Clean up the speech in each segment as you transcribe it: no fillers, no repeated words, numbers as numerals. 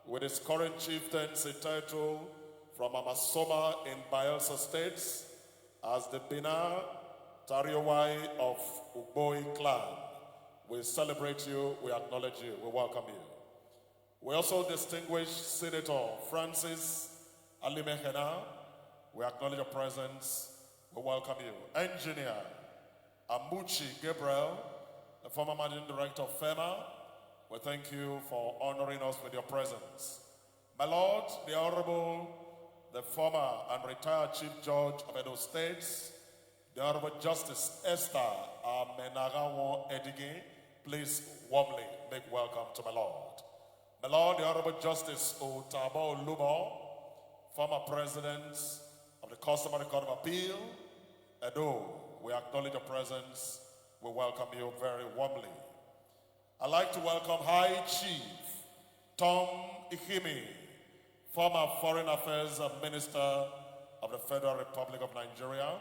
with his current chieftaincy title from Amasoma in Bayelsa States as the Bina Tariowai of Ugboi clan. We celebrate you, we acknowledge you, we welcome you. We also distinguish Senator Francis Alimehena. We acknowledge your presence, we welcome you. Engineer Amuchi Gabriel, the former managing director of FEMA, we thank you for honoring us with your presence. My Lord, the Honorable, the former and retired Chief Judge of Edo States, the Honorable Justice Esther Amenagawo Edige, please warmly make welcome to my Lord. My Lord, the Honorable Justice Otabo Lubo, former President of the Customary Court of Appeal, Edo, we acknowledge your presence. We welcome you very warmly. I'd like to welcome High Chief Tom Ihimi, former Foreign Affairs Minister of the Federal Republic of Nigeria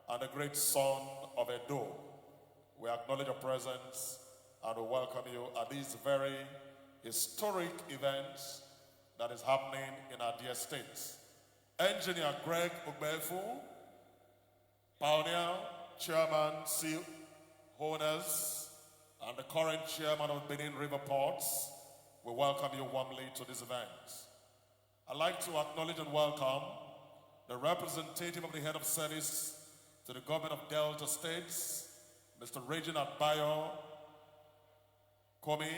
and a great son of Edo. We acknowledge your presence and we welcome you at this very historic event that is happening in our dear states. Engineer Greg Ogbefu, pioneer, chairman, sea owners, and the current chairman of Benin River Ports, we welcome you warmly to this event. I'd like to acknowledge and welcome the representative of the head of service to the government of Delta States, Mr. Reginald Bayo Komi.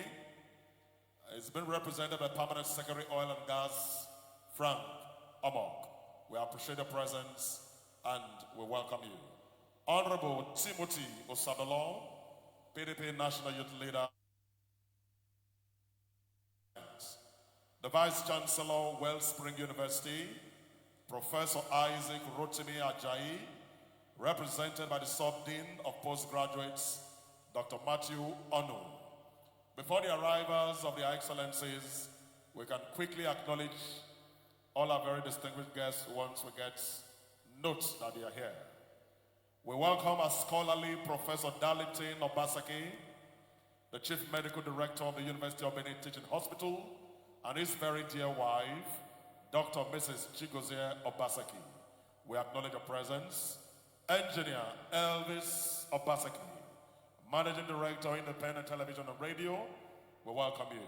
It's been represented by Permanent Secretary Oil and Gas, Frank Amok. We appreciate your presence and we welcome you. Honorable Timothy Osadolon, PDP National Youth Leader. The Vice Chancellor, Wellspring University, Professor Isaac Rotimi Ajayi, represented by the Sub-Dean of Postgraduates, Dr. Matthew Onu. Before the arrivals of the excellencies, we can quickly acknowledge all our very distinguished guests once we get notes that they are here. We welcome our scholarly Professor Darlington Obaseki, the Chief Medical Director of the University of Benin Teaching Hospital, and his very dear wife, Dr. Mrs. Chigozie Obaseki. We acknowledge your presence. Engineer Elvis Obaseki, Managing Director, Independent Television and Radio, we welcome you.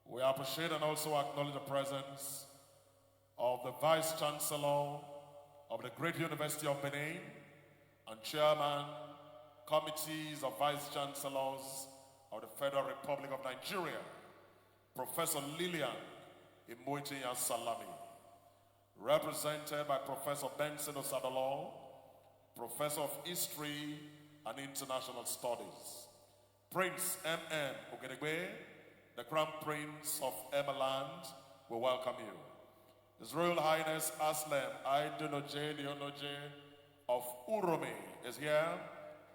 We appreciate and also acknowledge the presence of the Vice Chancellor of the Great University of Benin and Chairman, Committees of Vice Chancellors of the Federal Republic of Nigeria, Professor Lillian Imoitiya Salami, represented by Professor Benson Osadolon, Professor of History and International Studies. Prince M.M. Ogedegbe, the Crown Prince of Emerald, we welcome you. His Royal Highness Aslem Aidunoje Leonoje of Uromi is here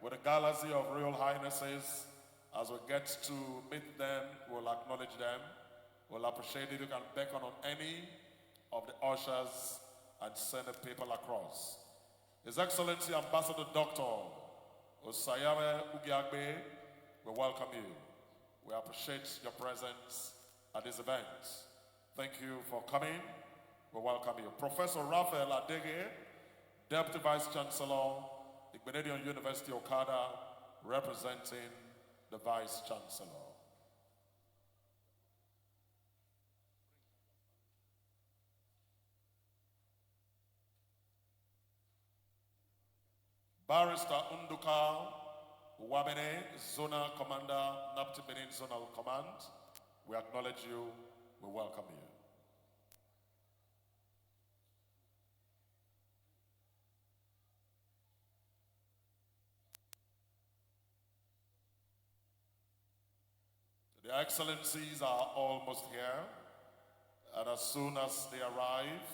with a galaxy of Royal Highnesses. As we get to meet them, we'll acknowledge them. We'll appreciate if you can beckon on any of the ushers and send the people across. His Excellency Ambassador Dr. Osayame Ugiagbe, we welcome you. We appreciate your presence at this event. Thank you for coming. We welcome you. Professor Raphael Adege, Deputy Vice Chancellor, Igbinedion University Okada, representing the Vice Chancellor. Barrister Unduka Wabene, Zonal Commander, Napti Benin Zonal Command, we acknowledge you, we welcome you. The excellencies are almost here, and as soon as they arrive,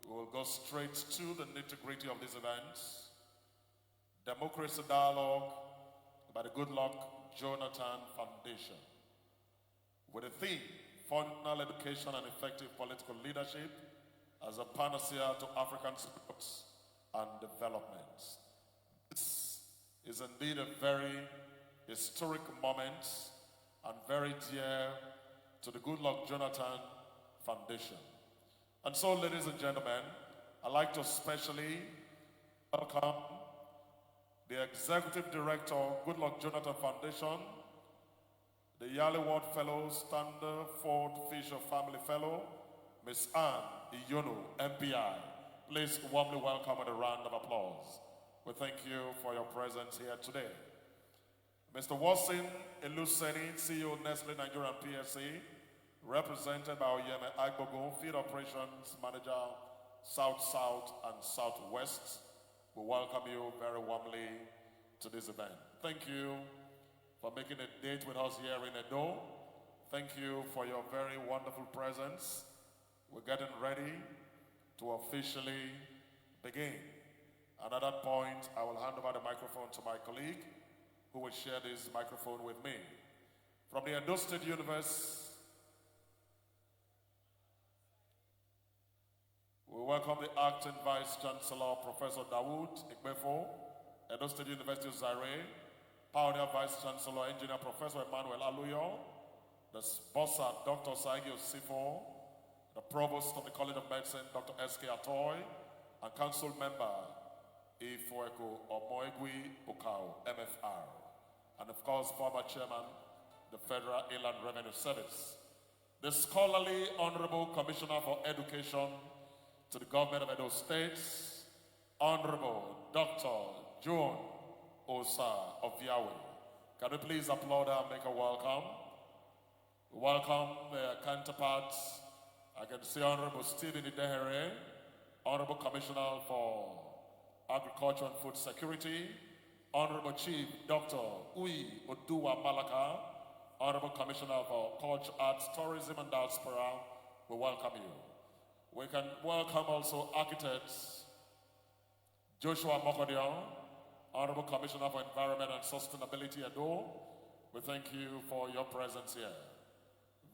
we will go straight to the nitty-gritty of this event. Democracy Dialogue by the Goodluck Jonathan Foundation, with the theme, Functional Education and Effective Political Leadership as a Panacea to African Support and Development. This is indeed a very historic moment and very dear to the Goodluck Jonathan Foundation. And so, ladies and gentlemen, I'd like to specially welcome the Executive Director, Goodluck Jonathan Foundation, the Yale Ward Fellow, Standerford Fisher Family Fellow, Miss Anne Iyonu, MPI. Please warmly welcome with a round of applause. We thank you for your presence here today. Mr. Watson Eluseni, CEO Nestle Nigerian PSC, represented by Oyeme Agbogun, Field Operations Manager, South-South and Southwest. We welcome you very warmly to this event. Thank you for making a date with us here in Edo. Thank you for your very wonderful presence. We're getting ready to officially begin. And at that point, I will hand over the microphone to my colleague, who will share this microphone with me. From the Edo State University, we welcome the Acting Vice Chancellor, Professor Dawood Igbefo, Edo State University of Zaire, Pioneer Vice Chancellor, Engineer Professor Emmanuel Aluyo, the Bossa, Dr. Saigi Osifo, the Provost of the College of Medicine, Dr. S.K. Atoy, and Council Member, Ifueko Omoegui Okao, MFR, and of course, former Chairman, the Federal Inland Revenue Service. The Scholarly Honorable Commissioner for Education to the Government of Edo State, Honorable Dr. John Osa of Yahweh. Can we please applaud her and make her welcome? Welcome their counterparts. I can see Honorable Stephen Idehere, Honorable Commissioner for Agriculture and Food Security, Honorable Chief Dr. Ui Oduwa Malaka, Honorable Commissioner for Culture, Arts, Tourism and Diaspora. We welcome you. We can welcome also architects Joshua Mokodion, Honorable Commissioner for Environment and Sustainability Edo. We thank you for your presence here.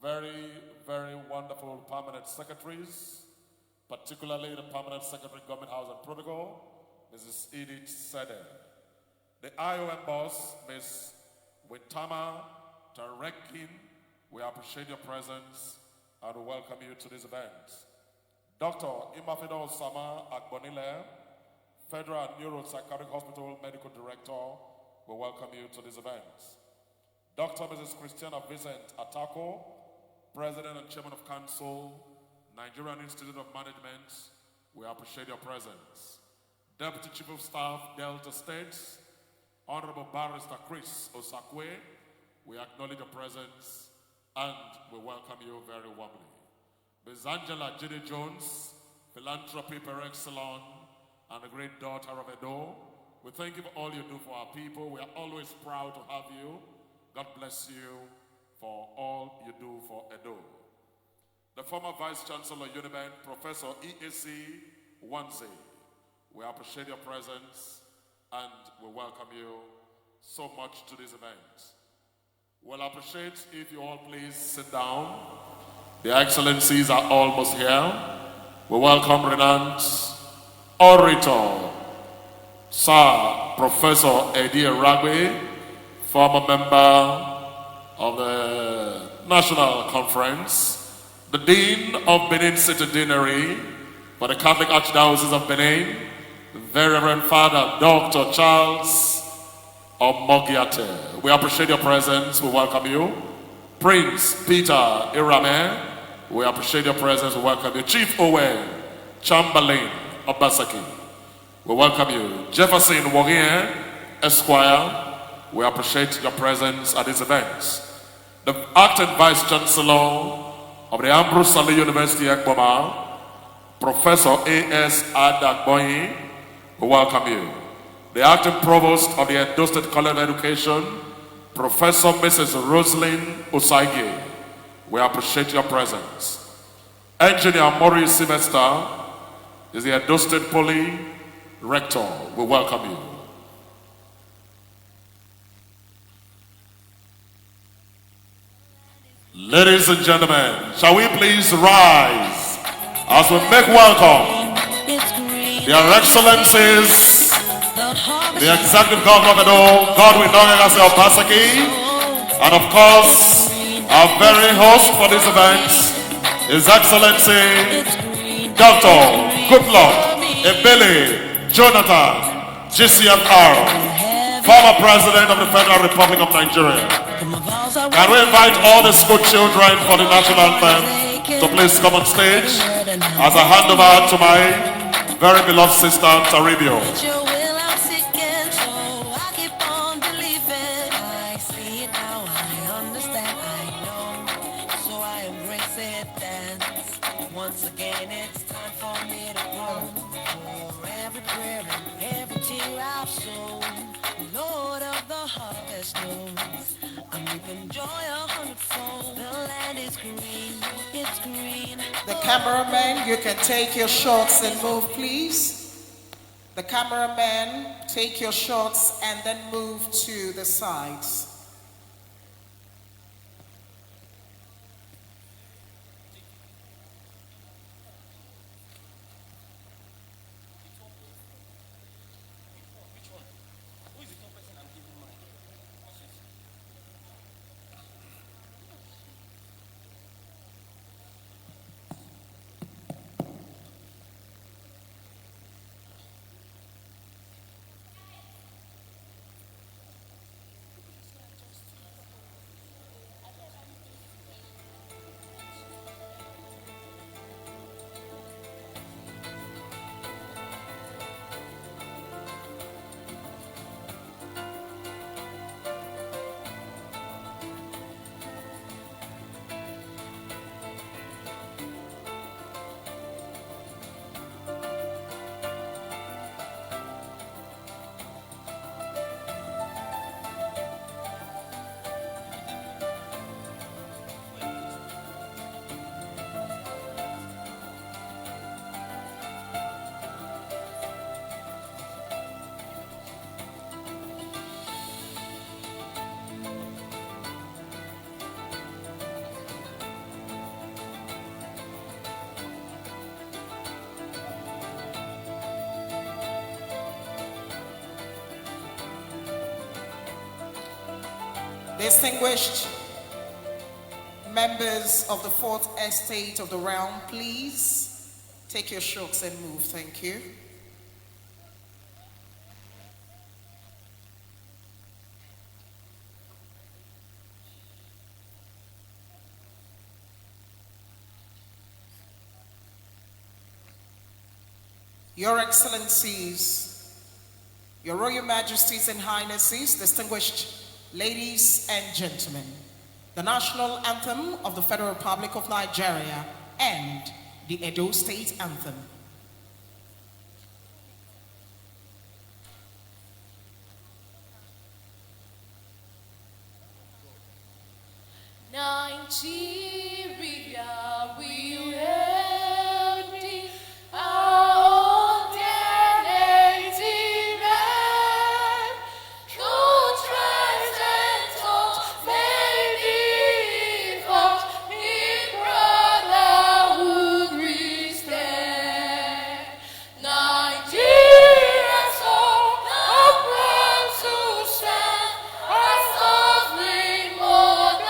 Very, very wonderful permanent secretaries, particularly the Permanent Secretary, Government House and Protocol, Mrs. Edith Sede. The IOM boss, Ms. Wintama Tarekin, we appreciate your presence and we welcome you to this event. Dr. Imafedo Osama Agbonile, Federal Neuropsychiatric Hospital Medical Director, we welcome you to this event. Dr. Mrs. Christiana Vincent Atako, President and Chairman of Council, Nigerian Institute of Management, we appreciate your presence. Deputy Chief of Staff, Delta State, Honorable Barrister Chris Osakwe, we acknowledge your presence and we welcome you very warmly. Ms. Angela Jide Jones, Philanthropy per excellence, and a great daughter of Edo, we thank you for all you do for our people. We are always proud to have you. God bless you for all you do for Edo. The former Vice Chancellor Unibank, Professor E.A.C. Wanze, we appreciate your presence and we welcome you so much to this event. We'll appreciate if you all please sit down. The excellencies are almost here. We welcome renowned orator, Sir Professor Eddie Ragwe, former member of the National Conference, the Dean of Benin City Deanery for the Catholic Archdiocese of Benin, Very Reverend Father Dr. Charles Omogiate. We appreciate your presence. We welcome you. Prince Peter Irame, we appreciate your presence. We welcome you. Chief Owen Chamberlain Obaseki, we welcome you. Jefferson Warrior Esquire, we appreciate your presence at this event. The Acting Vice Chancellor of the Ambrose Sali University Ekboma, Professor A.S. Adagboyi, we welcome you. The Acting Provost of the Edo State College of Education, Professor Mrs. Rosalind Osaige, we appreciate your presence. Engineer Maurice Sylvester is the Edo State Poly Rector, we welcome you. Ladies and gentlemen, shall we please rise as we make welcome their excellencies, the Executive Governor of Edo, Godwin Obaseki, and of course, Our very host for this event is Excellency Dr. Goodluck Jonathan GCFR, former President of the Federal Republic of Nigeria. Can we invite all the school children for the national anthem to please come on stage as I hand over to my very beloved sister, Taribio. Once again, it's time for me to grow. For every prayer and every tear I've sown, Lord of the harvest knows I'm reaping joy 100-fold. The land is green, it's green. The cameraman, you can take your shots and move, please. The cameraman, take your shots and then move to the sides. Distinguished members of the Fourth Estate of the Realm, please take your shots and move. Thank you. Your Excellencies, Your Royal Majesties and Highnesses, distinguished ladies and gentlemen, the national anthem of the Federal Republic of Nigeria and the Edo State Anthem. Nigeria will help thee, our own dear native land. Through trials and toils may be fought, in brotherhood we stand. Nigeria's song, a proud to stand, our sovereign motherland.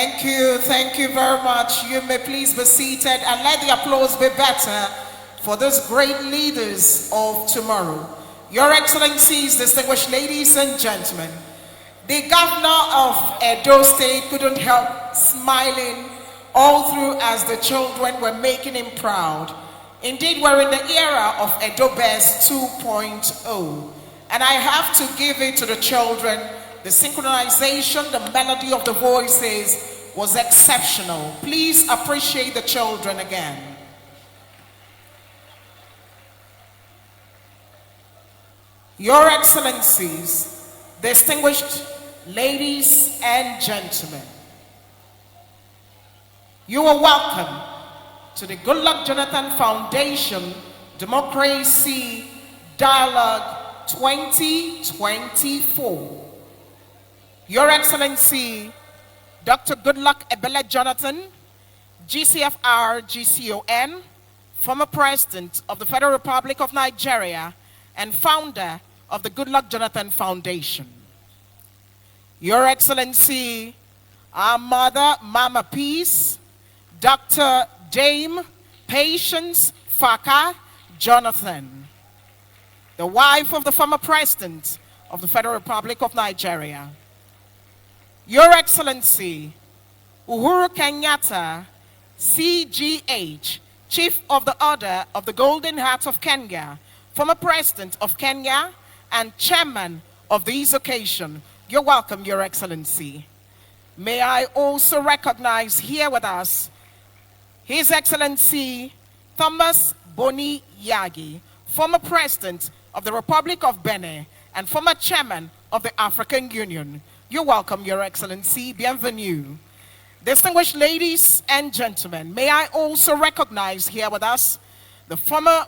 Thank you very much. You may please be seated and let the applause be better for those great leaders of tomorrow. Your Excellencies, distinguished ladies and gentlemen, the governor of Edo State couldn't help smiling all through as the children were making him proud. Indeed, we're in the era of Edo Best 2.0, and I have to give it to the children. The synchronization, the melody of the voices was exceptional. Please appreciate the children again. Your Excellencies, distinguished ladies and gentlemen, you are welcome to the Goodluck Jonathan Foundation Democracy Dialogue 2024. Your Excellency, Dr. Goodluck Jonathan, GCFR, GCON, former President of the Federal Republic of Nigeria and founder of the Goodluck Jonathan Foundation. Your Excellency, our mother, Mama Peace, Dr. Dame Patience Faka Jonathan, the wife of the former President of the Federal Republic of Nigeria. Your Excellency, Uhuru Kenyatta, CGH, Chief of the Order of the Golden Heart of Kenya, former President of Kenya and Chairman of this occasion. You're welcome, Your Excellency. May I also recognize here with us His Excellency Thomas Boni Yagi, former President of the Republic of Benin and former Chairman of the African Union. You're welcome, Your Excellency. Bienvenue. Distinguished ladies and gentlemen, may I also recognize here with us the former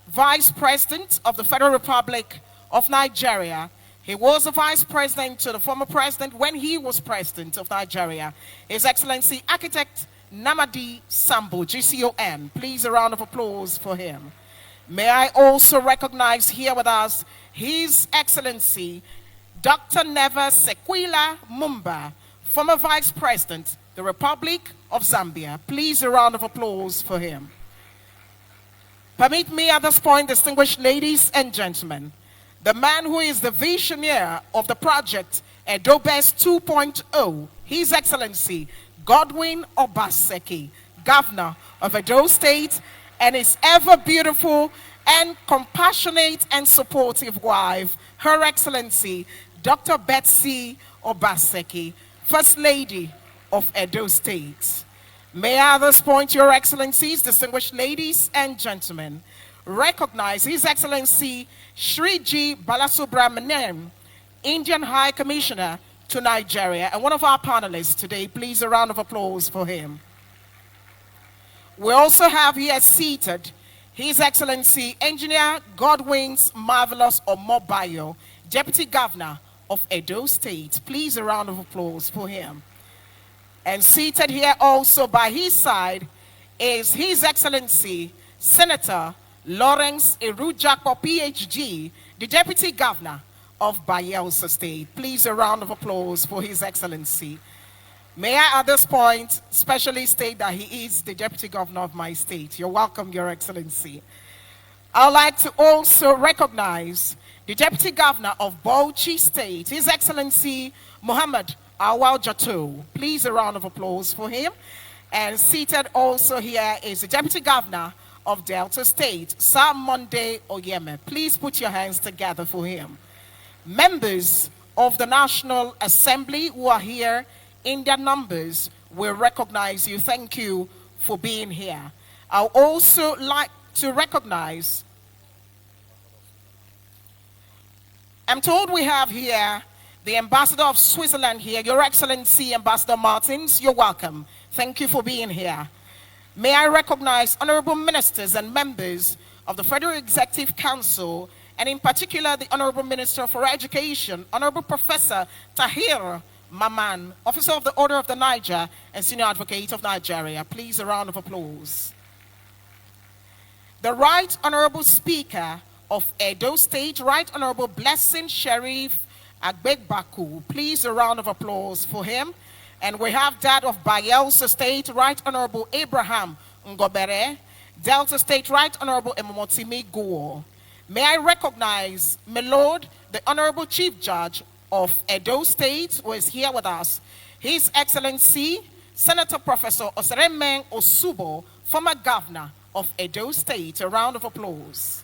Vice President of the Federal Republic of Nigeria. He was the Vice President to the former President when he was President of Nigeria. His Excellency Architect Namadi Sambo, GCON. Please a round of applause for him. May I also recognize here with us His Excellency Dr. Neva Sequila Mumba, former Vice President, the Republic of Zambia. Please a round of applause for him. Permit me at this point, distinguished ladies and gentlemen, the man who is the visionary of the project Edo Best 2.0, His Excellency Godwin Obaseki, Governor of Edo State, and his ever beautiful and compassionate and supportive wife, Her Excellency Dr. Betsy Obaseki, First Lady of Edo State. May I at this point, Your Excellencies, distinguished ladies and gentlemen, recognize His Excellency Shri G. Balasubramanian, Indian High Commissioner to Nigeria, and one of our panelists today. Please a round of applause for him. We also have here seated His Excellency Engineer Godwin's Marvelous Omobayo, Deputy Governor of Edo State. Please a round of applause for him. And seated here also by his side is His Excellency Senator Lawrence Erujakpo, PhD, the Deputy Governor of Bayelsa State. Please a round of applause for His Excellency. May I at this point specially state that he is the Deputy Governor of my state. You're welcome, Your Excellency. I'd like to also recognize the Deputy Governor of Bauchi State, His Excellency Muhammad Awal Jato. Please a round of applause for him. And seated also here is the Deputy Governor of Delta State, Sir Monday Oyeme. Please put your hands together for him. Members of the National Assembly who are here in their numbers will recognize you. Thank you for being here. I'd also like to recognize, I'm told we have here the Ambassador of Switzerland here, Your Excellency Ambassador Martins. You're welcome. Thank you for being here. May I recognize honorable ministers and members of the Federal Executive Council, and in particular the Honorable Minister for Education, Honorable Professor Tahir Maman, Officer of the Order of the Niger and Senior Advocate of Nigeria. Please a round of applause. The Right Honorable Speaker of Edo State, Right Honorable Blessing Sheriff Agbegbaku. Please a round of applause for him. And we have that of Bayelsa State, Right Honorable Abraham Ngobere, Delta State, Right Honorable Emomotimi Guo. May I recognize, my Lord, the Honorable Chief Judge of Edo State, who is here with us, His Excellency, Senator Professor Oseremeng Osubo, former governor of Edo State. A round of applause.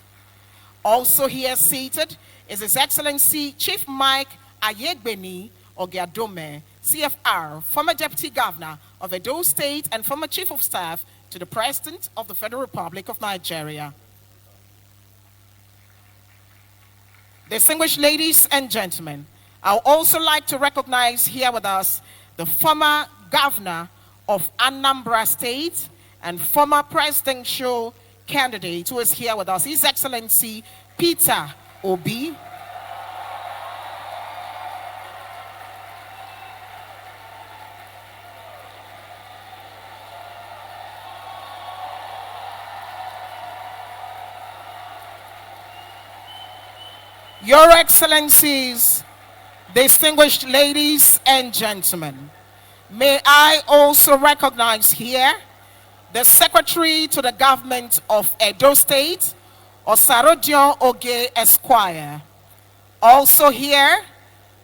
Also here seated is His Excellency Chief Mike Ayegbeni Ogiadome, CFR, former Deputy Governor of Edo State and former Chief of Staff to the President of the Federal Republic of Nigeria. Distinguished ladies and gentlemen, I would also like to recognize here with us the former Governor of Anambra State and former presidential candidate who is here with us, His Excellency Peter Obi. Your Excellencies, distinguished ladies and gentlemen, may I also recognize here the Secretary to the Government of Edo State, Osarodion Oge Esquire. Also here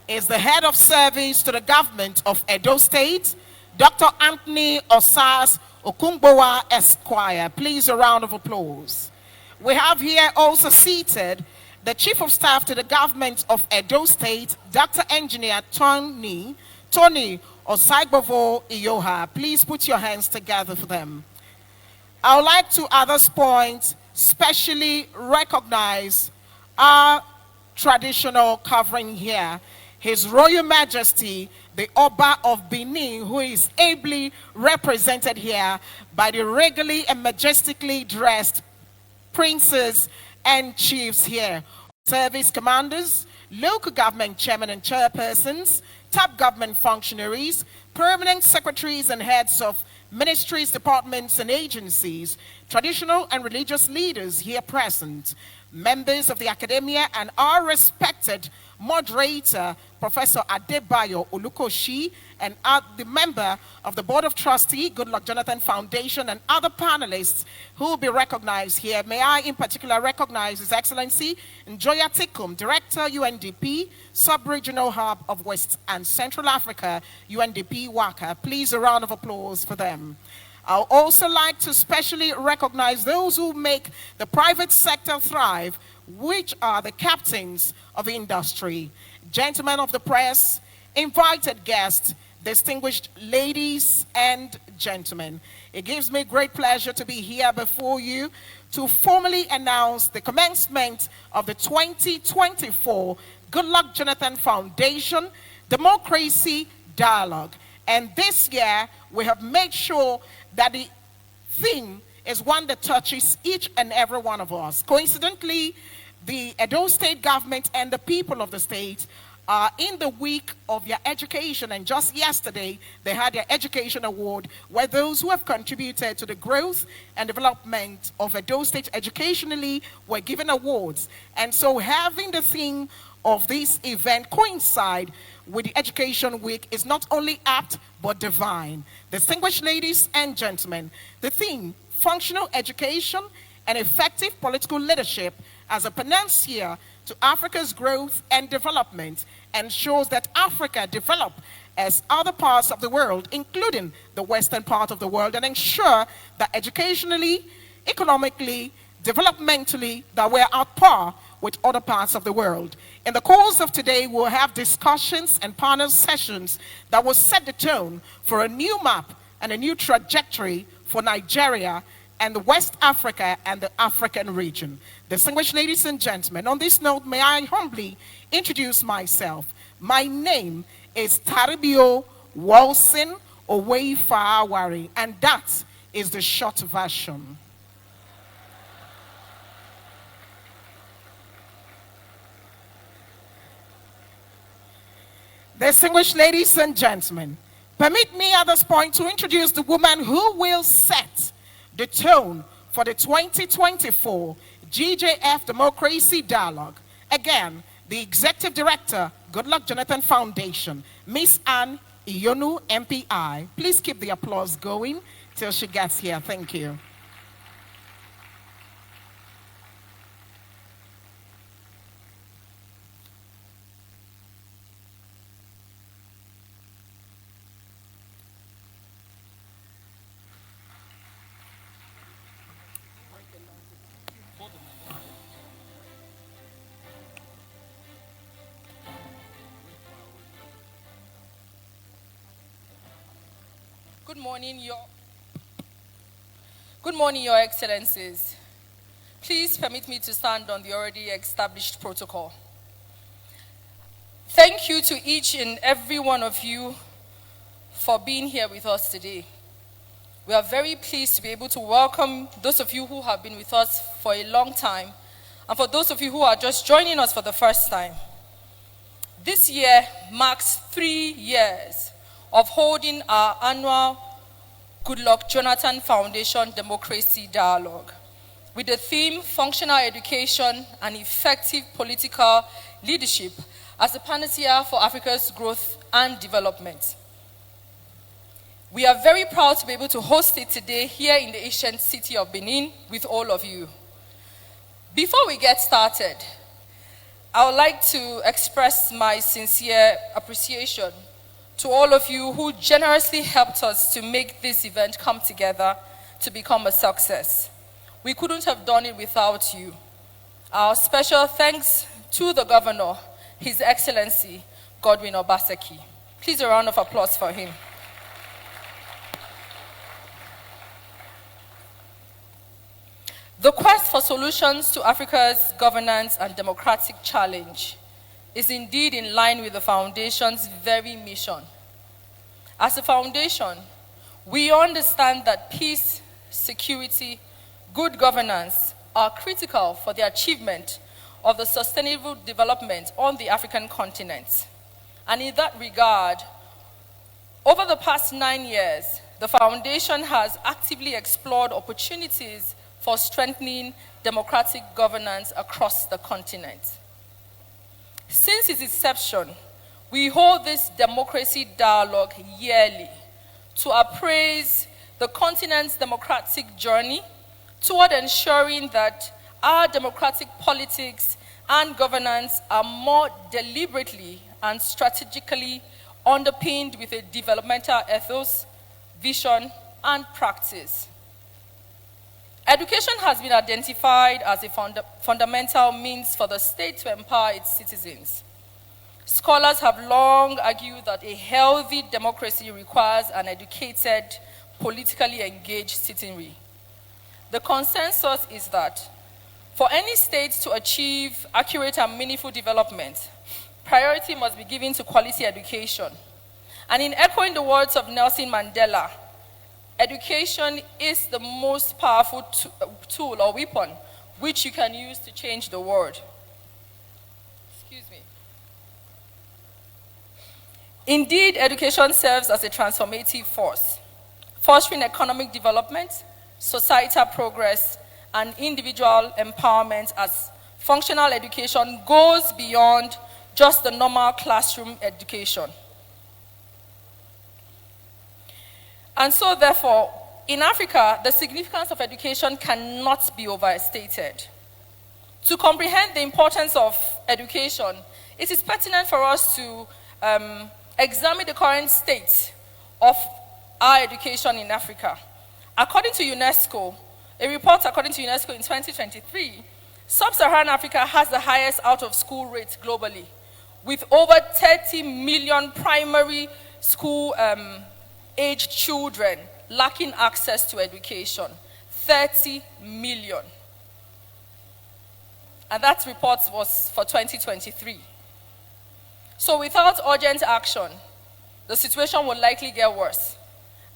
is the Head of Service to the Government of Edo State, Dr. Anthony Osas Okungbowa Esquire. Please, a round of applause. We have here also seated the Chief of Staff to the Government of Edo State, Dr. Engineer Tony Osaibovo Iyoha. Please put your hands together for them. I would like to, at this point, specially recognize our traditional covering here, His Royal Majesty, the Oba of Benin, who is ably represented here by the regally and majestically dressed princes and chiefs here, service commanders, local government chairmen and chairpersons, top government functionaries, permanent secretaries and heads of ministries, departments and agencies, traditional and religious leaders here present, members of the academia, and our respected moderator, Professor Adebayo Olukoshi, and the member of the Board of Trustees, Goodluck Jonathan Foundation, and other panelists who will be recognized here. May I in particular recognize His Excellency Njoya Tikum, Director, UNDP, Sub-Regional Hub of West and Central Africa, UNDP WACA. Please, a round of applause for them. I would also like to specially recognize those who make the private sector thrive, which are the captains of industry, gentlemen of the press, invited guests, distinguished ladies and gentlemen. It gives me great pleasure to be here before you to formally announce the commencement of the 2024 Goodluck Jonathan Foundation Democracy Dialogue. And this year, we have made sure that the theme is one that touches each and every one of us. Coincidentally, the Edo State government and the people of the state are in the week of their education, and just yesterday they had their education award, where those who have contributed to the growth and development of Edo State educationally were given awards. And so having the theme of this event coincide with the Education Week is not only apt but divine. Distinguished ladies and gentlemen, the theme, functional education and effective political leadership as a panacea to Africa's growth and development, ensures that Africa develop as other parts of the world, including the western part of the world, and ensure that educationally, economically, developmentally, that we're at par with other parts of the world. In the course of today, we'll have discussions and panel sessions that will set the tone for a new map and a new trajectory for Nigeria and the West Africa and the African region. Distinguished ladies and gentlemen, on this note, may I humbly introduce myself. My name is Taribio Walson Owei-Fawari, and that is the short version. Distinguished ladies and gentlemen, permit me at this point to introduce the woman who will set the tone for the 2024 GJF Democracy Dialogue. Again, the Executive Director, Goodluck Jonathan Foundation, Miss Anne Iyonu MPI. Please keep the applause going till she gets here. Thank you. Good morning, Your Excellencies. Please permit me to stand on the already established protocol. Thank you to each and every one of you for being here with us today. We are very pleased to be able to welcome those of you who have been with us for a long time, and for those of you who are just joining us for the first time. This year marks 3 years of holding our annual Goodluck Jonathan Foundation Democracy Dialogue with the theme Functional Education and Effective Political Leadership as a Panacea for Africa's Growth and Development. We are very proud to be able to host it today here in the ancient city of Benin with all of you. Before we get started, I would like to express my sincere appreciation to all of you who generously helped us to make this event come together to become a success. We couldn't have done it without you. Our special thanks to the Governor, His Excellency, Godwin Obaseki. Please a round of applause for him. The quest for solutions to Africa's governance and democratic challenge is indeed in line with the Foundation's very mission. As a foundation, we understand that peace, security, good governance are critical for the achievement of the sustainable development on the African continent. And in that regard, over the past 9 years, the Foundation has actively explored opportunities for strengthening democratic governance across the continent. Since its inception, we hold this democracy dialogue yearly to appraise the continent's democratic journey toward ensuring that our democratic politics and governance are more deliberately and strategically underpinned with a developmental ethos, vision, and practice. Education has been identified as a fundamental means for the state to empower its citizens. Scholars have long argued that a healthy democracy requires an educated, politically engaged citizenry. The consensus is that for any state to achieve accurate and meaningful development, priority must be given to quality education. And in echoing the words of Nelson Mandela, education is the most powerful tool or weapon which you can use to change the world. Excuse me. Indeed, education serves as a transformative force, fostering economic development, societal progress, and individual empowerment as functional education goes beyond just the normal classroom education. And so, therefore, in Africa, the significance of education cannot be overstated. To comprehend the importance of education, it is pertinent for us to examine the current state of our education in Africa. According to UNESCO, a report according to UNESCO in 2023, Sub-Saharan Africa has the highest out-of-school rate globally, with over 30 million primary school aged children lacking access to education. 30 million. And that report was for 2023. So without urgent action, the situation will likely get worse,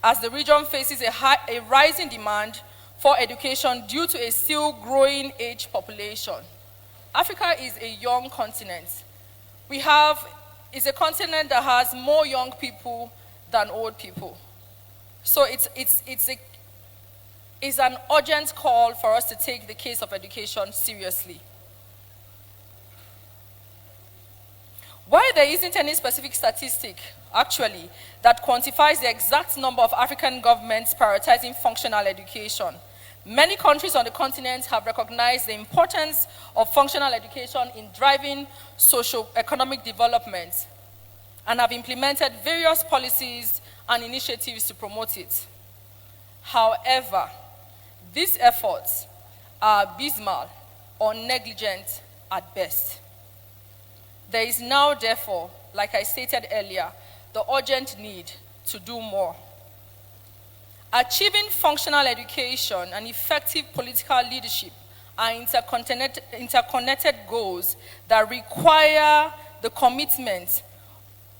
as the region faces a rising demand for education due to a still growing age population. Africa is a young continent. It's a continent that has more young people than old people. So it's an urgent call for us to take the case of education seriously. While there isn't any specific statistic, actually, that quantifies the exact number of African governments prioritizing functional education, many countries on the continent have recognized the importance of functional education in driving socio-economic development and have implemented various policies and initiatives to promote it. However, these efforts are abysmal or negligent at best. There is now, therefore, like I stated earlier, the urgent need to do more. Achieving functional education and effective political leadership are interconnected goals that require the commitment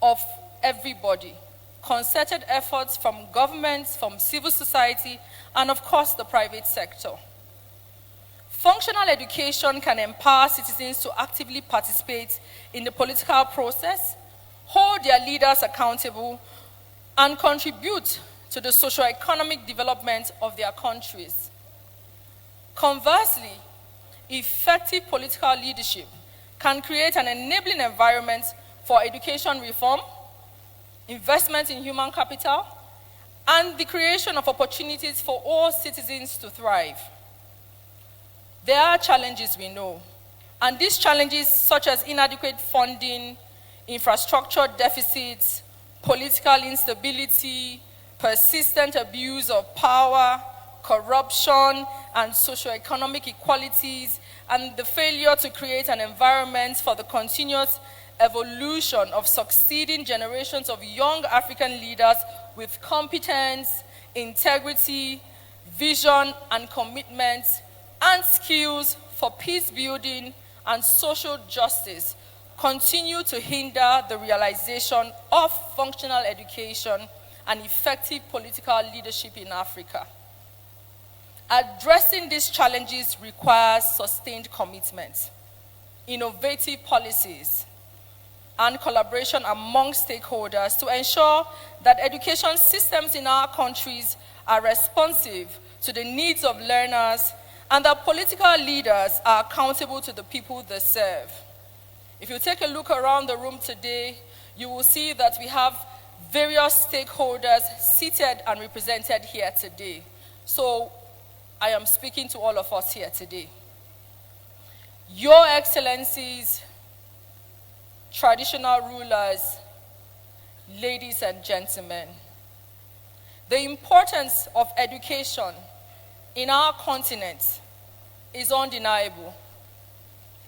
of everybody, concerted efforts from governments, from civil society, and of course the private sector. Functional education can empower citizens to actively participate in the political process, hold their leaders accountable, and contribute to the socio-economic development of their countries. Conversely, effective political leadership can create an enabling environment for education reform, investment in human capital, and the creation of opportunities for all citizens to thrive. There are challenges, we know, and these challenges, such as inadequate funding, infrastructure deficits, political instability, persistent abuse of power, corruption, and socioeconomic inequalities, and the failure to create an environment for the continuous evolution of succeeding generations of young African leaders with competence, integrity, vision, and commitment, and skills for peace building and social justice continue to hinder the realization of functional education and effective political leadership in Africa. Addressing these challenges requires sustained commitment, innovative policies, and collaboration among stakeholders to ensure that education systems in our countries are responsive to the needs of learners and that political leaders are accountable to the people they serve. If you take a look around the room today, you will see that we have various stakeholders seated and represented here today. So I am speaking to all of us here today. Your Excellencies, traditional rulers, ladies and gentlemen, the importance of education in our continent is undeniable.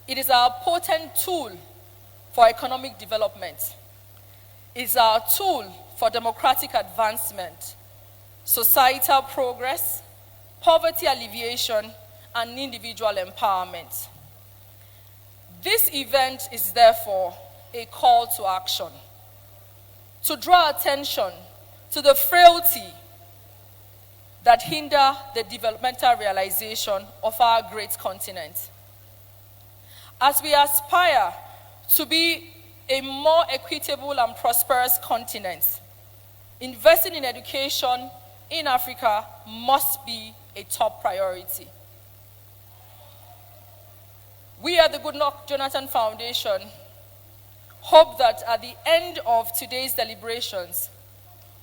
It is our potent tool for economic development. It is our tool for democratic advancement, societal progress, poverty alleviation, and individual empowerment. This event is therefore a call to action, to draw attention to the frailty that hinder the developmental realization of our great continent. As we aspire to be a more equitable and prosperous continent, investing in education in Africa must be a top priority. We at the Goodluck Jonathan Foundation hope that at the end of today's deliberations,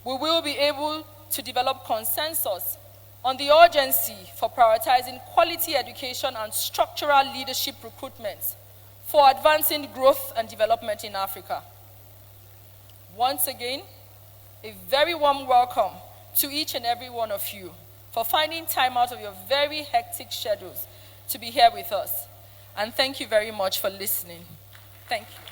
we will be able to develop consensus on the urgency for prioritizing quality education and structural leadership recruitment for advancing growth and development in Africa. Once again, a very warm welcome to each and every one of you for finding time out of your very hectic schedules to be here with us. And thank you very much for listening. Thank you.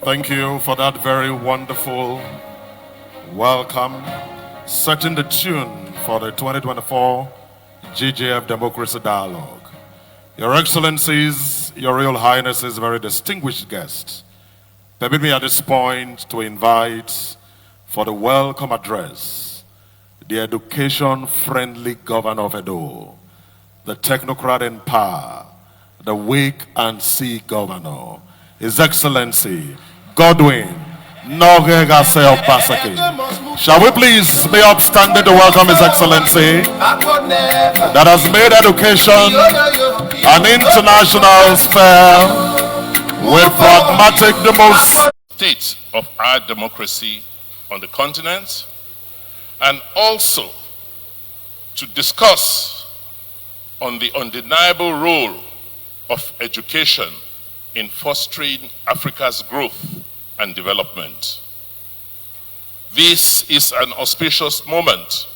Thank you for that very wonderful welcome, setting the tune for the 2024 GJF Democracy Dialogue. Your Excellencies, Your Royal Highnesses, very distinguished guests, permit me at this point to invite for the welcome address the education-friendly Governor of Edo, the technocrat in power, the wait-and-see Governor, His Excellency Godwin, Nogegase Obaseki. Shall we please be upstanding to welcome His Excellency that has made education an international sphere with pragmatic the most state of our democracy on the continent, and also to discuss on the undeniable role of education in fostering Africa's growth and development. This is an auspicious moment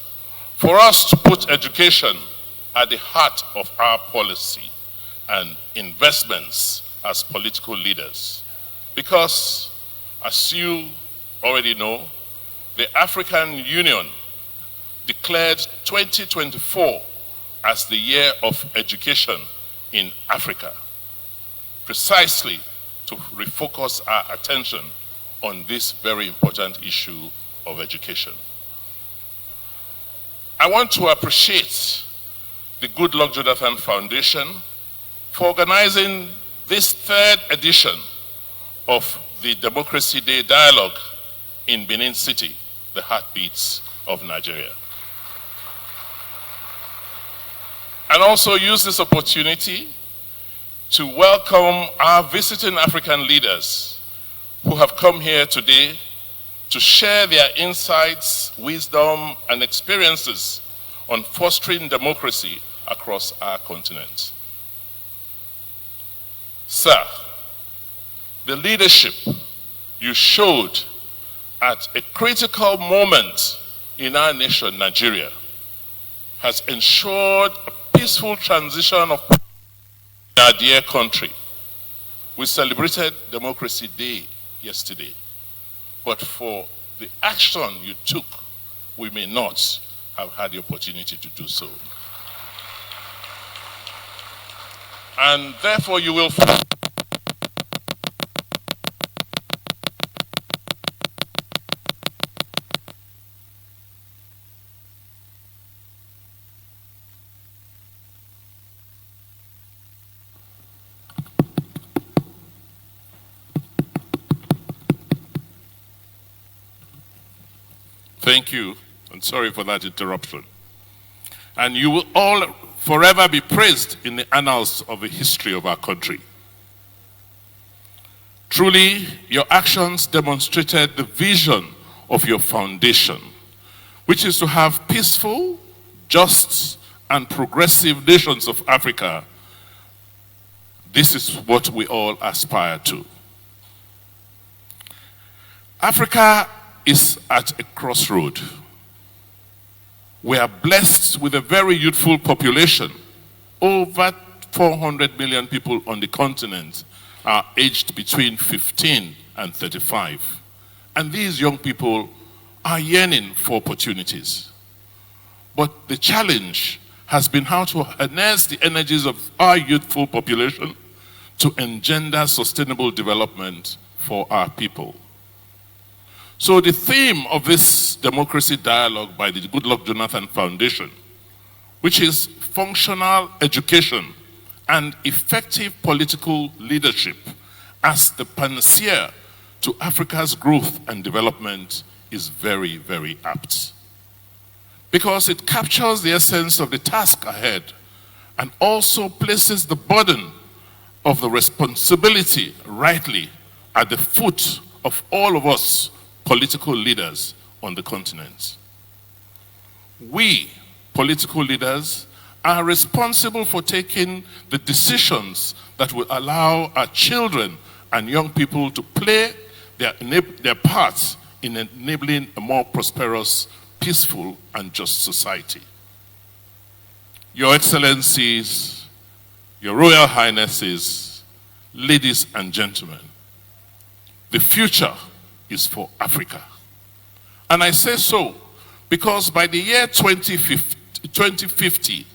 for us to put education at the heart of our policy and investments as political leaders. Because, as you already know, the African Union declared 2024 as the year of education in Africa, precisely to refocus our attention on this very important issue of education. I want to appreciate the Goodluck Jonathan Foundation for organizing this third edition of the Democracy Day Dialogue in Benin City, the heartbeats of Nigeria. And also use this opportunity to welcome our visiting African leaders who have come here today to share their insights, wisdom, and experiences on fostering democracy across our continent. Sir, the leadership you showed at a critical moment in our nation, Nigeria, has ensured a peaceful transition of our dear country. We celebrated Democracy Day yesterday, but for the action you took, we may not have had the opportunity to do so. And therefore you will find Thank you, and sorry for that interruption. And you will all forever be praised in the annals of the history of our country. Truly, your actions demonstrated the vision of your foundation, which is to have peaceful, just, and progressive nations of Africa. This is what we all aspire to. Africa is at a crossroad. We are blessed with a very youthful population. Over 400 million people on the continent are aged between 15 and 35. And these young people are yearning for opportunities. But the challenge has been how to harness the energies of our youthful population to engender sustainable development for our people. So the theme of this democracy dialogue by the Goodluck Jonathan Foundation, which is functional education and effective political leadership as the panacea to Africa's growth and development, is very, very apt. Because it captures the essence of the task ahead and also places the burden of the responsibility rightly at the foot of all of us political leaders on the continent. We, political leaders, are responsible for taking the decisions that will allow our children and young people to play their parts in enabling a more prosperous, peaceful, and just society. Your Excellencies, Your Royal Highnesses, ladies and gentlemen, the future is for Africa. And I say so because by the year 2050,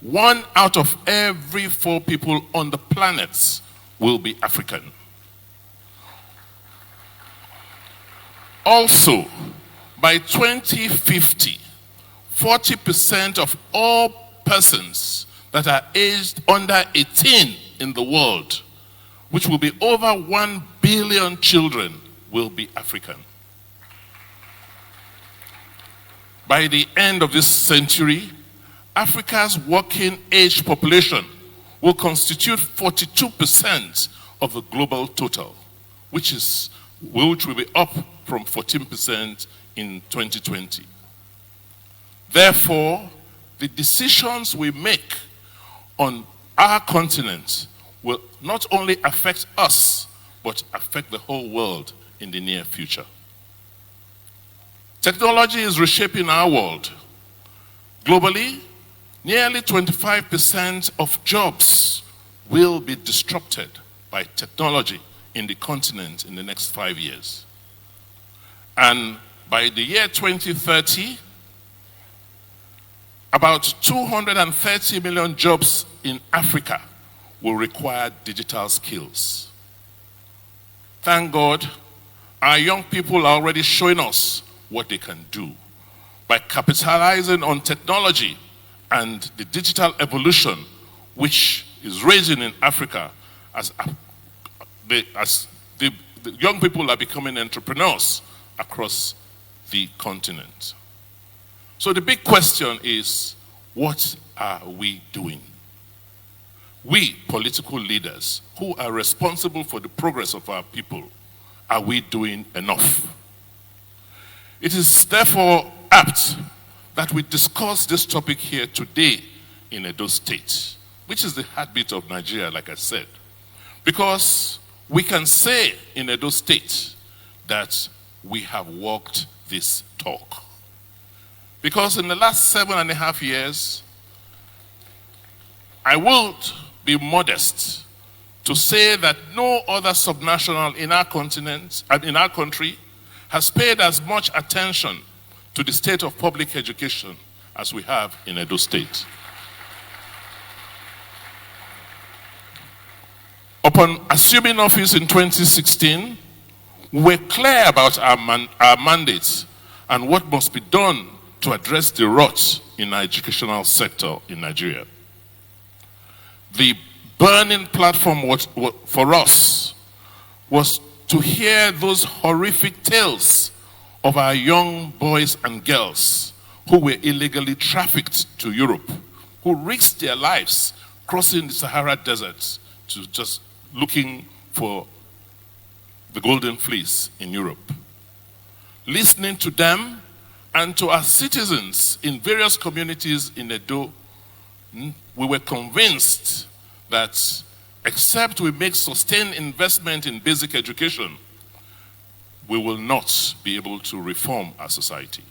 1 out of every 4 people on the planet will be African. Also, by 2050, 40% of all persons that are aged under 18 in the world, which will be over 1 billion children, will be African. By the end of this century, Africa's working age population will constitute 42% of the global total, which will be up from 14% in 2020. Therefore, the decisions we make on our continent will not only affect us, but affect the whole world in the near future. Technology is reshaping our world. Globally, nearly 25% of jobs will be disrupted by technology in the continent in the next 5 years. And by the year 2030, about 230 million jobs in Africa will require digital skills. Thank God, our young people are already showing us what they can do. By capitalizing on technology and the digital evolution which is raging in Africa as the young people are becoming entrepreneurs across the continent. So the big question is, what are we doing? We, political leaders, who are responsible for the progress of our people, are we doing enough? It is therefore apt that we discuss this topic here today in Edo State, which is the heartbeat of Nigeria, like I said. Because we can say in Edo State that we have walked this talk. Because in the last 7.5 years, I would be modest to say that no other subnational in our continent, in our country, has paid as much attention to the state of public education as we have in Edo State. Upon assuming office in 2016, we were clear about our mandates and what must be done to address the rot in our educational sector in Nigeria. The burning platform for us was to hear those horrific tales of our young boys and girls who were illegally trafficked to Europe, who risked their lives crossing the Sahara Desert to just looking for the golden fleece in Europe. Listening to them and to our citizens in various communities in Edo, we were convinced that except we make sustained investment in basic education, we will not be able to reform our society.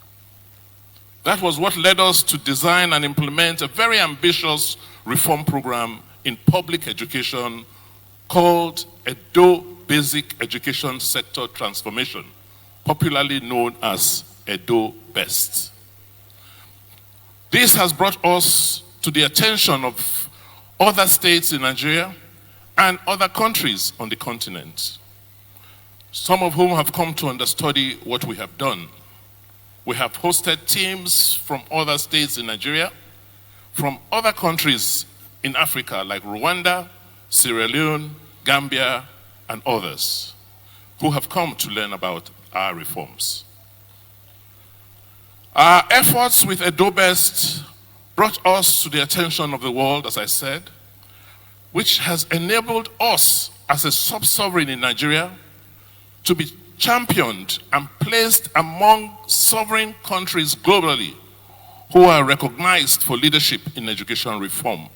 That was what led us to design and implement a very ambitious reform program in public education called Edo Basic Education Sector Transformation, popularly known as Edo Best. This has brought us to the attention of other states in Nigeria and other countries on the continent, some of whom have come to understudy what we have done. We have hosted teams from other states in Nigeria, from other countries in Africa like Rwanda, Sierra Leone, Gambia, and others, who have come to learn about our reforms. Our efforts with Edo Best brought us to the attention of the world, as I said, which has enabled us as a sub-sovereign in Nigeria to be championed and placed among sovereign countries globally who are recognized for leadership in education reform.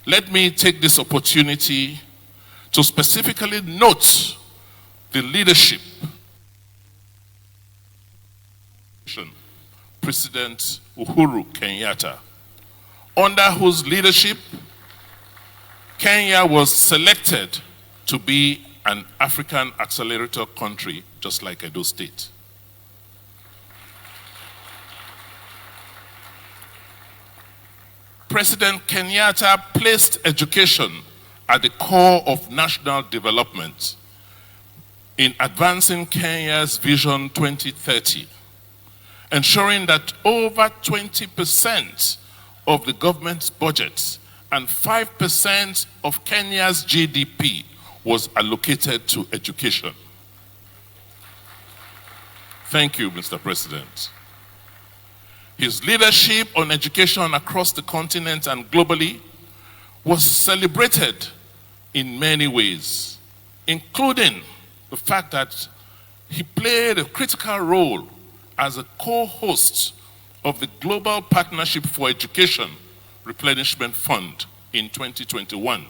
Let me take this opportunity to specifically note the leadership President Uhuru Kenyatta, under whose leadership Kenya was selected to be an African accelerator country, just like Edo State. President Kenyatta placed education at the core of national development in advancing Kenya's Vision 2030, ensuring that over 20% of the government's budget and 5% of Kenya's GDP was allocated to education. Thank you, Mr. President. His leadership on education across the continent and globally was celebrated in many ways, including the fact that he played a critical role as a co-host of the Global Partnership for Education Replenishment Fund in 2021,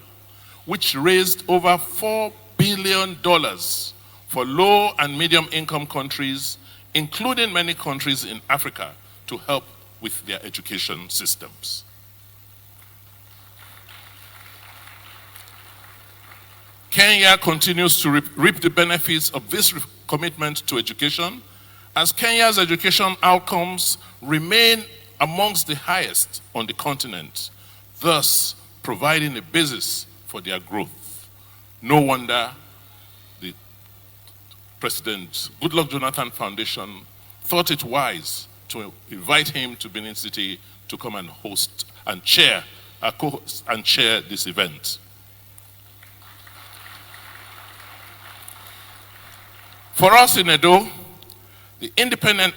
which raised over $4 billion for low and medium income countries, including many countries in Africa, to help with their education systems. Kenya continues to reap the benefits of this commitment to education, as Kenya's education outcomes remain amongst the highest on the continent, thus providing a basis for their growth. No wonder the President Goodluck Jonathan Foundation thought it wise to invite him to Benin City to come and host and chair this event. For us in Edo, the independent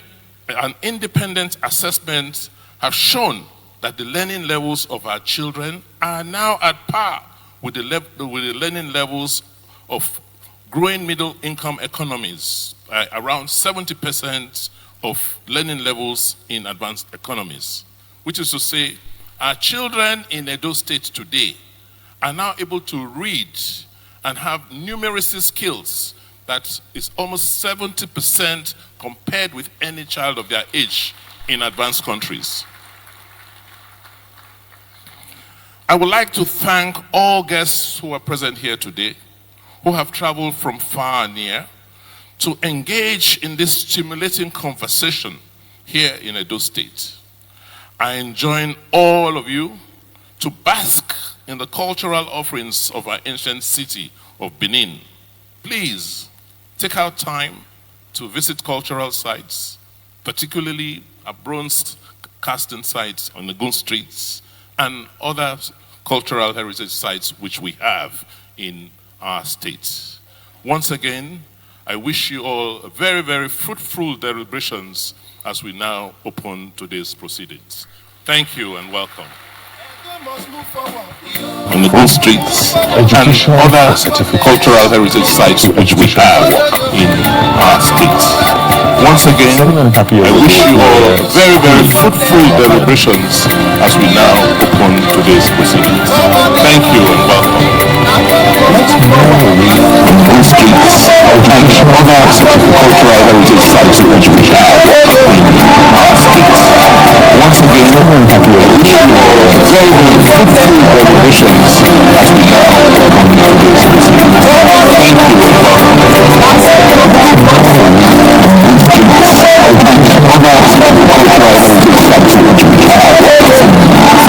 assessments have shown that the learning levels of our children are now at par with the learning levels of growing middle-income economies, around 70% of learning levels in advanced economies, which is to say, our children in Edo State today are now able to read and have numeracy skills that is almost 70% compared with any child of their age in advanced countries. I would like to thank all guests who are present here today, who have traveled from far and near to engage in this stimulating conversation here in Edo State. I enjoin all of you to bask in the cultural offerings of our ancient city of Benin. Please take out time to visit cultural sites, particularly our bronze casting sites on the Gun streets and other cultural heritage sites which we have in our state. Once again, I wish you all a very, very fruitful deliberations as we now open today's proceedings. Thank you and welcome. On the Gold Streets and other cultural heritage sites which we have in our state. Once again, I wish you all very, very fruitful deliberations as we now open today's proceedings. Thank you and welcome. On the Gold Streets and other cultural heritage sites which we have in our state. Once again, I wish you all very, very fruitful deliberations as we now open today's proceedings. Thank you and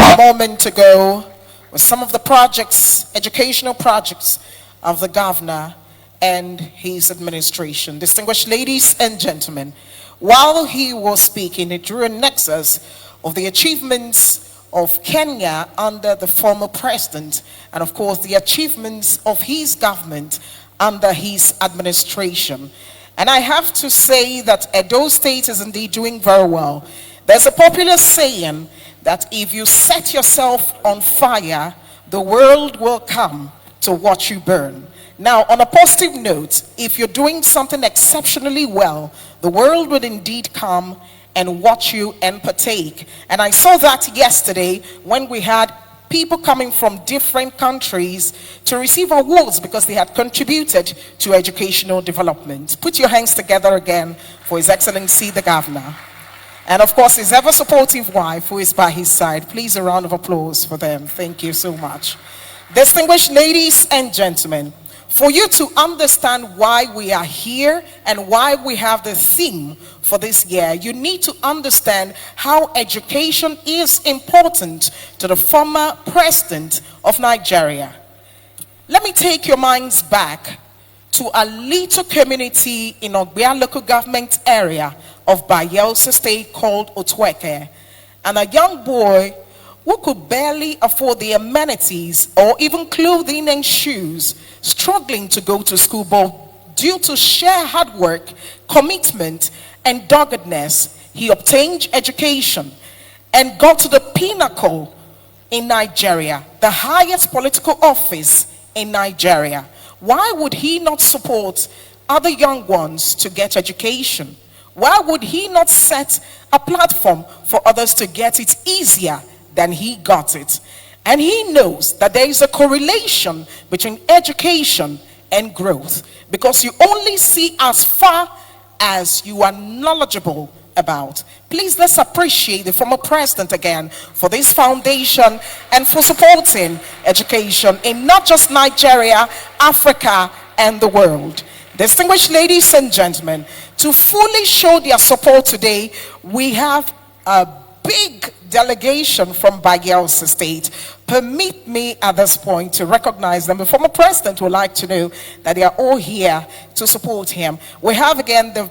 A moment ago with some of the projects, educational projects of the governor and his administration. Distinguished ladies and gentlemen, while he was speaking, it drew a nexus of the achievements of Kenya under the former president and of course the achievements of his government under his administration. And I have to say that Edo State is indeed doing very well. There's a popular saying that if you set yourself on fire, the world will come to watch you burn. Now, on a positive note, if you're doing something exceptionally well, the world would indeed come and watch you and partake. And I saw that yesterday when we had people coming from different countries to receive awards because they had contributed to educational development. Put your hands together again for His Excellency the Governor. And of course, his ever supportive wife who is by his side. Please a round of applause for them. Thank you so much. Distinguished ladies and gentlemen, for you to understand why we are here and why we have the theme for this year, you need to understand how education is important to the former president of Nigeria. Let me take your minds back to a little community in Ogbia local government area of Bayelsa State called Otweke, and a young boy who could barely afford the amenities or even clothing and shoes, struggling to go to school, but due to sheer hard work, commitment, and doggedness, he obtained education and got to the pinnacle in Nigeria, the highest political office in Nigeria. Why would he not support other young ones to get education? Why would he not set a platform for others to get it easier than he got it? And he knows that there is a correlation between education and growth, because you only see as far as you are knowledgeable about. Please, let's appreciate the former president again for this foundation and for supporting education in not just Nigeria, Africa, and the world. Distinguished ladies and gentlemen, to fully show their support today, we have a big delegation from Bayelsa State. Permit me at this point to recognize them. The former president would like to know that they are all here to support him. We have again the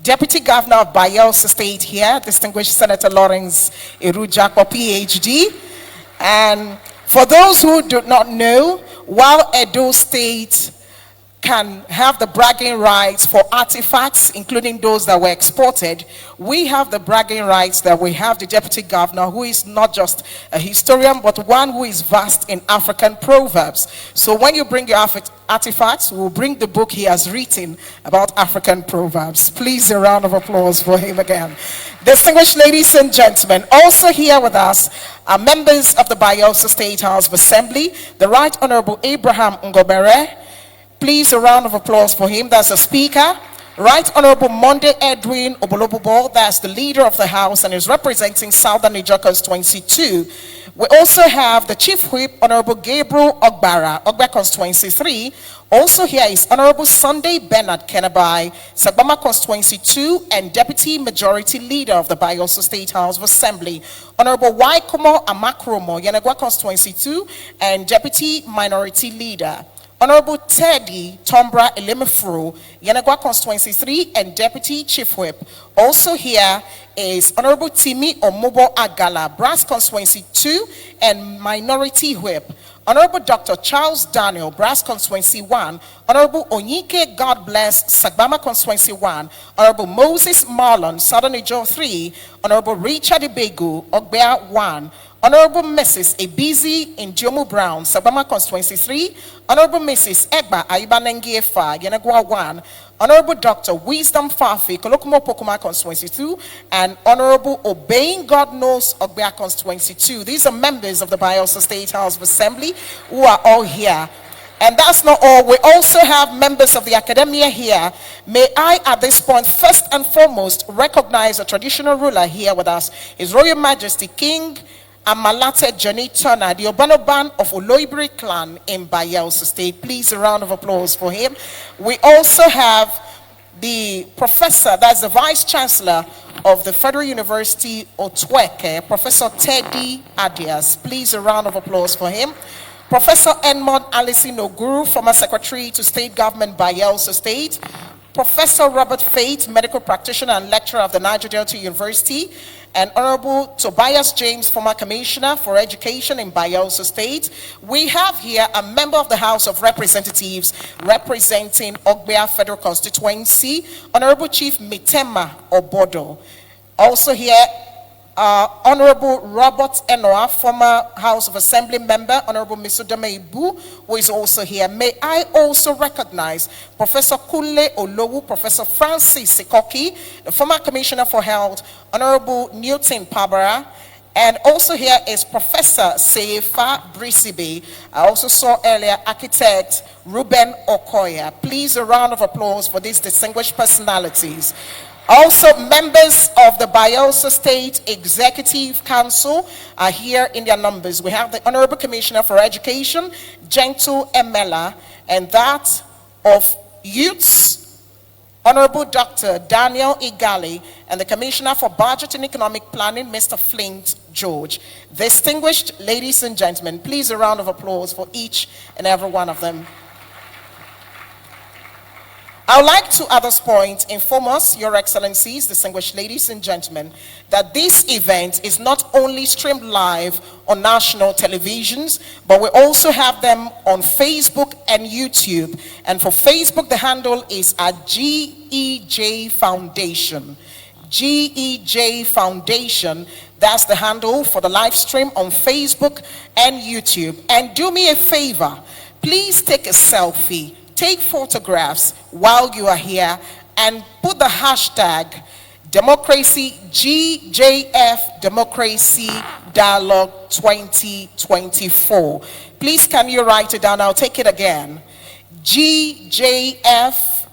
Deputy Governor of Bayelsa State here, distinguished Senator Lawrence Erujakwa, PhD. And for those who do not know, while Edo State can have the bragging rights for artifacts, including those that were exported, we have the bragging rights that we have the Deputy Governor, who is not just a historian, but one who is vast in African proverbs. So when you bring your artifacts, we'll bring the book he has written about African proverbs. Please, a round of applause for him again. Distinguished ladies and gentlemen, also here with us are members of the Bayelsa State House of Assembly, the Right Honorable Abraham Ngobere. Please, a round of applause for him. That's the Speaker. Right Honorable Monday Edwin Obolobubo, that's the Leader of the House and is representing Southern Niger Constituency 2. We also have the Chief Whip, Honorable Gabriel Ogbara, Ogba Constituency 3. Also here is Honorable Sunday Bernard Kenabai, Sagbama Constituency 2, and Deputy Majority Leader of the Bayelsa State House of Assembly, Honorable Waikomo Amakromo, Yenagwa Constituency 2, and Deputy Minority Leader. Honorable Teddy Tombra Elemefru, Yenagwa Constituency 3, and Deputy Chief Whip. Also here is Honorable Timi Omobo Agala, Brass Constituency 2, and Minority Whip. Honorable Dr. Charles Daniel, Brass Constituency 1. Honorable Onyike God Bless, Sagbama Constituency 1. Honorable Moses Marlon, Southern Niger 3. Honorable Richard Ibegu, Ogbea 1. Honorable Mrs. Ebizi Indiomu Brown, Sagbama Constituency 3. Honorable Mrs. Egba Aibanengiefa, Yenagwa 1. Honorable Dr. Wisdom Fafi, Kolokumo Pokuma Constituency 2. And Honorable Obeying God Knows, Ogbea Constituency 2. These are members of the Bayelsa State House of Assembly who are all here. And that's not all. We also have members of the academia here. May I, at this point, first and foremost, recognize a traditional ruler here with us, His Royal Majesty King Amalate Johnny Turner, the Obanoban of Oloibiri clan in Bayelsa State. Please, a round of applause for him. We also have the professor, that's the Vice Chancellor of the Federal University Otweke, Professor Teddy Adias. Please, a round of applause for him. Professor Edmond Alison Oguru, former Secretary to State Government Bayelsa State. Professor Robert Faith, medical practitioner and lecturer of the Niger Delta University. And Honorable Tobias James, former Commissioner for Education in Bayelsa State. We have here a member of the House of Representatives representing Ogbea Federal Constituency, Honorable Chief Mitema Obodo. Also here, Honorable Robert Enoa, former House of Assembly member, Honorable Misudame Ibu, who is also here. May I also recognize Professor Kunle Olowu, Professor Francis Sikoki, the former Commissioner for Health, Honorable Newton Pabara, and also here is Professor Seifa Brisibe. I also saw earlier Architect Ruben Okoya. Please, a round of applause for these distinguished personalities. Also, members of the Bayelsa State Executive Council are here in their numbers. We have the Honorable Commissioner for Education, Gentle Emela, and that of Youths, Honorable Dr. Daniel Igali, and the Commissioner for Budget and Economic Planning, Mr. Flint George. Distinguished ladies and gentlemen, please a round of applause for each and every one of them. I would like to, at this point, inform us, Your Excellencies, distinguished ladies and gentlemen, that this event is not only streamed live on national televisions, but we also have them on Facebook and YouTube. And for Facebook, the handle is at GEJ Foundation. GEJ Foundation, that's the handle for the live stream on Facebook and YouTube. And do me a favor, please take a selfie. Take photographs while you are here and put the hashtag democracy GJF Democracy Dialogue 2024. Please can you write it down? I'll take it again. GJF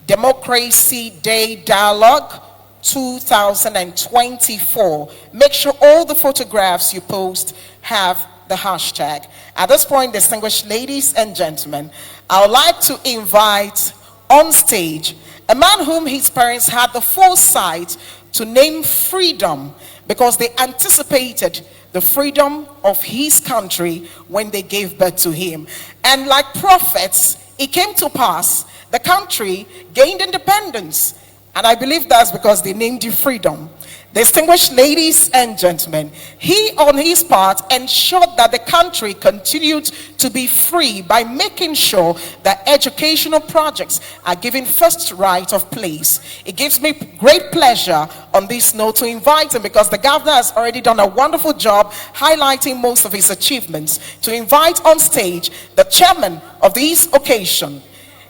Democracy Day Dialogue 2024. Make sure all the photographs you post have the hashtag. At this point, distinguished ladies and gentlemen, I would like to invite on stage a man whom his parents had the foresight to name Freedom because they anticipated the freedom of his country when they gave birth to him. And like prophets, it came to pass, the country gained independence. And I believe that's because they named you Freedom. Distinguished ladies and gentlemen, he on his part ensured that the country continued to be free by making sure that educational projects are given first right of place. It gives me great pleasure on this note to invite him, because the governor has already done a wonderful job highlighting most of his achievements, to invite on stage the chairman of this occasion,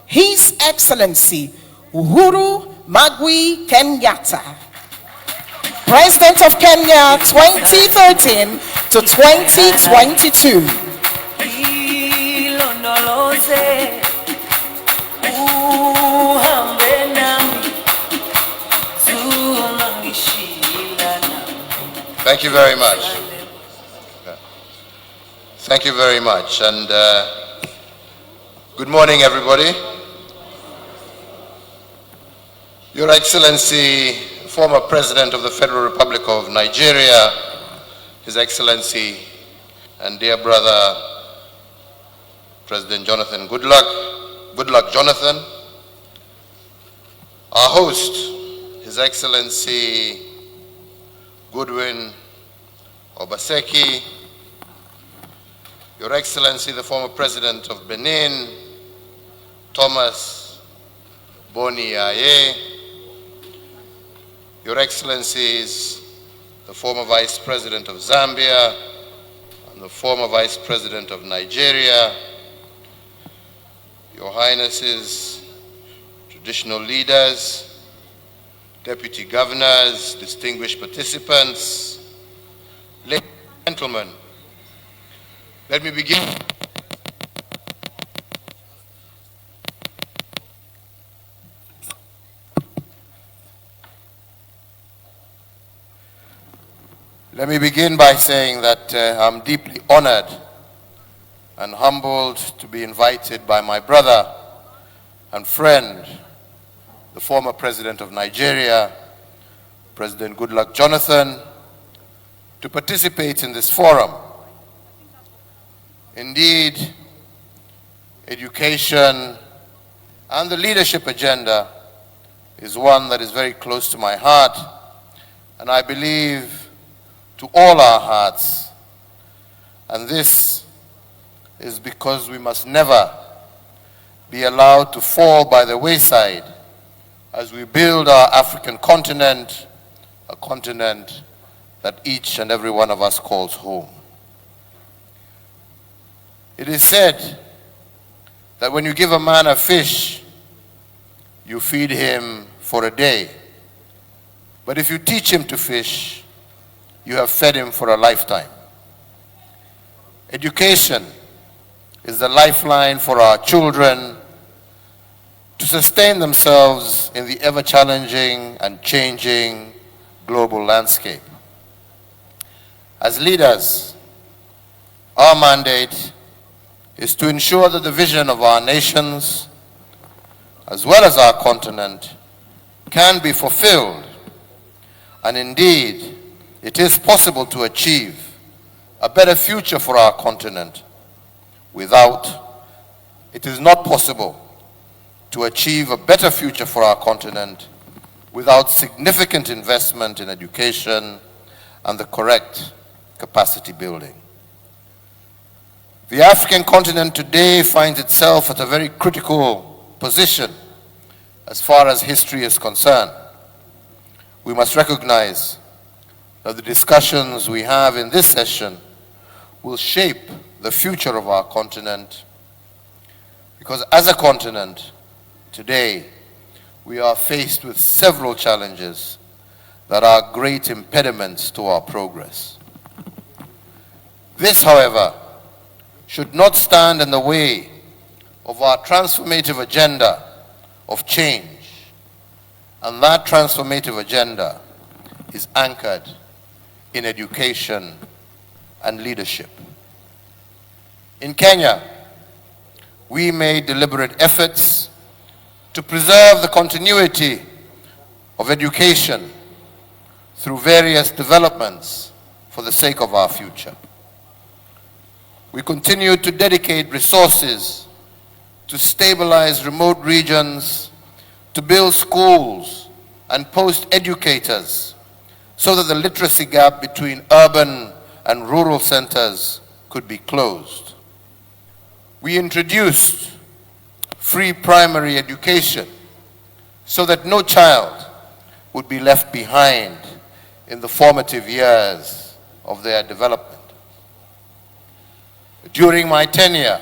His Excellency Uhuru Muigai Kenyatta, President of Kenya 2013 to 2022. Thank you very much. Thank you very much. And good morning, everybody. Your Excellency, former President of the Federal Republic of Nigeria, His Excellency and dear brother, President Jonathan Goodluck Jonathan, our host, His Excellency Godwin, Obaseki, Your Excellency, the former President of Benin, Thomas Boni Aye, Your Excellencies, the former Vice President of Zambia and the former Vice President of Nigeria, Your Highnesses, traditional leaders, deputy governors, distinguished participants, ladies and gentlemen, let me begin. Let me begin by saying that I'm deeply honored and humbled to be invited by my brother and friend, the former President of Nigeria, President Goodluck Jonathan, to participate in this forum. Indeed, education and the leadership agenda is one that is very close to my heart, and I believe to all our hearts. And this is because we must never be allowed to fall by the wayside as we build our African continent, a continent that each and every one of us calls home. It is said that when you give a man a fish, you feed him for a day. But if you teach him to fish, you have fed him for a lifetime. Education is the lifeline for our children to sustain themselves in the ever-challenging and changing global landscape. As leaders, our mandate is to ensure that the vision of our nations, as well as our continent, can be fulfilled. And indeed, it is possible to achieve a better future for our continent. It is not possible to achieve a better future for our continent without significant investment in education and the correct capacity building. The African continent today finds itself at a very critical position as far as history is concerned. We must recognize that the discussions we have in this session will shape the future of our continent, because as a continent, today, we are faced with several challenges that are great impediments to our progress. This, however, should not stand in the way of our transformative agenda of change. And that transformative agenda is anchored in education and leadership. In Kenya, we made deliberate efforts to preserve the continuity of education through various developments for the sake of our future. We continue to dedicate resources to stabilize remote regions, to build schools and post educators so that the literacy gap between urban and rural centers could be closed. We introduced free primary education so that no child would be left behind in the formative years of their development. During my tenure,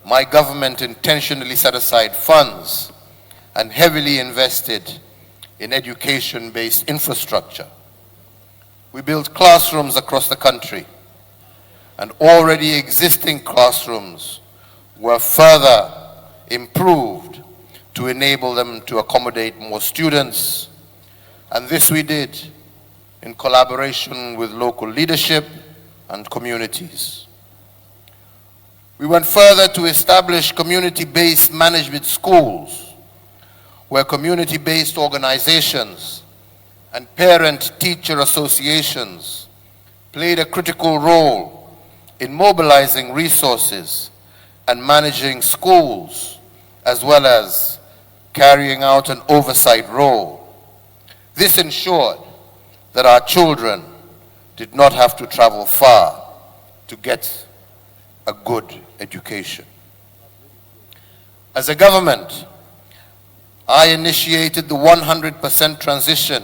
my government intentionally set aside funds and heavily invested in education-based infrastructure. We built classrooms across the country, and already existing classrooms were further improved to enable them to accommodate more students. And this we did in collaboration with local leadership and communities. We went further to establish community-based management schools, where community-based organizations and parent-teacher associations played a critical role in mobilizing resources and managing schools, as well as carrying out an oversight role. This ensured that our children did not have to travel far to get a good education. As a government, I initiated the 100% transition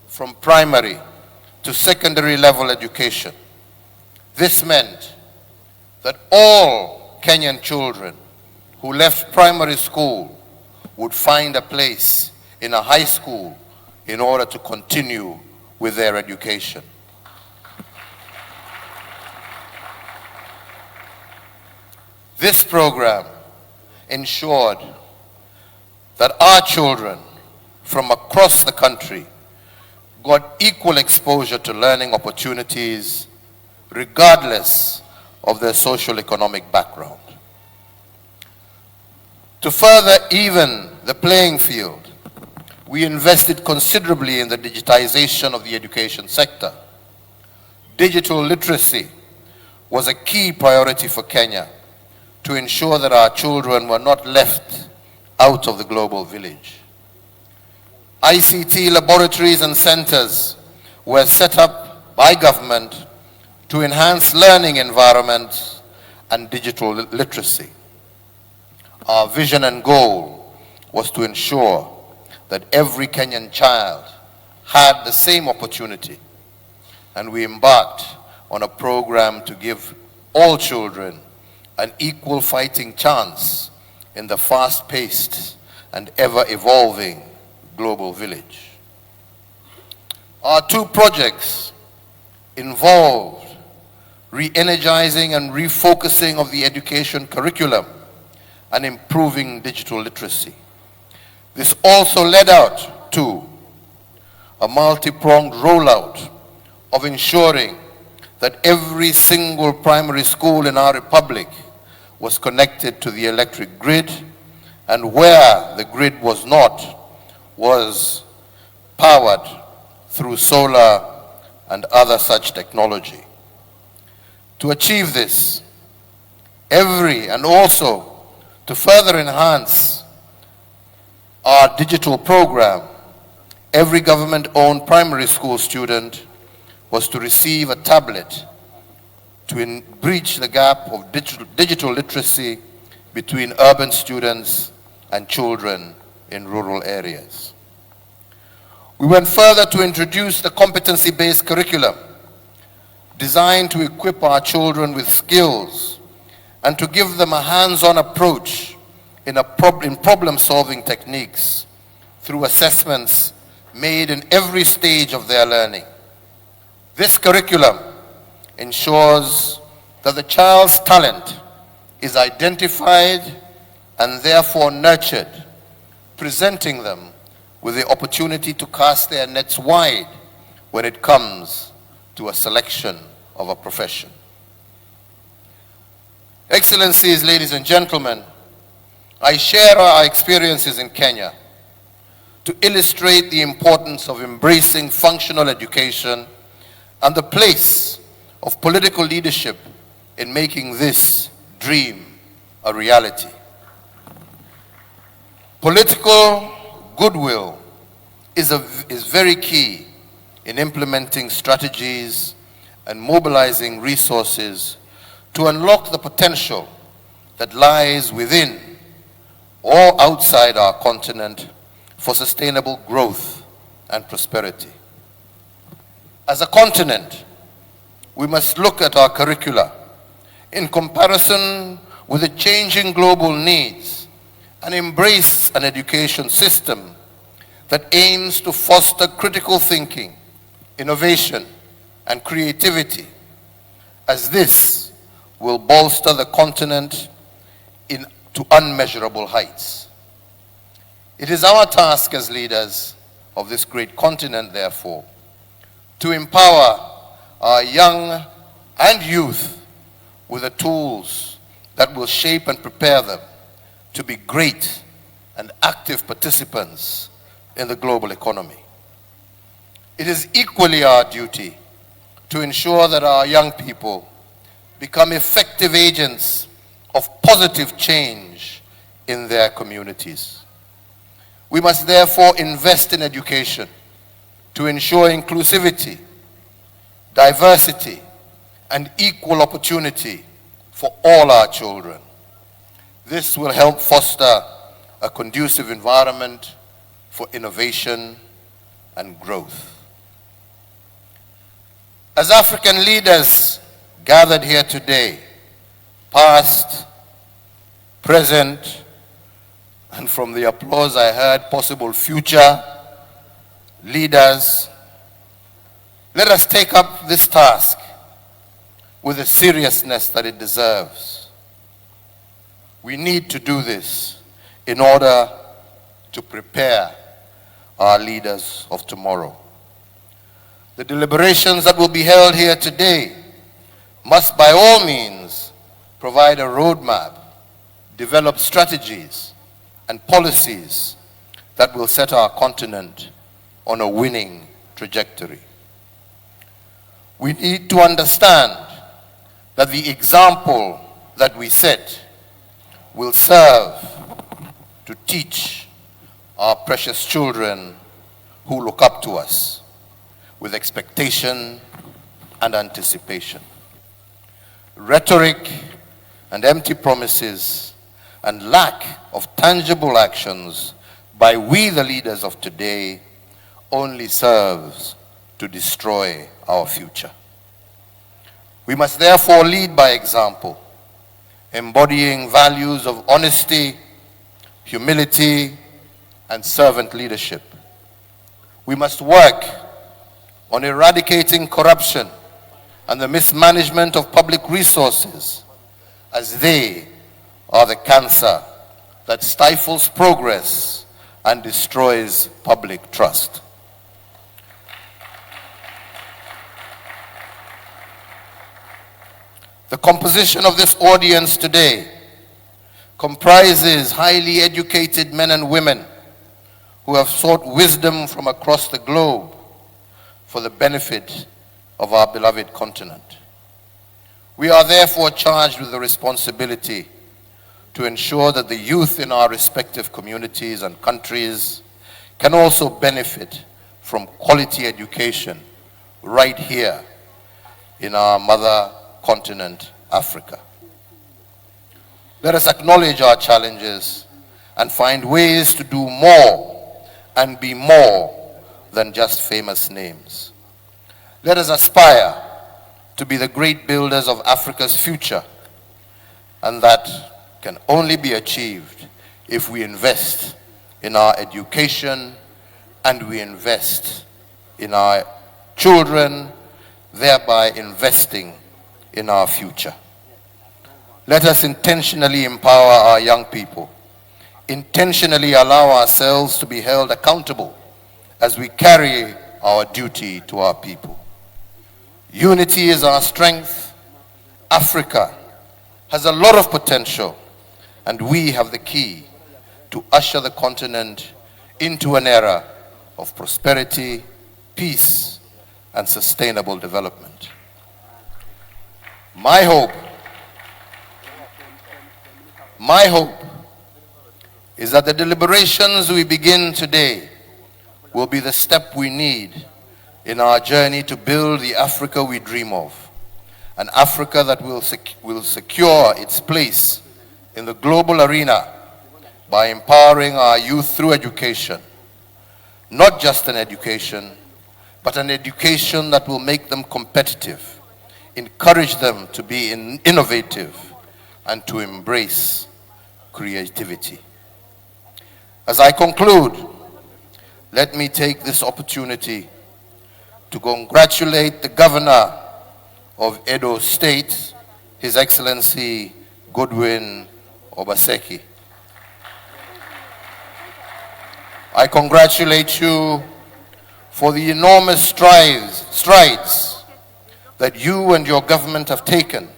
from primary to secondary level education. This meant that all Kenyan children who left primary school would find a place in a high school in order to continue with their education. This program ensured that our children from across the country got equal exposure to learning opportunities regardless of their socio-economic background. To further even the playing field, we invested considerably in the digitization of the education sector. Digital literacy was a key priority for Kenya to ensure that our children were not left out of the global village. ICT laboratories and centers were set up by government to enhance learning environments and digital literacy. Our vision and goal was to ensure that every Kenyan child had the same opportunity, and we embarked on a program to give all children an equal fighting chance in the fast-paced and ever-evolving global village. Our two projects involved re-energizing and refocusing of the education curriculum and improving digital literacy. This also led out to a multi-pronged rollout of ensuring that every single primary school in our republic was connected to the electric grid, and where the grid was not, was powered through solar and other such technology. To achieve this, and also to further enhance our digital program, every government-owned primary school student was to receive a tablet to breach the gap of digital literacy between urban students and children in rural areas. We went further to introduce the competency-based curriculum designed to equip our children with skills and to give them a hands-on approach in problem-solving techniques through assessments made in every stage of their learning. This curriculum ensures that the child's talent is identified and therefore nurtured, presenting them with the opportunity to cast their nets wide when it comes to a selection of a profession. Excellencies, ladies and gentlemen, I share our experiences in Kenya to illustrate the importance of embracing functional education and the place of political leadership in making this dream a reality. Political goodwill is very key in implementing strategies and mobilizing resources to unlock the potential that lies within or outside our continent for sustainable growth and prosperity. As a continent, we must look at our curricula in comparison with the changing global needs and embrace an education system that aims to foster critical thinking, innovation, and creativity, as this will bolster the continent to unmeasurable heights. It is our task as leaders of this great continent, therefore, to empower our young and youth with the tools that will shape and prepare them to be great and active participants in the global economy. It is equally our duty to ensure that our young people become effective agents of positive change in their communities. We must therefore invest in education to ensure inclusivity, diversity, and equal opportunity for all our children. This will help foster a conducive environment for innovation and growth. As African leaders gathered here today, past, present, and from the applause I heard, possible future leaders, let us take up this task with the seriousness that it deserves. We need to do this in order to prepare our leaders of tomorrow. The deliberations that will be held here today must by all means provide a roadmap, develop strategies and policies that will set our continent on a winning trajectory. We need to understand that the example that we set will serve to teach our precious children who look up to us with expectation and anticipation. Rhetoric and empty promises and lack of tangible actions by we the leaders of today only serves to destroy our future. We must therefore lead by example, embodying values of honesty, humility, and servant leadership. We must work on eradicating corruption and the mismanagement of public resources, as they are the cancer that stifles progress and destroys public trust. The composition of this audience today comprises highly educated men and women who have sought wisdom from across the globe for the benefit of our beloved continent. We are therefore charged with the responsibility to ensure that the youth in our respective communities and countries can also benefit from quality education right here in our mother continent, Africa. Let us acknowledge our challenges and find ways to do more and be more than just famous names. Let us aspire to be the great builders of Africa's future, and that can only be achieved if we invest in our education and we invest in our children, thereby investing in our future. Let us intentionally empower our young people, intentionally allow ourselves to be held accountable as we carry our duty to our people. Unity is our strength. Africa has a lot of potential, and we have the key to usher the continent into an era of prosperity, peace, and sustainable development. My hope is that the deliberations we begin today will be the step we need in our journey to build the Africa we dream of, an Africa that will secure its place in the global arena by empowering our youth through education. Not just an education, but an education that will make them competitive, encourage them to be innovative, and to embrace creativity. As I conclude, let me take this opportunity to congratulate the Governor of Edo State, His Excellency Godwin Obaseki. I congratulate you for the enormous strides that you and your government have taken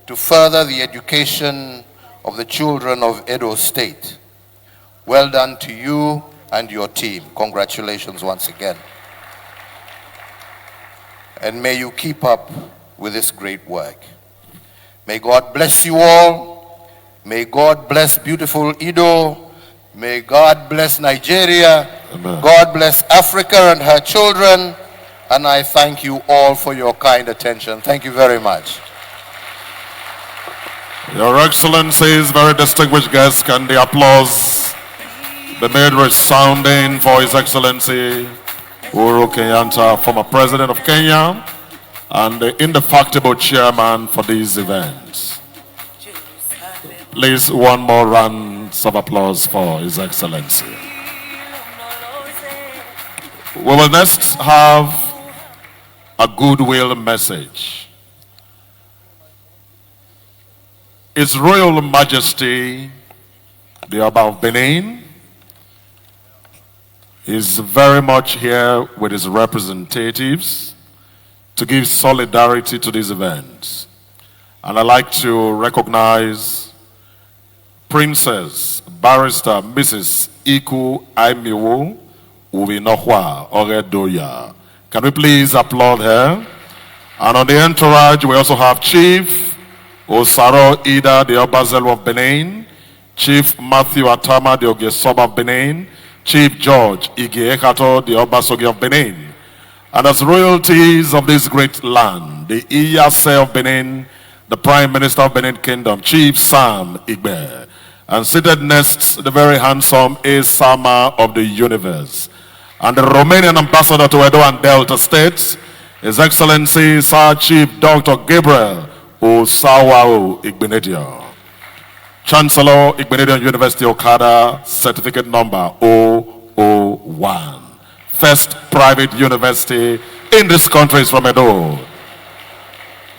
to further the education of the children of Edo State. Well done to you and your team. Congratulations once again. And may you keep up with this great work. May God bless you all. May God bless beautiful Edo. May God bless Nigeria. Amen. God bless Africa and her children. And I thank you all for your kind attention. Thank you very much. Your Excellencies, very distinguished guests, can the applause be made resounding for His Excellency Uhuru Kenyatta, former President of Kenya, and the indefatigable chairman for these events. Please, one more round of applause for His Excellency. We will next have a goodwill message. His Royal Majesty, the Oba of Benin, is very much here with his representatives to give solidarity to these events. And I'd like to recognize Princess Barrister Mrs. Iku Aimiwo Uwinohwa Oredoya. Can we please applaud her? And on the entourage, we also have Chief Osaro Ida, the Obazelo of Benin, Chief Matthew Atama, the Ogesoba of Benin, Chief George Ige Ekato, the Obasogi of Benin. And as royalties of this great land, the Iyase of Benin, the Prime Minister of Benin Kingdom, Chief Sam Igbe. And seated next, the very handsome Esama of the universe. And the Romanian ambassador to Edo and Delta States, His Excellency Sir Chief Dr. Gabriel Osawao Igbenedio. Chancellor Igbenedion University Okada, certificate number 001. First private university in this country is from Edo.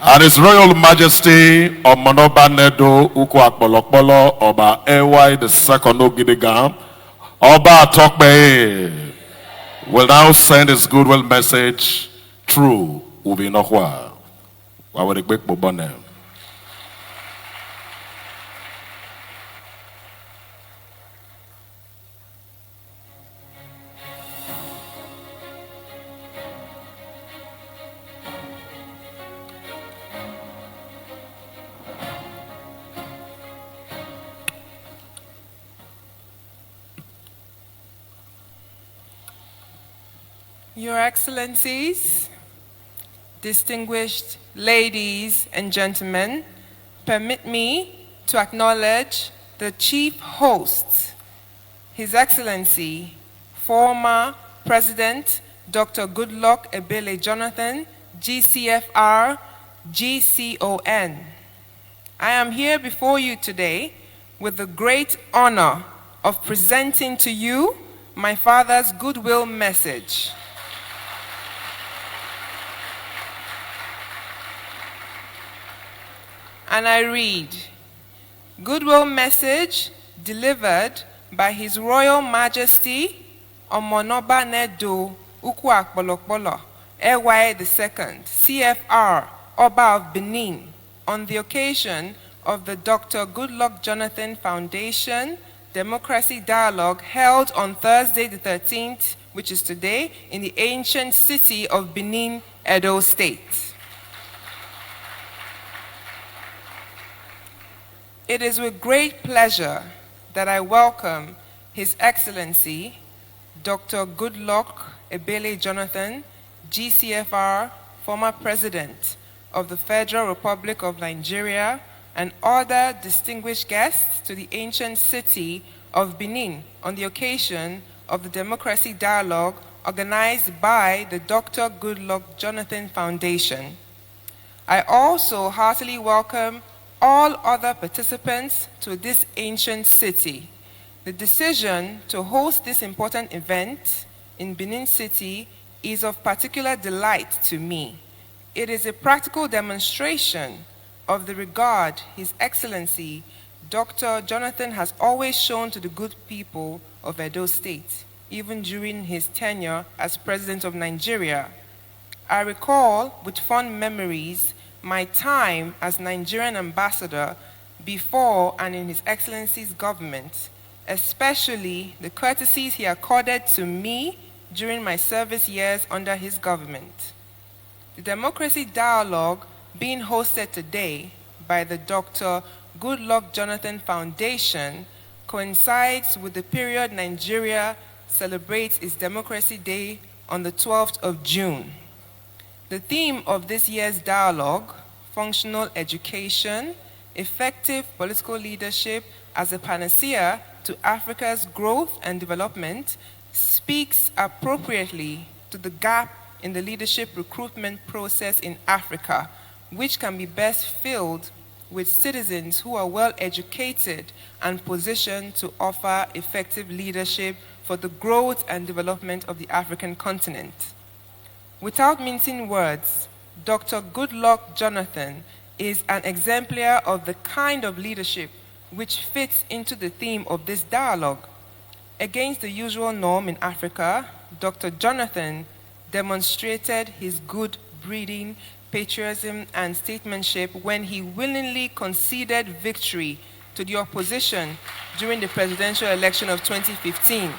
And His Royal Majesty Omonoba Nedo Ukwakolokpolo Oba AY the Second Ogidiga Oba Tokbe will now send his goodwill message through Ubinohwa. Wawadikbek Bobone. Your Excellencies, distinguished ladies and gentlemen, permit me to acknowledge the chief host, His Excellency, former President Dr. Goodluck Jonathan, GCFR, GCON. I am here before you today with the great honor of presenting to you my father's Goodwill message. And I read, Goodwill message delivered by His Royal Majesty Omonoba Nedo Ukwu Ewaye II, CFR, Oba of Benin, on the occasion of the Dr. Goodluck Jonathan Foundation Democracy Dialogue held on Thursday the 13th, which is today, in the ancient city of Benin, Edo State. It is with great pleasure that I welcome His Excellency, Dr. Goodluck Jonathan, GCFR, former President of the Federal Republic of Nigeria, and other distinguished guests to the ancient city of Benin on the occasion of the Democracy Dialogue organized by the Dr. Goodluck Jonathan Foundation. I also heartily welcome all other participants to this ancient city. The decision to host this important event in Benin City is of particular delight to me. It is a practical demonstration of the regard His Excellency Dr. Jonathan has always shown to the good people of Edo State, even during his tenure as President of Nigeria. I recall with fond memories my time as Nigerian ambassador before and in His Excellency's government, especially the courtesies he accorded to me during my service years under his government. The Democracy Dialogue being hosted today by the Dr. Goodluck Jonathan Foundation coincides with the period Nigeria celebrates its Democracy Day on the 12th of June. The theme of this year's dialogue, Functional Education, Effective Political Leadership as a Panacea to Africa's Growth and Development, speaks appropriately to the gap in the leadership recruitment process in Africa, which can be best filled with citizens who are well educated and positioned to offer effective leadership for the growth and development of the African continent. Without mincing words, Dr. Goodluck Jonathan is an exemplar of the kind of leadership which fits into the theme of this dialogue. Against the usual norm in Africa, Dr. Jonathan demonstrated his good breeding, patriotism, and statesmanship when he willingly conceded victory to the opposition during the presidential election of 2015.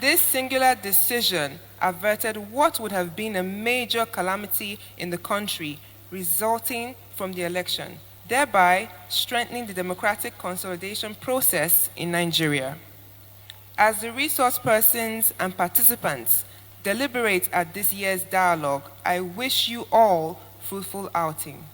This singular decision averted what would have been a major calamity in the country resulting from the election, thereby strengthening the democratic consolidation process in Nigeria. As the resource persons and participants deliberate at this year's dialogue, I wish you all fruitful outing.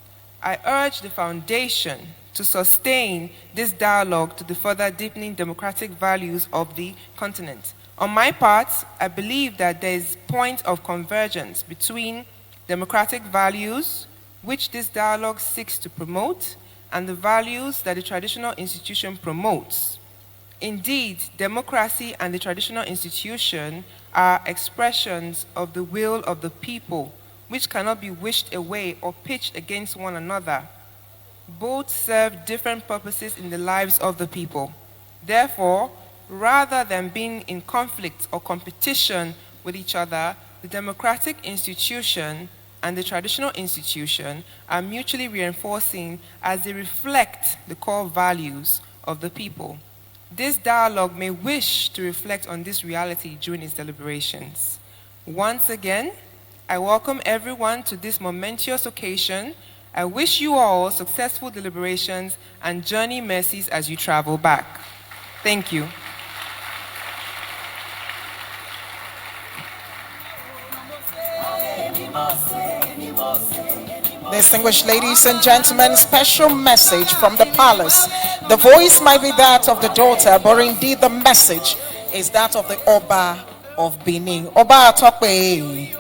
I urge the Foundation to sustain this dialogue to the further deepening democratic values of the continent. On my part, I believe that there is a point of convergence between democratic values, which this dialogue seeks to promote, and the values that the traditional institution promotes. Indeed, democracy and the traditional institution are expressions of the will of the people, which cannot be wished away or pitched against one another. Both serve different purposes in the lives of the people. Therefore, rather than being in conflict or competition with each other, the democratic institution and the traditional institution are mutually reinforcing as they reflect the core values of the people. This dialogue may wish to reflect on this reality during its deliberations. Once again, I welcome everyone to this momentous occasion. I wish you all successful deliberations and journey mercies as you travel back. Thank you. Distinguished ladies and gentlemen, special message from the palace. The voice might be that of the daughter, but indeed the message is that of the Oba of Benin. Oba Atokwe.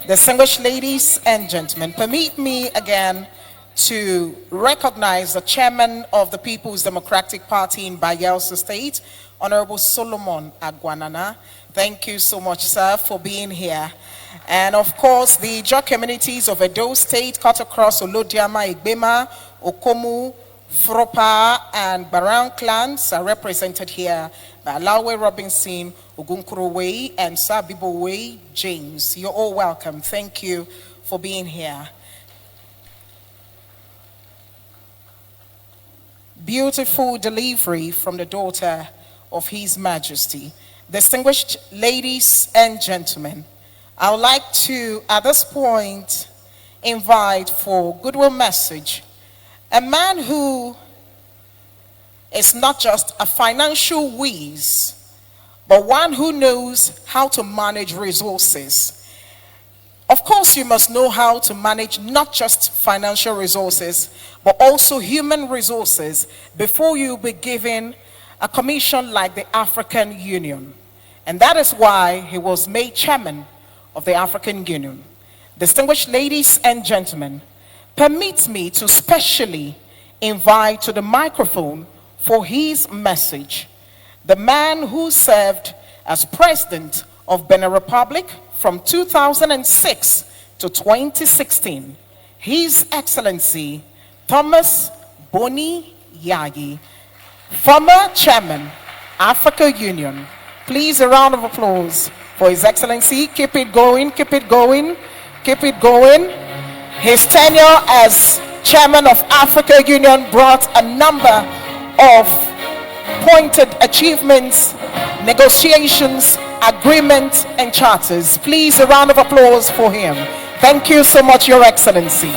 Distinguished ladies and gentlemen, permit me again to recognize the chairman of the People's Democratic Party in Bayelsa State, Honorable Solomon Agwanana. Thank you so much, sir, for being here. And of course, the Jaw communities of Edo State, cut across Olodiama, Igbema, Okomu, Fropa, and Barang clans are represented here by Alawe Robinson, Ogunkurowe, and Sabibowe James. You're all welcome. Thank you for being here. Beautiful delivery from the daughter of His Majesty. Distinguished ladies and gentlemen, I would like to, at this point, invite for Goodwill message a man who is not just a financial whiz, but one who knows how to manage resources. Of course, you must know how to manage not just financial resources, but also human resources before you be given a commission like the African Union. And that is why he was made chairman of the African Union. Distinguished ladies and gentlemen, permit me to specially invite to the microphone for his message the man who served as president of Benin Republic from 2006 to 2016, His Excellency Thomas Boni Yagi, former chairman, Africa Union. Please, a round of applause for His Excellency. Keep it going, keep it going, keep it going. His tenure as chairman of Africa Union brought a number of pointed achievements, negotiations, agreements, and charters. Please, a round of applause for him. Thank you so much, Your Excellency.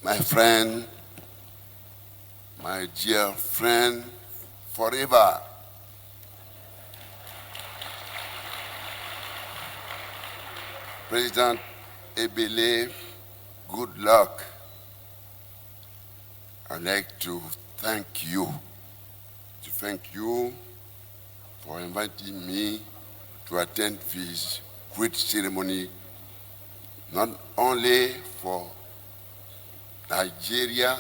My friend, my dear friend, forever. President Ebele, good luck. I'd like to thank you for inviting me to attend this great ceremony, not only for Nigeria,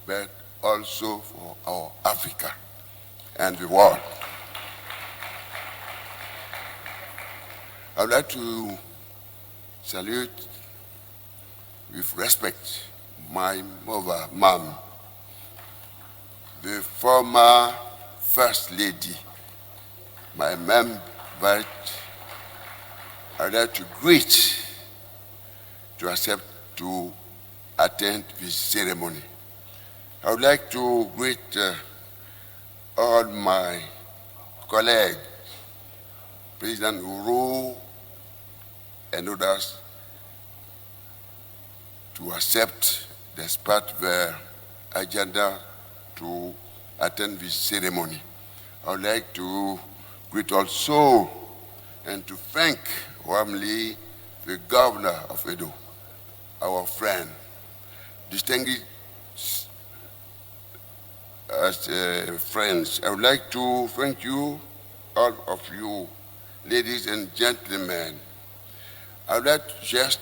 but also for our Africa and the world. I would like to salute with respect my mother, Mom, the former First Lady, my mom, but I would like to greet, to accept, to attend this ceremony. I would like to greet all my colleagues, President Uru and others, to accept, despite their agenda, to attend this ceremony. I would like to greet also and to thank warmly the governor of Edo, our friend, distinguished as friends. I would like to thank you, all of you, ladies and gentlemen. I would like just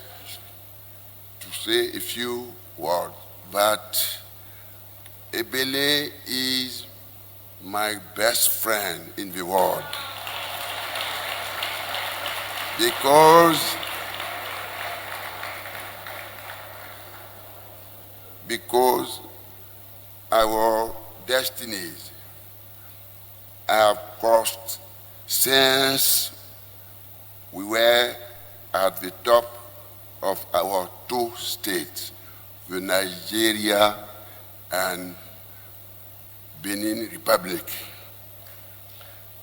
to say a few words, but Ebele is my best friend in the world. Because our destinies have crossed since we were at the top of our two states, the Nigeria and Benin Republic.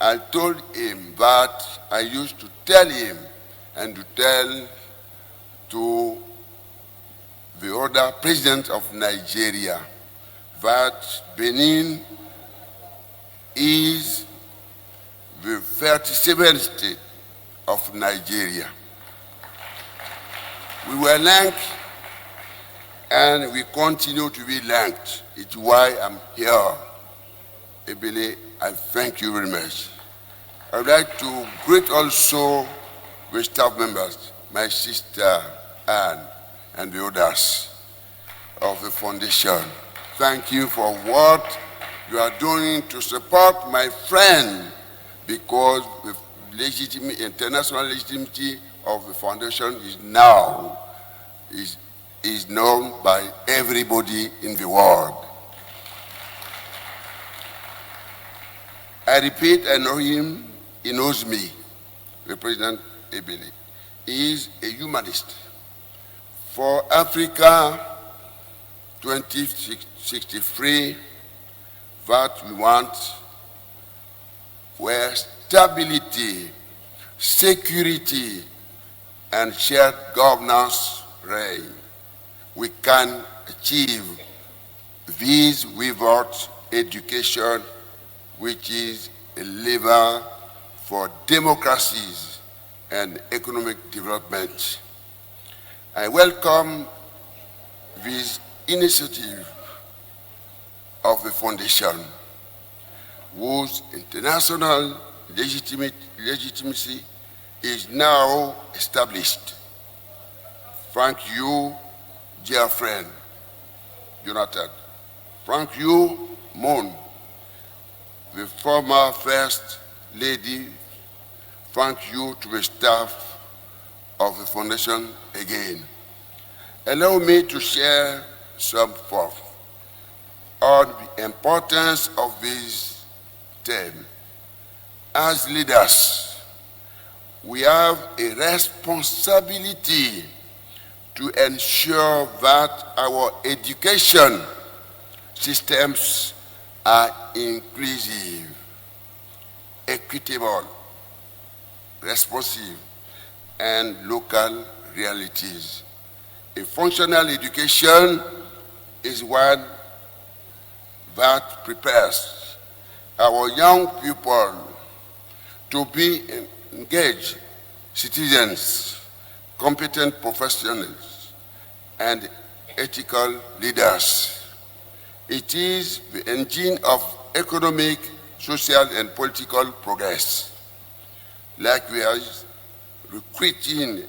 I told him that I used to tell him and to tell to the other president of Nigeria that Benin is the 37th state of Nigeria. We were linked and we continue to be linked. It's why I'm here. Ebele, I thank you very much. I would like to greet also the staff members, my sister Anne, and the others of the foundation. Thank you for what you are doing to support my friend, because the international legitimacy of the foundation is known by everybody in the world. I repeat, I know him, he knows me, the President Ebele. He is a humanist. For Africa 2063, what we want where stability, security, and shared governance reign. We can achieve these without education, which is a lever for democracies and economic development. I welcome this initiative of the foundation, whose international legitimacy is now established. Thank you, dear friend, Jonathan. Thank you, Moon, the former First Lady. Thank you to the staff of the foundation again. Allow me to share some thoughts on the importance of this term. As leaders, we have a responsibility to ensure that our education systems are inclusive, equitable, responsive, and local realities. A functional education is one that prepares our young people to be engaged citizens, competent professionals, and ethical leaders. It is the engine of economic, social, and political progress. Likewise, recruiting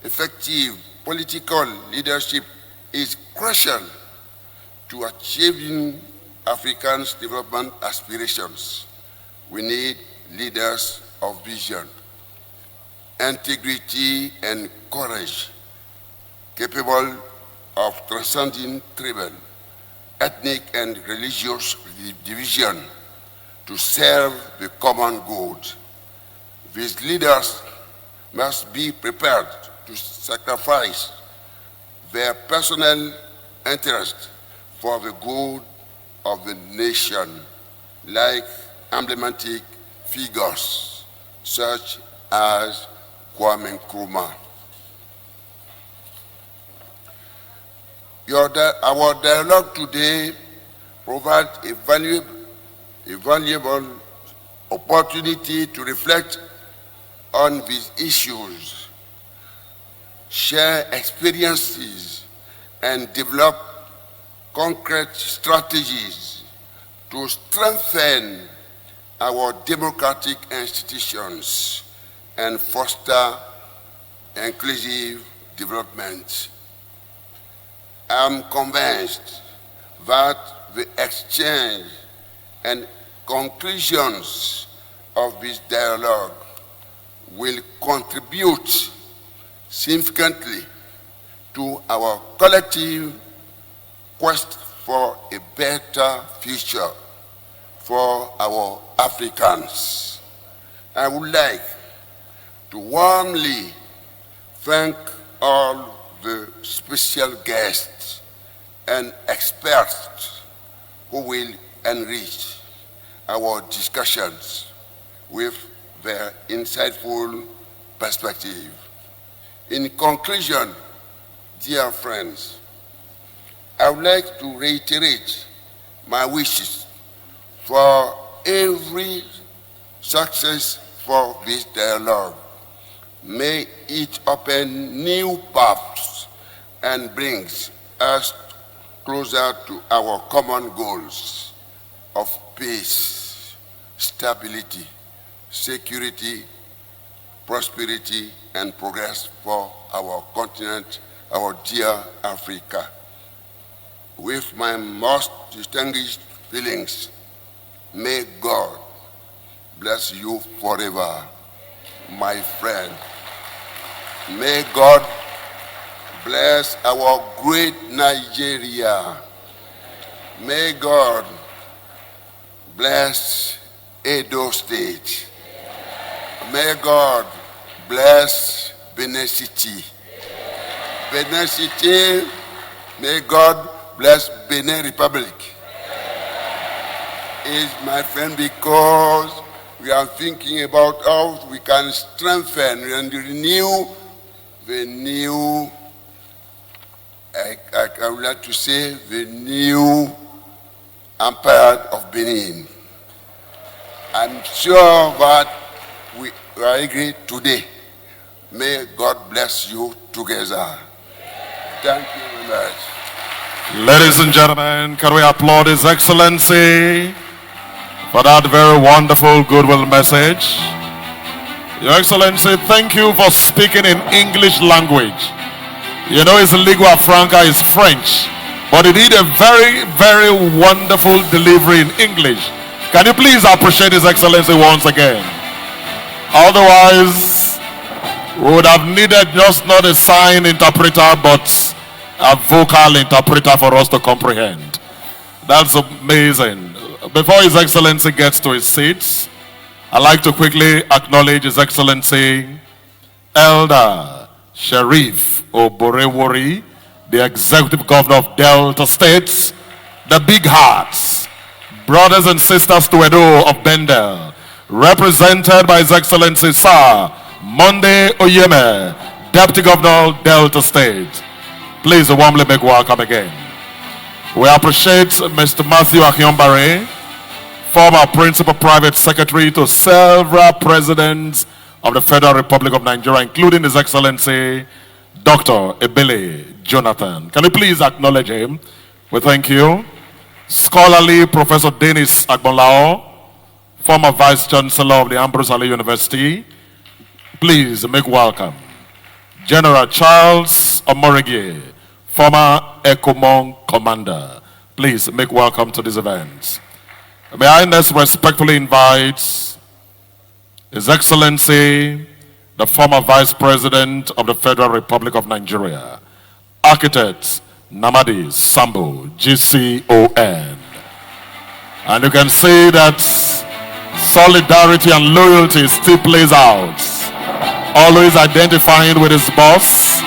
effective political leadership is crucial to achieving Africans' development aspirations. We need leaders of vision, integrity, and courage, capable of transcending tribal, ethnic, and religious division to serve the common good. These leaders must be prepared to sacrifice their personal interest for the good of the nation, like emblematic figures such as Kwame Nkrumah. Our dialogue today provides a valuable opportunity to reflect on these issues, share experiences, and develop concrete strategies to strengthen our democratic institutions and foster inclusive development. I'm convinced that the exchange and conclusions of this dialogue will contribute significantly to our collective quest for a better future for our Africans. I would like to warmly thank all the special guests and experts who will enrich our discussions with their insightful perspective. In conclusion, dear friends, I would like to reiterate my wishes for every success for this dialogue. May it open new paths and brings us closer to our common goals of peace, stability, security, prosperity, and progress for our continent, our dear Africa. With my most distinguished feelings, may God bless you forever, my friend. May God bless our great Nigeria. May God bless Edo State. May God bless Benin City. Benin City, may God bless Benin Republic. Is my friend, because we are thinking about how we can strengthen and renew the new, I would like to say, the new empire of Benin. I'm sure that we are agree today. May God bless you together. Thank you very much. Ladies and gentlemen, can we applaud His Excellency for that very wonderful Goodwill message? Your Excellency, thank you for speaking in English language. You know his lingua franca is French, but he did a very, very wonderful delivery in English. Can you please appreciate His Excellency once again? Otherwise, we would have needed just not a sign interpreter, but a vocal interpreter for us to comprehend. That's amazing. Before His Excellency gets to his seat, I'd like to quickly acknowledge His Excellency Elder Sheriff Oborewori, the Executive Governor of Delta State, the Big Hearts, brothers and sisters to Edo of Bendel, represented by His Excellency Sir Monday Oyeme, Deputy Governor, Delta State. Please warmly make welcome again. We appreciate Mr. Matthew Akionbare, former Principal Private Secretary to several presidents of the Federal Republic of Nigeria, including His Excellency Dr. Ebele Jonathan. Can you please acknowledge him? We thank you. Scholarly Professor Dennis Agbonlao, former Vice Chancellor of the Ambrose Ali University. Please make welcome. General Charles Omorigie, former ECOMON Commander. Please make welcome to this event. May I next respectfully invite His Excellency, the former Vice President of the Federal Republic of Nigeria, Architect Namadi Sambo, GCON. And you can see that solidarity and loyalty still plays out. Always identifying with his boss,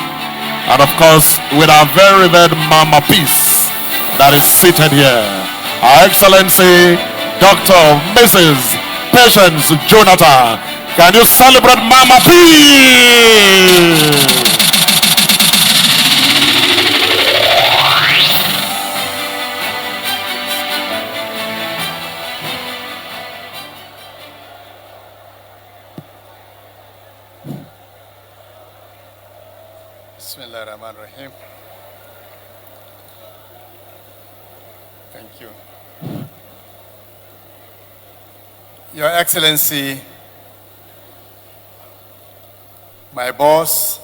and of course with our very red Mama Peace that is seated here. Our Excellency Dr. Mrs. Patience Jonathan. Can you celebrate Mama Peace? Bismillahirrahmanirrahim. Thank you. Your Excellency, my boss,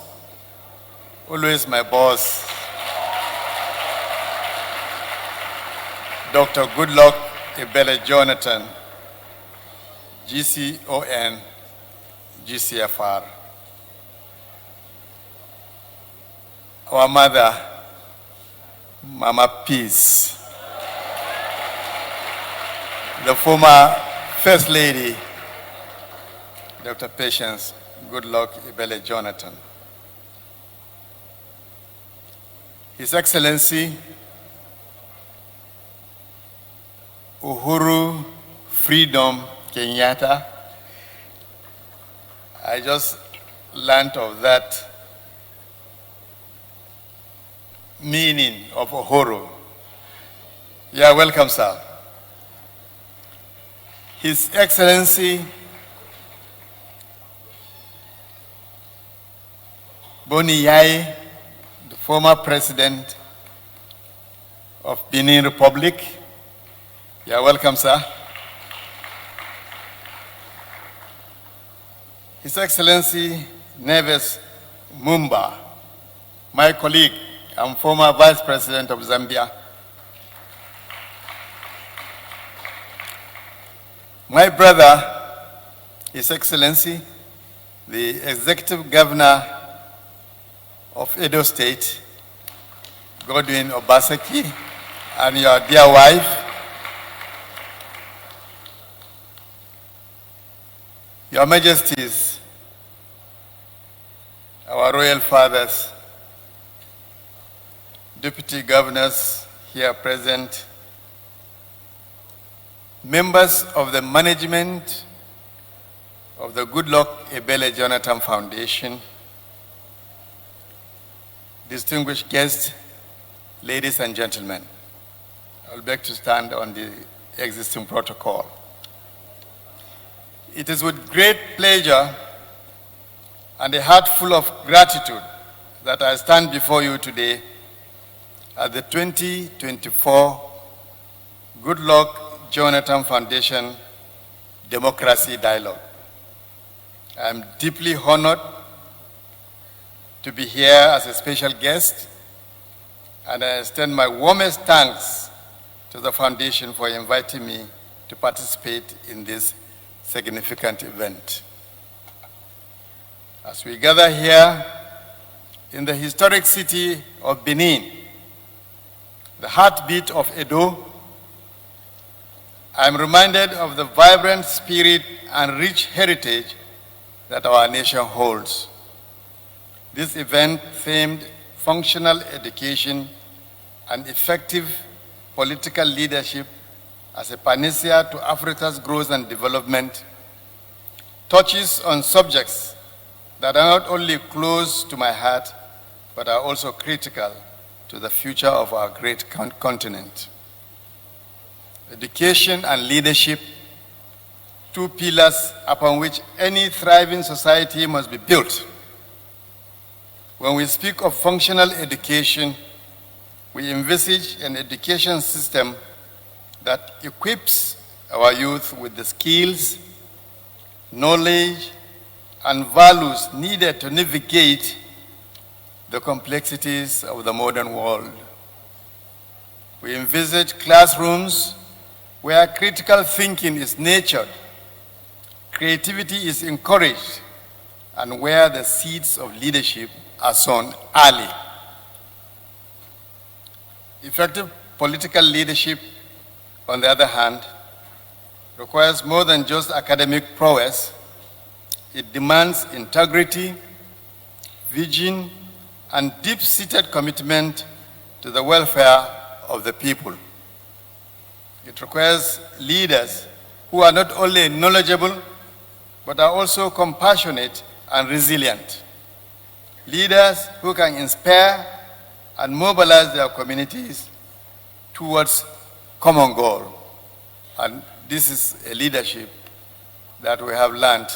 always my boss, Dr. Goodluck Jonathan, GCON, GCFR. Our mother, Mama Peace, the former First Lady, Dr. Patience Goodluck Jonathan. His Excellency, Uhuru Freedom Kenyatta. I just learned of that meaning of Uhuru. You are welcome, sir. His Excellency Boni Yai, the former president of Benin Republic. You are welcome, sir. His Excellency Neves Mumba, my colleague and former Vice President of Zambia. My brother, His Excellency, the Executive Governor of Edo State, Godwin Obaseki, and your dear wife, Your Majesties, our royal fathers, deputy governors here present, members of the management of the Goodluck Jonathan Foundation, distinguished guests, ladies and gentlemen, I'll beg to stand on the existing protocol. It is with great pleasure and a heart full of gratitude that I stand before you today at the 2024 Goodluck Jonathan Foundation Democracy Dialogue. I am deeply honored to be here as a special guest, and I extend my warmest thanks to the Foundation for inviting me to participate in this significant event. As we gather here in the historic city of Benin, the heartbeat of Edo, I am reminded of the vibrant spirit and rich heritage that our nation holds. This event themed functional education and effective political leadership as a panacea to Africa's growth and development touches on subjects that are not only close to my heart, but are also critical to the future of our great continent. Education and leadership, two pillars upon which any thriving society must be built. When we speak of functional education, we envisage an education system that equips our youth with the skills, knowledge, and values needed to navigate the complexities of the modern world. We envisage classrooms where critical thinking is nurtured, creativity is encouraged, and where the seeds of leadership are sown early. Effective political leadership, on the other hand, requires more than just academic prowess. It demands integrity, vision, and deep-seated commitment to the welfare of the people. It requires leaders who are not only knowledgeable, but are also compassionate and resilient. Leaders who can inspire and mobilize their communities towards common goal. And this is a leadership that we have learned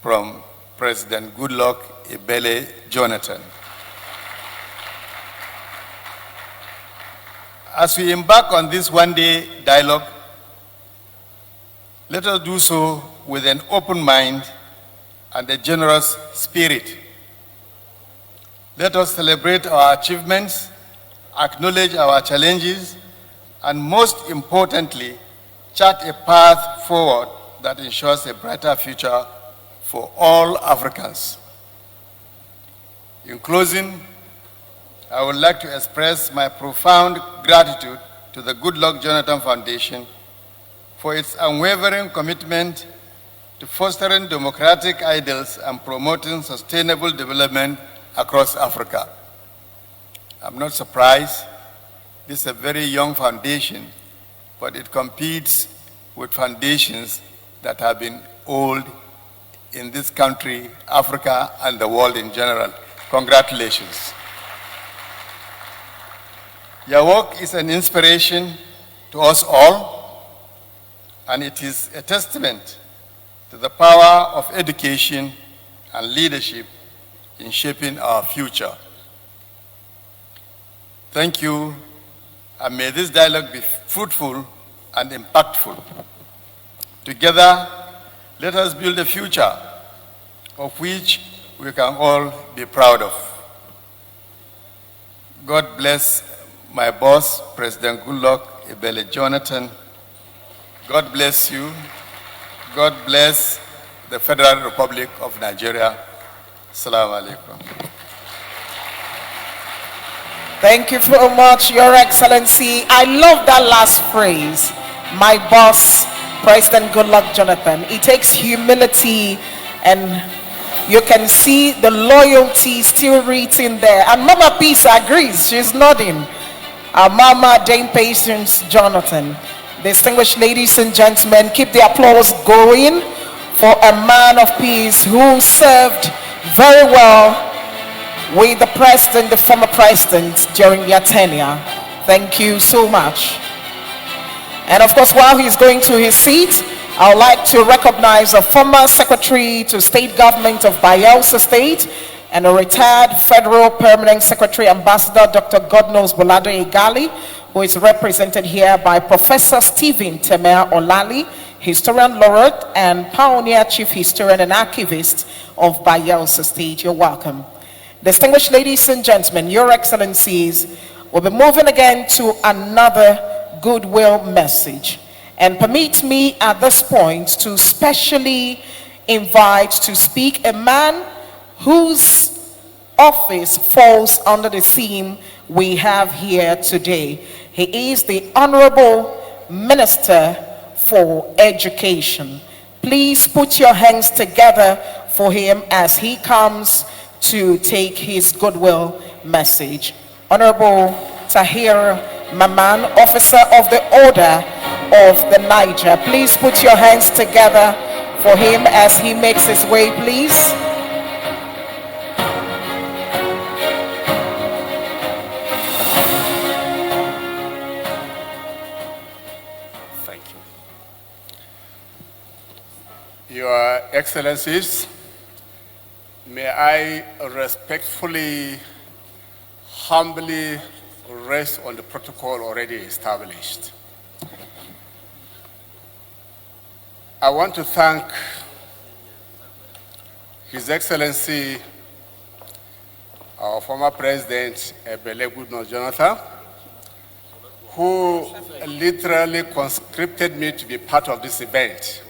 from President Goodluck Jonathan. As we embark on this one-day dialogue, let us do so with an open mind and a generous spirit. Let us celebrate our achievements, acknowledge our challenges, and most importantly, chart a path forward that ensures a brighter future for all Africans. In closing, I would like to express my profound gratitude to the Goodluck Jonathan Foundation for its unwavering commitment to fostering democratic ideals and promoting sustainable development across Africa. I'm not surprised. This is a very young foundation, but it competes with foundations that have been old in this country, Africa, and the world in general. Congratulations. Your work is an inspiration to us all, and it is a testament to the power of education and leadership in shaping our future. Thank you, and may this dialogue be fruitful and impactful. Together, let us build a future of which we can all be proud of. God bless my boss, President Goodluck Jonathan. God bless you. God bless the Federal Republic of Nigeria. Assalamu alaikum. Thank you so much, Your Excellency. I love that last phrase, my boss, President Goodluck Jonathan. It takes humility, and you can see the loyalty still written there. And Mama Peace agrees, she's nodding. Our Mama Dame Patience Jonathan. Distinguished ladies and gentlemen, keep the applause going for a man of peace who served very well with the president, the former president, during their tenure. Thank you so much. And of course, while he's going to his seat, I would like to recognize the former Secretary to State Government of Bayelsa State and a retired Federal Permanent Secretary, Ambassador Dr. Godnos Bolado Egali, who is represented here by Professor Stephen Temer Olali, Historian Laureate and Pioneer Chief Historian and Archivist of Bayelsa State. You're welcome. Distinguished ladies and gentlemen, Your Excellencies, we'll be moving again to another Goodwill message. And permit me at this point to specially invite to speak a man whose office falls under the theme we have here today. He is the Honorable Minister for Education. Please put your hands together for him as he comes to take his Goodwill message. Honorable Tahir Maman, Officer of the Order of the Niger. Please put your hands together for him as he makes his way, please. Thank you. Your Excellencies, may I respectfully, humbly rest on the protocol already established. I want to thank His Excellency, our former President, Goodluck Jonathan, who literally conscripted me to be part of this event.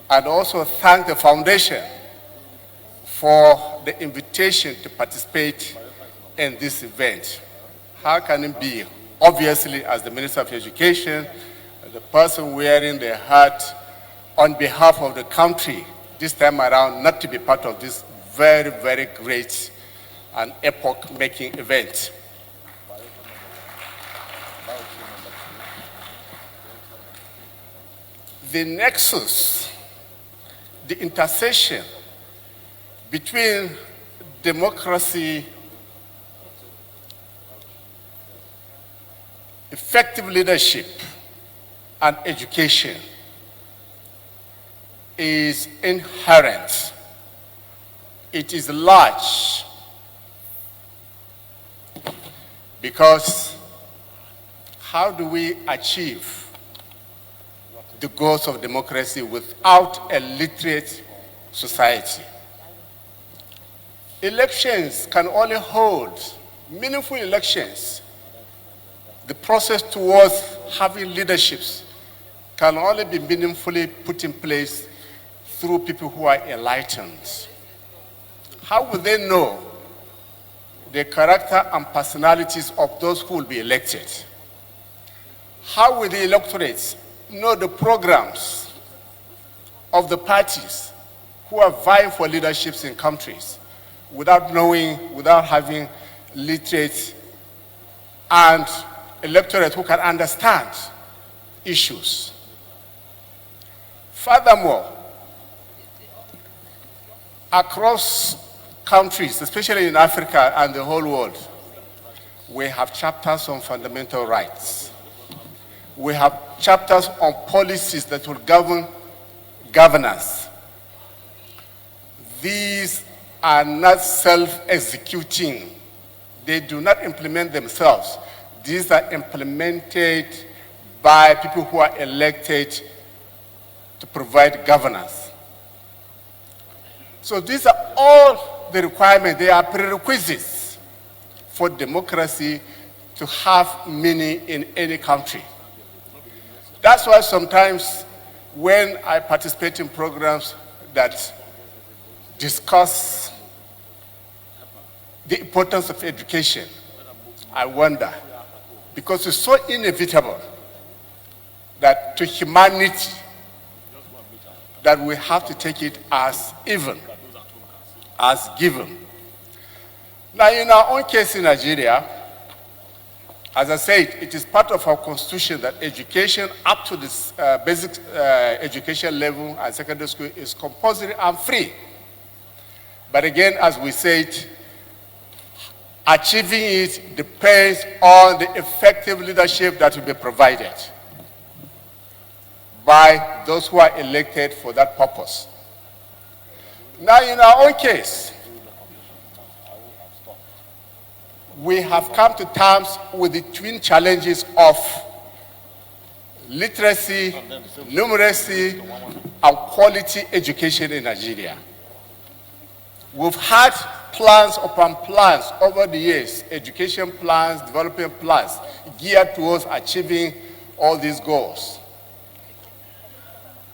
And also thank the foundation for the invitation to participate in this event. How can it be? Obviously, as the Minister of Education, the person wearing the hat on behalf of the country, this time around, not to be part of this very, very great and epoch-making event. The nexus, the intersection between democracy, effective leadership, and education is inherent. It is large because how do we achieve the goals of democracy without a literate society? Elections can only hold meaningful elections. The process towards having leaderships can only be meaningfully put in place through people who are enlightened. How will they know the character and personalities of those who will be elected? How will the electorate know the programs of the parties who are vying for leaderships in countries without knowing, without having literate and electorate who can understand issues? Furthermore, across countries, especially in Africa and the whole world, we have chapters on fundamental rights. We have chapters on policies that will govern governance. These are not self-executing. They do not implement themselves. These are implemented by people who are elected to provide governance. So these are all the requirements. They are prerequisites for democracy to have meaning in any country. That's why sometimes when I participate in programs that discuss the importance of education, I wonder, because it's so inevitable that to humanity that we have to take it as even, as given. Now, in our own case in Nigeria, as I said, it is part of our constitution that education up to this basic education level and secondary school is compulsory and free. But again, as we said, achieving it depends on the effective leadership that will be provided by those who are elected for that purpose. Now, in our own case, we have come to terms with the twin challenges of literacy, numeracy, and quality education in Nigeria. We've had plans upon plans over the years, education plans, development plans, geared towards achieving all these goals.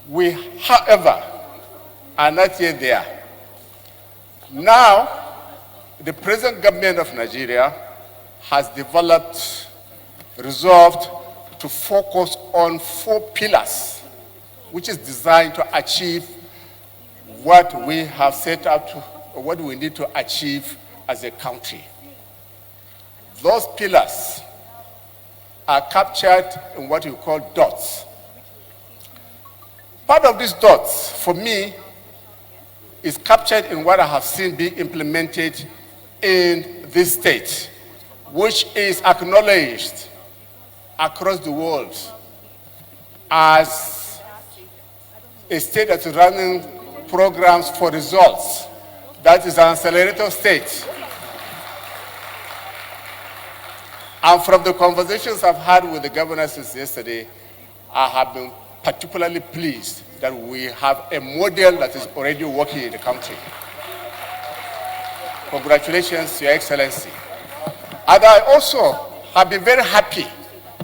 We, however, are not yet there. Now, the present government of Nigeria has resolved to focus on 4 pillars, which is designed to achieve what we have set out to, or what we need to achieve as a country. Those pillars are captured in what we call dots. Part of these dots, for me, is captured in what I have seen being implemented in this state, which is acknowledged across the world as a state that is running programs for results. That is an accelerator state. And from the conversations I've had with the governors since yesterday, I have been particularly pleased that we have a model that is already working in the country. Congratulations, Your Excellency. And I also have been very happy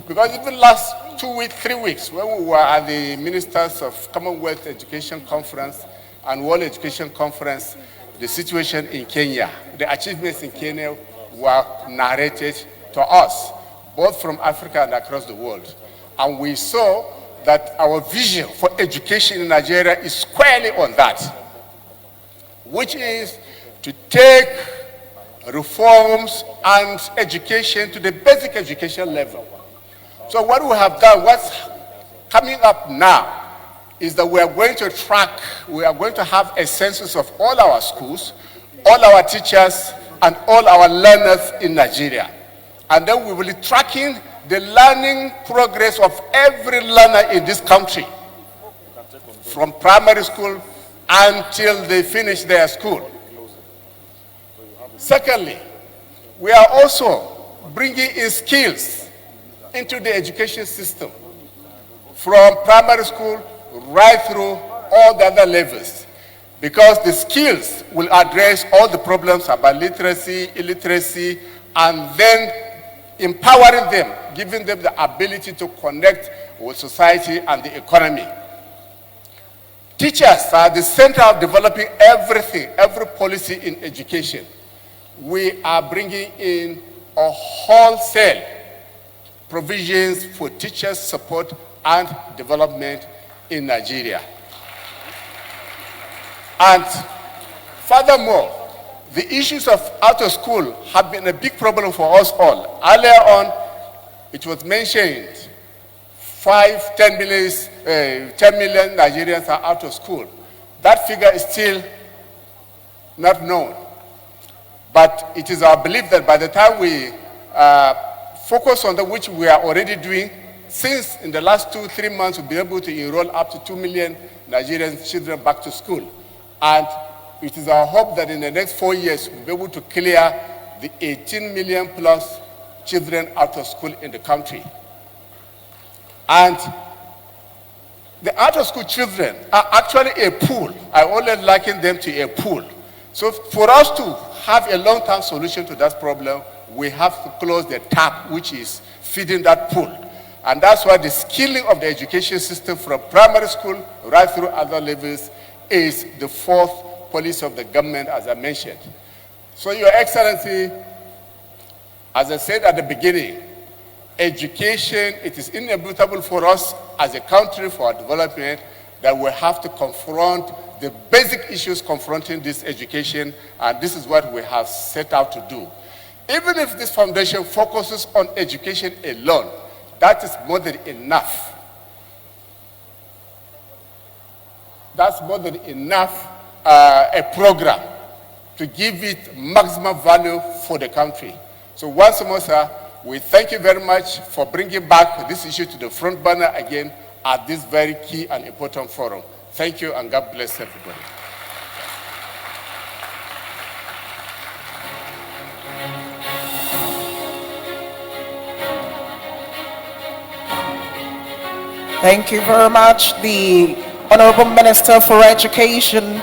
because even last 3 weeks, when we were at the Ministers of Commonwealth Education Conference and World Education Conference, the situation in Kenya, the achievements in Kenya were narrated to us, both from Africa and across the world. And we saw that our vision for education in Nigeria is squarely on that, which is to take reforms and education to the basic education level. So what we have done, what's coming up now, is that we are going to have a census of all our schools, all our teachers, and all our learners in Nigeria. And then we will be tracking the learning progress of every learner in this country, from primary school until they finish their school. Secondly, we are also bringing in skills into the education system, from primary school right through all the other levels, because the skills will address all the problems about literacy, illiteracy, and then empowering them, giving them the ability to connect with society and the economy. Teachers are the center of developing everything, every policy in education. We are bringing in a wholesale provisions for teachers' support and development in Nigeria. And furthermore, the issues of out of school have been a big problem for us all. Earlier on, it was mentioned 10 million Nigerians are out of school. That figure is still not known. But it is our belief that by the time we focus on which we are already doing. Since in the last 2-3 months, we've been able to enroll up to 2 million Nigerian children back to school. And it is our hope that in the next 4 years, we'll be able to clear the 18 million plus children out of school in the country. And the out of school children are actually a pool. I always liken them to a pool. So for us to have a long-term solution to that problem, we have to close the tap which is feeding that pool. And that's why the skilling of the education system from primary school right through other levels is the fourth policy of the government, as I mentioned. So, Your Excellency, as I said at the beginning, education, it is inevitable for us as a country for our development that we have to confront the basic issues confronting this education, and this is what we have set out to do. Even if this foundation focuses on education alone, that is more than enough. That's more than enough a program to give it maximum value for the country. So once more, sir, we thank you very much for bringing back this issue to the front burner again at this very key and important forum. Thank you, and God bless everybody. Thank you very much, the Honorable Minister for Education,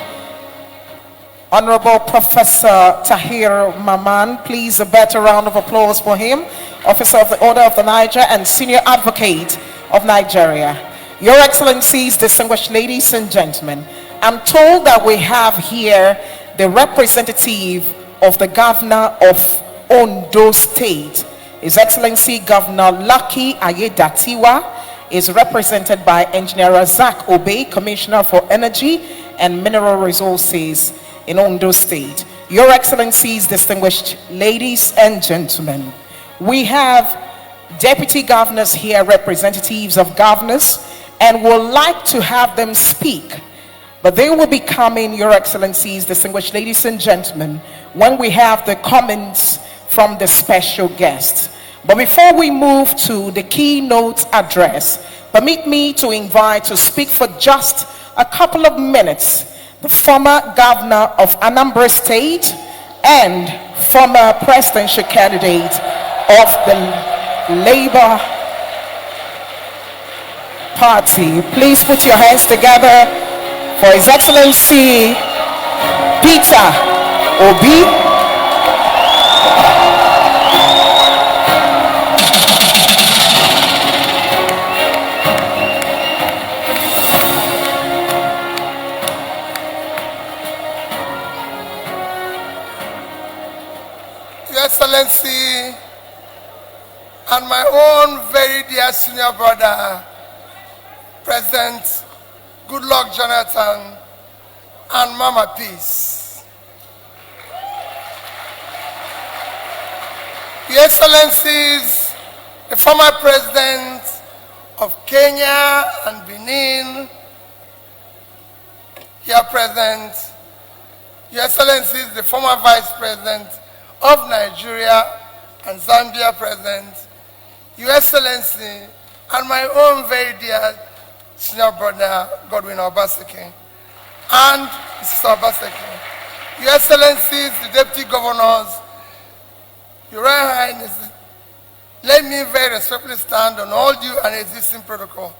Honorable Professor Tahir Maman. Please a better round of applause for him, Officer of the Order of the Niger and Senior Advocate of Nigeria. Your Excellencies, distinguished ladies and gentlemen, I'm told that we have here the representative of the Governor of Ondo State. His Excellency Governor Lucky Ayedatiwa is represented by Engineer Razak Obey, Commissioner for Energy and Mineral Resources in Ondo State. Your Excellencies, distinguished ladies and gentlemen, we have deputy governors here, representatives of governors, and would like to have them speak. But they will be coming, Your Excellencies, distinguished ladies and gentlemen, when we have the comments from the special guests. But before we move to the keynote address, permit me to invite to speak for just a couple of minutes the former governor of Anambra State and former presidential candidate of the Labour Party. Please put your hands together for His Excellency Peter Obi. Excellency, and my own very dear senior brother, President Goodluck Jonathan and Mama Peace. Your Excellencies, the former President of Kenya and Benin, here present, Your Excellencies, the former Vice President of Nigeria and Zambia present, Your Excellency, and my own very dear senior brother, Godwin Obaseki, and Mr. Obaseki, Your Excellencies, the Deputy Governors, Your Royal Highness, let me very respectfully stand on all due and existing protocol.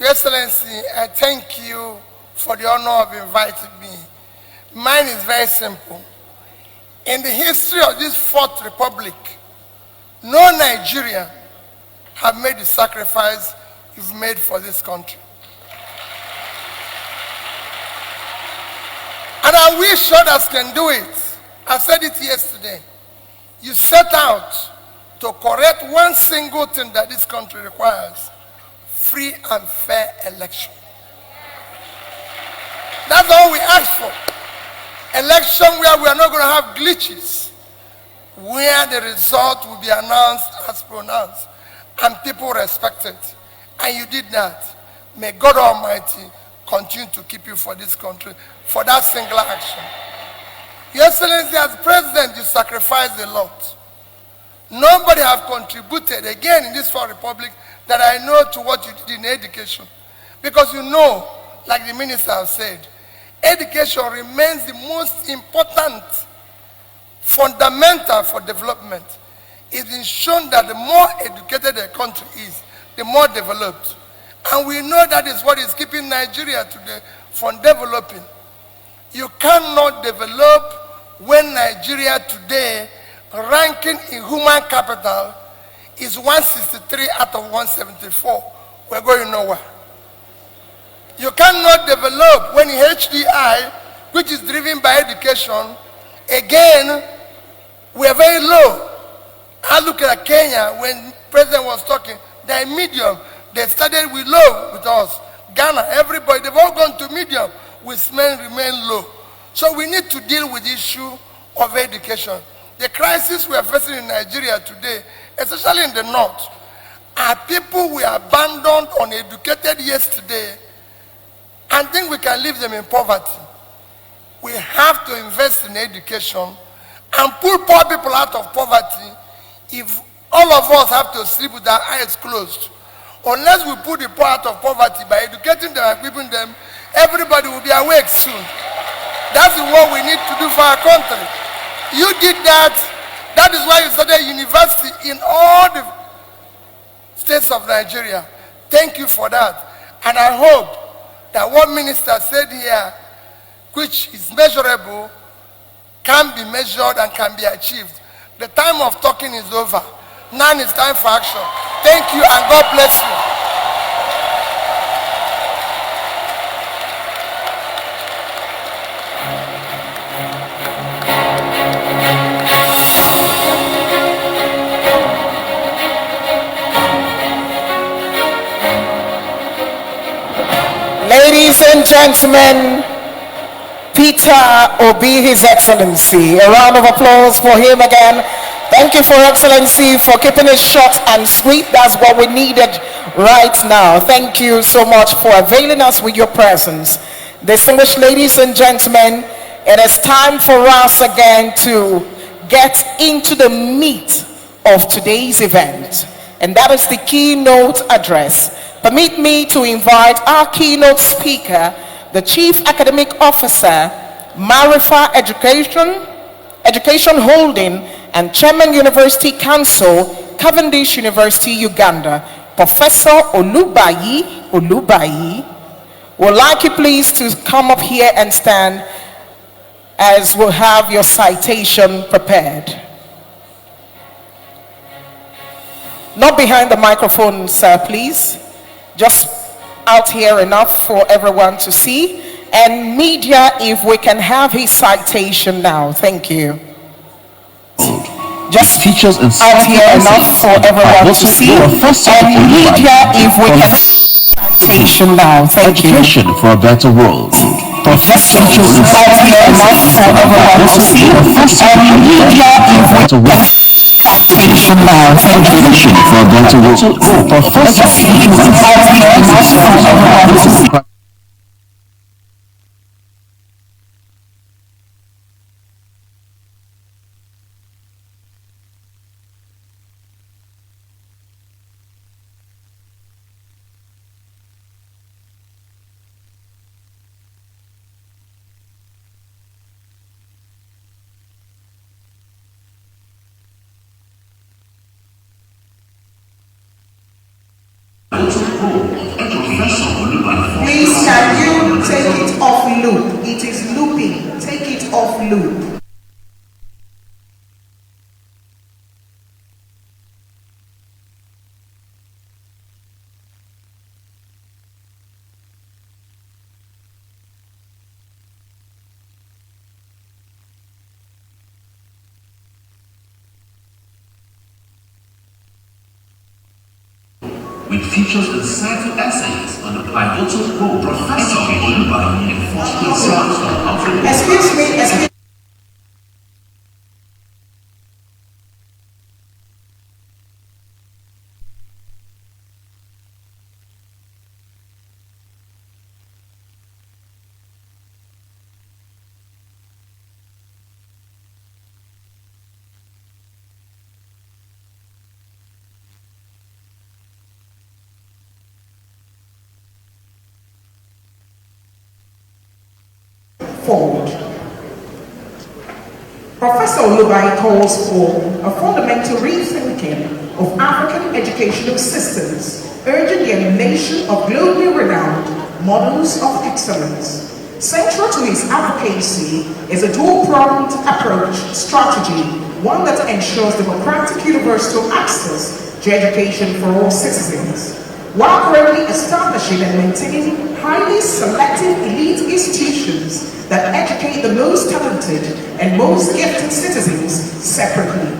Your Excellency, I thank you for the honor of inviting me. Mine is very simple. In the history of this Fourth Republic, no Nigerian have made the sacrifice you've made for this country. And I wish others can do it. I said it yesterday. You set out to correct one single thing that this country requires: free and fair election. That's all we ask for. Election where we are not going to have glitches, where the result will be announced as pronounced and people respect it. And you did that. May God Almighty continue to keep you for this country, for that singular action. Your Excellency, as President, you sacrificed a lot. Nobody have contributed again in this Fourth Republic that I know to what you did in education. Because you know, like the minister have said, education remains the most important fundamental for development. It's been shown that the more educated a country is, the more developed. And we know that is what is keeping Nigeria today from developing. You cannot develop when Nigeria today, ranking in human capital, is 163 out of 174. We're going nowhere. You cannot develop when HDI, which is driven by education, again, we are very low. I look at Kenya, when President was talking, they're medium. They started with low with us. Ghana, everybody, they've all gone to medium. We remain low. So we need to deal with the issue of education. The crisis we are facing in Nigeria today, especially in the north, are people we abandoned uneducated yesterday and think we can leave them in poverty. We have to invest in education and pull poor people out of poverty. If all of us have to sleep with our eyes closed, unless we put the poor out of poverty by educating them and equipping them, everybody will be awake soon. That's what we need to do for our country. You did that. That is why you started university in all the states of Nigeria. Thank you for that. And I hope that what minister said here, which is measurable, can be measured and can be achieved. The time of talking is over. Now it's time for action. Thank you and God bless you. Ladies and gentlemen, Peter Obi, His Excellency. A round of applause for him again. Thank you, for Excellency, for keeping it short and sweet. That's what we needed right now. Thank you so much for availing us with your presence. Distinguished ladies and gentlemen, it is time for us again to get into the meat of today's event, and that is the keynote address. Permit me to invite our keynote speaker, the Chief Academic Officer, Marifa Education Holding and Chairman University Council, Cavendish University, Uganda, Professor Olubayi. Would like you please to come up here and stand as we'll have your citation prepared. Not behind the microphone, sir, please. Just out here enough for everyone to see. And media, if we can have his citation now. Thank you. Just features and out here enough for everyone to see. And media, if we can citation now. Thank you. Education for a better world. Professor out here enough for everyone to see. And media, if we can citation now. Thank you. Education for a better world. Professor out here enough for everyone to see. Please, can you take it off loop? It is looping. Take it off loop. With features insightful essays on the pivotal role Professor Olubayi in fostering science and outreach. Excuse me. forward. Professor Olubayi calls for a fundamental rethinking of African educational systems, urging the elimination of globally renowned models of excellence. Central to his advocacy is a dual-pronged approach strategy, one that ensures democratic universal access to education for all citizens, while currently establishing and maintaining highly selective elite institutions that educate the most talented and most gifted citizens separately.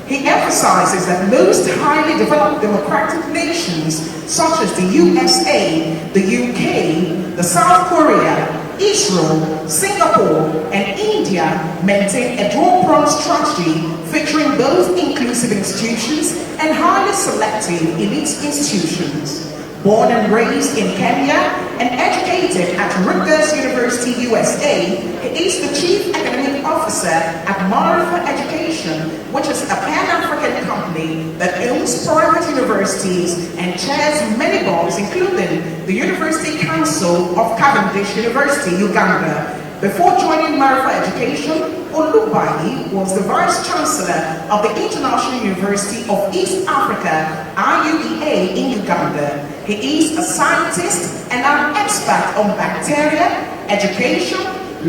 He emphasizes that most highly developed democratic nations, such as the USA, the UK, the South Korea, Israel, Singapore, and India, maintain a dual-pronged strategy featuring both inclusive institutions and highly selective elite institutions. Born and raised in Kenya and educated at Rutgers University, USA, he is the Chief Academic Officer at Marifa Education, which is a Pan-African company that owns private universities and chairs many boards, including the University Council of Cavendish University, Uganda. Before joining Marifa Education, Olubayi was the Vice Chancellor of the International University of East Africa, IUEA, in Uganda. He is a scientist and an expert on bacteria, education,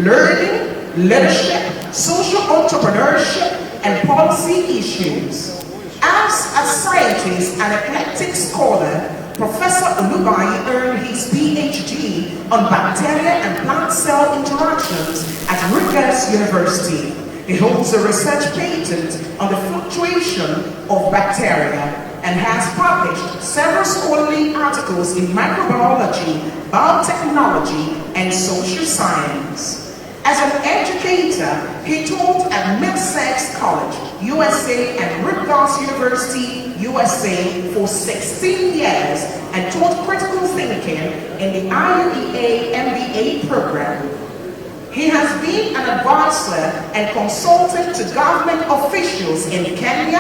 learning, leadership, social entrepreneurship, and policy issues. As a scientist and eclectic scholar, Professor Olubayi earned his PhD on bacteria and plant cell interactions at Rutgers University. He holds a research patent on the fluctuation of bacteria and has published several scholarly articles in microbiology, biotechnology, and social science. As an educator, he taught at Middlesex College, USA, and Rutgers University, USA for 16 years and taught critical thinking in the IUEA MBA program. He has been an advisor and consultant to government officials in Kenya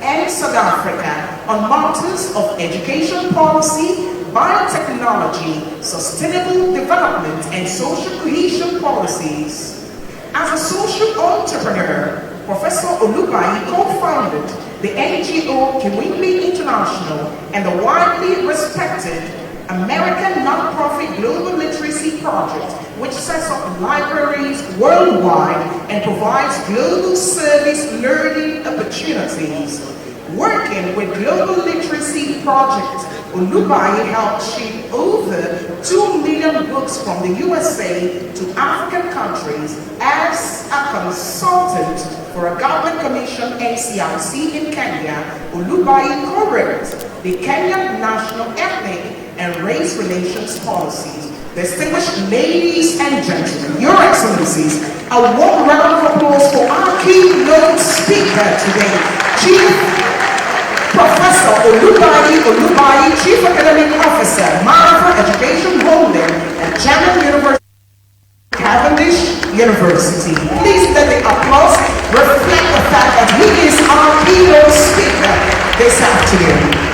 and South Africa on matters of education policy, biotechnology, sustainable development, and social cohesion policies. As a social entrepreneur, Professor Olubayi co-founded the NGO Goodwill International and the widely respected American nonprofit Global Literacy Project, which sets up libraries worldwide and provides global service learning opportunities. Working with Global Literacy Project, Olubayi helped ship over 2 million books from the USA to African countries as a consultant for a government commission NCRC in Kenya. Olubayi co-wrote the Kenyan National Ethnic and Race Relations Policies. Distinguished ladies and gentlemen, Your Excellencies, a warm round of applause for our keynote speaker today, Chief Professor Olubayi, Chief Academic Officer, Marifa Education Holding, and Chairman University, Cavendish University. Please let the applause reflect the fact that he is our keynote speaker this afternoon.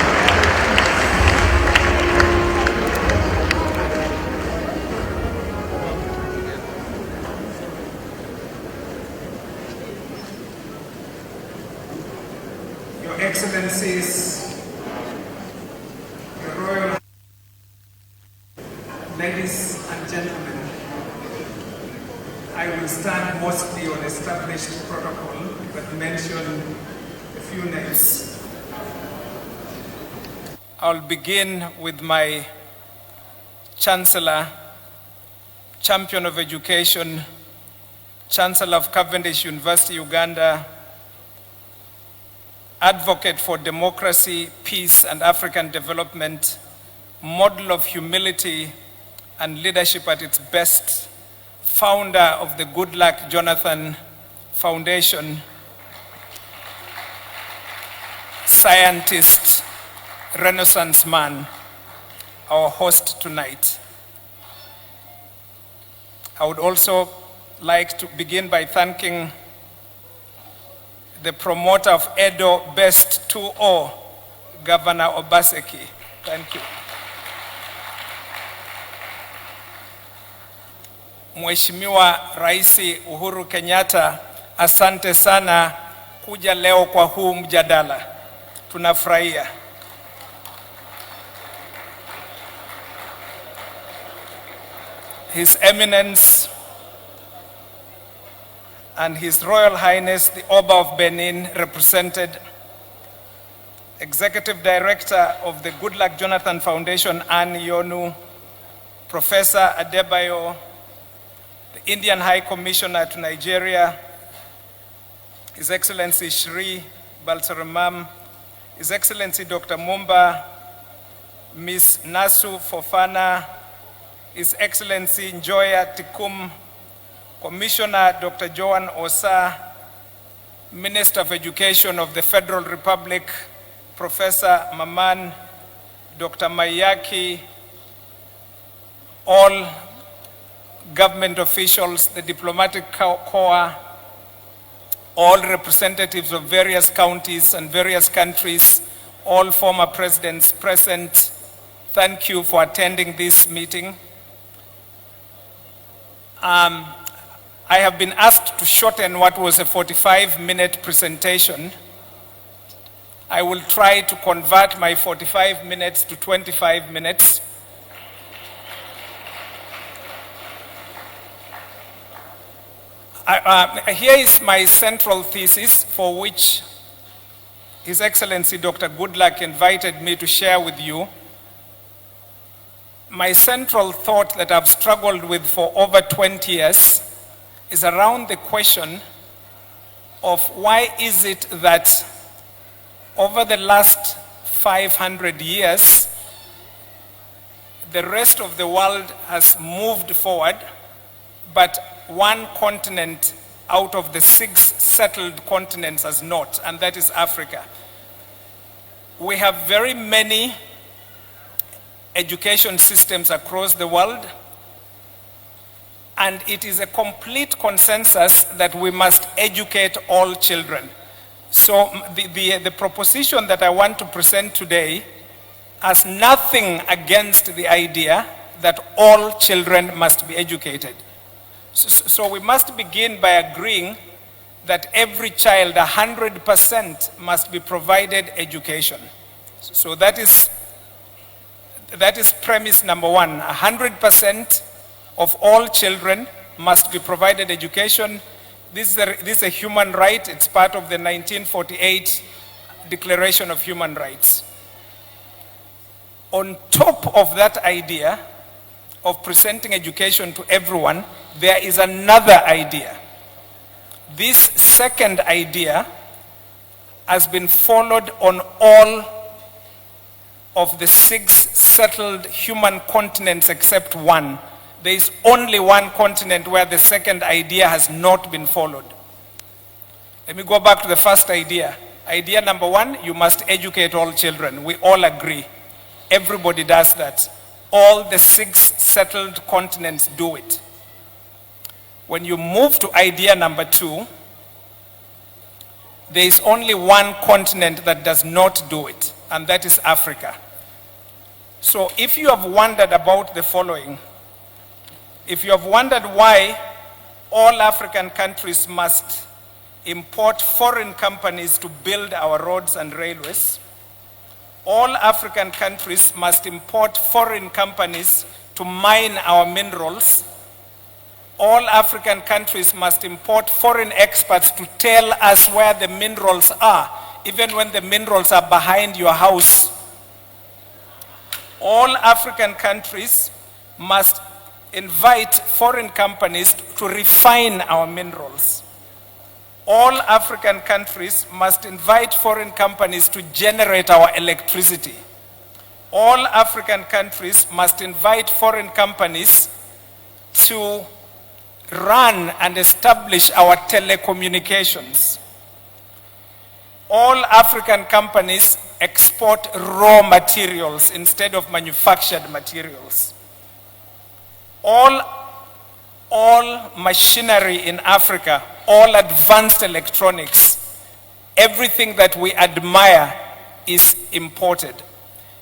Your Excellencies, Your Royal, ladies and gentlemen, I will stand mostly on established protocol, but mention a few names. I'll begin with my Chancellor, Champion of Education, Chancellor of Cavendish University, Uganda, Advocate for democracy, peace, and African development, model of humility and leadership at its best, founder of the Goodluck Jonathan Foundation, scientist, Renaissance man, our host tonight. I would also like to begin by thanking the promoter of Edo Best 2.0, Governor Obaseki. Thank you. Mheshimiwa Rais Uhuru Kenyatta, asante sana kuja leo kwa huu mjadala. Tunafurahia. His Eminence and His Royal Highness the Oba of Benin, represented, Executive Director of the Goodluck Jonathan Foundation, Ann Yonu, Professor Adebayo, the Indian High Commissioner to Nigeria, His Excellency Shri Balsaramam, His Excellency Dr. Mumba, Ms. Nasu Fofana, His Excellency Njoya Tikum, Commissioner Dr. Joan Osa, Minister of Education of the Federal Republic, Professor Maman, Dr. Mayaki, all government officials, the diplomatic corps, all representatives of various counties and various countries, all former presidents present, thank you for attending this meeting. I have been asked to shorten what was a 45-minute presentation. I will try to convert my 45 minutes to 25 minutes. Here is my central thesis, for which His Excellency Dr. Goodluck invited me to share with you. My central thought that I've struggled with for over 20 years is around the question of why is it that over the last 500 years, the rest of the world has moved forward, but one continent out of the 6 settled continents has not, and that is Africa. We have very many education systems across the world, and it is a complete consensus that we must educate all children. So the proposition that I want to present today has nothing against the idea that all children must be educated. So we must begin by agreeing that every child, 100%, must be provided education. So that is premise number one. 100% of all children must be provided education. This is a human right. It's part of the 1948 Declaration of Human Rights. On top of that idea of presenting education to everyone, there is another idea. This second idea has been followed on all of the 6 settled human continents except one. There is only one continent where the second idea has not been followed. Let me go back to the first idea. Idea number one, you must educate all children. We all agree. Everybody does that. All the 6 settled continents do it. When you move to idea number 2, there is only one continent that does not do it, and that is Africa. So if you have wondered about the following, if you have wondered why all African countries must import foreign companies to build our roads and railways, all African countries must import foreign companies to mine our minerals, all African countries must import foreign experts to tell us where the minerals are, even when the minerals are behind your house. All African countries must invite foreign companies to refine our minerals. All African countries must invite foreign companies to generate our electricity. All African countries must invite foreign companies to run and establish our telecommunications. All African companies export raw materials instead of manufactured materials. All machinery in Africa, all advanced electronics, everything that we admire is imported.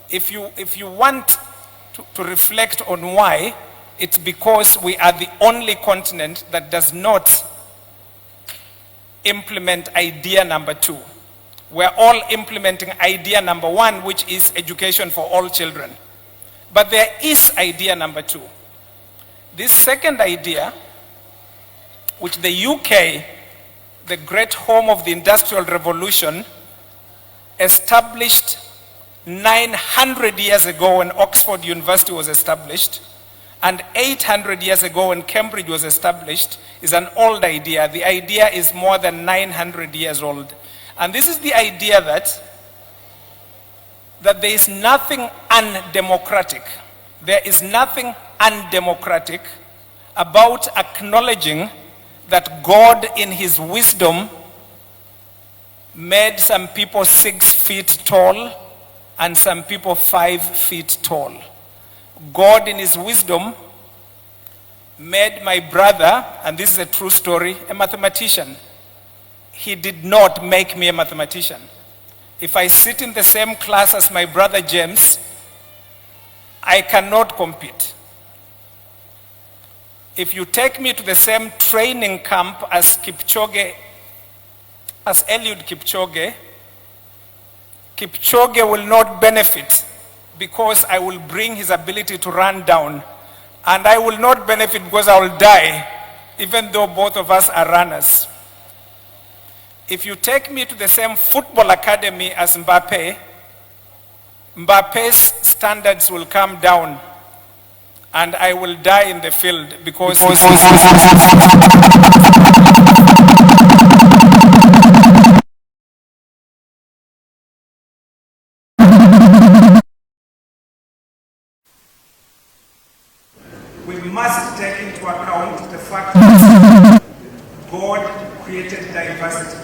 If you want to reflect on why, it's because we are the only continent that does not implement idea number 2. We're all implementing idea number 1, which is education for all children. But there is idea number 2. This second idea, which the UK, the great home of the Industrial Revolution, established 900 years ago when Oxford University was established, and 800 years ago when Cambridge was established, is an old idea. The idea is more than 900 years old. And this is the idea that there is nothing undemocratic. There is nothing undemocratic about acknowledging that God in his wisdom made some people 6 feet tall and some people 5 feet tall. God in his wisdom made my brother, and this is a true story, a mathematician. He did not make me a mathematician. If I sit in the same class as my brother James, I cannot compete. If you take me to the same training camp as Kipchoge, as Eliud Kipchoge, Kipchoge will not benefit because I will bring his ability to run down. And I will not benefit because I will die, even though both of us are runners. If you take me to the same football academy as Mbappe, Mbappe's standards will come down and I will die in the field because we must take into account the fact that God created diversity.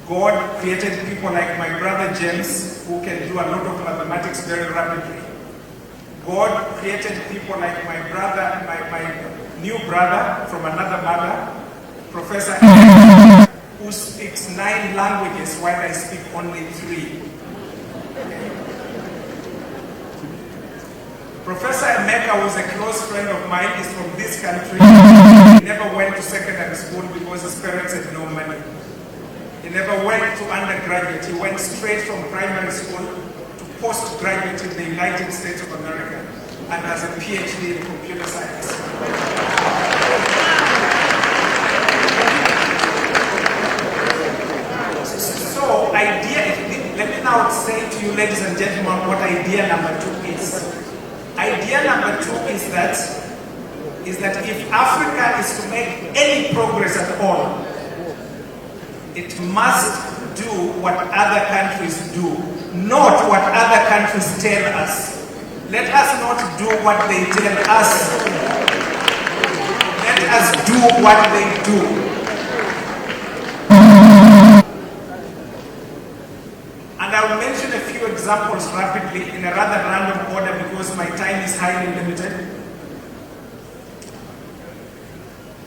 God created people like my brother James, who can do a lot of mathematics very rapidly. God created people like my brother, my new brother from another mother, Professor who speaks 9 languages while I speak only 3. Professor Emeka was a close friend of mine. He's from this country. He never went to secondary school because his parents had no money. He never went to undergraduate. He went straight from primary school to postgraduate in the United States of America and has a PhD in computer science. So, let me now say to you, ladies and gentlemen, what idea number 2 is. Idea number 2 is that if Africa is to make any progress at all, it must do what other countries do, not what other countries tell us. Let us not do what they tell us. Let us do what they do. And I will mention a few examples rapidly in a rather random order because my time is highly limited.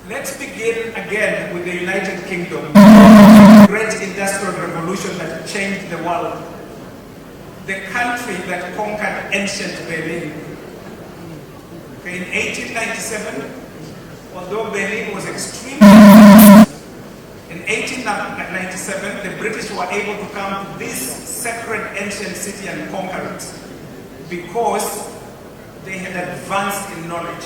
Let's begin again with the United Kingdom, the great industrial revolution that changed the world. The country that conquered ancient Berlin. Okay, in 1897, although Berlin was extremely in 1897, the British were able to come to this sacred ancient city and conquer it because they had advanced in knowledge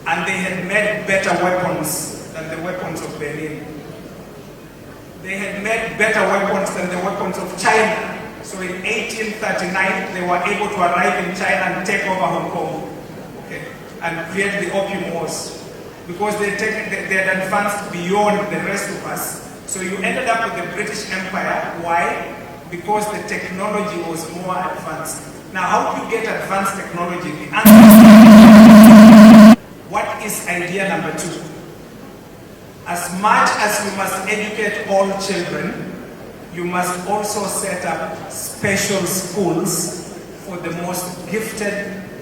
and they had made better weapons than the weapons of Berlin. They had made better weapons than the weapons of China. So in 1839, they were able to arrive in China and take over Hong Kong, okay, and create the Opium Wars. Because they had advanced beyond the rest of us. So you ended up with the British Empire. Why? Because the technology was more advanced. Now, how do you get advanced technology? The answer is, what is idea number 2? As much as you must educate all children, you must also set up special schools for the most gifted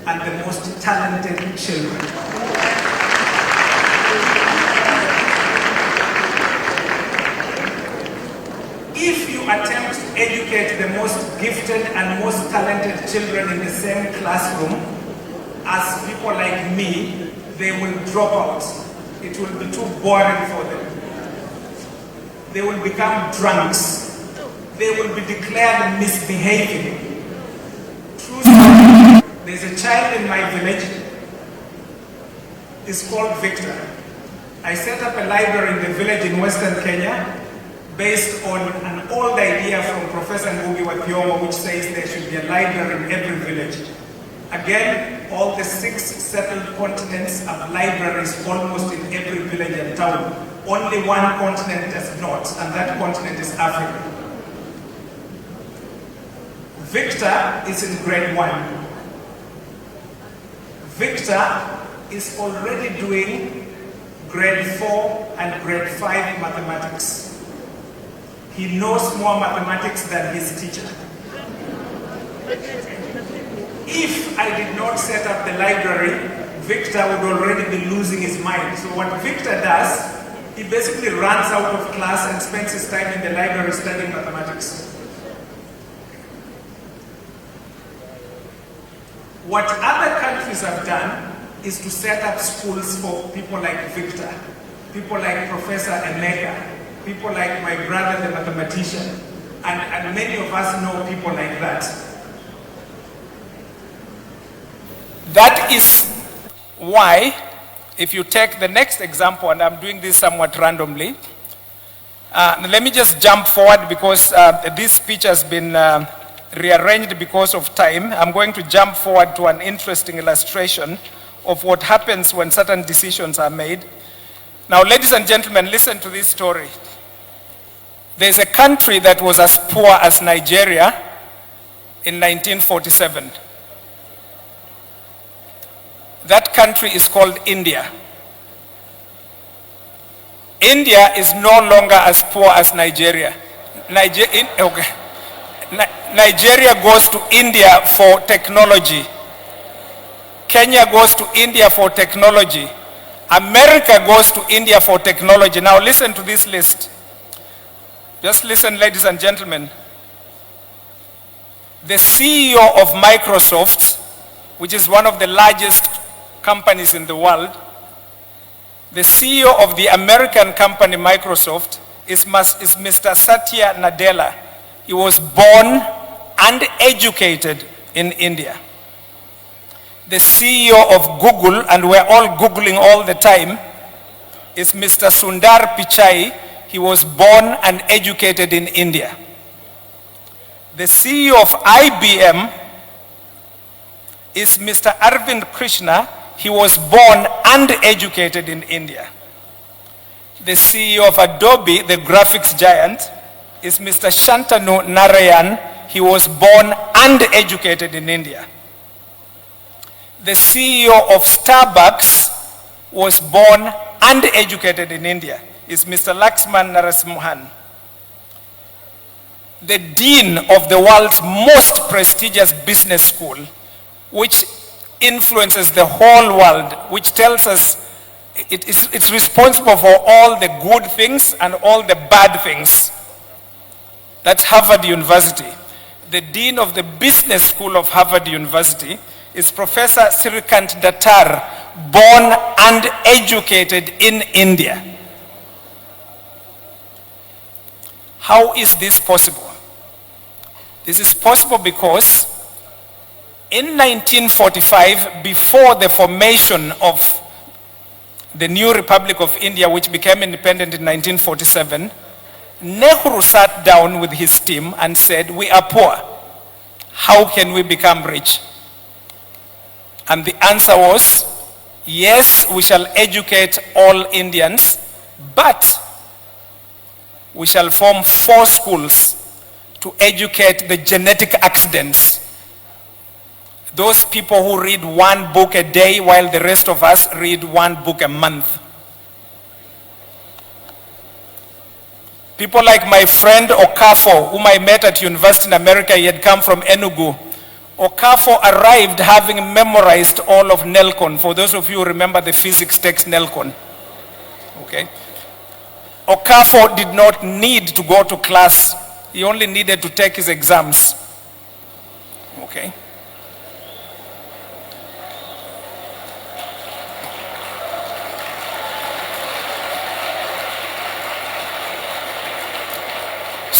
and the most talented children. If you attempt to educate the most gifted and most talented children in the same classroom, as people like me, they will drop out. It will be too boring for them. They will become drunks. They will be declared misbehaving. True story. There's a child in my village. It's called Victor. I set up a library in the village in Western Kenya based on an old idea from Professor Ngugi wa Thiong'o, which says there should be a library in every village. Again, all the 6 settled continents have libraries almost in every village and town. Only one continent does not, and that continent is Africa. Victor is in grade 1. Victor is already doing grade 4 and grade 5 mathematics. He knows more mathematics than his teacher. If I did not set up the library, Victor would already be losing his mind. So what Victor does, he basically runs out of class and spends his time in the library studying mathematics. What other countries have done is to set up schools for people like Victor, people like Professor Emeka, people like my brother, the mathematician, and many of us know people like that. That is why, if you take the next example, and I'm doing this somewhat randomly, let me just jump forward because this speech has been rearranged because of time. I'm going to jump forward to an interesting illustration of what happens when certain decisions are made. Now, ladies and gentlemen, listen to this story. There's a country that was as poor as Nigeria in 1947. That country is called India. India is no longer as poor as Nigeria. Nigeria goes to India for technology. Kenya goes to India for technology. America goes to India for technology. Now listen to this list. Just listen, ladies and gentlemen. The CEO of Microsoft, which is one of the largest companies in the world, the CEO of the American company Microsoft is Mr. Satya Nadella. He was born and educated in India. The CEO of Google, and we're all Googling all the time, is Mr. Sundar Pichai. He was born and educated in India. The CEO of IBM is Mr. Arvind Krishna. He was born and educated in India. The CEO of Adobe, the graphics giant, is Mr. Shantanu Narayan. He was born and educated in India. The CEO of Starbucks was born and educated in India. Is Mr. Laxman Narasimhan. The dean of the world's most prestigious business school, which influences the whole world, which tells us it's responsible for all the good things and all the bad things. That's Harvard University. The dean of the business school of Harvard University is Professor Srikant Datar, born and educated in India. How is this possible? This is possible because in 1945, before the formation of the new Republic of India, which became independent in 1947, Nehru sat down with his team and said, we are poor. How can we become rich? And the answer was, yes, we shall educate all Indians, but we shall form 4 schools to educate the genetic accidents. Those people who read 1 book a day while the rest of us read 1 book a month. People like my friend Okafo, whom I met at university in America, he had come from Enugu. Okafo arrived having memorized all of Nelcon. For those of you who remember the physics text Nelcon. Okay. Okafo did not need to go to class. He only needed to take his exams. Okay.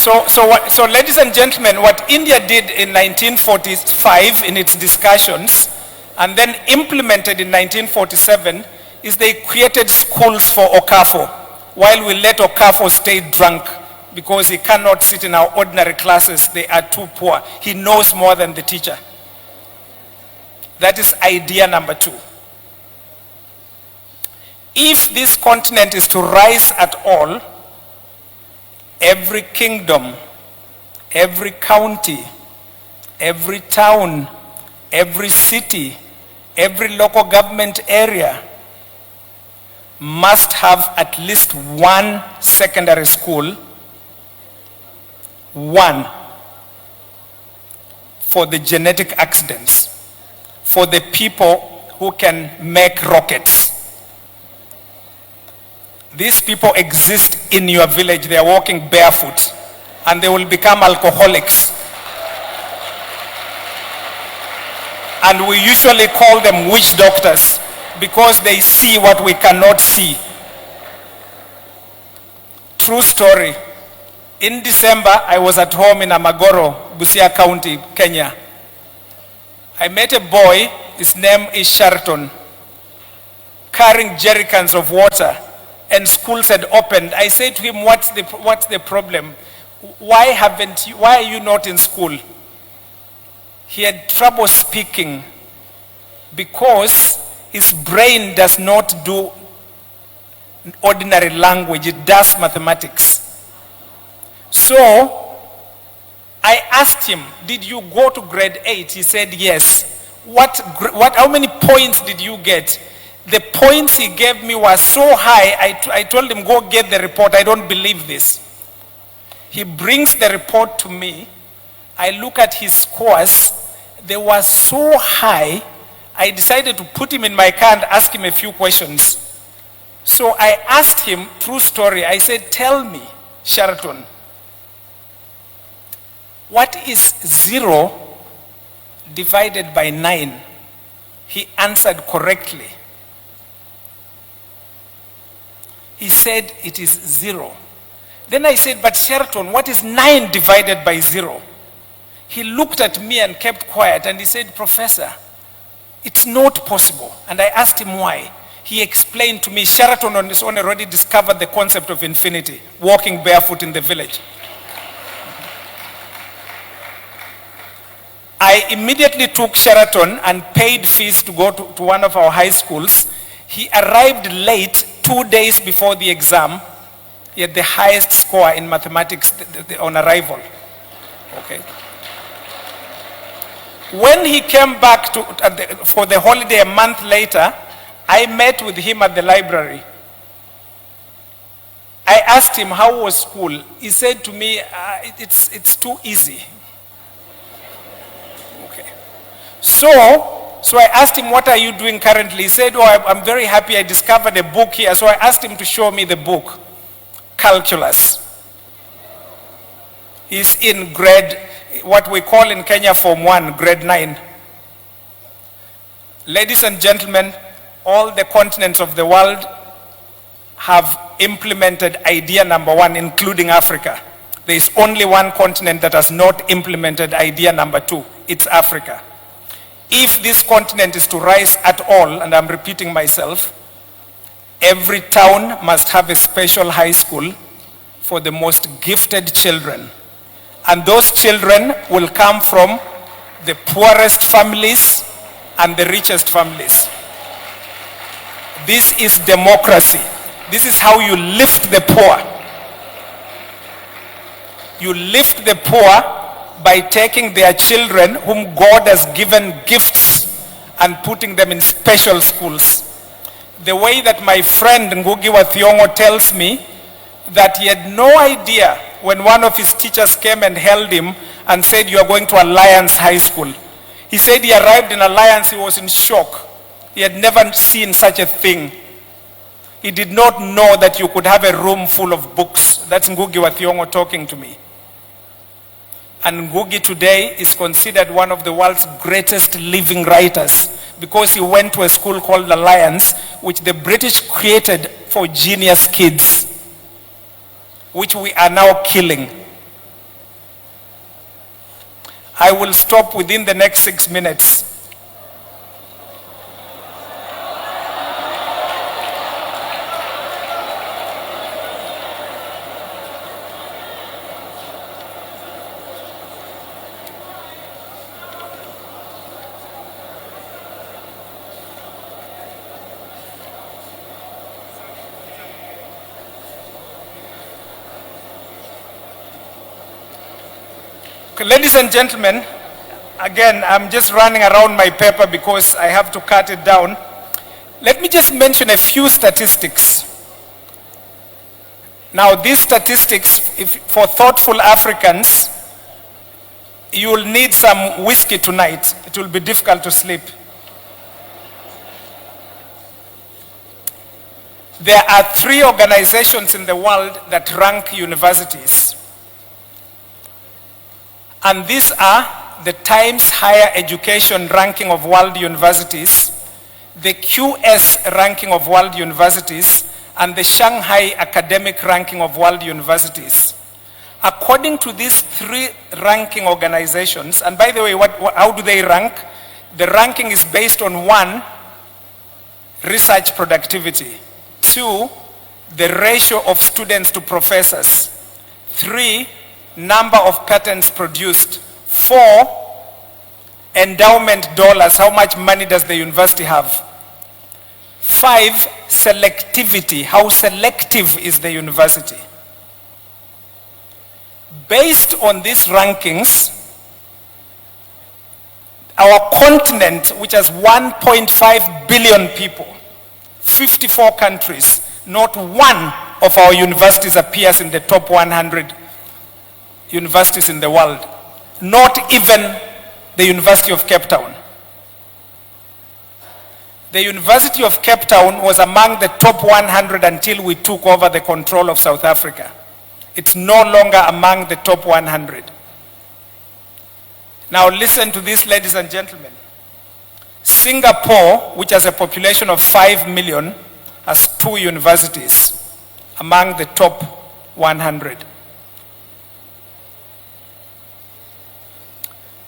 So ladies and gentlemen, what India did in 1945 in its discussions and then implemented in 1947 is they created schools for Okafo, while we let Okafo stay drunk because he cannot sit in our ordinary classes. They are too poor. He knows more than the teacher. That is idea number 2. If this continent is to rise at all, every kingdom, every county, every town, every city, every local government area must have at least one secondary school, one, for the genetic accidents, for the people who can make rockets. These people exist in your village. They are walking barefoot and they will become alcoholics. And we usually call them witch doctors because they see what we cannot see. True story. In December, I was at home in Amagoro, Busia County, Kenya. I met a boy, his name is Sheraton, carrying jerrycans of water, and schools had opened. I said to him, what's the problem? Why are you not in school? He had trouble speaking because his brain does not do ordinary language, it does mathematics. So I asked him, did you go to grade 8? He said yes. How many points did you get? The points he gave me were so high, I told him, go get the report. I don't believe this. He brings the report to me. I look at his scores. They were so high, I decided to put him in my car and ask him a few questions. So I asked him, true story, I said, tell me, Sheraton, what is 0 divided by 9? He answered correctly. He said it is 0. Then I said, but Sheraton, what is 9 divided by 0? He looked at me and kept quiet and he said, Professor, it's not possible. And I asked him why. He explained to me, Sheraton on his own already discovered the concept of infinity, walking barefoot in the village. I immediately took Sheraton and paid fees to go to one of our high schools. He arrived late 2 days before the exam. He had the highest score in mathematics on arrival. Okay. When he came back for the holiday a month later, I met with him at the library. I asked him, how was school? He said to me, it's too easy. Okay. So I asked him, what are you doing currently? He said, I'm very happy I discovered a book here. So I asked him to show me the book, Calculus. He's in grade, what we call in Kenya Form 1, grade 9. Ladies and gentlemen, all the continents of the world have implemented idea number 1, including Africa. There is only one continent that has not implemented idea number 2. It's Africa. If this continent is to rise at all, and I'm repeating myself, every town must have a special high school for the most gifted children. And those children will come from the poorest families and the richest families. This is democracy. This is how you lift the poor. You lift the poor by taking their children whom God has given gifts and putting them in special schools. The way that my friend Ngugi wa Thiong'o tells me that he had no idea when one of his teachers came and held him and said, you are going to Alliance High School. He said he arrived in Alliance, he was in shock. He had never seen such a thing. He did not know that you could have a room full of books. That's Ngugi wa Thiong'o talking to me. And Ngugi today is considered one of the world's greatest living writers because he went to a school called Alliance, which the British created for genius kids, which we are now killing. I will stop within the next 6 minutes. Okay, ladies and gentlemen, again, I'm just running around my paper because I have to cut it down. Let me just mention a few statistics. Now, these statistics, for thoughtful Africans, you will need some whiskey tonight. It will be difficult to sleep. There are 3 organizations in the world that rank universities. And these are the Times Higher Education ranking of world universities, the QS ranking of world universities, and the Shanghai Academic ranking of world universities. According to these 3 ranking organizations, and by the way, how do they rank? The ranking is based on 1, research productivity, 2, the ratio of students to professors, 3, number of patents produced, 4, endowment dollars, how much money does the university have, 5, selectivity, how selective is the university. Based on these rankings, our continent, which has 1.5 billion people, 54 countries, not one of our universities appears in the top 100 universities in the world. Not even the University of Cape Town. The University of Cape Town was among the top 100 until we took over the control of South Africa. It's no longer among the top 100. Now listen to this, ladies and gentlemen. Singapore, which has a population of 5 million, has 2 universities among the top 100.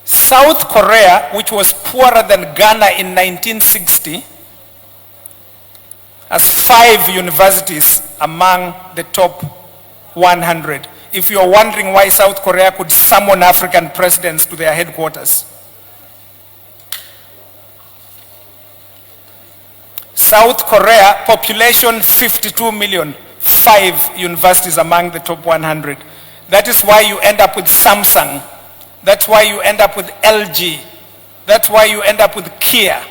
South Korea, which was poorer than Ghana in 1960, has 5 universities among the top 100. If you're wondering why South Korea could summon African presidents to their headquarters. South Korea, population 52 million, 5 universities among the top 100. That is why you end up with Samsung. That's why you end up with LG. That's why you end up with Kia.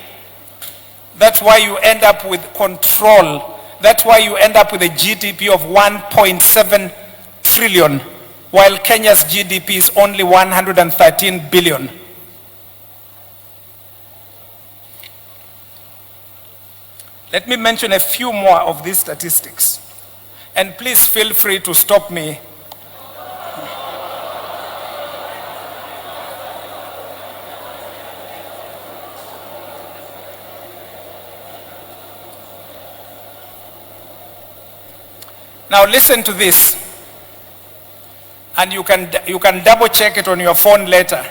That's why you end up with Control. That's why you end up with a GDP of 1.7 trillion, while Kenya's GDP is only 113 billion. Let me mention a few more of these statistics. And please feel free to stop me. Now listen to this, and you can double check it on your phone later.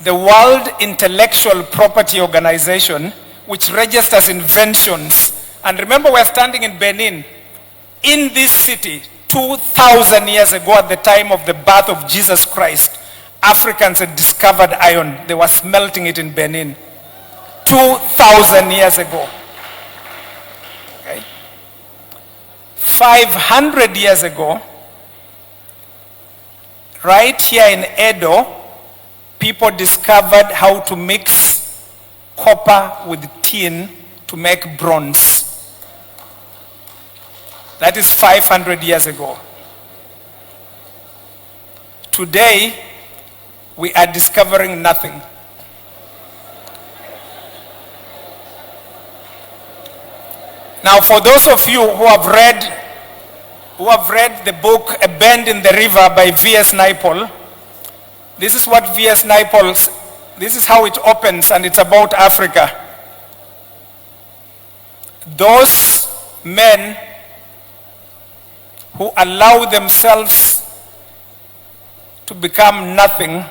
The World Intellectual Property Organization, which registers inventions, and remember we're standing in Benin. In this city, 2,000 years ago, at the time of the birth of Jesus Christ, Africans had discovered iron. They were smelting it in Benin. 2,000 years ago. 500 years ago, right here in Edo, people discovered how to mix copper with tin to make bronze. That is 500 years ago. Today, we are discovering nothing. Now, for those of you who have read the book A Bend in the River by V.S. Naipaul, this is what V.S. Naipaul, this is how it opens, and it's about Africa. Those men who allow themselves to become nothing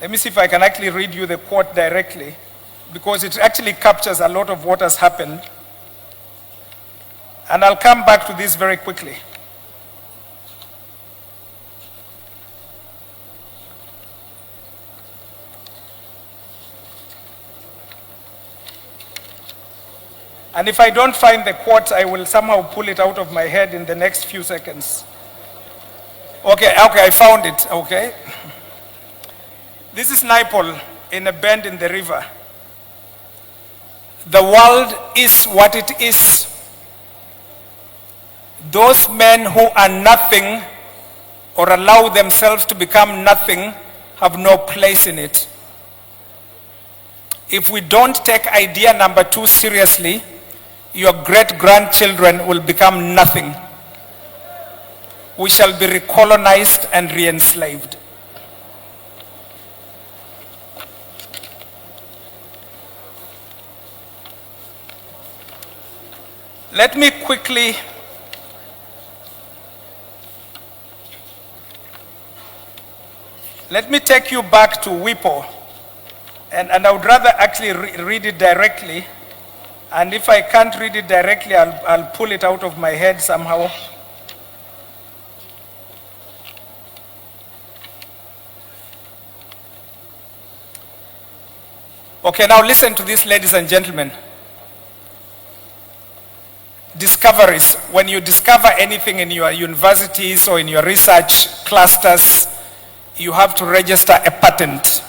Let me see if I can actually read you the quote directly, because it actually captures a lot of what has happened. And I'll come back to this very quickly. And if I don't find the quote, I will somehow pull it out of my head in the next few seconds. Okay, I found it, okay. This is Naipaul in a bend in the river. The world is what it is. Those men who are nothing or allow themselves to become nothing have no place in it. If we don't take idea number 2 seriously, your great-grandchildren will become nothing. We shall be recolonized and re-enslaved. Let me quickly take you back to WIPO, and I would rather actually read it directly. And if I can't read it directly, I'll pull it out of my head somehow. Okay, now listen to this, ladies and gentlemen. Discoveries. When you discover anything in your universities or in your research clusters, you have to register a patent.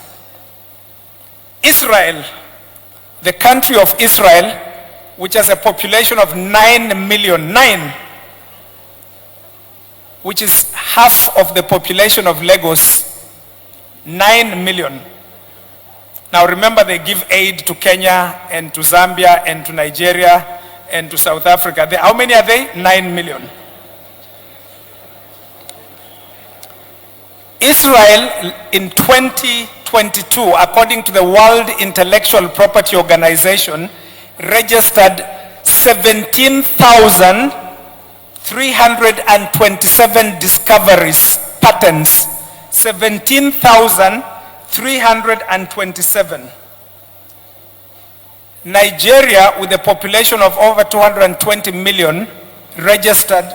Israel, the country of Israel, which has a population of 9 million, which is half of the population of Lagos, 9 million. Now remember, they give aid to Kenya and to Zambia and to Nigeria and to South Africa. How many are they? 9 million. Israel in 2022, according to the World Intellectual Property Organization, registered 17,327 discoveries, patents. 17,327. Nigeria, with a population of over 220 million, registered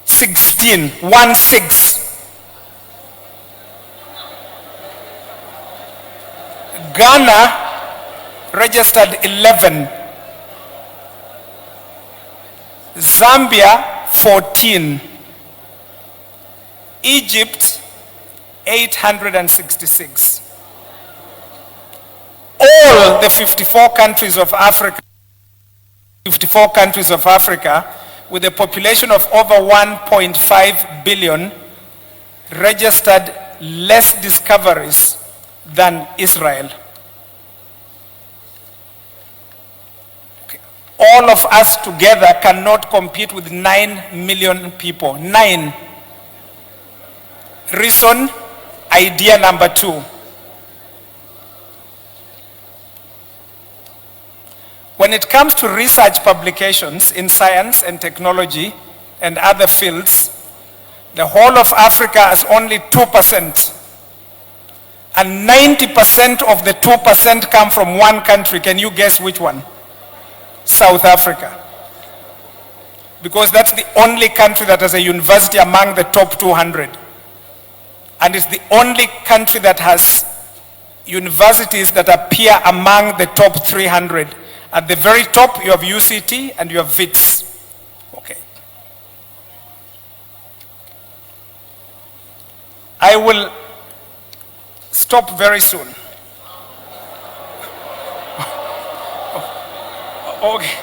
16. Ghana registered 11. Zambia 14. Egypt 866. All the 54 countries of Africa with a population of over 1.5 billion registered less discoveries than Israel. Okay. All of us together cannot compete with 9 million people. 9. Reason, idea number 2. When it comes to research publications in science and technology and other fields, the whole of Africa has only 2%. And 90% of the 2% come from one country. Can you guess which one? South Africa. Because that's the only country that has a university among the top 200. And it's the only country that has universities that appear among the top 300. At the very top, you have UCT and you have WITS. Okay. I will stop very soon. Okay.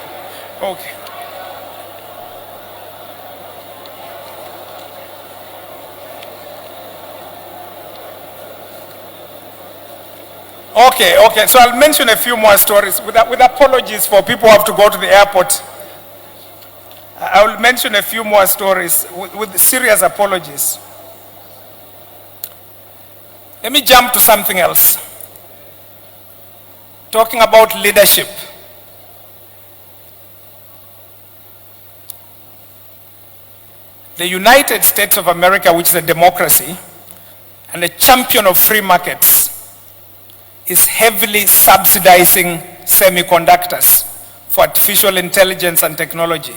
Okay, so I'll mention a few more stories with apologies for people who have to go to the airport. I will mention a few more stories with serious apologies. Let me jump to something else. Talking about leadership. The United States of America, which is a democracy, and a champion of free markets, is heavily subsidizing semiconductors for artificial intelligence and technology.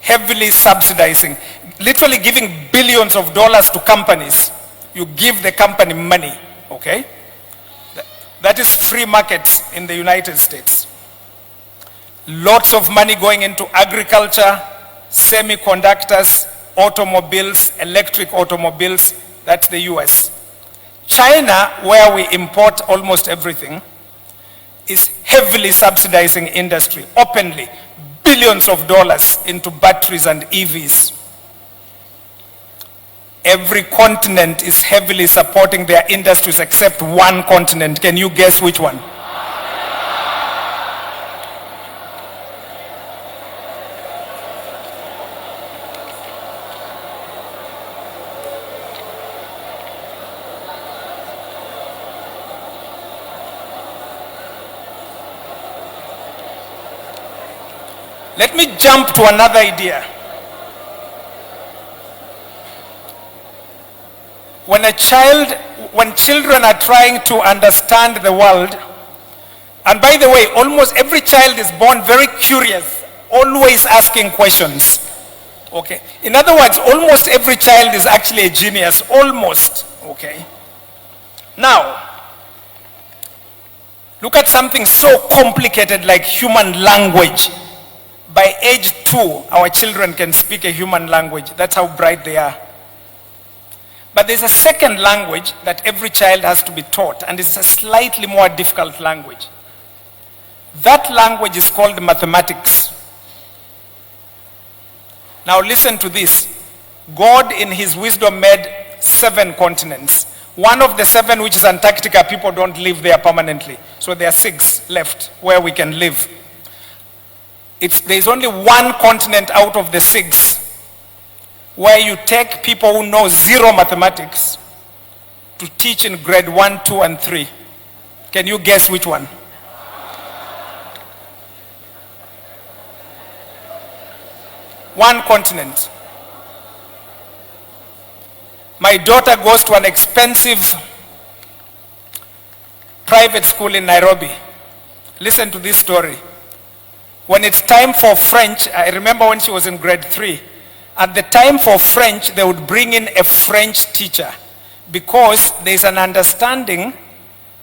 Heavily subsidizing, literally giving billions of dollars to companies. You give the company money, okay? That is free market in the United States. Lots of money going into agriculture, semiconductors, automobiles, electric automobiles. That's the US. China, where we import almost everything, is heavily subsidizing industry, openly, billions of dollars into batteries and EVs. Every continent is heavily supporting their industries except one continent. Can you guess which one? Let me jump to another idea. When children are trying to understand the world, and by the way, almost every child is born very curious, always asking questions. Okay. In other words, almost every child is actually a genius, almost. Okay. Now, look at something so complicated like human language. By age 2, our children can speak a human language. That's how bright they are. But there's a second language that every child has to be taught, and it's a slightly more difficult language. That language is called mathematics. Now listen to this. God in his wisdom made 7 continents. One of the 7, which is Antarctica, people don't live there permanently. So there are 6 left where we can live. There's only one continent out of the 6 where you take people who know 0 mathematics to teach in grade 1, 2, and 3. Can you guess which one? One continent. My daughter goes to an expensive private school in Nairobi. Listen to this story. When it's time for French, I remember when she was in grade 3, at the time for French, they would bring in a French teacher because there's an understanding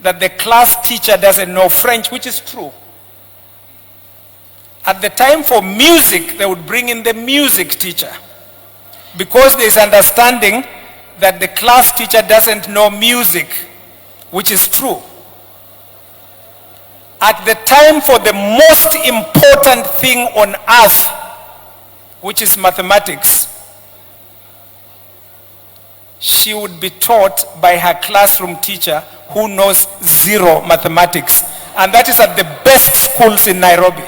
that the class teacher doesn't know French, which is true. At the time for music, they would bring in the music teacher because there's understanding that the class teacher doesn't know music, which is true. At the time for the most important thing on earth, which is mathematics, she would be taught by her classroom teacher who knows 0 mathematics. And that is at the best schools in Nairobi.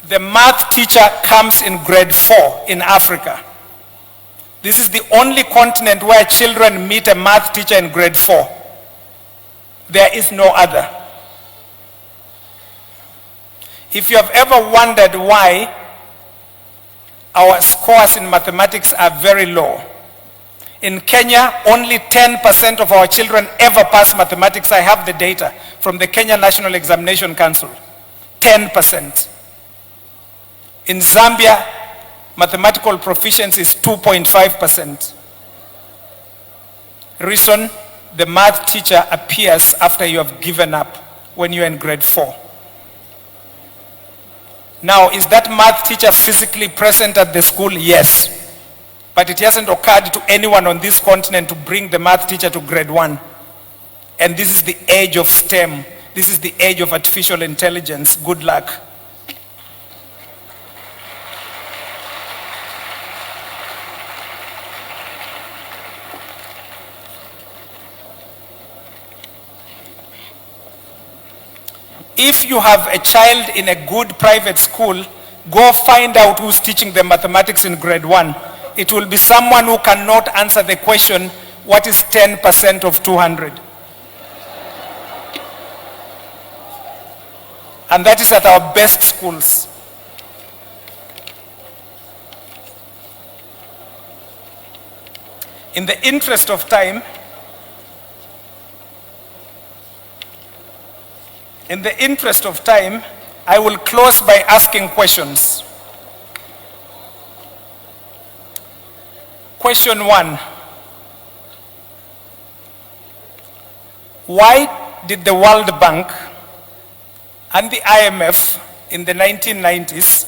The math teacher comes in grade 4 in Africa. This is the only continent where children meet a math teacher in grade 4. There is no other. If you have ever wondered why our scores in mathematics are very low, in Kenya, only 10% of our children ever pass mathematics. I have the data from the Kenya National Examination Council. 10%. In Zambia, mathematical proficiency is 2.5%. Reason, the math teacher appears after you have given up when you're in grade 4. Now, is that math teacher physically present at the school? Yes. But it hasn't occurred to anyone on this continent to bring the math teacher to grade 1. And this is the age of STEM. This is the age of artificial intelligence. Good luck. If you have a child in a good private school, go find out who's teaching them mathematics in grade 1. It will be someone who cannot answer the question, what is 10% of 200? And that is at our best schools. in the interest of time, I will close by asking questions. Question 1. Why did the World Bank and the IMF in the 1990s,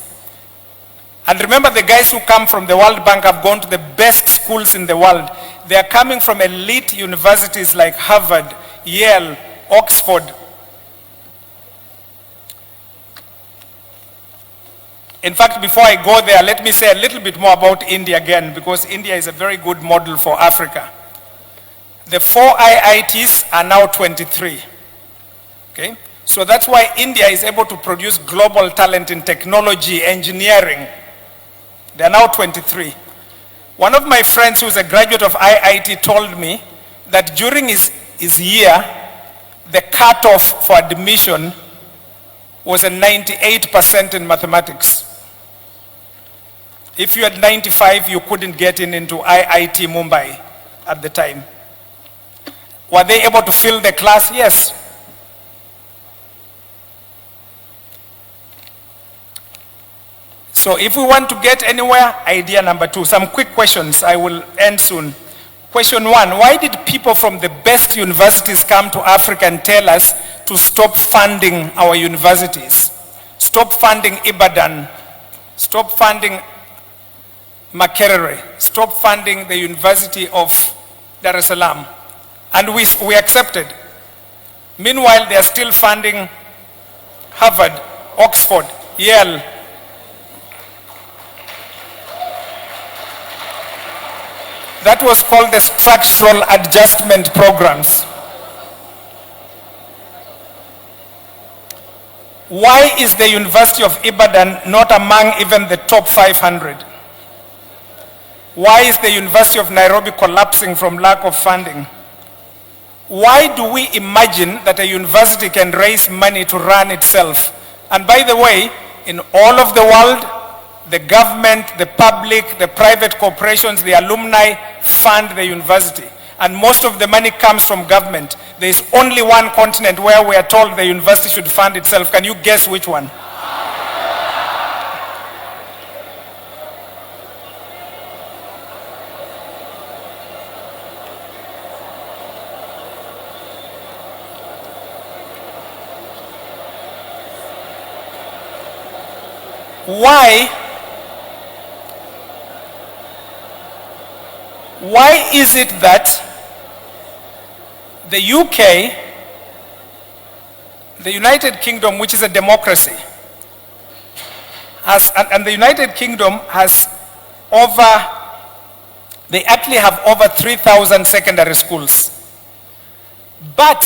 and remember the guys who come from the World Bank have gone to the best schools in the world. They are coming from elite universities like Harvard, Yale, Oxford. In fact, before I go there, let me say a little bit more about India again, because India is a very good model for Africa. The 4 IITs are now 23. Okay? So that's why India is able to produce global talent in technology, engineering. They are now 23. One of my friends who is a graduate of IIT told me that during his year, the cutoff for admission was a 98% in mathematics. If you had 95, you couldn't get into IIT Mumbai at the time. Were they able to fill the class? Yes. So if we want to get anywhere, idea number 2. Some quick questions, I will end soon. Question 1, why did people from the best universities come to Africa and tell us to stop funding our universities? Stop funding Ibadan, stop funding Makerere, stop funding the University of Dar es Salaam. And we accepted. Meanwhile, they are still funding Harvard, Oxford, Yale. That was called the structural adjustment programs. Why is the University of Ibadan not among even the top 500? Why is the University of Nairobi collapsing from lack of funding? Why do we imagine that a university can raise money to run itself? And by the way, in all of the world, the government, the public, the private corporations, the alumni fund the university. And most of the money comes from government. There is only one continent where we are told the university should fund itself. Can you guess which one? Why is it that the UK, the United Kingdom, which is a democracy, and the United Kingdom has they actually have over 3,000 secondary schools. But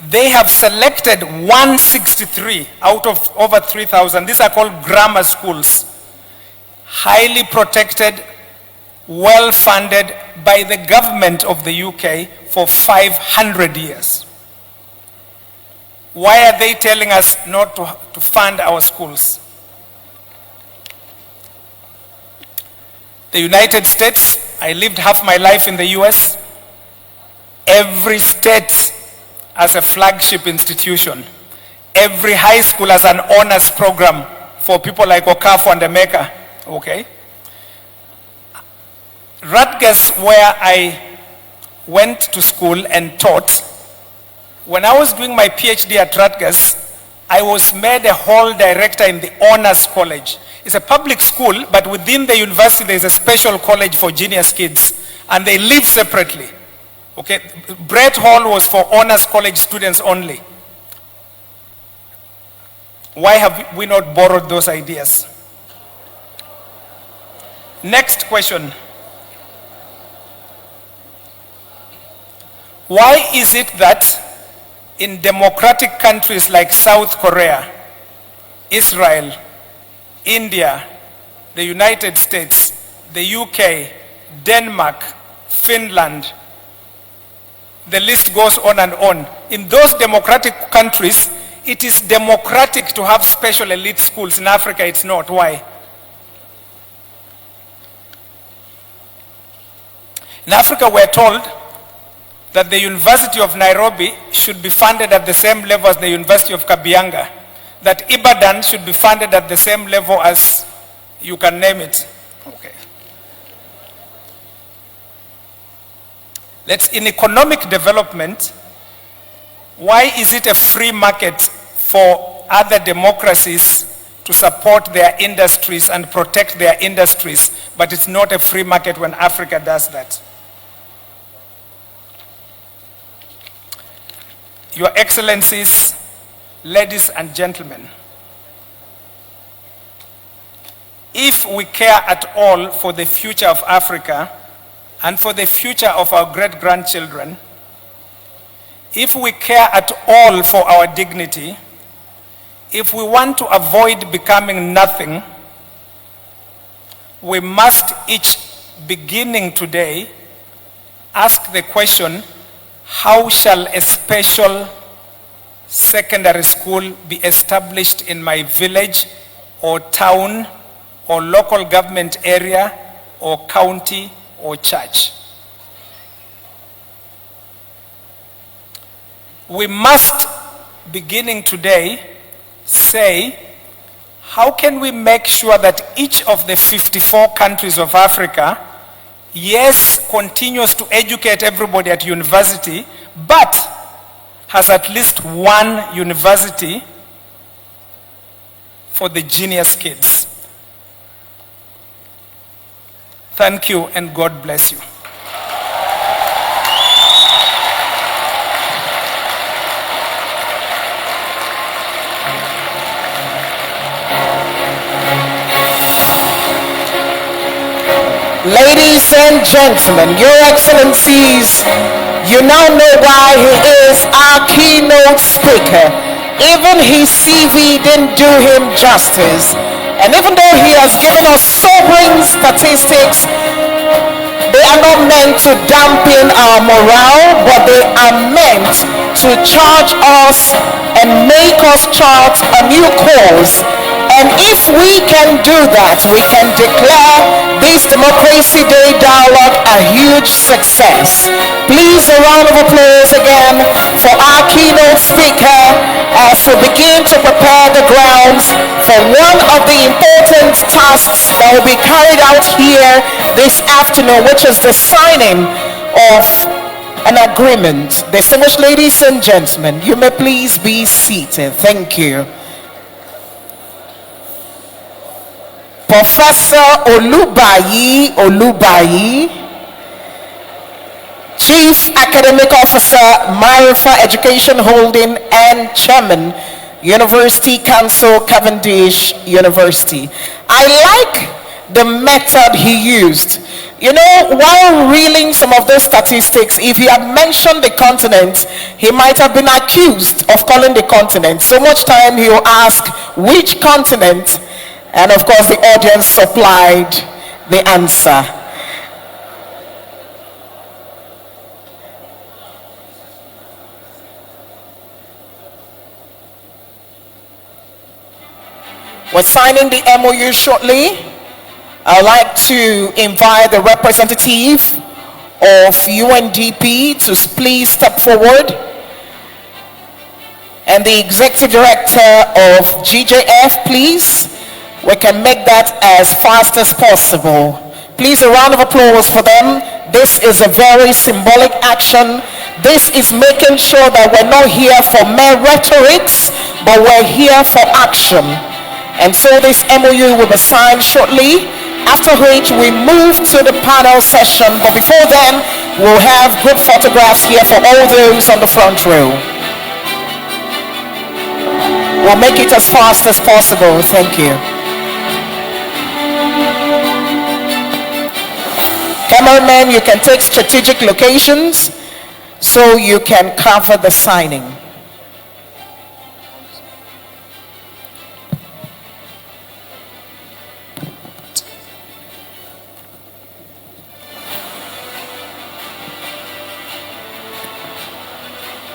they have selected 163 out of over 3,000. These are called grammar schools. Highly protected, well-funded by the government of the UK for 500 years. Why are they telling us not to fund our schools? The United States, I lived half my life in the US. Every state has a flagship institution. Every high school has an honors program for people like Okafor and Emeka. Okay? Rutgers, where I went to school and taught, when I was doing my PhD at Rutgers, I was made a hall director in the honors college. It's a public school, but within the university there's a special college for genius kids, and they live separately. Okay, Brett Hall was for honors college students only. Why have we not borrowed those ideas? Next question. Why is it that in democratic countries like South Korea, Israel, India, the United States, the UK, Denmark, Finland, the list goes on and on. In those democratic countries, it is democratic to have special elite schools. In Africa, it's not. Why? In Africa, we're told that the University of Nairobi should be funded at the same level as the University of Kabianga, that Ibadan should be funded at the same level as you can name it. Okay. In economic development, why is it a free market for other democracies to support their industries and protect their industries, but it's not a free market when Africa does that? Your Excellencies, ladies and gentlemen, if we care at all for the future of Africa and for the future of our great-grandchildren, if we care at all for our dignity, if we want to avoid becoming nothing, we must each, beginning today, ask the question, how shall a special secondary school be established in my village or town or local government area or county or church? We must, beginning today, say, how can we make sure that each of the 54 countries of Africa, yes, continues to educate everybody at university, but has at least one university for the genius kids? Thank you, and God bless you. Ladies and gentlemen, Your Excellencies, you now know why he is our keynote speaker. Even his CV didn't do him justice. And even though he has given us sobering statistics, they are not meant to dampen our morale, but they are meant to charge us and make us chart a new course. And if we can do that, we can declare this Democracy Day dialogue a huge success. Please, a round of applause again for our keynote speaker as we begin to prepare the grounds for one of the important tasks that will be carried out here this afternoon, which is the signing of an agreement. Distinguished ladies and gentlemen, you may please be seated. Thank you. Professor Olubayi, Chief Academic Officer, Marifa Education Holding and Chairman, University Council, Cavendish University. I like the method he used. You know, while reeling some of those statistics, if he had mentioned the continent, he might have been accused of calling the continent. So much time he will ask, which continent? And of course, the audience supplied the answer. We're signing the MOU shortly. I'd like to invite the representative of UNDP to please step forward, and the executive director of GJF, please. We can make that as fast as possible. Please, a round of applause for them. This is a very symbolic action. This is making sure that we're not here for mere rhetorics, but we're here for action. And so this MOU will be signed shortly, after which we move to the panel session. But before then, we'll have group photographs here for all those on the front row. We'll make it as fast as possible. Thank you. Cameramen, you can take strategic locations so you can cover the signing.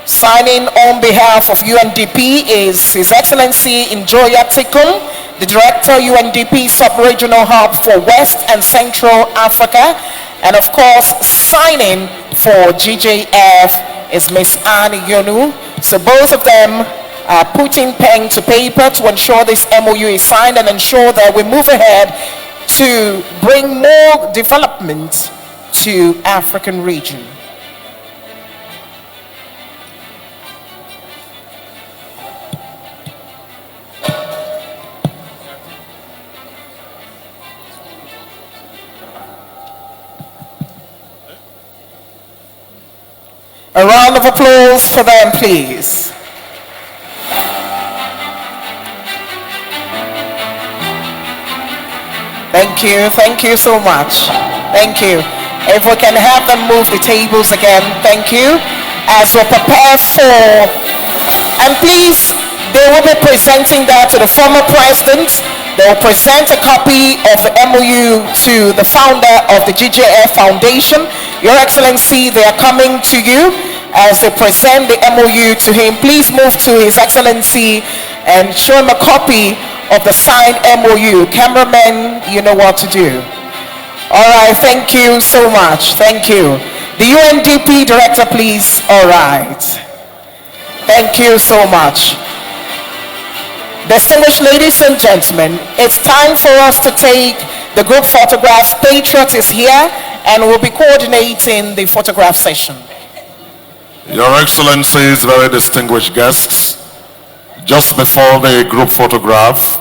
Signing on behalf of UNDP is His Excellency Njoya Tikum, the Director, UNDP Sub-Regional Hub for West and Central Africa, And of course, signing for GJF is Miss Annie Yonu. So both of them are putting pen to paper to ensure this MOU is signed and ensure that we move ahead to bring more development to African region. A round of applause for them, please. Thank you so much. Thank you. If we can have them move the tables again, thank you. As we prepare for, and please, they will be presenting that to the former president. They will present a copy of the MOU to the founder of the GJF Foundation. Your Excellency, they are coming to you as they present the MOU to him. Please move to His Excellency and show him a copy of the signed MOU. Cameramen, you know what to do. All right, thank you so much. Thank you. The UNDP director, please. All right. Thank you so much. Distinguished ladies and gentlemen, it's time for us to take the group photographs. Patriot is here and will be coordinating the photograph session. Your Excellencies, very distinguished guests, just before the group photograph,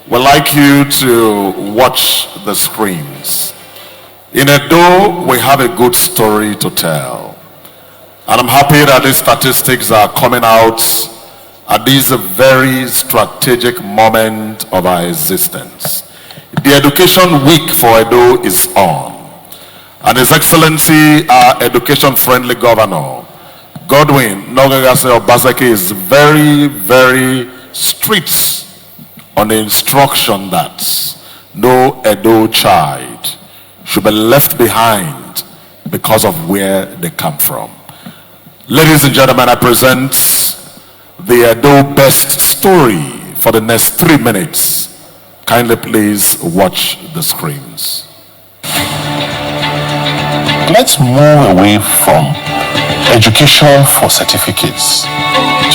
we'd like you to watch the screens. In Edo, we have a good story to tell. And I'm happy that these statistics are coming out at this very strategic moment of our existence. The Education Week for Edo is on. And His Excellency, our education-friendly governor, Godwin, Obaseki, is very, very strict on the instruction that no Edo child should be left behind because of where they come from. Ladies and gentlemen, I present the Edo best story for the next 3 minutes. Kindly please watch the screens. Let's move away from education for certificates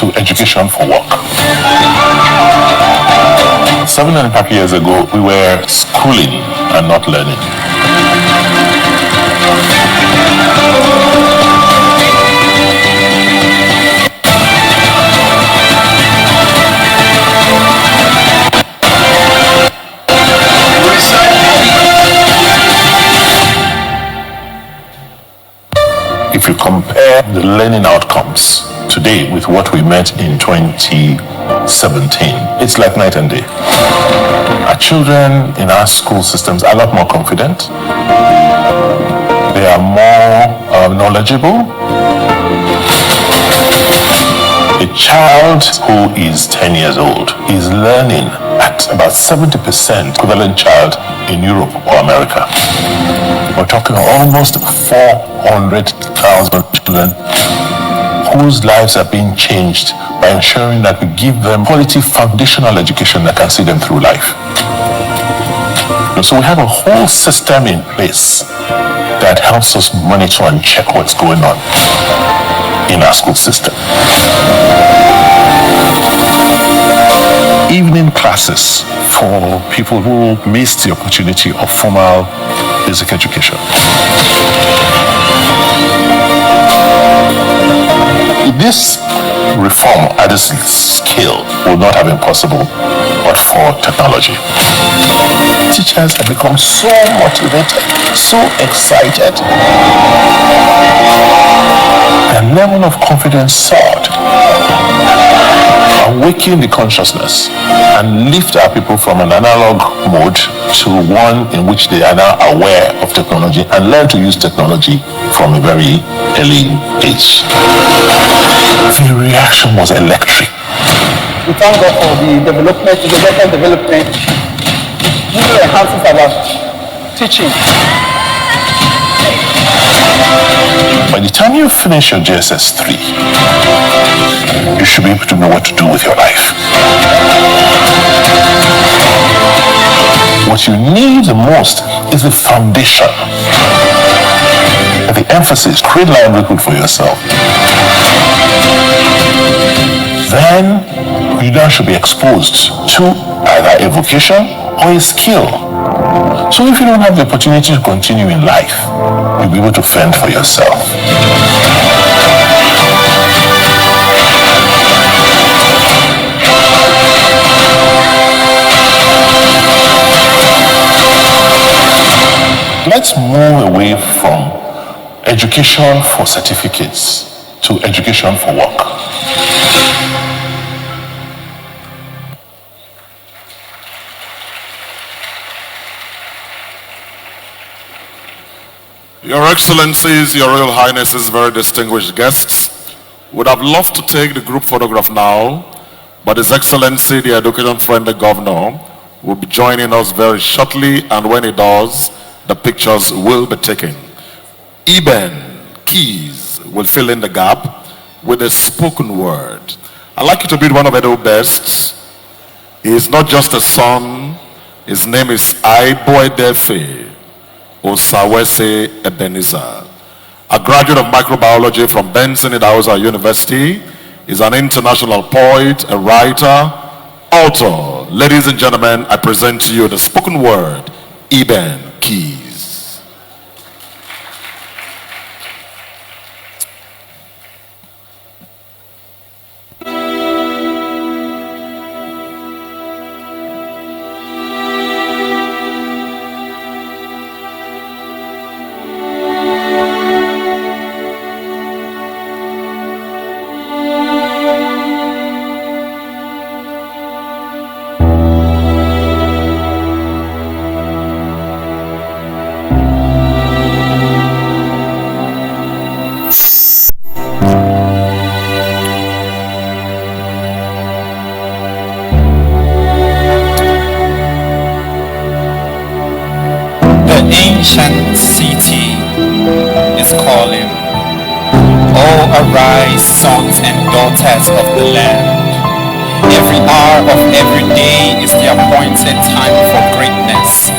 to education for work. 7.5 years ago, we were schooling and not learning. If you compare the learning outcomes today with what we met in 2017, it's like night and day. Our children in our school systems are a lot more confident. They are more knowledgeable. A child who is 10 years old is learning at about 70% equivalent child in Europe or America. We're talking almost 400,000 children whose lives are being changed by ensuring that we give them quality foundational education that can see them through life. So we have a whole system in place that helps us monitor and check what's going on in our school system. Evening classes for people who missed the opportunity of formal basic education. This reform at this scale would not have been possible but for technology. Teachers have become so motivated, so excited. Their level of confidence soared. Awaken the consciousness and lift our people from an analog mode to one in which they are now aware of technology and learn to use technology from a very early age. The reaction was electric. We thank God for the development, the better development. It really enhances our teaching. By the time you finish your JSS 3, you should be able to know what to do with your life. What you need the most is the foundation. emphasis, create livelihood for yourself. Then you now should be exposed to either a vocation or a skill. So if you don't have the opportunity to continue in life, you'll be able to fend for yourself. Let's move away from education for certificates to education for work. Your Excellencies, Your Royal Highnesses, very distinguished guests, would have loved to take the group photograph now, but His Excellency, the education-friendly governor, will be joining us very shortly, and when he does, the pictures will be taken. Eben Keys will fill in the gap with a spoken word. I'd like you to meet one of Edo's best. He is not just a son, his name is Aiboedefe Osawese Ebenezer. A graduate of microbiology from Benson Idahosa University, is an international poet, a writer, author. Ladies and gentlemen, I present to you the spoken word, Eben Keys. ancient city is calling. Oh, arise, sons and daughters of the land. Every hour of every day is the appointed time for greatness.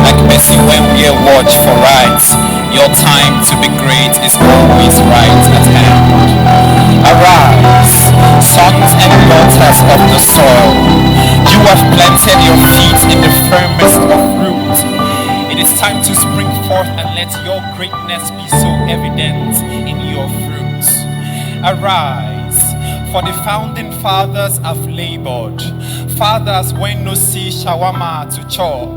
Like Messi when we watch for rights, your time to be great is always right at hand. Arise, sons and daughters of the soil. You have planted your feet in the firmest of roots. It is time to spring forth and let your greatness be so evident in your fruits. Arise, for the founding fathers have labored. Fathers when no see shawarma to chop,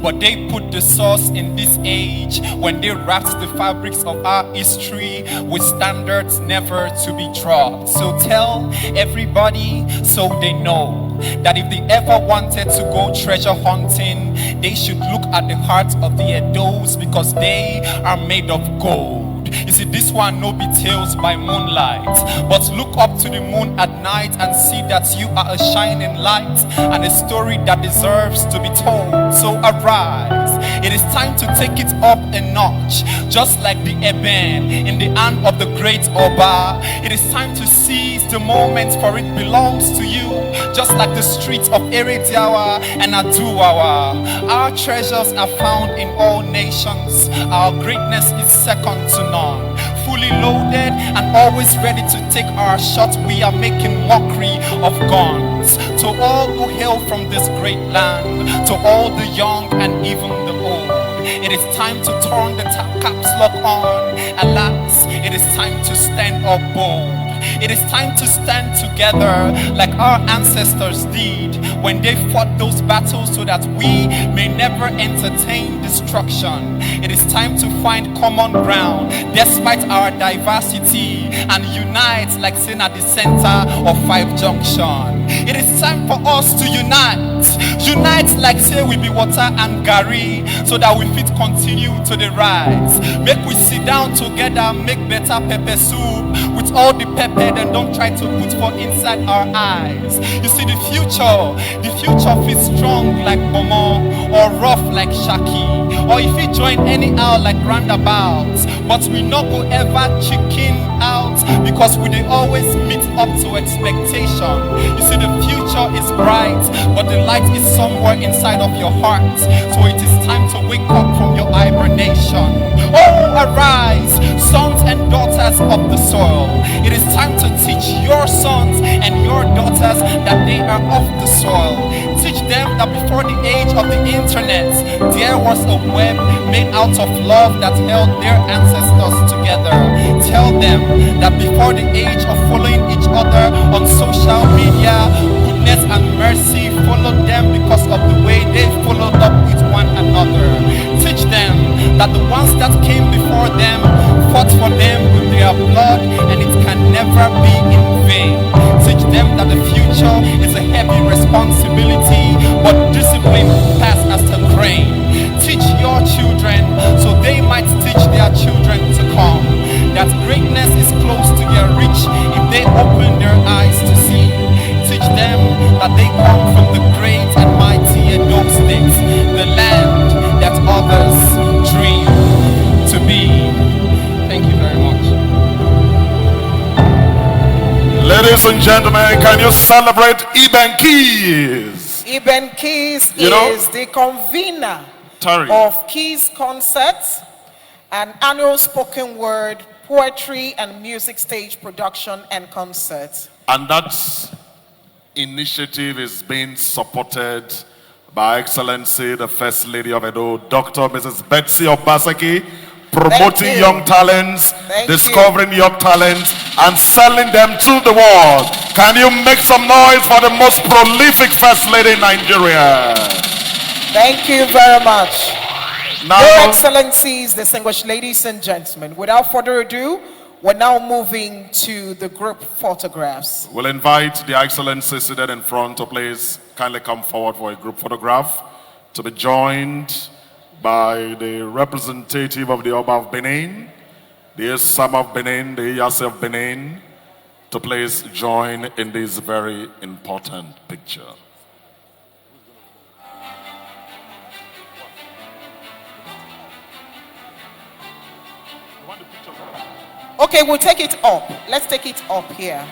but they put the sauce in this age when they wrapped the fabrics of our history with standards never to be dropped. So tell everybody so they know that if they ever wanted to go treasure hunting, they should look at the heart of the Edos, because they are made of gold. You see, this one no be tales by moonlight, but look up to the moon at night and see that you are a shining light and a story that deserves to be told. So arise, it is time to take it up a notch, just like the eben in the hand of the great Oba. It is time to seize the moment, for it belongs to you, just like the streets of Erediawa and Aduwawa. Our treasures are found in all nations. Our greatness is second to none. Fully loaded and always ready to take our shots, we are making mockery of guns. To all who hail from this great land, to all the young and even the old, it is time to turn the caps lock on. Alas, it is time to stand up bold. It is time to stand together like our ancestors did when they fought those battles so that we may never entertain destruction. It is time to find common ground despite our diversity and unite like saying at the center of 5 Junction. It is time for us to unite like say we be water and gari, so that we fit continue to the rise. Make we sit down together, make better pepper soup with all the pepper, then don't try to put for inside our eyes. You see, the future feels strong like Bomo, or rough like Shaki, or if you join anyhow like roundabouts. But we not go ever chicken out, because we dey always meet up to expectation. You see, the future is bright, but the light is somewhere inside of your heart. So it is time to wake up from your hibernation. Oh, arise, richness of the soil. It is time to teach your sons and your daughters that they are of the soil. Teach them that before the age of the internet, there was a web made out of love that held their ancestors together. Tell them that before the age of following each other on social media, goodness and mercy followed them because of the way they followed up with one another. Teach them that the ones that came before them fought for them with their blood, and it can never be in vain. Teach them that the future is a heavy responsibility, but discipline pass as the rain. Teach your children so they might teach their children to come. That greatness is close to their reach if they open their eyes to see. Teach them that they come from the great and mighty Edo State, the land that others dream to be. Thank you very much. Ladies and gentlemen, can you celebrate Eben Keys? Eben Keys is the convener of Keys Concerts, an annual spoken word, poetry, and music stage production and concerts. And that initiative is being supported by Excellency, the First Lady of Edo, Dr. Mrs. Betsy Obaseki, promoting young talents, discovering young talents, and selling them to the world. Can you make some noise for the most prolific First Lady in Nigeria? Thank you very much. Now, Your Excellencies, distinguished ladies and gentlemen, without further ado, we're now moving to the group photographs. we'll invite the Excellency seated in front to please kindly come forward for a group photograph to be joined by the representative of the Oba of Benin, the Esam of Benin, the Iyase of Benin, to please join in this very important picture. Okay, we'll take it up. Let's take it up here.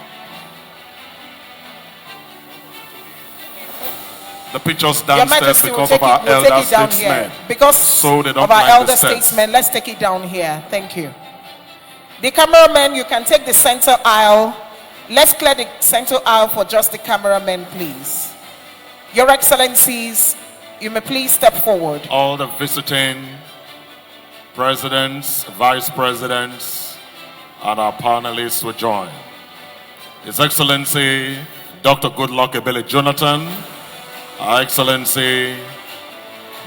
The pictures downstairs because of our elder statesmen. Because so they don't of our climb the elder steps. statesmen, let's take it down here. Thank you. The cameramen, you can take the center aisle. Let's clear the center aisle for just the cameramen, please. Your Excellencies, you may please step forward. All the visiting presidents, vice presidents, and our panelists will join. His Excellency, Dr. Goodluck Jonathan, Our Excellency,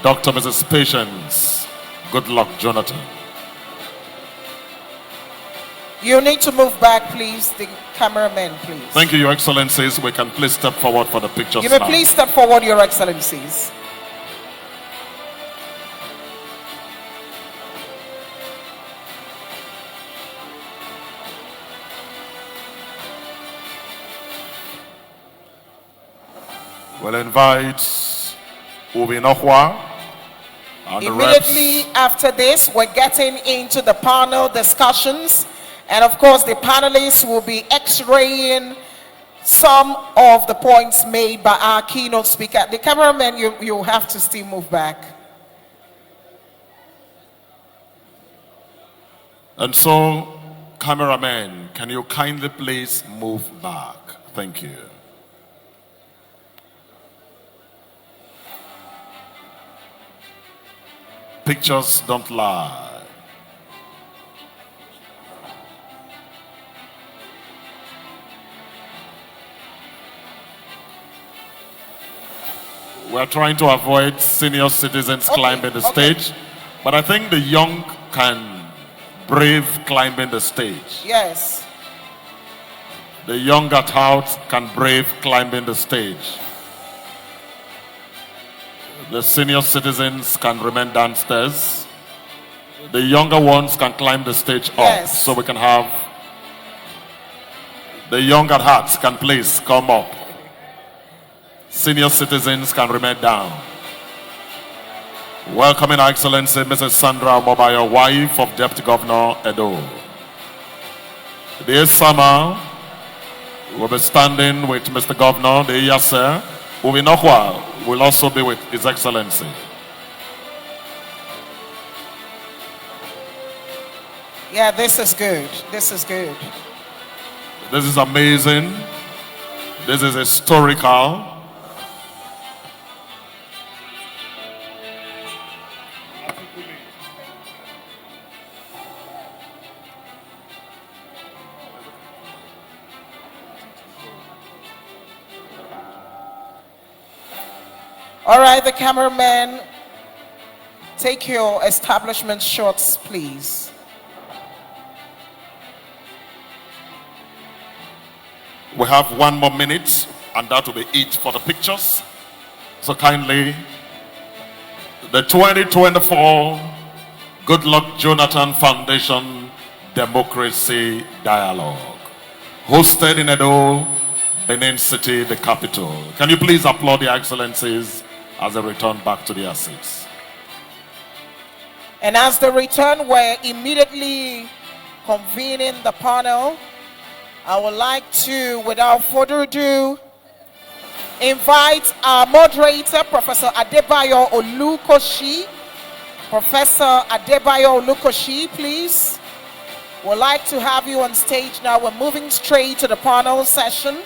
Dr. Mrs. Patience Goodluck Jonathan. You need to move back, please, the cameramen, please. Thank you, Your Excellencies. We can please step forward for the pictures You may now. please step forward, Your Excellencies. We'll invite Ubinohwa and the reps. Immediately after this, we're getting into the panel discussions. And of course, the panelists will be x-raying some of the points made by our keynote speaker. The cameraman, you have to still move back. And so, cameramen, can you kindly please move back? Thank you. Pictures don't lie. We're trying to avoid senior citizens climbing the stage, but I think the young can brave climbing the stage. Yes. The young at heart can brave climbing the stage. The senior citizens can remain downstairs. The younger ones can climb the stage up, so we can have the young at heart can please come up. Senior citizens can remain down. Welcoming Her Excellency Mrs. Sandra Mobayo, wife of Deputy Governor Edo. This summer, we'll be standing with Mr. Governor, the Iyase. Ubinohwa will also be with His Excellency. Yeah, this is good. This is good. This is amazing. This is historical. All right, the cameraman, take your establishment shots, please. We have 1 more minute, and that will be it for the pictures. So kindly, the 2024 Goodluck Jonathan Foundation Democracy Dialogue, hosted in Edo, Benin City, the capital. Can you please applaud the excellencies as they return back to their seats? And as they return, we're immediately convening the panel. I would like to, without further ado, invite our moderator, Professor Adebayo Olukoshi. Professor Adebayo Olukoshi, please. We'd like to have you on stage now. We're moving straight to the panel session.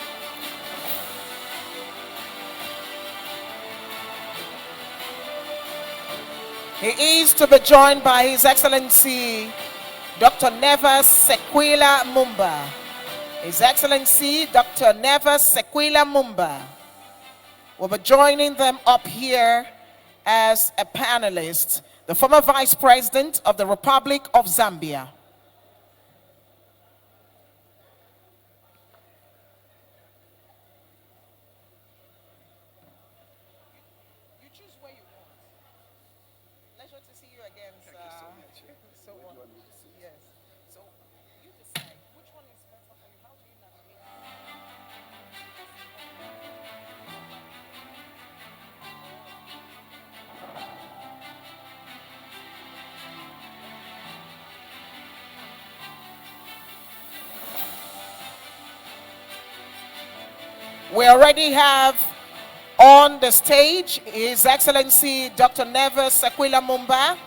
He is to be joined by His Excellency Dr. Neves Sequila Mumba. His Excellency Dr. Neves Sequila Mumba will be joining them up here as a panelist, the former Vice President of the Republic of Zambia. We already have on the stage His Excellency Dr. Neves Sequila Mumba.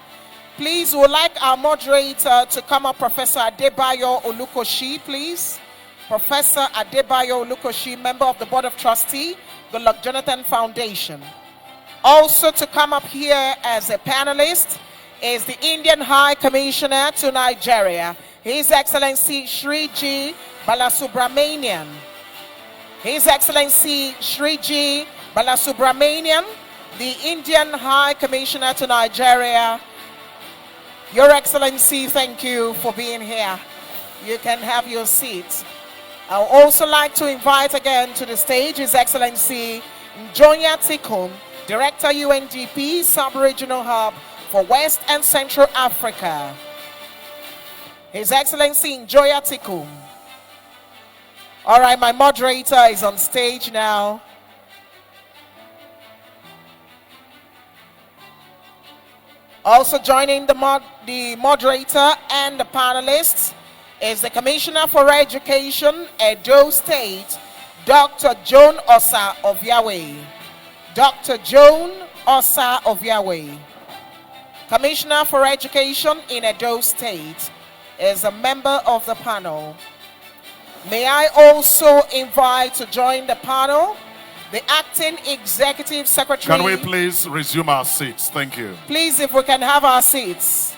Please, we would like our moderator to come up, Professor Adebayo Olukoshi, please. Professor Adebayo Olukoshi, member of the Board of Trustees, Goodluck Jonathan Foundation. Also to come up here as a panelist is the Indian High Commissioner to Nigeria, His Excellency Shri G. Balasubramanian. His Excellency Shri G. Balasubramanian, the Indian High Commissioner to Nigeria. Your Excellency, thank you for being here. You can have your seat. I would also like to invite again to the stage His Excellency Njoya Tikum, Director UNDP Sub-Regional Hub for West and Central Africa. His Excellency Njoya Tikum. All right, my moderator is on stage now. Also joining the moderator and the panelists is the Commissioner for Education, Edo State, Dr. Joan Osa of Yahweh. Dr. Joan Osa of Yahweh. Commissioner for Education in Edo State is a member of the panel. May I also invite to join the panel the Acting Executive Secretary. Can we please resume our seats? Thank you. Please, if we can have our seats.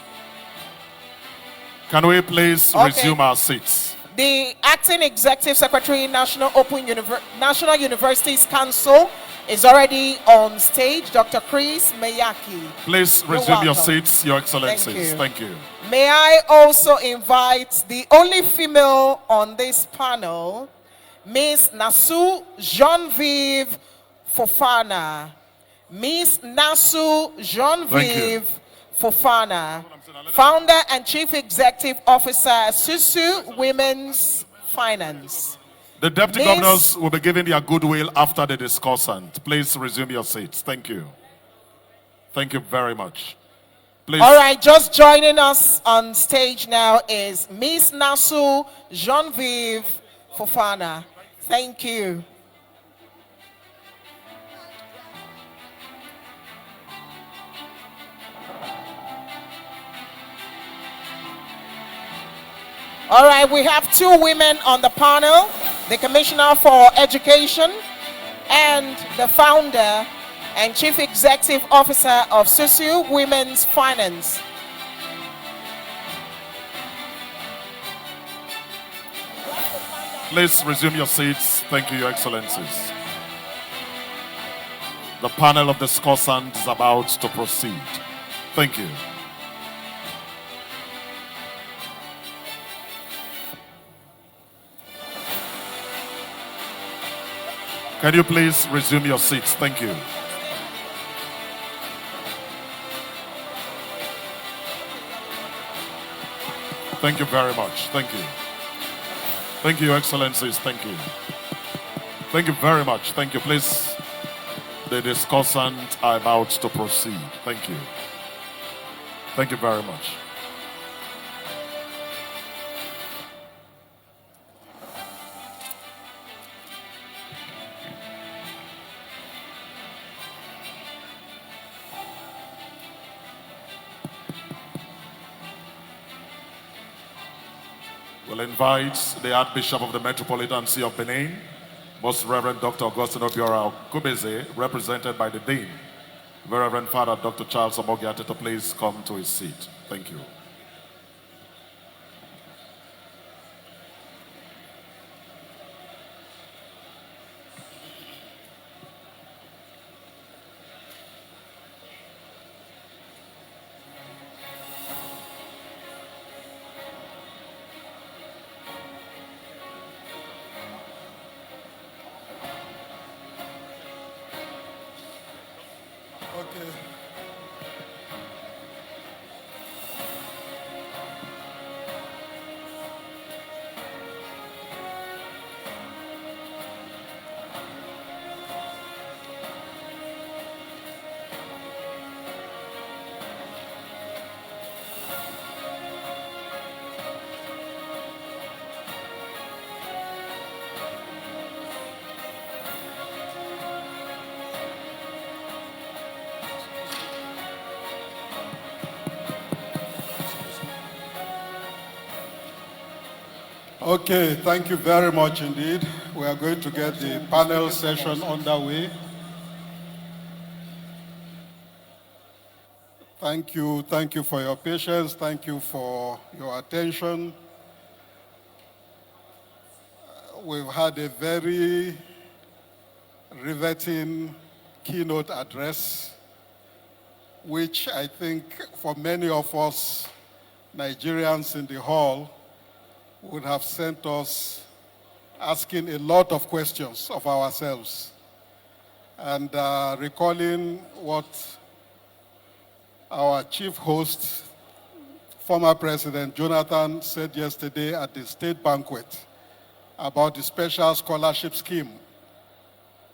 Can we please resume our seats? The Acting Executive Secretary, National Universities Council, is already on stage, Dr. Chris Meyaki. Please resume your seats, Your Excellencies. Thank you. May I also invite the only female on this panel, Miss Nasu Genevieve Fofana. Miss Nasu Genevieve Fofana, Founder and Chief Executive Officer, Susu Women's Finance. The deputy governors will be giving their goodwill after the discussant. Please resume your seats. Thank you. Thank you very much. Please. All right, just joining us on stage now is Miss Nasu Genevieve Fofana. Thank you. All right, we have two women on the panel, the Commissioner for Education and the founder and Chief Executive Officer of SUSU Women's Finance. Please resume your seats. Thank you, Your Excellencies. The panel of discussants is about to proceed. Thank you. Can you please resume your seats? Thank you. Thank you very much. Thank you. Thank you, Your Excellencies. Thank you. Thank you very much. Thank you. Please, the discussants are about to proceed. Thank you. Thank you very much. We'll invite the Archbishop of the Metropolitan See of Benin, Most Reverend Dr. Augustine Obiora Kubeze, represented by the Dean, Very Reverend Father Dr. Charles Omogiate, to please come to his seat. Thank you. Okay, thank you very much indeed. We are going to get the panel session underway. Thank you for your patience. Thank you for your attention. We've had a very riveting keynote address, which I think for many of us Nigerians in the hall would have sent us asking a lot of questions of ourselves. And recalling what our chief host, former President Jonathan, said yesterday at the state banquet about the special scholarship scheme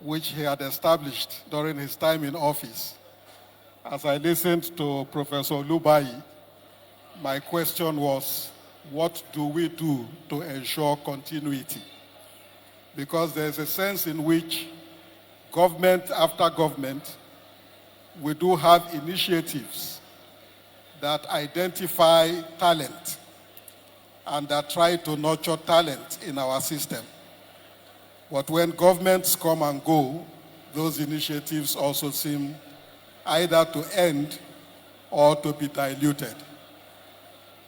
which he had established during his time in office. As I listened to Professor Lubai, my question was, what do we do to ensure continuity? Because there's a sense in which government after government, we do have initiatives that identify talent and that try to nurture talent in our system. But when governments come and go, those initiatives also seem either to end or to be diluted.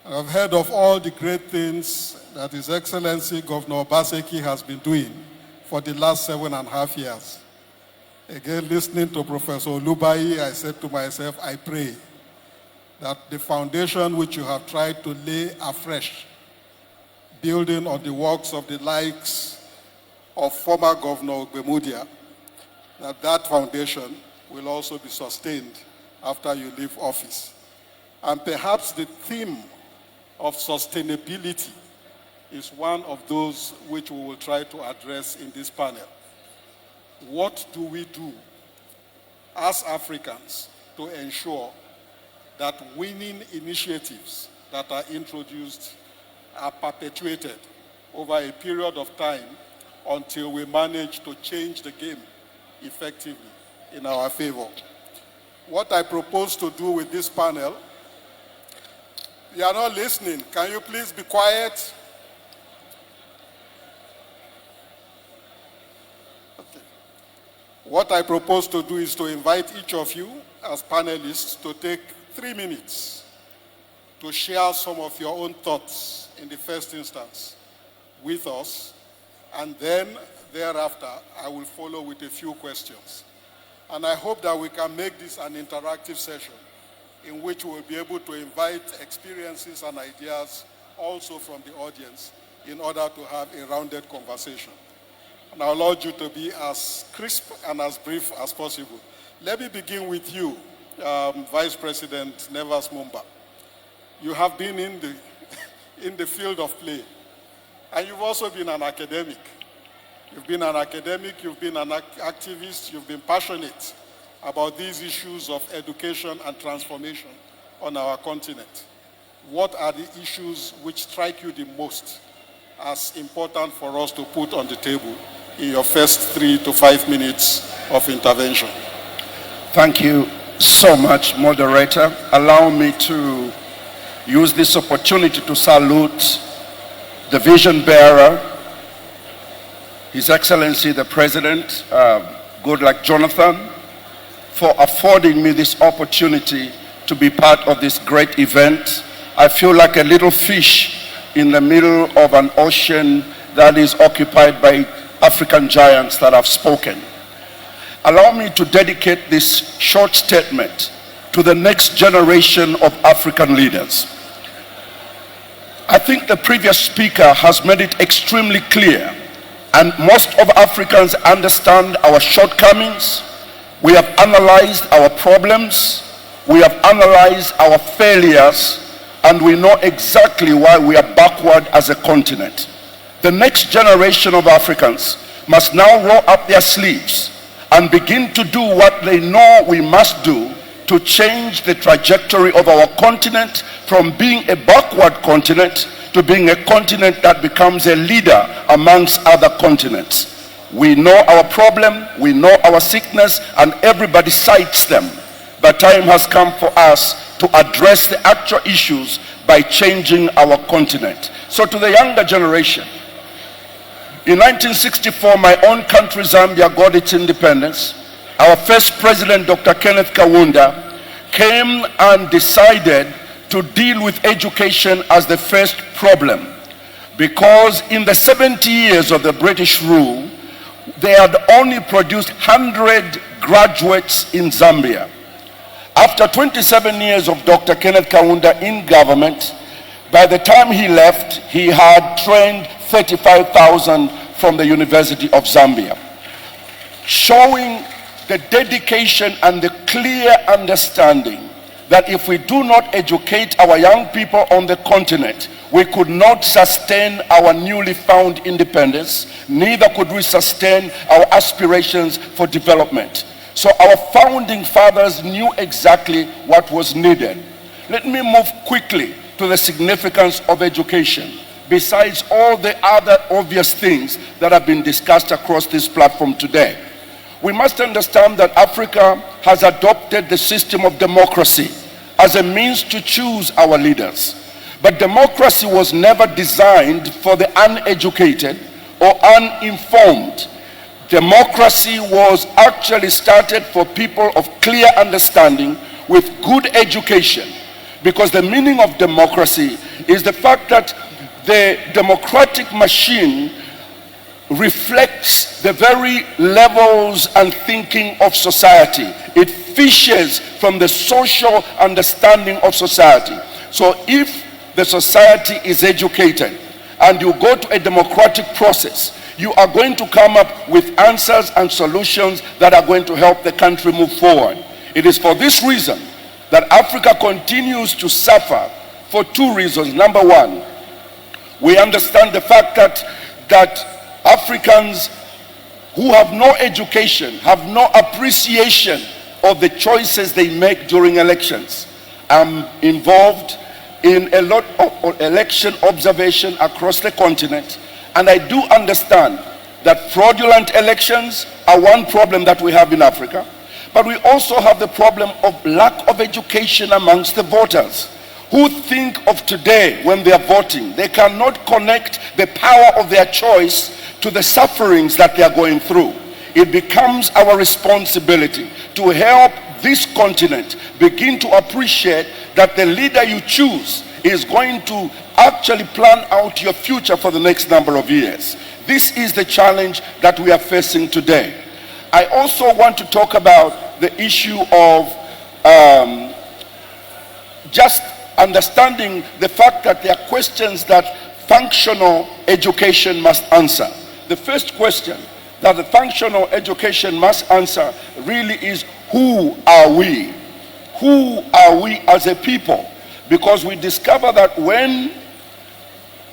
I've heard of all the great things that His Excellency Governor Obaseki has been doing for the last 7.5 years. Again, listening to Professor Lubai, I said to myself, I pray that the foundation which you have tried to lay afresh, building on the works of the likes of former Governor Ogbemudia, that foundation will also be sustained after you leave office. And perhaps the theme of sustainability is one of those which we will try to address in this panel. What do we do as Africans to ensure that winning initiatives that are introduced are perpetuated over a period of time until we manage to change the game effectively in our favor? What I propose to do with this panel, you are not listening. Can you please be quiet? What I propose to do is to invite each of you as panelists to take 3 minutes to share some of your own thoughts in the first instance with us, and then thereafter I will follow with a few questions. And I hope that we can make this an interactive session in which we will be able to invite experiences and ideas also from the audience in order to have a rounded conversation. And I'll urge you to be as crisp and as brief as possible. Let me begin with you, Vice President Nevas Mumba. You have been in the field of play, and you've also been an academic. You've been an academic, you've been an activist, you've been passionate about these issues of education and transformation on our continent. What are the issues which strike you the most as important for us to put on the table in your first 3 to 5 minutes of intervention? Thank you so much, moderator. Allow me to use this opportunity to salute the vision bearer, His Excellency the President, Goodluck Jonathan, for affording me this opportunity to be part of this great event. I feel like a little fish in the middle of an ocean that is occupied by African giants that have spoken. Allow me to dedicate this short statement to the next generation of African leaders. I think the previous speaker has made it extremely clear, and most of Africans understand our shortcomings. We have analyzed our problems, we have analyzed our failures, and we know exactly why we are backward as a continent. The next generation of Africans must now roll up their sleeves and begin to do what they know we must do to change the trajectory of our continent from being a backward continent to being a continent that becomes a leader amongst other continents. We know our problem, we know our sickness, and everybody cites them. But time has come for us to address the actual issues by changing our continent. So to the younger generation, in 1964, my own country, Zambia, got its independence. Our first president, Dr. Kenneth Kaunda, came and decided to deal with education as the first problem, because in the 70 years of the British rule, they had only produced 100 graduates in Zambia. After 27 years of Dr. Kenneth Kaunda in government, by the time he left, he had trained 35,000 from the University of Zambia, showing the dedication and the clear understanding that if we do not educate our young people on the continent, we could not sustain our newly found independence, neither could we sustain our aspirations for development. So our founding fathers knew exactly what was needed. Let me move quickly to the significance of education, besides all the other obvious things that have been discussed across this platform today. We must understand that Africa has adopted the system of democracy as a means to choose our leaders. But democracy was never designed for the uneducated or uninformed. Democracy was actually started for people of clear understanding with good education, because the meaning of democracy is the fact that the democratic machine reflects the very levels and thinking of society. It fishes from the social understanding of society. So if the society is educated and you go to a democratic process, you are going to come up with answers and solutions that are going to help the country move forward. It is for this reason that Africa continues to suffer, for two reasons. Number one, we understand the fact that Africans who have no education have no appreciation of the choices they make during elections. I'm involved in a lot of election observation across the continent, and I do understand that fraudulent elections are one problem that we have in Africa, but we also have the problem of lack of education amongst the voters, who think of today when they are voting. They cannot connect the power of their choice to the sufferings that they are going through. it becomes our responsibility to help this continent begin to appreciate that the leader you choose is going to actually plan out your future for the next number of years. This is the challenge that we are facing today. I also want to talk about the issue of just understanding the fact that there are questions that functional education must answer. The first question that the functional education must answer really is, who are we? Who are we as a people? Because we discover that when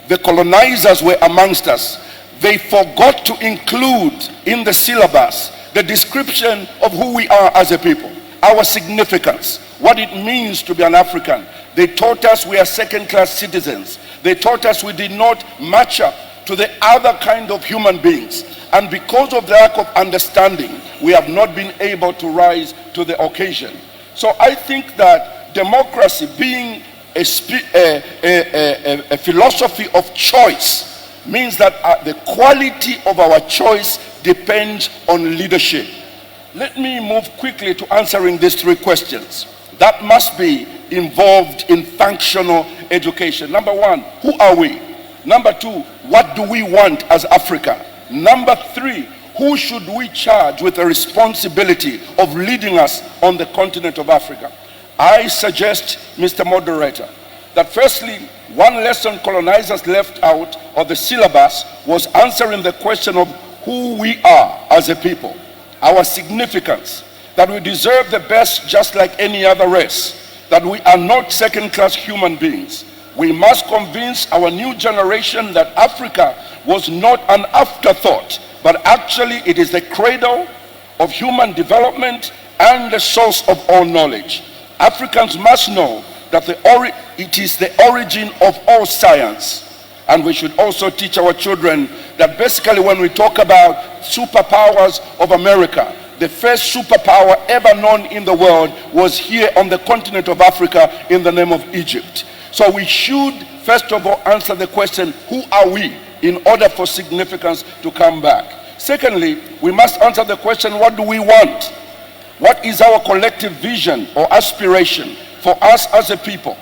the colonizers were amongst us, they forgot to include in the syllabus the description of who we are as a people, our significance, what it means to be an African. They taught us we are second-class citizens. They taught us we did not match up to the other kind of human beings. And because of the lack of understanding, we have not been able to rise to the occasion. So I think that democracy, being a philosophy of choice, means that the quality of our choice depends on leadership. Let me move quickly to answering these three questions that must be involved in functional education. Number one, who are we? Number two, what do we want as Africa? Number three, who should we charge with the responsibility of leading us on the continent of Africa? I suggest, Mr. Moderator, that firstly, one lesson colonizers left out of the syllabus was answering the question of who we are as a people, our significance, that we deserve the best just like any other race, that we are not second-class human beings. We must convince our new generation that Africa was not an afterthought, but actually it is the cradle of human development and the source of all knowledge. Africans must know that it is the origin of all science. And we should also teach our children that basically when we talk about superpowers of America, the first superpower ever known in the world was here on the continent of Africa in the name of Egypt. So we should first of all answer the question, who are we, in order for significance to come back. Secondly, we must answer the question, what do we want? What is our collective vision or aspiration for us as a people?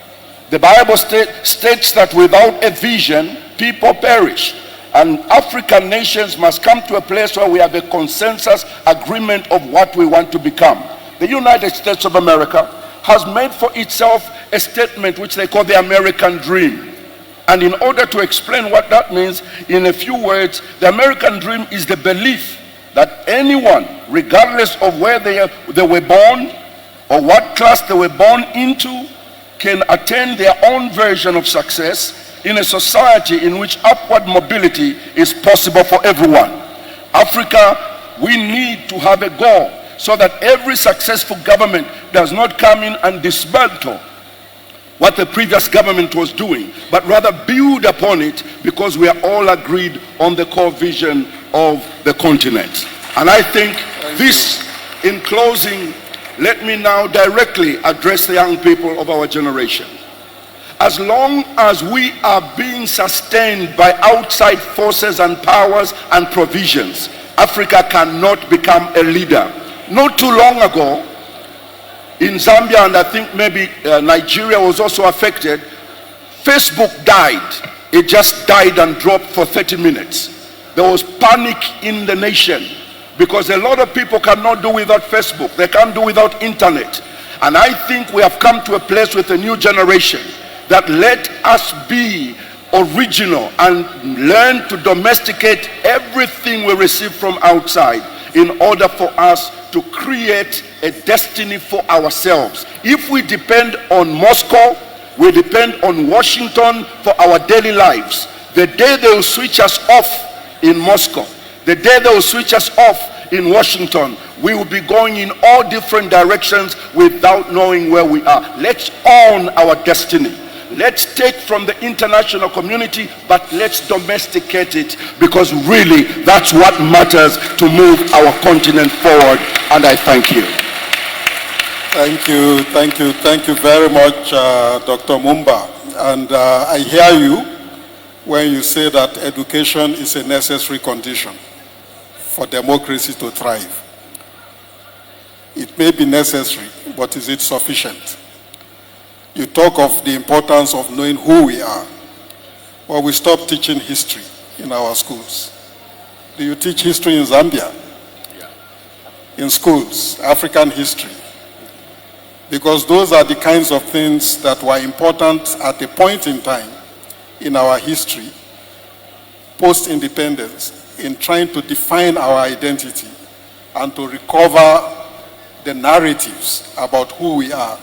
The Bible states that without a vision, people perish. And African nations must come to a place where we have a consensus agreement of what we want to become. The United States of America has made for itself a statement which they call the American dream. And in order to explain what that means, in a few words, the American dream is the belief that anyone, regardless of where they were born or what class they were born into, can attain their own version of success in a society in which upward mobility is possible for everyone. Africa, we need to have a goal so that every successful government does not come in and dismantle what the previous government was doing, but rather build upon it, because we are all agreed on the core vision of the continent. And I think this, in closing, let me now directly address the young people of our generation. As long as we are being sustained by outside forces and powers and provisions, Africa cannot become a leader. Not too long ago, in Zambia, and I think maybe Nigeria was also affected, Facebook died. It just died and dropped for 30 minutes. There was panic in the nation because a lot of people cannot do without Facebook. They can't do without internet. And I think we have come to a place with a new generation that let us be original and learn to domesticate everything we receive from outside in order for us to create a destiny for ourselves. If we depend on Moscow, we depend on Washington for our daily lives. The day they will switch us off in Moscow, the day they will switch us off in Washington, we will be going in all different directions without knowing where we are. Let's own our destiny. Let's take from the international community, but let's domesticate it, because really that's what matters to move our continent forward. And I thank you. Thank you very much, Dr. Mumba. And I hear you when you say that education is a necessary condition for democracy to thrive. It may be necessary, but is it sufficient? You talk of the importance of knowing who we are. Well, we stopped teaching history in our schools. Do you teach history in Zambia? In schools, African history? Because those are the kinds of things that were important at a point in time in our history, post-independence, in trying to define our identity and to recover the narratives about who we are,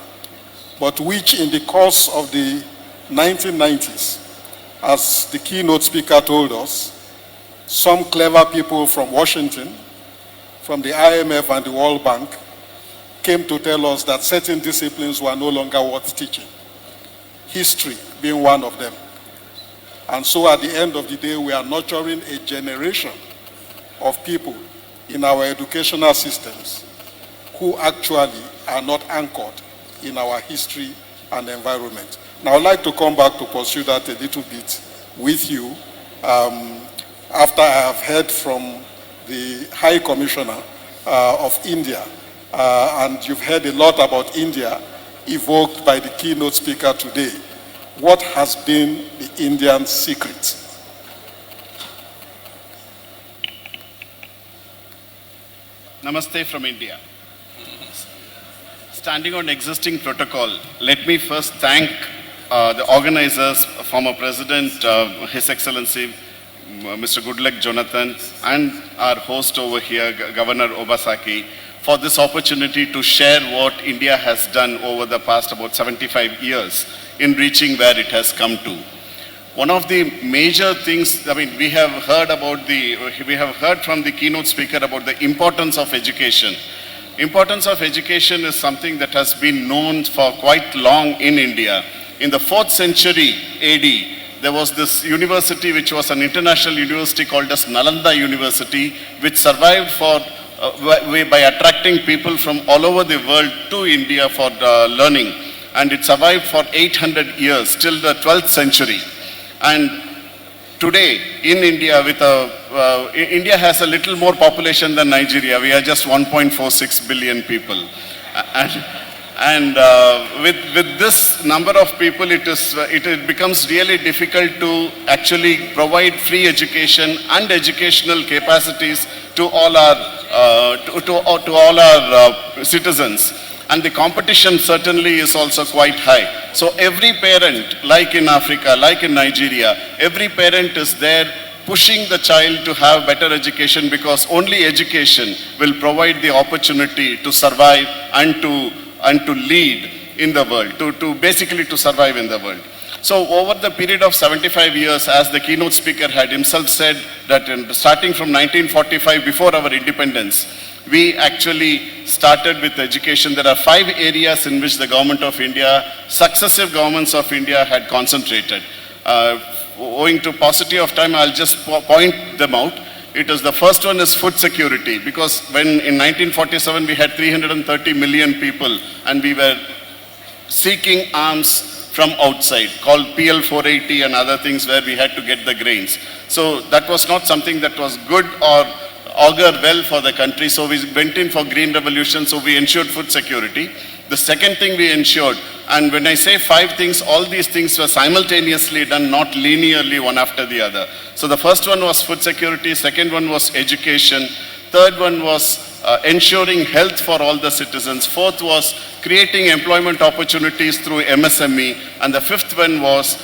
but which in the course of the 1990s, as the keynote speaker told us, some clever people from Washington, from the IMF and the World Bank, came to tell us that certain disciplines were no longer worth teaching, history being one of them. And so at the end of the day, we are nurturing a generation of people in our educational systems who actually are not anchored in our history and environment. Now I'd like to come back to pursue that a little bit with you after I have heard from the High Commissioner of India, and you've heard a lot about India evoked by the keynote speaker today. What has been the Indian secret? Namaste from India. Standing on existing protocol, let me first thank the organizers, former President, His Excellency, Mr. Goodluck Jonathan, and our host over here, Governor Obaseki, for this opportunity to share what India has done over the past about 75 years in reaching where it has come to. One of the major things, we have heard from the keynote speaker about the importance of education. Importance of education is something that has been known for quite long in India. In the 4th century AD, there was this university which was an international university called as Nalanda University, which survived for by attracting people from all over the world to India for learning. And it survived for 800 years, till the 12th century. And today, in India, India has a little more population than Nigeria. We are just 1.46 billion people. And with this number of people, it becomes really difficult to actually provide free education and educational capacities to all our citizens. And the competition certainly is also quite high. So every parent, like in Africa, like in Nigeria, every parent is there pushing the child to have better education, because only education will provide the opportunity to survive and to lead in the world, to survive in the world. So over the period of 75 years, as the keynote speaker had himself said, that starting from 1945, before our independence, we actually started with education. There are 5 areas in which the government of India, successive governments of India had concentrated. Owing to paucity of time, I'll just point them out. The first one is food security, because when in 1947 we had 330 million people and we were seeking arms from outside, called PL 480 and other things, where we had to get the grains. So that was not something that was good or augur well for the country, so we went in for green revolution, so we ensured food security. The second thing we ensured, and when I say 5 things, all these things were simultaneously done, not linearly one after the other. So the first one was food security, second one was education, third one was ensuring health for all the citizens, fourth was creating employment opportunities through MSME, and the fifth one was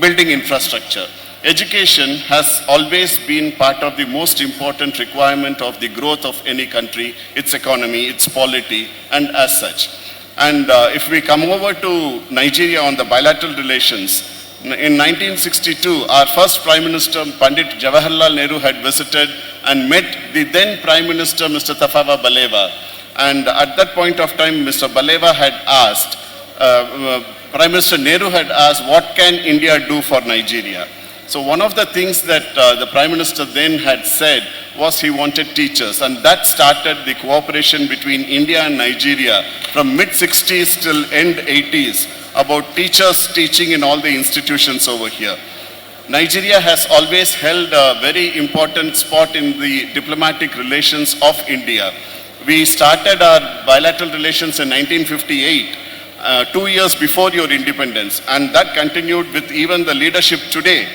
building infrastructure. Education has always been part of the most important requirement of the growth of any country, its economy, its polity, and as such. And if we come over to Nigeria on the bilateral relations, in 1962, our first Prime Minister, Pandit Jawaharlal Nehru, had visited and met the then Prime Minister, Mr. Tafawa Balewa. And at that point of time, Mr. Balewa had asked, Prime Minister Nehru had asked, what can India do for Nigeria? So one of the things that the Prime Minister then had said was he wanted teachers, and that started the cooperation between India and Nigeria from mid-60s till end 80s about teachers teaching in all the institutions over here. Nigeria has always held a very important spot in the diplomatic relations of India. We started our bilateral relations in 1958, 2 years before your independence, and that continued with even the leadership today.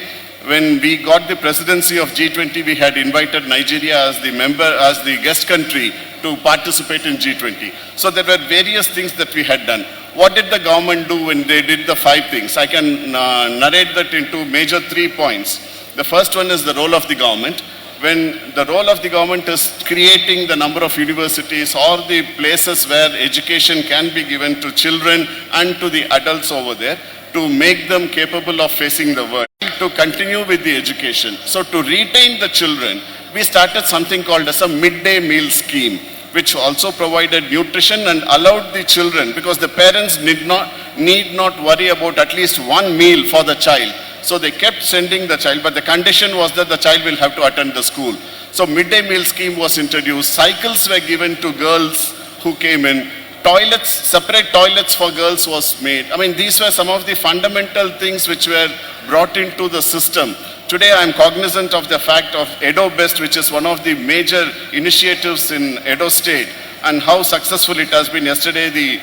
When we got the presidency of G20, we had invited Nigeria as the member, as the guest country to participate in G20. So there were various things that we had done. What did the government do when they did the 5 things? I can narrate that into major 3 points. The first one is the role of the government. When the role of the government is creating the number of universities or the places where education can be given to children and to the adults over there to make them capable of facing the world. To continue with the education. So to retain the children, we started something called as a midday meal scheme, which also provided nutrition and allowed the children, because the parents need not worry about at least 1 meal for the child. So they kept sending the child, but the condition was that the child will have to attend the school. So midday meal scheme was introduced. Cycles were given to girls who came in. Toilets, separate toilets for girls was made. I mean, these were some of the fundamental things which were brought into the system. Today I am cognizant of the fact of Edo Best, which is one of the major initiatives in Edo State, and how successful it has been. Yesterday the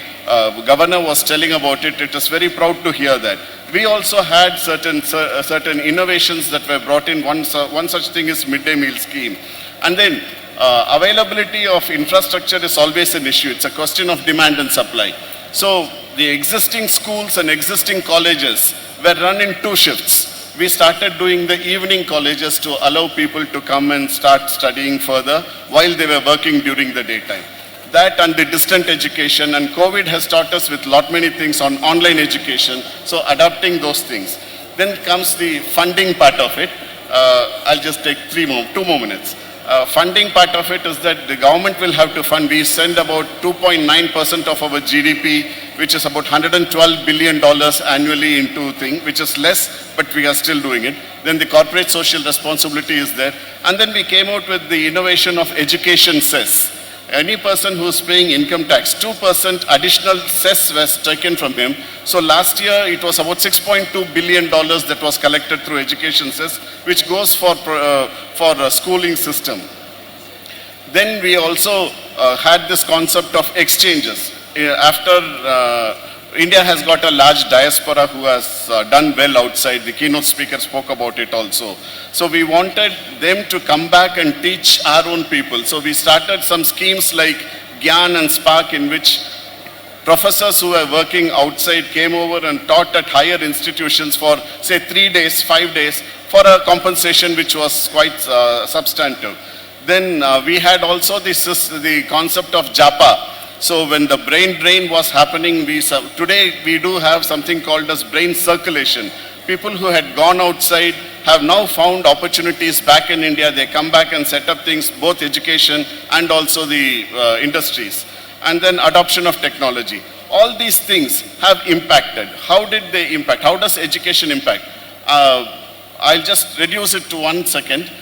governor was telling about it. It is very proud to hear that. We also had certain innovations that were brought in. One such thing is midday meal scheme. And then availability of infrastructure is always an issue. It's a question of demand and supply. So the existing schools and existing colleges were run in 2 shifts. We started doing the evening colleges to allow people to come and start studying further while they were working during the daytime. That and the distant education, and COVID has taught us with many things on online education, so adapting those things. Then comes the funding part of it. I'll just take 2 more minutes. Funding part of it is that the government will have to fund. We send about 2.9% of our GDP, which is about $112 billion annually into things, which is less, but we are still doing it. Then the corporate social responsibility is there. And then we came out with the innovation of education cess. Any person who is paying income tax, 2% additional cess was taken from him. So last year it was about $6.2 billion that was collected through education cess, which goes for a schooling system. Then we also had this concept of exchanges. After India has got a large diaspora who has done well outside. The keynote speaker spoke about it also. So we wanted them to come back and teach our own people. So we started some schemes like Gyan and Spark, in which professors who were working outside came over and taught at higher institutions for, say, 3 days, 5 days, for a compensation which was quite substantive. Then we had also the concept of JAPA. So when the brain drain was happening, today we do have something called as brain circulation. People who had gone outside have now found opportunities back in India. They come back and set up things, both education and also the industries. And then adoption of technology. All these things have impacted. How did they impact? How does education impact? I'll just reduce it to 1 second.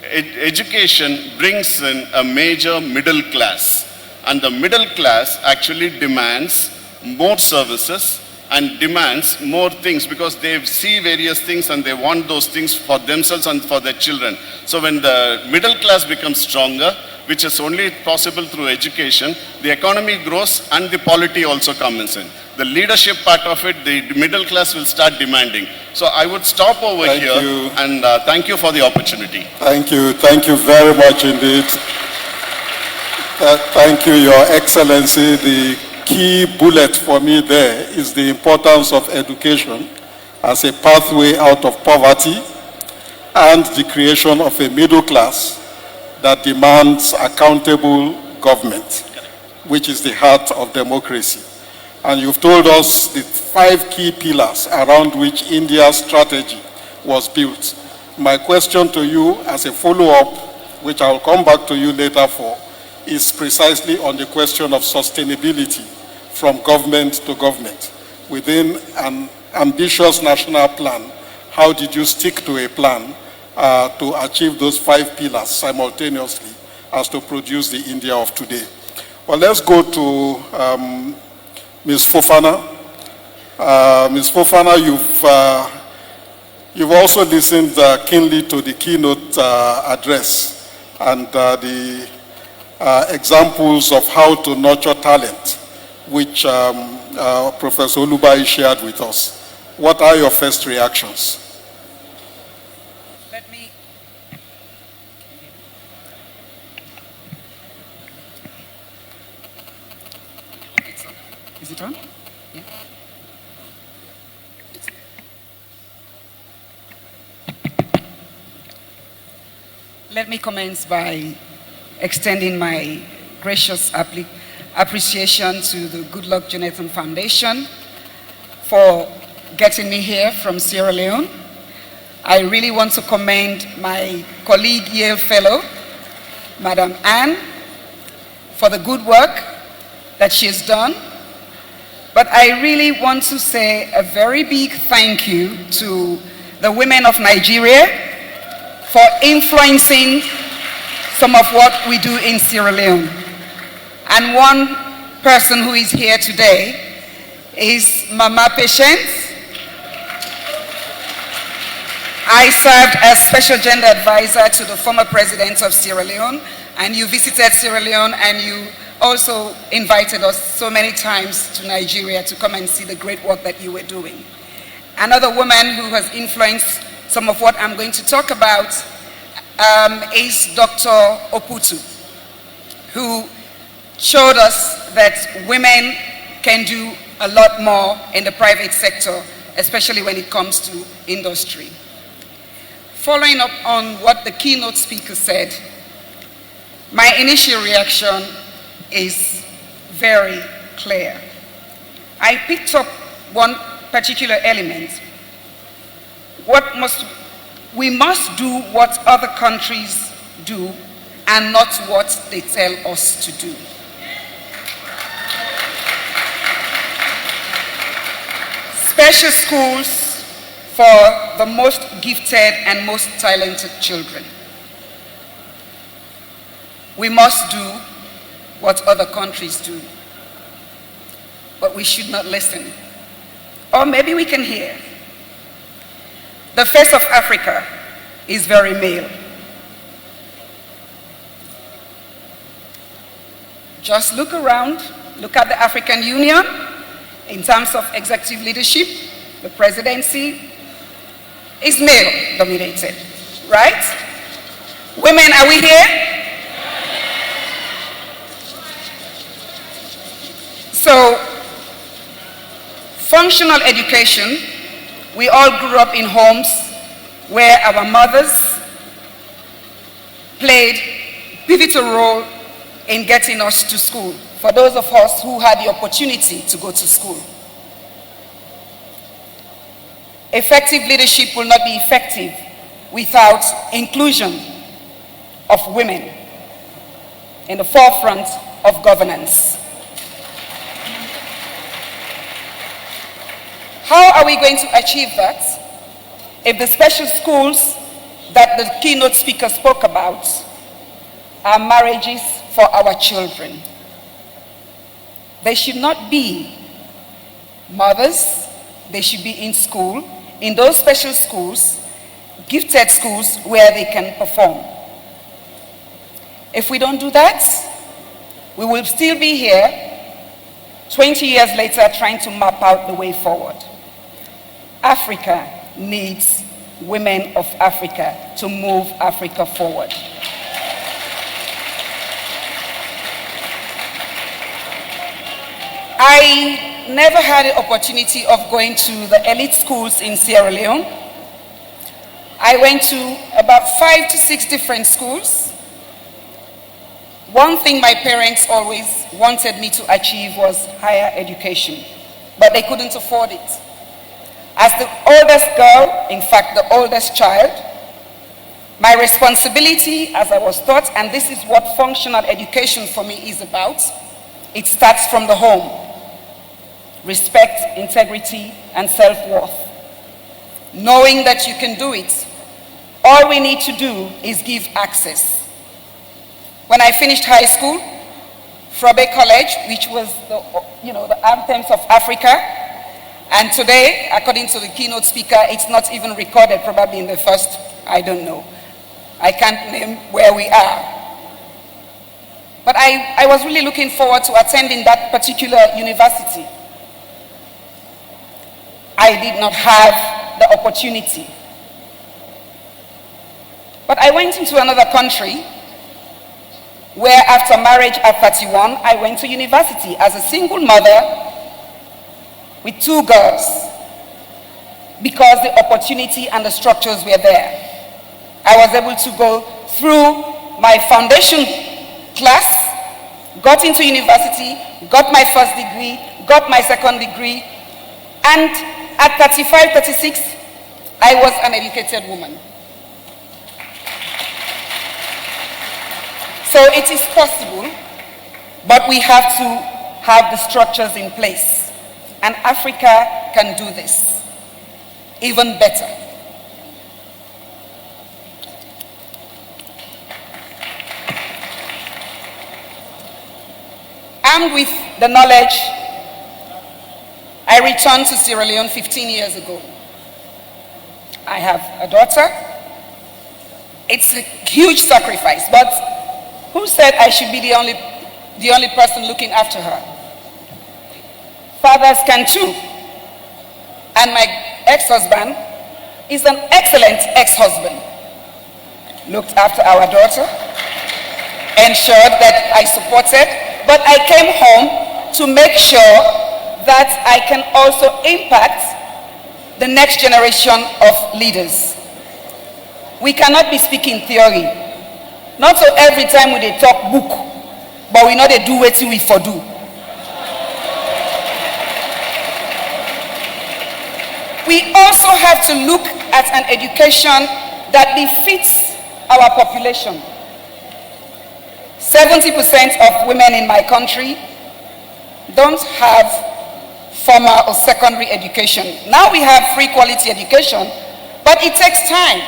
Education brings in a major middle class. And the middle class actually demands more services and demands more things, because they see various things and they want those things for themselves and for their children. So when the middle class becomes stronger, which is only possible through education, the economy grows and the polity also comes in. The leadership part of it, the middle class will start demanding. So I would stop over here and thank you for the opportunity. Thank you very much indeed. Thank you, Your Excellency. The key bullet for me there is the importance of education as a pathway out of poverty and the creation of a middle class that demands accountable government, which is the heart of democracy. And you've told us the 5 key pillars around which India's strategy was built. My question to you as a follow-up, which I'll come back to you later for, is precisely on the question of sustainability from government to government. Within an ambitious national plan, how did you stick to a plan to achieve those 5 pillars simultaneously as to produce the India of today? Well, let's go to Ms. Fofana. Ms. Fofana, You've also listened keenly to the keynote address and the examples of how to nurture talent, which Professor Olubayi shared with us. What are your first reactions? Is it on? Yeah. Let me commence by extending my gracious appreciation to the Goodluck Jonathan Foundation for getting me here from Sierra Leone. I really want to commend my colleague Yale Fellow, Madam Anne, for the good work that she has done. But I really want to say a very big thank you to the women of Nigeria for influencing some of what we do in Sierra Leone. And one person who is here today is Mama Patience. I served as special gender advisor to the former president of Sierra Leone, and you visited Sierra Leone and you also invited us so many times to Nigeria to come and see the great work that you were doing. Another woman who has influenced some of what I'm going to talk about is Dr. Oputu, who showed us that women can do a lot more in the private sector, especially when it comes to industry. Following up on what the keynote speaker said, my initial reaction is very clear. I picked up one particular element. We must do what other countries do and not what they tell us to do. Special schools for the most gifted and most talented children. We must do what other countries do, but we should not listen. Or maybe we can hear. The face of Africa is very male. Just look around, look at the African Union in terms of executive leadership. The presidency is male dominated, right? Women, are we here? So, functional education, we all grew up in homes where our mothers played a pivotal role in getting us to school, for those of us who had the opportunity to go to school. Effective leadership will not be effective without inclusion of women in the forefront of governance. How are we going to achieve that if the special schools that the keynote speaker spoke about are marriages for our children? They should not be mothers, they should be in school, in those special schools, gifted schools where they can perform. If we don't do that, we will still be here 20 years later trying to map out the way forward. Africa needs women of Africa to move Africa forward. I never had the opportunity of going to the elite schools in Sierra Leone. I went to about 5 to 6 different schools. One thing my parents always wanted me to achieve was higher education, but they couldn't afford it. As the oldest girl, in fact the oldest child, my responsibility, as I was taught, and this is what functional education for me is about, it starts from the home. Respect, integrity, and self-worth. Knowing that you can do it. All we need to do is give access. When I finished high school, Frobe College, which was the anthems of Africa, And today, according to the keynote speaker, it's not even recorded, probably in the first, I don't know. I can't name where we are. But I was really looking forward to attending that particular university. I did not have the opportunity. But I went into another country where after marriage at 31, I went to university as a single mother with 2 girls because the opportunity and the structures were there. I was able to go through my foundation class, got into university, got my first degree, got my second degree, and at 35, 36, I was an educated woman. So it is possible, but we have to have the structures in place. And Africa can do this even better. Armed with the knowledge, I returned to Sierra Leone 15 years ago. I have a daughter. It's a huge sacrifice, but who said I should be the only person looking after her? Fathers can too. And my ex-husband is an excellent ex-husband. Looked after our daughter, ensured that I supported, but I came home to make sure that I can also impact the next generation of leaders. We cannot be speaking theory. Not so every time we dey talk book, but we know they do wetin we for do. We also have to look at an education that befits our population. 70% of women in my country don't have formal or secondary education. Now we have free quality education, but it takes time.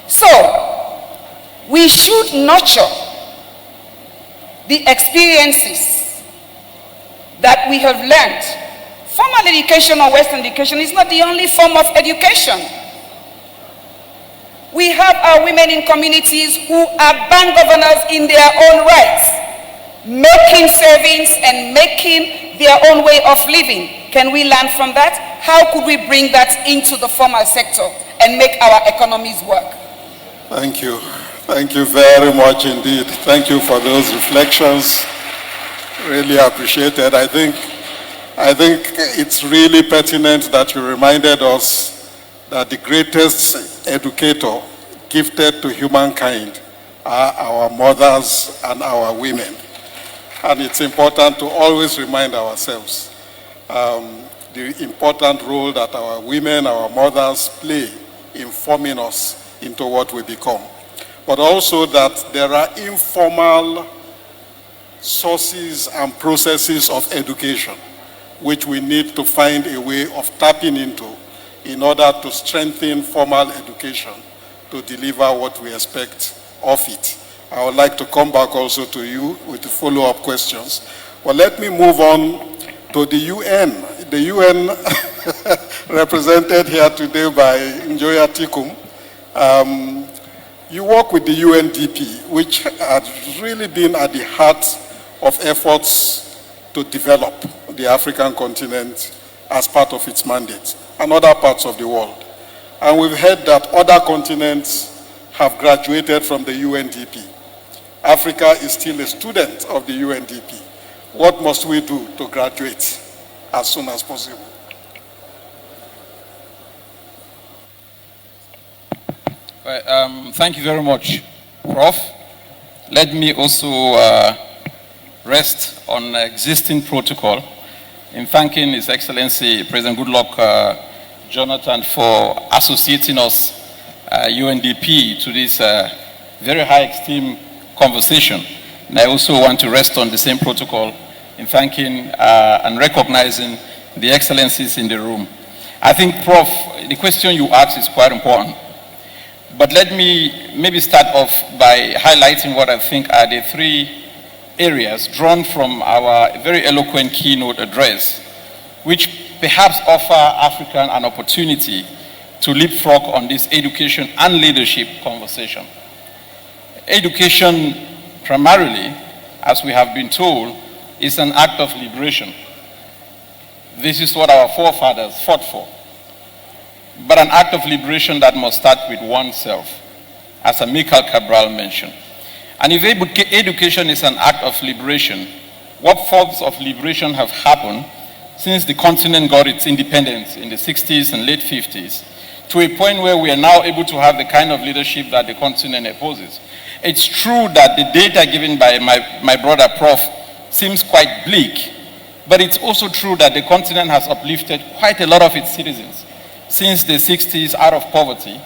So, we should nurture the experiences that we have learned. Formal education or Western education is not the only form of education. We have our women in communities who are bank governors in their own rights, making savings and making their own way of living. Can we learn from that? How could we bring that into the formal sector and make our economies work? Thank you. Thank you very much indeed. Thank you for those reflections. Really appreciated. I think it's really pertinent that you reminded us that the greatest educator gifted to humankind are our mothers and our women. And it's important to always remind ourselves the important role that our women, our mothers play in forming us into what we become. But also that there are informal sources and processes of education which we need to find a way of tapping into in order to strengthen formal education to deliver what we expect of it. I would like to come back also to you with the follow-up questions. But let me move on to the UN. The UN represented here today by Njoya Tikum. You work with the UNDP, which has really been at the heart of efforts to develop the African continent as part of its mandate and other parts of the world. And we've heard that other continents have graduated from the UNDP. Africa is still a student of the UNDP. What must we do to graduate as soon as possible? Thank you very much, Prof. Let me also rest on existing protocol in thanking His Excellency President Goodluck Jonathan for associating us, UNDP, to this very high esteem conversation. And I also want to rest on the same protocol in thanking and recognizing the excellencies in the room. I think, Prof, the question you asked is quite important. But let me maybe start off by highlighting what I think are the three areas drawn from our very eloquent keynote address which perhaps offer African an opportunity to leapfrog on this education and leadership conversation. Education, primarily, as we have been told, is an act of liberation. This is what our forefathers fought for. But an act of liberation that must start with oneself, as Amilcar Cabral mentioned. And if education is an act of liberation, what forms of liberation have happened since the continent got its independence in the 60s and late 50s, to a point where we are now able to have the kind of leadership that the continent opposes? It's true that the data given by my brother Prof seems quite bleak, but it's also true that the continent has uplifted quite a lot of its citizens since the 60s out of poverty,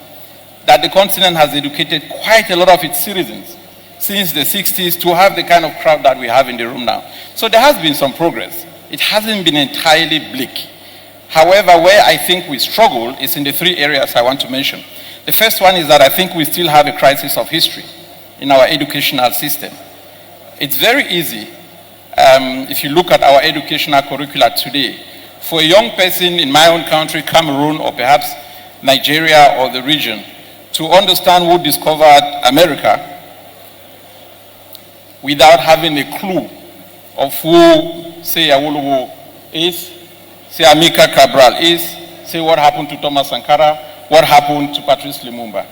that the continent has educated quite a lot of its citizens since the 60s to have the kind of crowd that we have in the room now. So there has been some progress. It hasn't been entirely bleak. However, where I think we struggle is in the three areas I want to mention. The first one is that I think we still have a crisis of history in our educational system. It's very easy, if you look at our educational curricula today, for a young person in my own country, Cameroon, or perhaps Nigeria or the region, to understand who discovered America without having a clue of who, say, Awolowo is, say, Amilcar Cabral is, say, what happened to Thomas Sankara, what happened to Patrice Lumumba.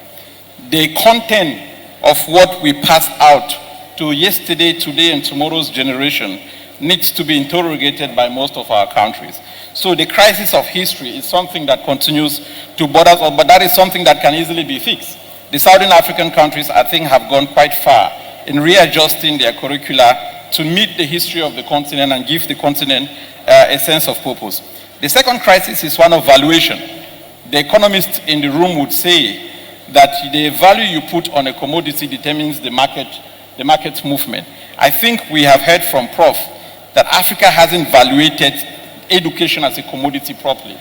The content of what we passed out to yesterday, today, and tomorrow's generation needs to be interrogated by most of our countries. So the crisis of history is something that continues to bother us, but that is something that can easily be fixed. The Southern African countries, I think, have gone quite far in readjusting their curricula to meet the history of the continent and give the continent a sense of purpose. The second crisis is one of valuation. The economists in the room would say that the value you put on a commodity determines the market's movement. I think we have heard from Prof that Africa hasn't valuated education as a commodity properly.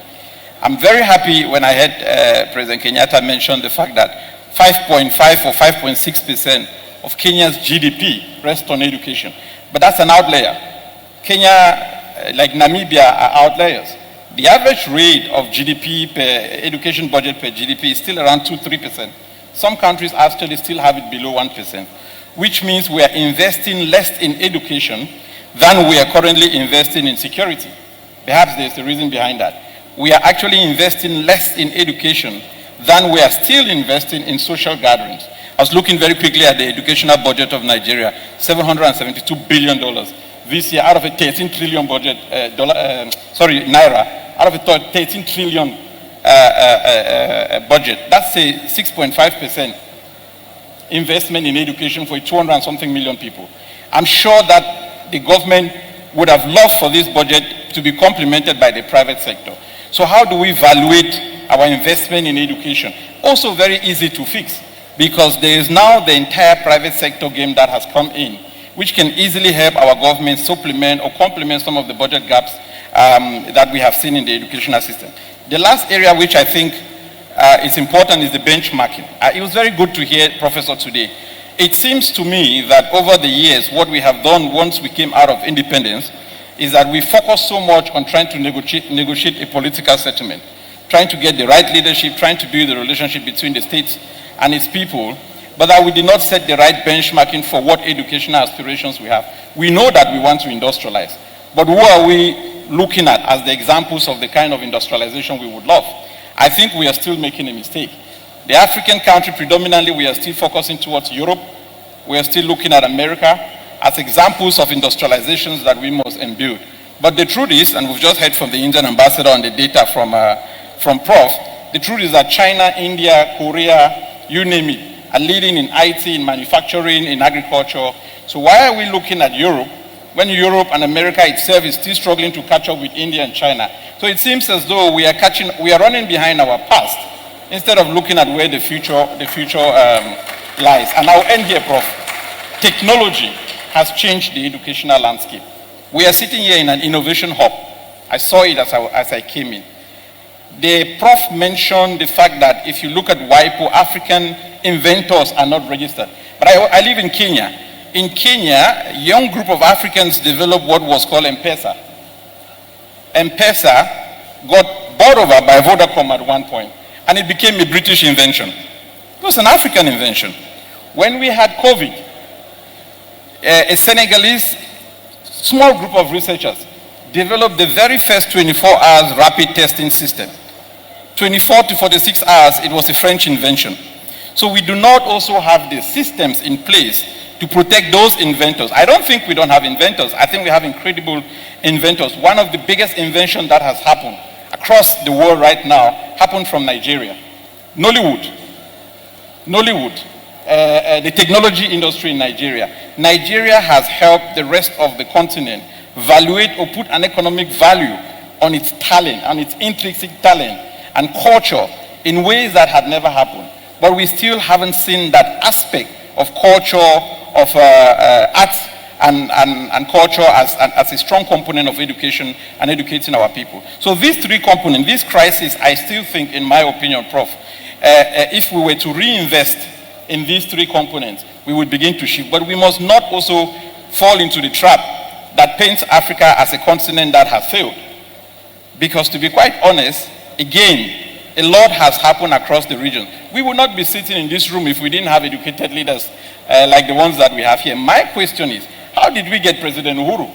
I'm very happy when I heard President Kenyatta mention the fact that 5.5 or 5.6% of Kenya's GDP rests on education. But that's an outlier. Kenya, like Namibia, are outliers. The average rate of GDP per education budget per GDP is still around 2-3%. Some countries actually still have it below 1%, which means we are investing less in education than we are currently investing in security. Perhaps there's a reason behind that. We are actually investing less in education than we are still investing in social gatherings. I was looking very quickly at the educational budget of Nigeria, $772 billion this year out of a 13 trillion budget, naira, out of a 13 trillion budget. That's a 6.5% investment in education for 200 and something million people. I'm sure that the government would have loved for this budget to be complemented by the private sector. So how do we evaluate our investment in education? Also very easy to fix, because there is now the entire private sector game that has come in, which can easily help our government supplement or complement some of the budget gaps that we have seen in the educational system. The last area which I think is important is the benchmarking. It was very good to hear Professor today. It seems to me that over the years, what we have done once we came out of independence is that we focus so much on trying to negotiate a political settlement, trying to get the right leadership, trying to build the relationship between the states and its people, but that we did not set the right benchmarking for what educational aspirations we have. We know that we want to industrialize, but who are we looking at as the examples of the kind of industrialization we would love? I think we are still making a mistake. The African country, predominantly, we are still focusing towards Europe. We are still looking at America as examples of industrializations that we must imbued. But the truth is, and we've just heard from the Indian ambassador on the data from Prof, the truth is that China, India, Korea, you name it, are leading in IT, in manufacturing, in agriculture. So why are we looking at Europe when Europe and America itself is still struggling to catch up with India and China? So it seems as though we are running behind our past instead of looking at where the future lies. And I'll end here, Prof. Technology has changed the educational landscape. We are sitting here in an innovation hub. I saw it as I came in. The Prof mentioned the fact that if you look at WIPO, African inventors are not registered. But I live in Kenya. In Kenya, a young group of Africans developed what was called M-Pesa. M-Pesa got bought over by Vodacom at one point, and it became a British invention. It was an African invention. When we had COVID, a Senegalese small group of researchers developed the very first 24 hours rapid testing system. 24 to 46 hours, it was a French invention. So we do not also have the systems in place to protect those inventors. I don't think we don't have inventors. I think we have incredible inventors. One of the biggest inventions that has happened across the world right now happened from Nigeria. Nollywood. The technology industry in Nigeria. Nigeria has helped the rest of the continent evaluate or put an economic value on its talent, on its intrinsic talent and culture in ways that had never happened. But we still haven't seen that aspect of culture, of arts and culture as a strong component of education and educating our people. So these three components, this crisis, I still think, in my opinion, Prof, if we were to reinvest in these three components, we would begin to shift. But we must not also fall into the trap that paints Africa as a continent that has failed. Because to be quite honest, again, a lot has happened across the region. We would not be sitting in this room if we didn't have educated leaders like the ones that we have here. My question is, how did we get President Uhuru?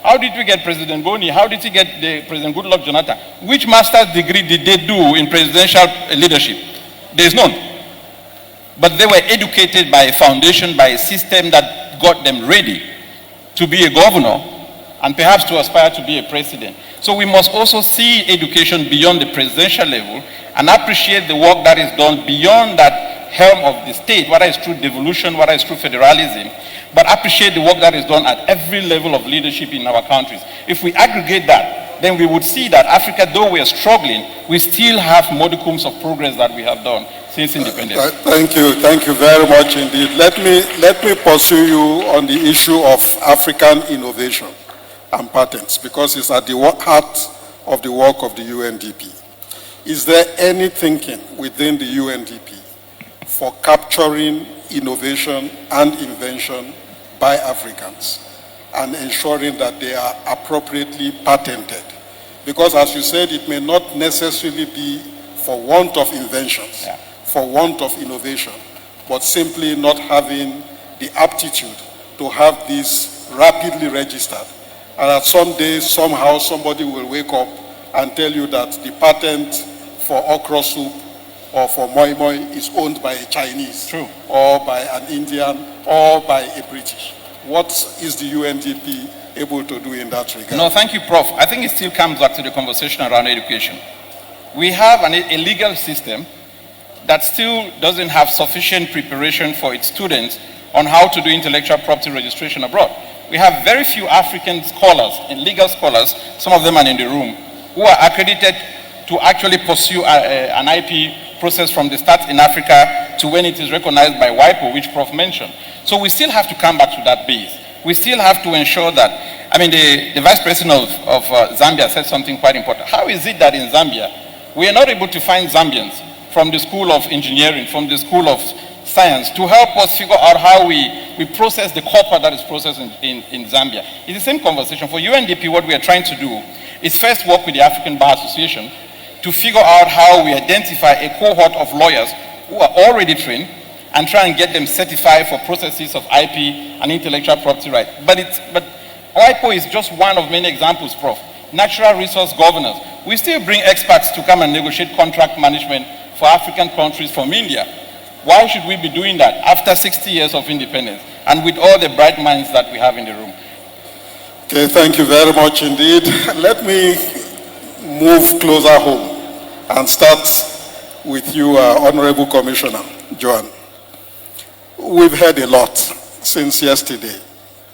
How did we get President Boni? How did we get President Goodluck Jonathan? Which master's degree did they do in presidential leadership? There is none. But they were educated by a foundation, by a system that got them ready to be a governor and perhaps to aspire to be a president. So we must also see education beyond the presidential level and appreciate the work that is done beyond that helm of the state, whether it's through devolution, whether it's through federalism, but appreciate the work that is done at every level of leadership in our countries. If we aggregate that, then we would see that Africa, though we are struggling, we still have modicums of progress that we have done since independence. Thank you very much indeed. Let me pursue you on the issue of African innovation and patents, because it's at the heart of the work of the UNDP. Is there any thinking within the UNDP for capturing innovation and invention by Africans and ensuring that they are appropriately patented? Because as you said, it may not necessarily be for want of inventions, for want of innovation, but simply not having the aptitude to have this rapidly registered. And that someday, somehow, somebody will wake up and tell you that the patent for okra soup or for moi moi is owned by a Chinese, or by an Indian, or by a British. What is the UNDP able to do in that regard? No, thank you, Prof. I think it still comes back to the conversation around education. We have a legal system that still doesn't have sufficient preparation for its students on how to do intellectual property registration abroad. We have very few African scholars and legal scholars, some of them are in the room, who are accredited to actually pursue an IP process from the start in Africa to when it is recognized by WIPO, which Prof mentioned. So we still have to come back to that base. We still have to ensure that, I mean, the Vice President of Zambia said something quite important. How is it that in Zambia, we are not able to find Zambians from the School of Engineering, from the School of Science, to help us figure out how we process the copper that is processed in Zambia? It's the same conversation. For UNDP, what we are trying to do is first work with the African Bar Association to figure out how we identify a cohort of lawyers who are already trained and try and get them certified for processes of IP and intellectual property rights. But WIPO is just one of many examples, Prof. Natural resource governance. We still bring experts to come and negotiate contract management for African countries from India. Why should we be doing that after 60 years of independence and with all the bright minds that we have in the room? Okay, thank you very much indeed. Let me move closer home and start with you, Honorable Commissioner Joan. We've heard a lot since yesterday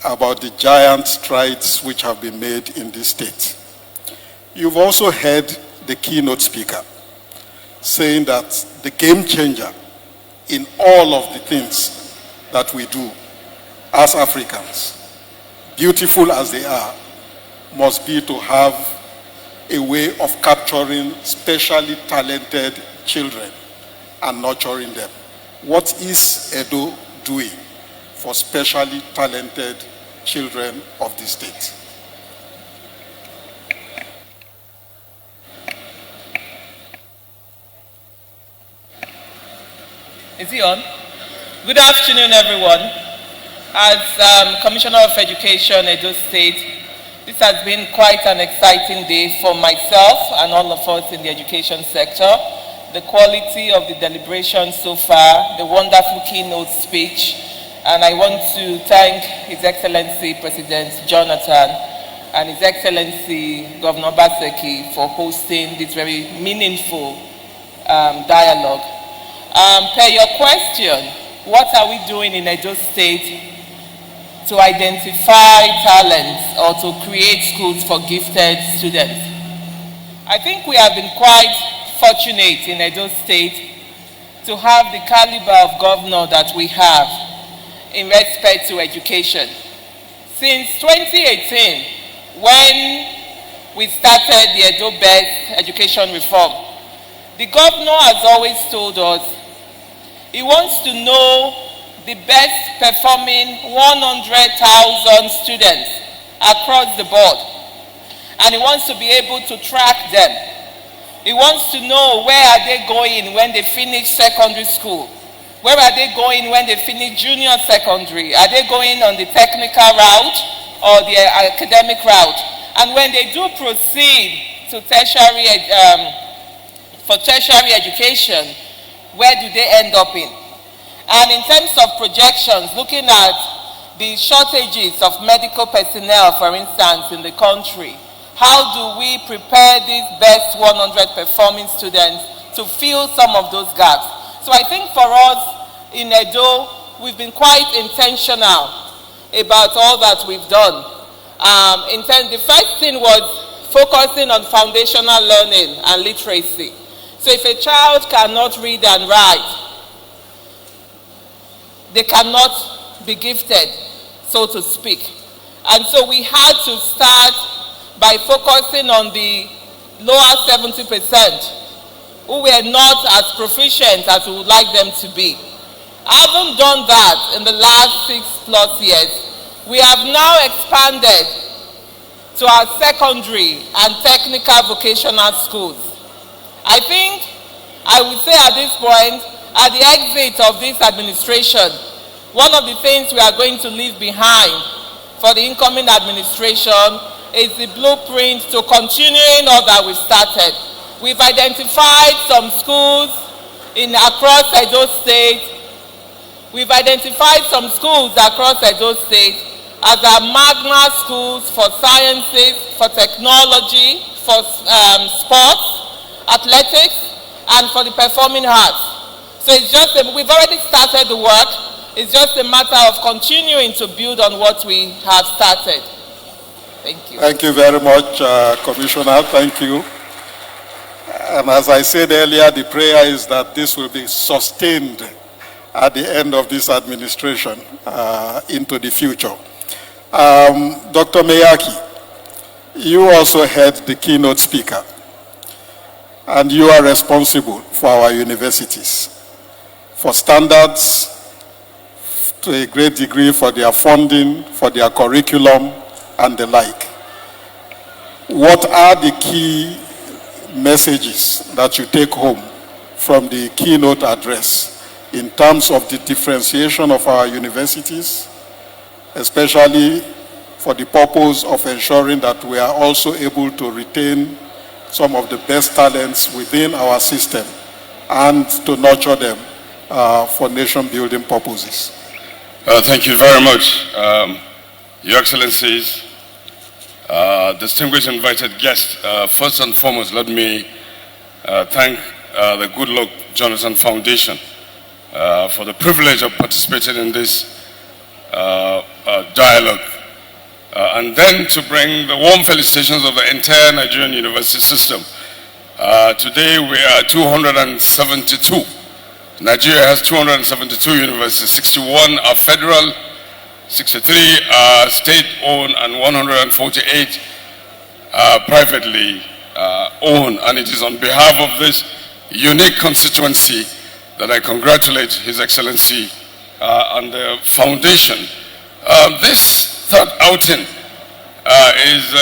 about the giant strides which have been made in this state. You've also heard the keynote speaker saying that the game changer in all of the things that we do as Africans, beautiful as they are, must be to have a way of capturing specially talented children and nurturing them. What is Edo doing for specially talented children of the state? Is he on? Good afternoon, everyone. As Commissioner of Education, Edo State, this has been quite an exciting day for myself and all of us in the education sector. The quality of the deliberation so far, the wonderful keynote speech, and I want to thank His Excellency President Jonathan and His Excellency Governor Obaseki for hosting this very meaningful dialogue. Per your question, what are we doing in Edo State to identify talents or to create schools for gifted students? I think we have been quite fortunate in Edo State to have the caliber of governor that we have in respect to education. Since 2018, when we started the Edo Best education reform, the governor has always told us he wants to know the best performing 100,000 students across the board. And he wants to be able to track them. He wants to know where are they going when they finish secondary school. Where are they going when they finish junior secondary? Are they going on the technical route or the academic route? And when they do proceed to tertiary, for tertiary education, where do they end up in? And in terms of projections, looking at the shortages of medical personnel, for instance, in the country, how do we prepare these best 100 performing students to fill some of those gaps? So I think for us in Edo, we've been quite intentional about all that we've done. The first thing was focusing on foundational learning and literacy. So if a child cannot read and write, they cannot be gifted, so to speak. And so we had to start by focusing on the lower 70% who were not as proficient as we would like them to be. Having done that in the last 6+ years, we have now expanded to our secondary and technical vocational schools. I think I would say at this point, at the exit of this administration, one of the things we are going to leave behind for the incoming administration is the blueprint to continuing all that we've started. We've identified some schools across Edo State. We've identified some schools across Edo State as our magna schools for sciences, for technology, for sports, athletics, and for the performing arts. So it's just, we've already started the work. It's just a matter of continuing to build on what we have started. Thank you. Thank you very much, Commissioner. Thank you. And as I said earlier, the prayer is that this will be sustained at the end of this administration into the future. Dr. Miyaki, you also heard the keynote speaker, and you are responsible for our universities, for standards, to a great degree for their funding, for their curriculum, and the like. What are the key messages that you take home from the keynote address in terms of the differentiation of our universities, especially for the purpose of ensuring that we are also able to retain some of the best talents within our system and to nurture them for nation-building purposes? Thank you very much, Your Excellencies, distinguished invited guests. First and foremost, let me thank the Goodluck Jonathan Foundation for the privilege of participating in this dialogue, and then to bring the warm felicitations of the entire Nigerian university system. Today we are 272. Nigeria has 272 universities, 61 are federal, 63 are state-owned, and 148 are privately owned. And it is on behalf of this unique constituency that I congratulate His Excellency and the foundation. This third outing is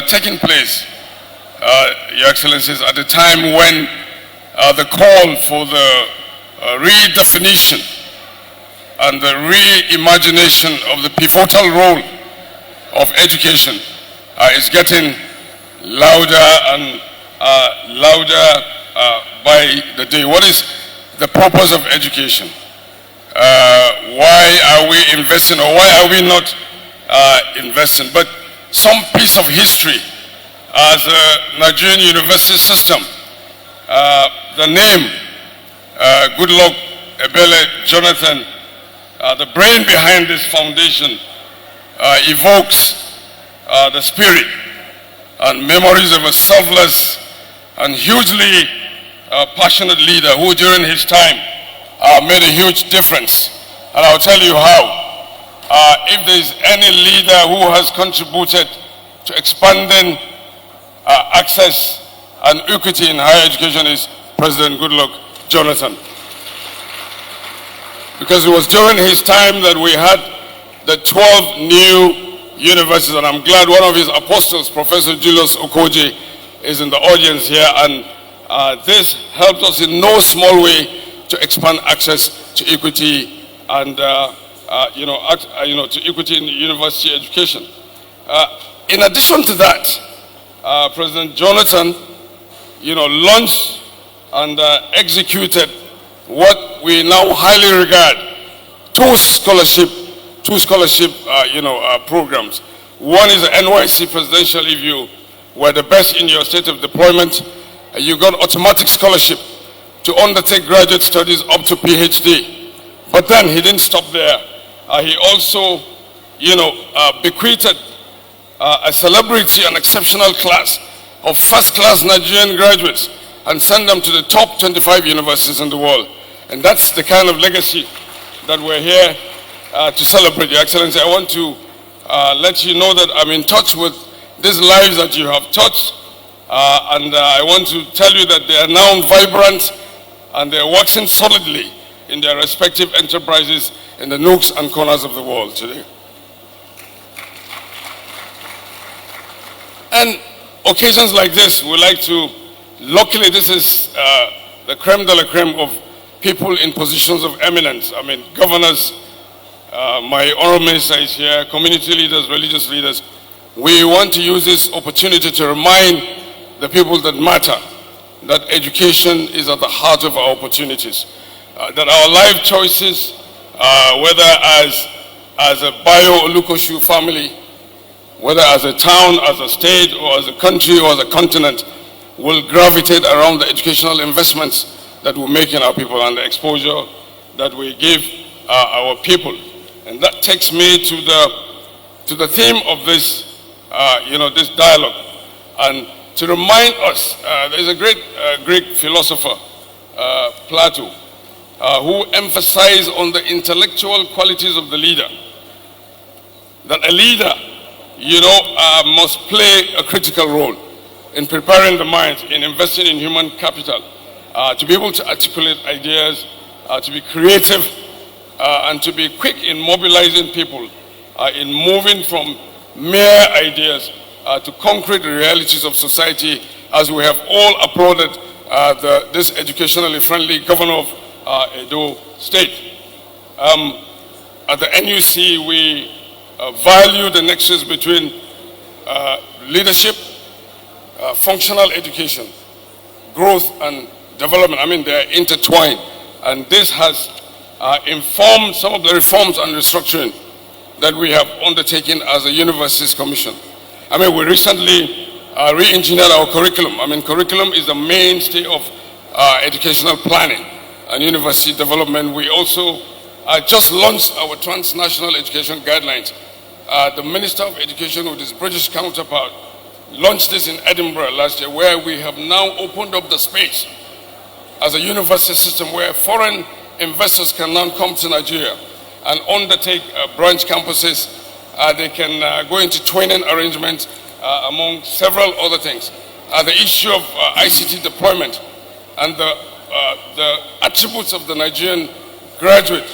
taking place, Your Excellencies, at a time when the call for the redefinition and the reimagination of the pivotal role of education is getting louder and louder by the day. What is the purpose of education? Why are we investing, or why are we not investing? But some piece of history as a Nigerian university system, the name Goodluck Jonathan, the brain behind this foundation, evokes the spirit and memories of a selfless and hugely passionate leader who during his time made a huge difference. And I'll tell you how. If there's any leader who has contributed to expanding access and equity in higher education, is President Goodluck Jonathan. Because it was during his time that we had the 12 new universities, and I'm glad one of his apostles, Professor Julius Okoji, is in the audience here, and this helped us in no small way to expand access to equity and to equity in university education. In addition to that, President Jonathan, launched and executed what we now highly regard two scholarship programs. One is the NYC Presidential. If you were the best in your state of deployment, you got automatic scholarship to undertake graduate studies up to PhD. But then he didn't stop there. He also, bequeathed a celebrity and exceptional class of first-class Nigerian graduates and sent them to the top 25 universities in the world. And that's the kind of legacy that we're here to celebrate, Your Excellency. I want to let you know that I'm in touch with these lives that you have touched, and I want to tell you that they are now vibrant and they're working solidly in their respective enterprises in the nooks and corners of the world today. And occasions like this, we like to, luckily this is the creme de la creme of people in positions of eminence. I mean, governors, my honorable minister is here, community leaders, religious leaders. We want to use this opportunity to remind the people that matter that education is at the heart of our opportunities. That our life choices, whether as a Bio-Olukoshu family, whether as a town, as a state, or as a country, or as a continent, will gravitate around the educational investments that we make in our people and the exposure that we give our people. And that takes me to the theme of this, this dialogue. And to remind us, there's a great Greek philosopher, Plato, who emphasized on the intellectual qualities of the leader. That a leader, must play a critical role in preparing the mind, in investing in human capital, to be able to articulate ideas, to be creative, and to be quick in mobilizing people, in moving from mere ideas to concrete realities of society, as we have all applauded this educationally friendly governor of Edo State. At the NUC, we value the nexus between leadership, functional education, growth and development. I mean, they're intertwined. And this has informed some of the reforms and restructuring that we have undertaken as a Universities Commission. I mean, we recently re-engineered our curriculum. I mean, curriculum is the mainstay of educational planning and university development. We also just launched our transnational education guidelines. The Minister of Education with his British counterpart launched this in Edinburgh last year, where we have now opened up the space as a university system where foreign investors can now come to Nigeria and undertake branch campuses. They can go into training arrangements, among several other things. The issue of ICT deployment and the attributes of the Nigerian graduate,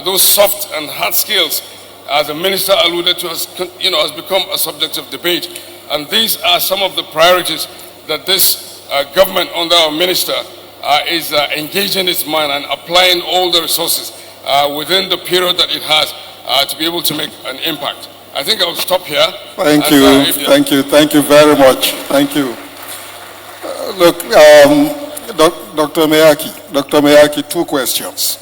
those soft and hard skills, as the minister alluded to, has become a subject of debate. And these are some of the priorities that this government under our minister is engaging its mind and applying all the resources within the period that it has to be able to make an impact. I think I'll stop here. Thank you. Thank you very much. Thank you. Look, Dr. Meyaki, two questions.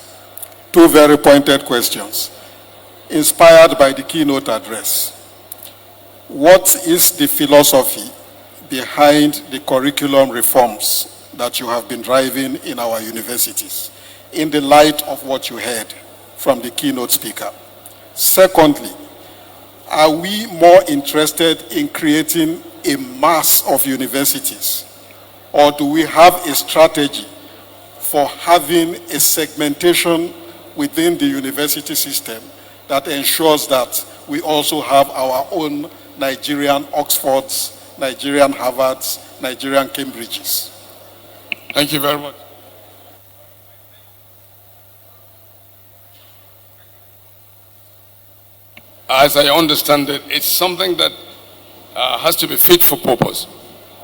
Two very pointed questions, inspired by the keynote address. What is the philosophy behind the curriculum reforms that you have been driving in our universities, in the light of what you heard from the keynote speaker? Secondly, are we more interested in creating a mass of universities, or do we have a strategy for having a segmentation within the university system that ensures that we also have our own Nigerian Oxfords, Nigerian Harvards, Nigerian Cambridges? Thank you very much. As I understand it, it's something that has to be fit for purpose,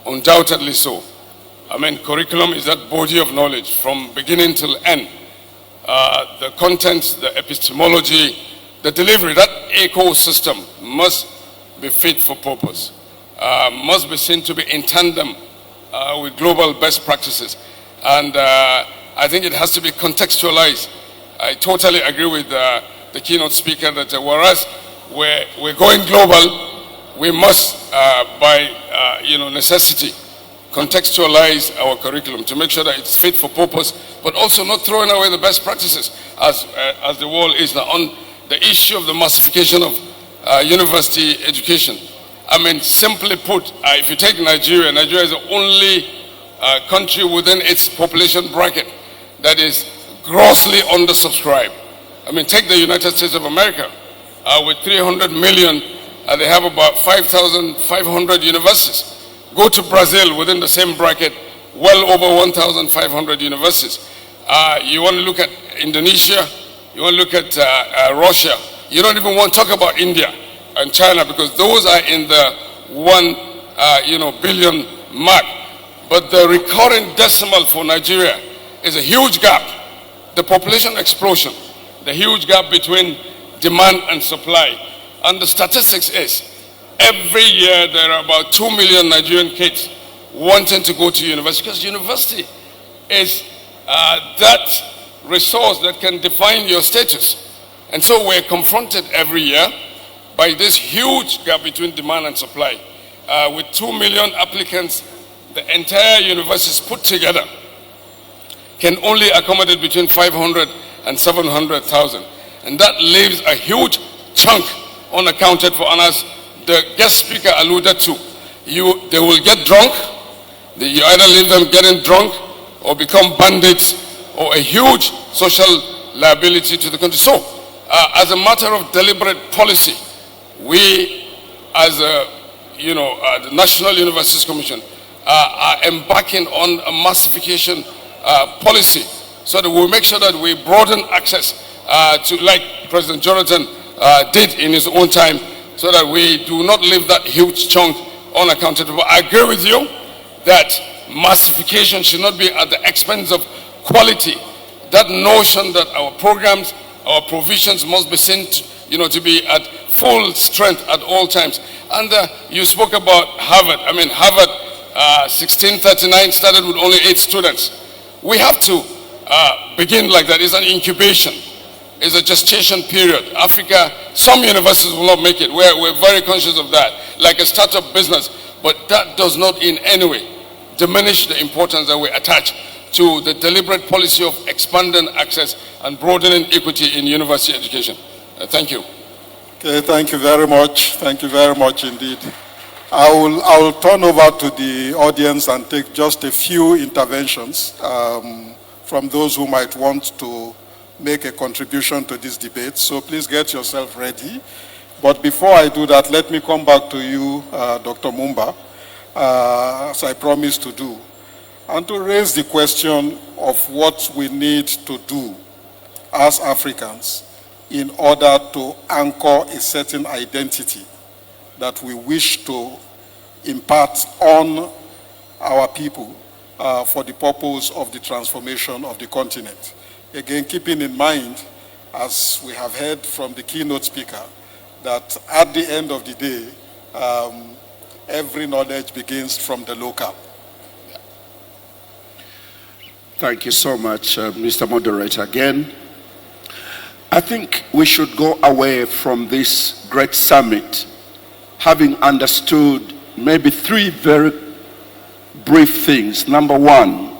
undoubtedly so. I mean, curriculum is that body of knowledge from beginning till end. The contents, the epistemology, the delivery, that ecosystem must be fit for purpose, must be seen to be in tandem with global best practices. And I think it has to be contextualized. I totally agree with the keynote speaker that whereas we're going global, we must, by necessity, contextualize our curriculum to make sure that it's fit for purpose, but also not throwing away the best practices as the world is now. On the issue of the massification of university education, I mean, simply put, if you take Nigeria, Nigeria is the only country within its population bracket that is grossly undersubscribed. I mean, take the United States of America, with 300 million, they have about 5,500 universities. Go to Brazil within the same bracket, well over 1,500 universities. You want to look at Indonesia, you want to look at Russia. You don't even want to talk about India and China because those are in the 1 billion mark. But the recurring decimal for Nigeria is a huge gap. The population explosion, the huge gap between demand and supply. And the statistics is, every year there are about 2 million Nigerian kids wanting to go to university because university is that resource that can define your status. And so we're confronted every year by this huge gap between demand and supply. With 2 million applicants, the entire universities put together can only accommodate between 500 and 700,000. And that leaves a huge chunk unaccounted for. And as the guest speaker alluded to, they will get drunk. You either leave them getting drunk or become bandits or a huge social liability to the country. So, as a matter of deliberate policy, we, as the National Universities Commission, are embarking on a massification policy so that we'll make sure that we broaden access to, like President Jonathan did in his own time, so that we do not leave that huge chunk unaccounted for. I agree with you that massification should not be at the expense of quality. That notion that our programs, our provisions must be seen to be at full strength at all times. And you spoke about Harvard. I mean, Harvard, 1639 started with only 8 students. We have to begin like that. It's an incubation. It's a gestation period. Africa, some universities will not make it. We're very conscious of that, like a startup business. But that does not in any way diminish the importance that we attach to the deliberate policy of expanding access and broadening equity in university education. Thank you. Okay, thank you very much. Thank you very much indeed. I will turn over to the audience and take just a few interventions from those who might want to make a contribution to this debate. So please get yourself ready. But before I do that, let me come back to you, Dr. Mumba, as I promised to do, and to raise the question of what we need to do as Africans in order to anchor a certain identity that we wish to impart on our people for the purpose of the transformation of the continent. Again, keeping in mind, as we have heard from the keynote speaker, that at the end of the day, every knowledge begins from the local. Thank you so much, Mr. Moderator. Again, I think we should go away from this great summit having understood maybe three very brief things. Number one,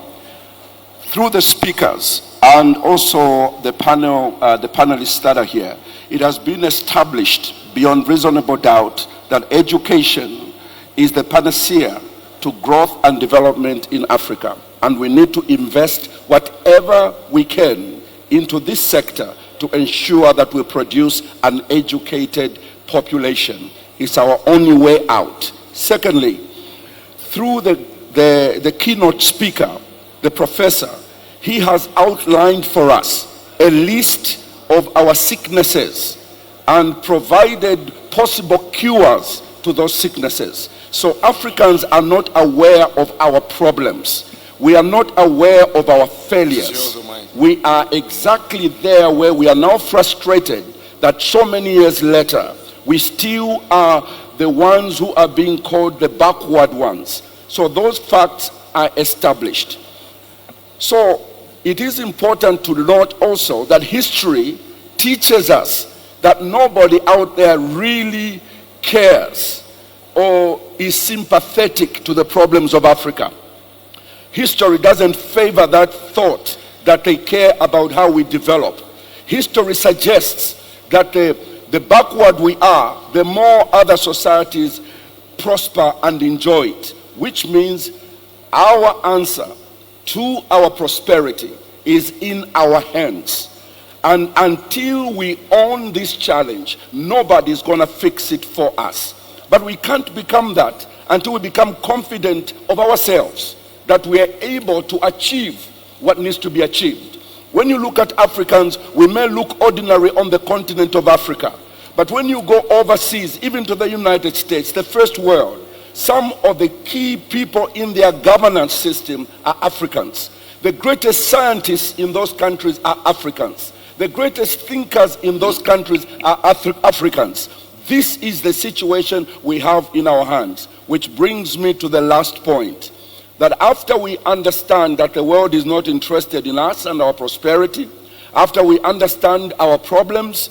through the speakers and also the panelists that are here, it has been established beyond reasonable doubt that education is the panacea to growth and development in Africa. And we need to invest whatever we can into this sector to ensure that we produce an educated population. It's our only way out. Secondly, through the keynote speaker, the professor, he has outlined for us a list of our sicknesses and provided possible cures to those sicknesses. So Africans are not aware of our problems. We are not aware of our failures. We are exactly there where we are now frustrated that so many years later, we still are the ones who are being called the backward ones. So those facts are established. So it is important to note also that history teaches us that nobody out there really cares or is sympathetic to the problems of Africa. History doesn't favor that thought that they care about how we develop. History suggests that the backward we are, the more other societies prosper and enjoy it, which means our answer to our prosperity is in our hands. And until we own this challenge, nobody's going to fix it for us. But we can't become that until we become confident of ourselves, that we are able to achieve what needs to be achieved. When you look at Africans, we may look ordinary on the continent of Africa. But when you go overseas, even to the United States, the first world, some of the key people in their governance system are Africans. The greatest scientists in those countries are Africans. The greatest thinkers in those countries are Africans. This is the situation we have in our hands, which brings me to the last point. That after we understand that the world is not interested in us and our prosperity, after we understand our problems,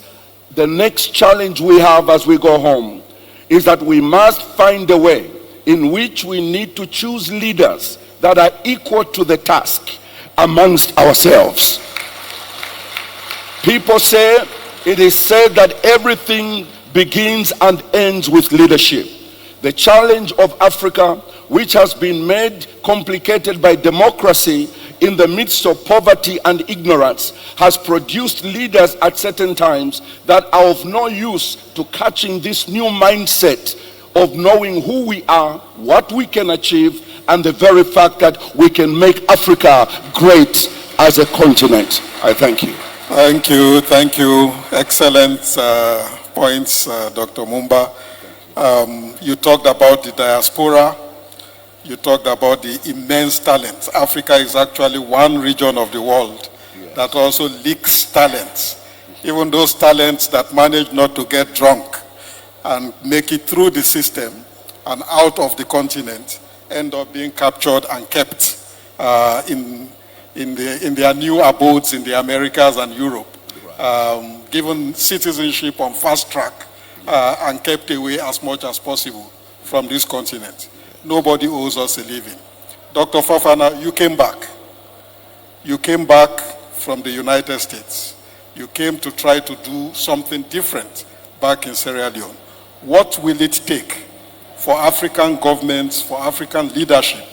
the next challenge we have as we go home is that we must find a way in which we need to choose leaders that are equal to the task amongst ourselves. People say, it is said that everything begins and ends with leadership. The challenge of Africa, which has been made complicated by democracy in the midst of poverty and ignorance, has produced leaders at certain times that are of no use to catching this new mindset of knowing who we are, what we can achieve, and the very fact that we can make Africa great as a continent. I thank you. Thank you. Excellent points, Dr. Mumba. You talked about the diaspora. You talked about the immense talent. Africa is actually one region of the world that also leaks talents. Even those talents that manage not to get drunk and make it through the system and out of the continent end up being captured and kept in their new abodes in the Americas and Europe, given citizenship on fast track and kept away as much as possible from this continent. Nobody owes us a living. Dr. Fofana, you came back. You came back from the United States. You came to try to do something different back in Sierra Leone. What will it take for African governments, for African leadership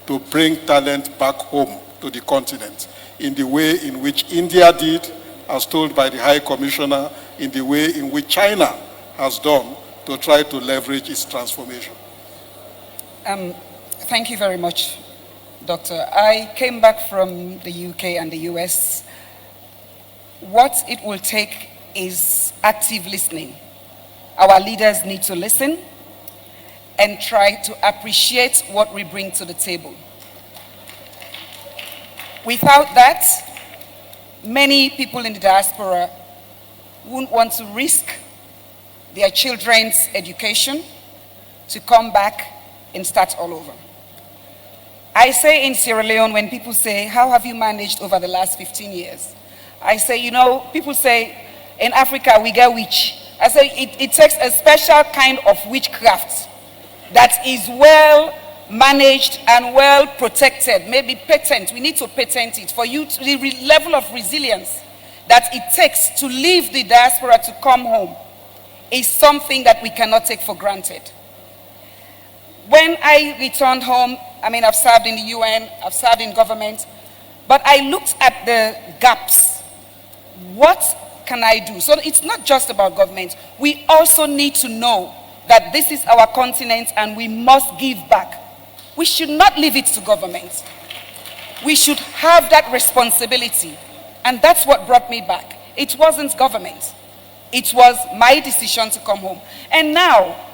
to bring talent back home to the continent in the way in which India did, as told by the High Commissioner, in the way in which China has done to try to leverage its transformation? Thank you very much, Doctor. I came back from the UK and the US. What it will take is active listening. Our leaders need to listen and try to appreciate what we bring to the table. Without that, many people in the diaspora wouldn't want to risk their children's education to come back and start all over. I say in Sierra Leone, when people say, how have you managed over the last 15 years? I say, you know, people say, in Africa we get witch. I say, it takes a special kind of witchcraft that is well managed and well protected, maybe patent. We need to patent it for you to the level of resilience that it takes to leave the diaspora to come home is something that we cannot take for granted. When I returned home, I mean, I've served in the UN, I've served in government, but I looked at the gaps. What can I do? So it's not just about government. We also need to know that this is our continent and we must give back. We should not leave it to government. We should have that responsibility. And that's what brought me back. It wasn't government. It was my decision to come home. And now,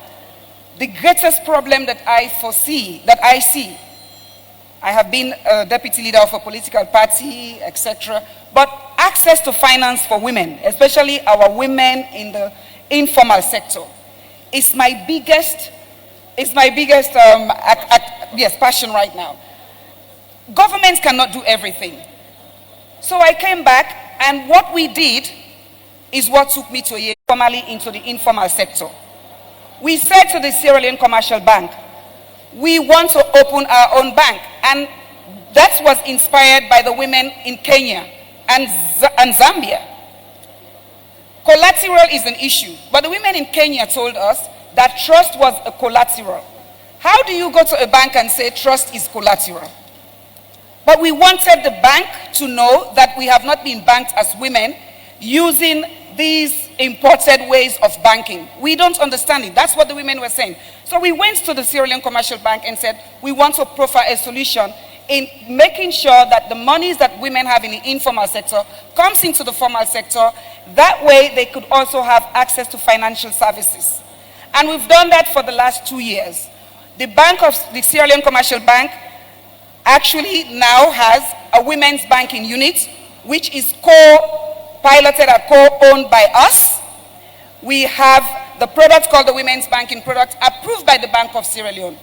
the greatest problem that I foresee, that I see, I have been a deputy leader of a political party, etc. But access to finance for women, especially our women in the informal sector, is my biggest passion right now. Government cannot do everything. So I came back, and what we did is what took me to a year formally into the informal sector. We said to the Sierra Leone Commercial Bank, we want to open our own bank. And that was inspired by the women in Kenya and Zambia. Collateral is an issue, but the women in Kenya told us that trust was a collateral. How do you go to a bank and say trust is collateral? But we wanted the bank to know that we have not been banked as women using these imported ways of banking. We don't understand it. That's what the women were saying. So we went to the Sierra Leone Commercial Bank and said, we want to profile a solution in making sure that the monies that women have in the informal sector comes into the formal sector. That way they could also have access to financial services. And we've done that for the last 2 years. The Sierra Leone Commercial Bank actually now has a women's banking unit, which is co-piloted or co-owned by us. We have the product called the Women's Banking Product approved by the Bank of Sierra Leone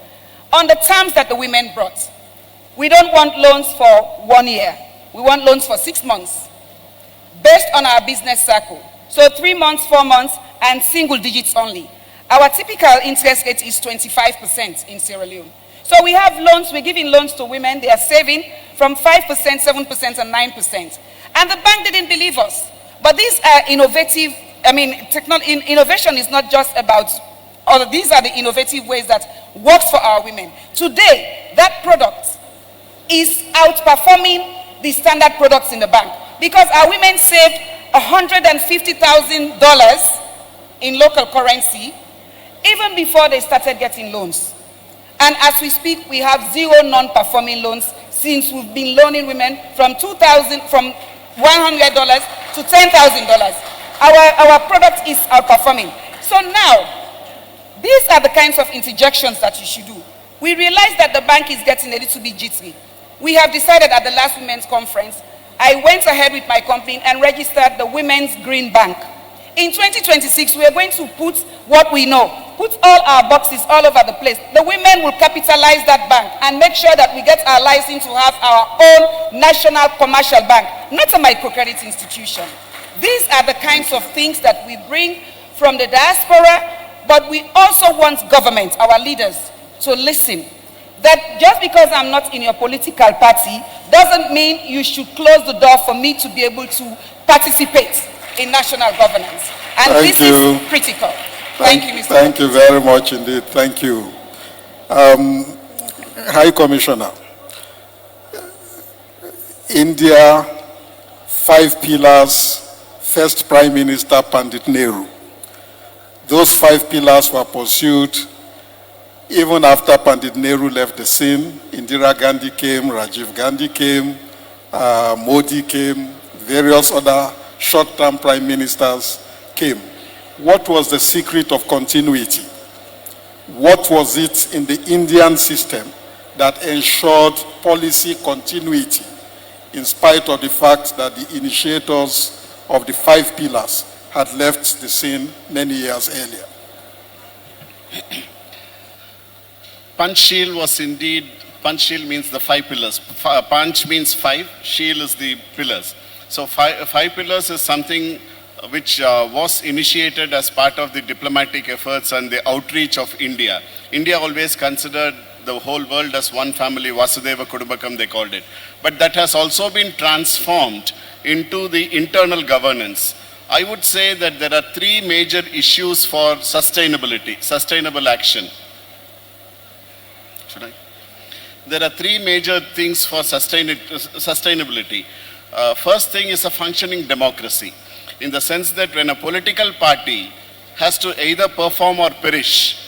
on the terms that the women brought. We don't want loans for 1 year. We want loans for 6 months based on our business cycle. So 3 months, 4 months, and single digits only. Our typical interest rate is 25% in Sierra Leone. So we have loans, we're giving loans to women, they are saving from 5%, 7%, and 9%. And the bank didn't believe us. But these are innovative, innovation is not just about, these are the innovative ways that work for our women. Today, that product is outperforming the standard products in the bank because our women saved $150,000 in local currency even before they started getting loans. And as we speak, we have 0 non-performing loans since we've been loaning women from $100 to $10,000. Our product is outperforming. So now, these are the kinds of interjections that you should do. We realize that the bank is getting a little bit jittery. We have decided at the last women's conference, I went ahead with my company and registered the Women's Green Bank. In 2026, we are going to put what we know, put all our boxes all over the place. The women will capitalize that bank and make sure that we get our license to have our own national commercial bank, not a microcredit institution. These are the kinds of things that we bring from the diaspora, but we also want government, our leaders, to listen. That just because I'm not in your political party doesn't mean you should close the door for me to be able to participate in national governance. And this is critical. Thank you, Mr. Thank you very much indeed. Thank you. High Commissioner, India, 5 pillars, first Prime Minister Pandit Nehru. Those 5 pillars were pursued even after Pandit Nehru left the scene. Indira Gandhi came, Rajiv Gandhi came, Modi came, various other short-term prime ministers came. What was the secret of continuity? What was it in the Indian system that ensured policy continuity in spite of the fact that the initiators of the 5 pillars had left the scene many years earlier. Panchsheel was indeed, Panchsheel means the 5 pillars. Panch means 5, Sheel is the pillars. So 5 pillars is something which was initiated as part of the diplomatic efforts and the outreach of India. India always considered the whole world as one family, Vasudeva Kudumbakam they called it. But that has also been transformed into the internal governance. I would say that there are 3 major issues for sustainability, sustainable action. Should I? There are 3 major things for sustainability. First thing is a functioning democracy, in the sense that when a political party has to either perform or perish,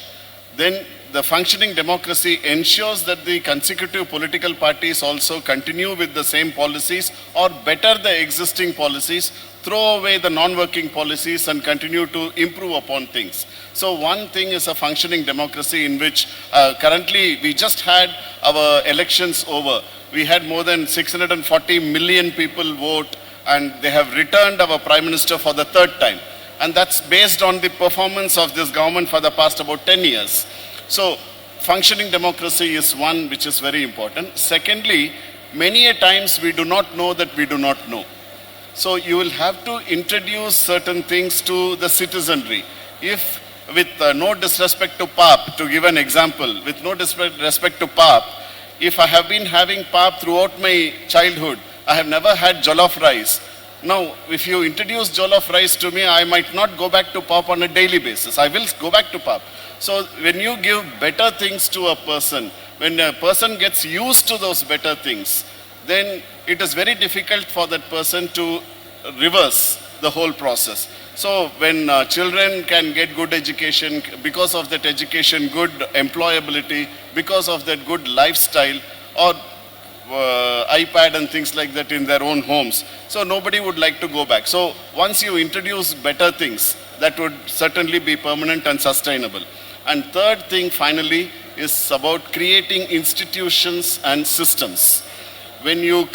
then the functioning democracy ensures that the consecutive political parties also continue with the same policies or better the existing policies, throw away the non-working policies and continue to improve upon things. So one thing is a functioning democracy in which currently we just had our elections over. We had more than 640 million people vote and they have returned our Prime Minister for the 3rd time. And that's based on the performance of this government for the past about 10 years. So functioning democracy is one which is very important. Secondly, many a times we do not know that we do not know. So you will have to introduce certain things to the citizenry. If, with no disrespect to PAP, to give an example, with no disrespect to PAP, if I have been having PAP throughout my childhood, I have never had jollof rice. Now, if you introduce jollof rice to me, I might not go back to PAP on a daily basis. I will go back to PAP. So when you give better things to a person, when a person gets used to those better things, then it is very difficult for that person to reverse the whole process. So when children can get good education, because of that education, good employability, because of that good lifestyle, or iPad and things like that in their own homes, so nobody would like to go back. So once you introduce better things, that would certainly be permanent and sustainable. And third thing finally is about creating institutions and systems. When you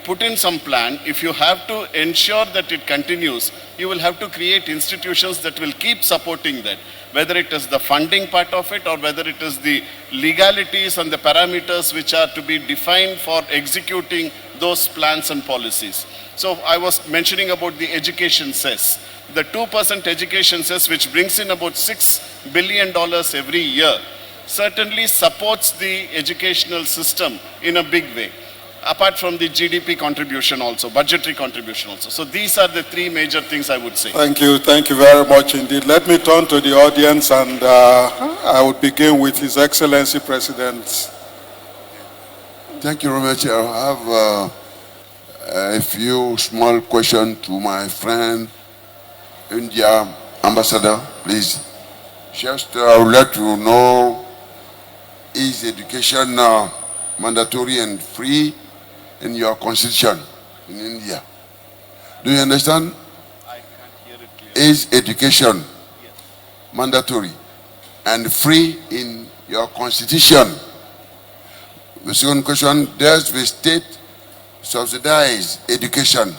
put in some plan, if you have to ensure that it continues, you will have to create institutions that will keep supporting that, whether it is the funding part of it or whether it is the legalities and the parameters which are to be defined for executing those plans and policies. So I was mentioning about the education cess. The 2% education cess, which brings in about $6 billion every year, certainly supports the educational system in a big way, apart from the GDP contribution also, budgetary contribution also. So these are the 3 major things I would say. Thank you very much indeed. Let me turn to the audience and I would begin with His Excellency President. Thank you very much. I have a few small questions to my friend, India Ambassador, please. Just I would like to know, is education mandatory and free in your constitution in India? Do you understand? I can't hear it clearly. Is education mandatory and free in your constitution? The second question, does the state subsidize education,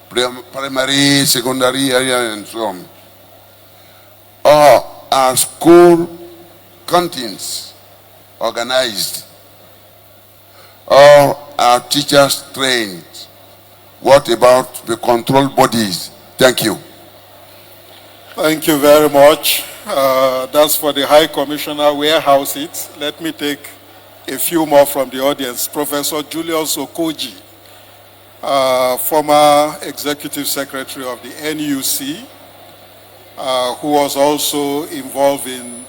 primary, secondary area and so on? Or are school canteens organized? Or are teachers trained? What about the control bodies? Thank you. Thank you very much. That's for the High Commissioner. Warehouse it. Let me take a few more from the audience. Professor Julius Okoji, former Executive Secretary of the NUC, who was also involved in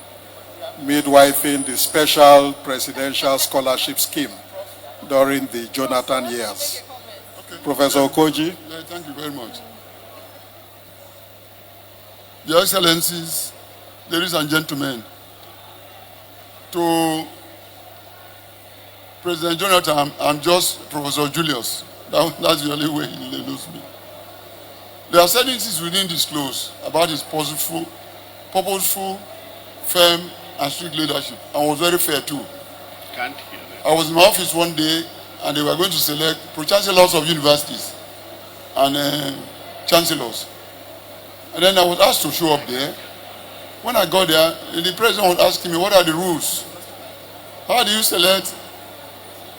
midwifing the Special Presidential Scholarship Scheme during the Jonathan years. Okay. Professor Okoji. Yeah, thank you very much. Your Excellencies, ladies and gentlemen, to President Jonathan, I'm just Professor Julius. That's the only way he knows me. There are certain things we didn't disclose about his purposeful, firm, and strict leadership, and was very fair too. Can't hear that. I was in my office one day, and they were going to select pro-chancellors of universities and chancellors. And then I was asked to show up there. When I got there, the president was asking me, what are the rules? How do you select?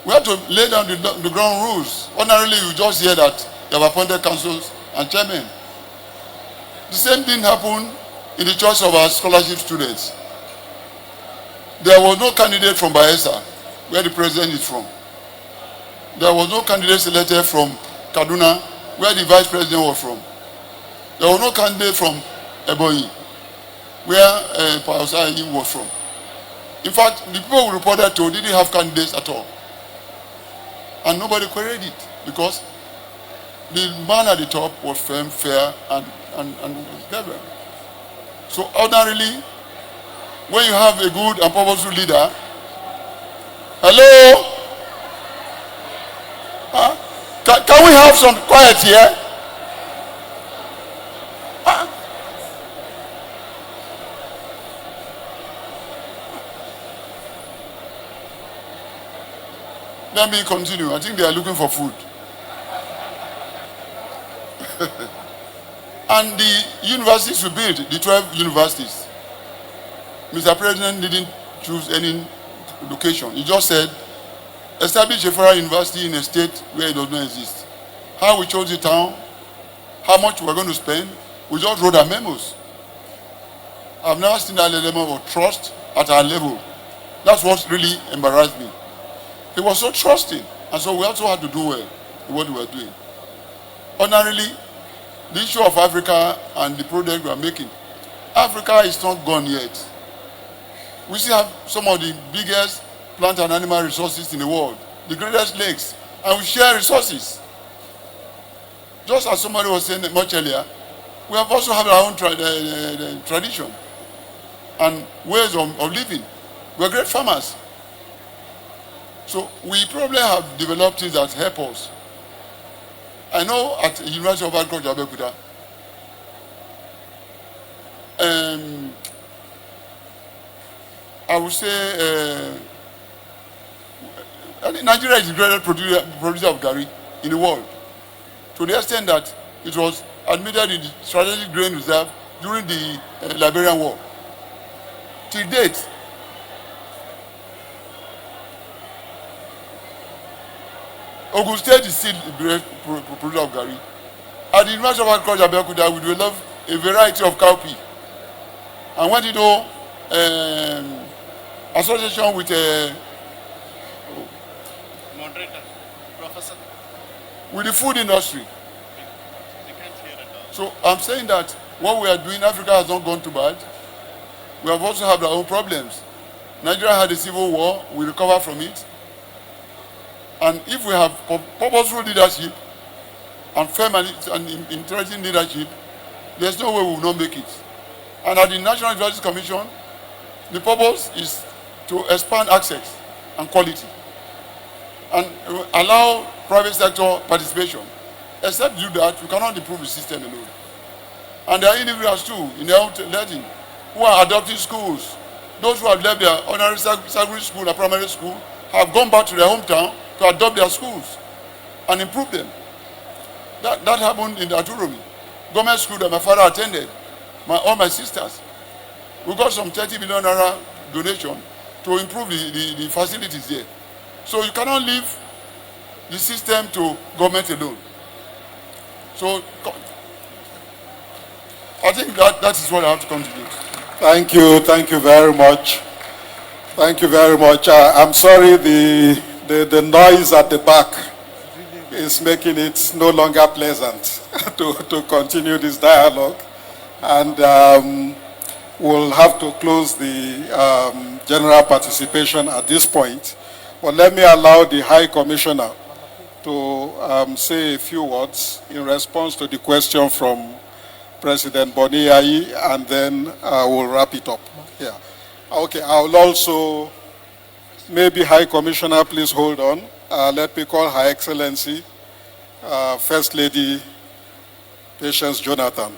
We have to lay down the ground rules. Ordinarily, you just hear that you have appointed councils and chairmen. The same thing happened in the choice of our scholarship students. There was no candidate from Bayelsa, where the president is from. There was no candidate selected from Kaduna, where the vice president was from. There was no candidate from Ebonyi, where Panacea was from. In fact, the people who reported to didn't have candidates at all. And nobody queried it because the man at the top was firm, fair, and clever. So ordinarily, when you have a good and purposeful leader, hello? Huh? Can we have some quiet here? Huh? Let me continue. I think they are looking for food. And the universities we built, the 12 universities, Mr. President didn't choose any location. He just said, establish a federal university in a state where it does not exist. How we chose the town, how much we're going to spend, we just wrote our memos. I've never seen that level of trust at our level. That's what really embarrassed me. He was so trusting, and so we also had to do well in what we were doing. Ordinarily, the issue of Africa and the project we are making, Africa is not gone yet. We still have some of the biggest plant and animal resources in the world, the greatest lakes, and we share resources. Just as somebody was saying much earlier, we have also have our own tradition and ways of living. We are great farmers. So we probably have developed things that help us. I know at the University of Agriculture, Abeokuta, I would say Nigeria is the greatest producer of gari in the world, to the extent that it was admitted in the strategic grain reserve during the Liberian War. Till date, Ogun State is still the great producer of gari. At the University of Agriculture, Abeokuta, we developed a variety of cowpea. And went into association with Moderator, Professor. With the food industry. So I'm saying that what we are doing, Africa has not gone too bad. We have also had our own problems. Nigeria had a civil war, we recover from it. And if we have purposeful leadership and firm and interesting leadership, there's no way we will not make it. And at the National Justice Commission, the purpose is to expand access and quality and allow private sector participation. Except do that, we cannot improve the system alone. And there are individuals too, in their own letting, who are adopting schools. Those who have left their ordinary secondary school and primary school have gone back to their hometown to adopt their schools and improve them. That happened in the Aturomi government school that my father attended, all my sisters. We got some 30 million naira donation to improve the facilities there. So you cannot leave the system to government alone. So I think that is what I have to contribute. Thank you very much. Thank you very much. I'm sorry the noise at the back is making it no longer pleasant to continue this dialogue. And we'll have to close the general participation at this point. But let me allow the High Commissioner to say a few words in response to the question from President Boniai, and then we'll wrap it up. Yeah. Okay, I'll also, maybe High Commissioner, please hold on. Let me call Her Excellency, First Lady Patience Jonathan.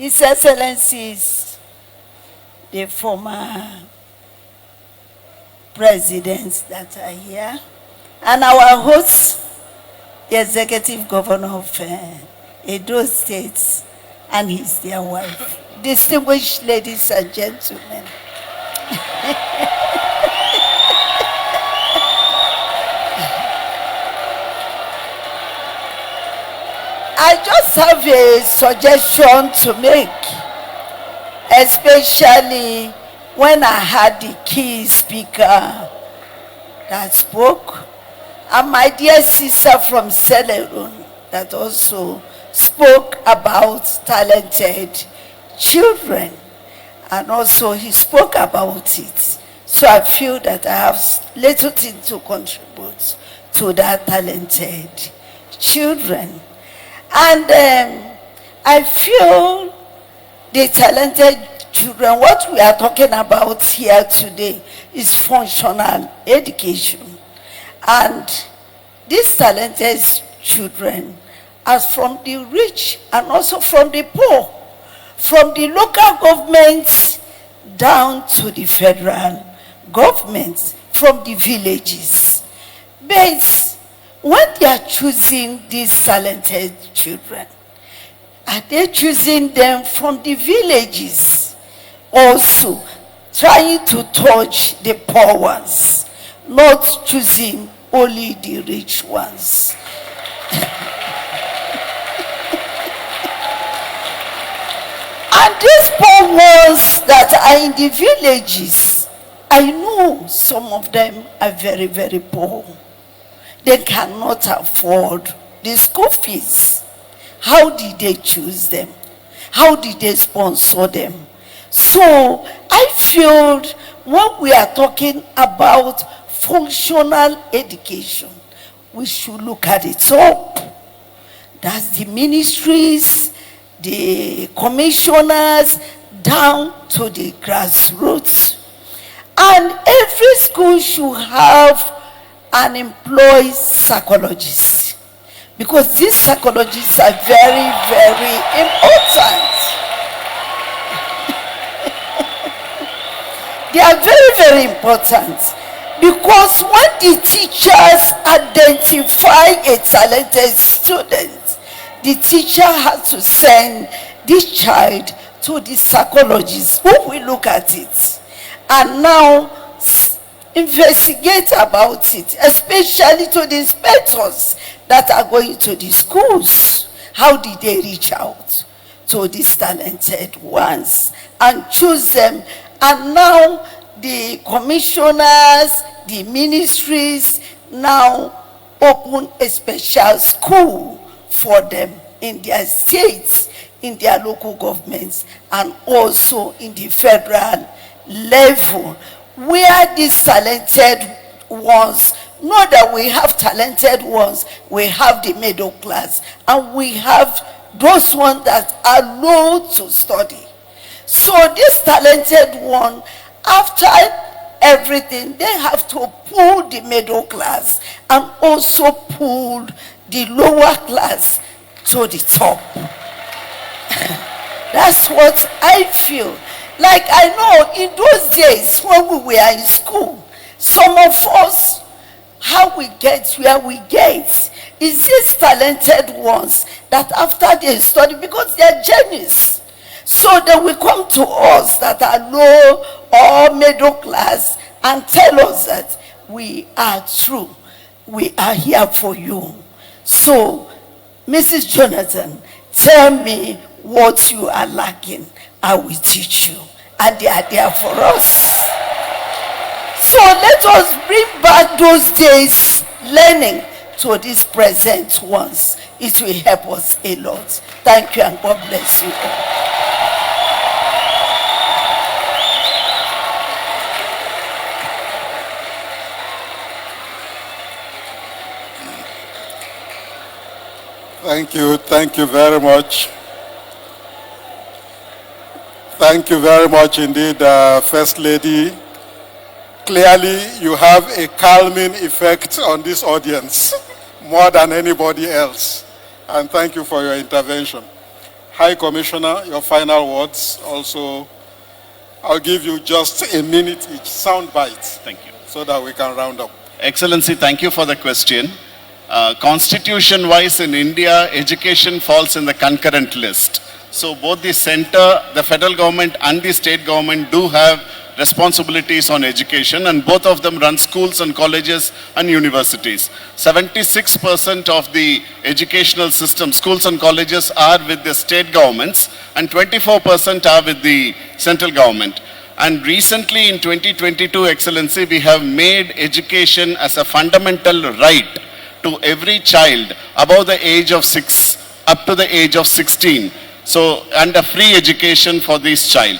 His Excellencies, the former presidents that are here, and our host, the Executive Governor of Edo State, and his dear wife. Distinguished ladies and gentlemen. I just have a suggestion to make, especially when I had the key speaker that spoke, and my dear sister from Sierra that also spoke about talented children, and also he spoke about it. So I feel that I have little thing to contribute to that talented children. And I feel the talented children, what we are talking about here today is functional education. And these talented children are from the rich and also from the poor, from the local governments down to the federal government, from the villages. But when they are choosing these talented children, are they choosing them from the villages? Also, trying to touch the poor ones, not choosing only the rich ones. And these poor ones that are in the villages, I know some of them are very, very poor. They cannot afford the school fees. How did they choose them? How did they sponsor them? So I feel when we are talking about functional education, we should look at it up. That's the ministries, the commissioners, down to the grassroots. And every school should have an employed psychologist, because these psychologists are very, very important. They are very, very important, because when the teachers identify a talented student, the teacher has to send this child to the psychologist who will look at it and now investigate about it, especially to the inspectors that are going to the schools. How did they reach out to these talented ones and choose them? And now the commissioners, the ministries now open a special school for them in their states, in their local governments, and also in the federal level, where these talented ones know that we have talented ones, we have the middle class, and we have those ones that are low to study. So this talented one, after everything, they have to pull the middle class and also pull the lower class to the top. That's what I feel. Like I know in those days when we were in school, some of us, how we get where we get is these talented ones that after they study, because they are genius, so they will come to us that are low or middle class and tell us that we are true, we are here for you. So, Mrs. Jonathan, tell me what you are lacking, I will teach you. And they are there for us. So let us bring back those days learning to these present ones. It will help us a lot. Thank you and God bless you all. Thank you very much. Thank you very much indeed, First Lady. Clearly, you have a calming effect on this audience more than anybody else. And thank you for your intervention. High Commissioner, your final words. Also, I'll give you just a minute each, sound bites. Thank you. So that we can round up. Excellency, thank you for the question. Constitution-wise in India, education falls in the concurrent list. So both the center, the federal government and the state government do have responsibilities on education, and both of them run schools and colleges and universities. 76% of the educational system, schools and colleges, are with the state governments, and 24% are with the central government. And recently in 2022, Excellency, we have made education as a fundamental right to every child above the age of 6 up to the age of 16. So, and a free education for this child.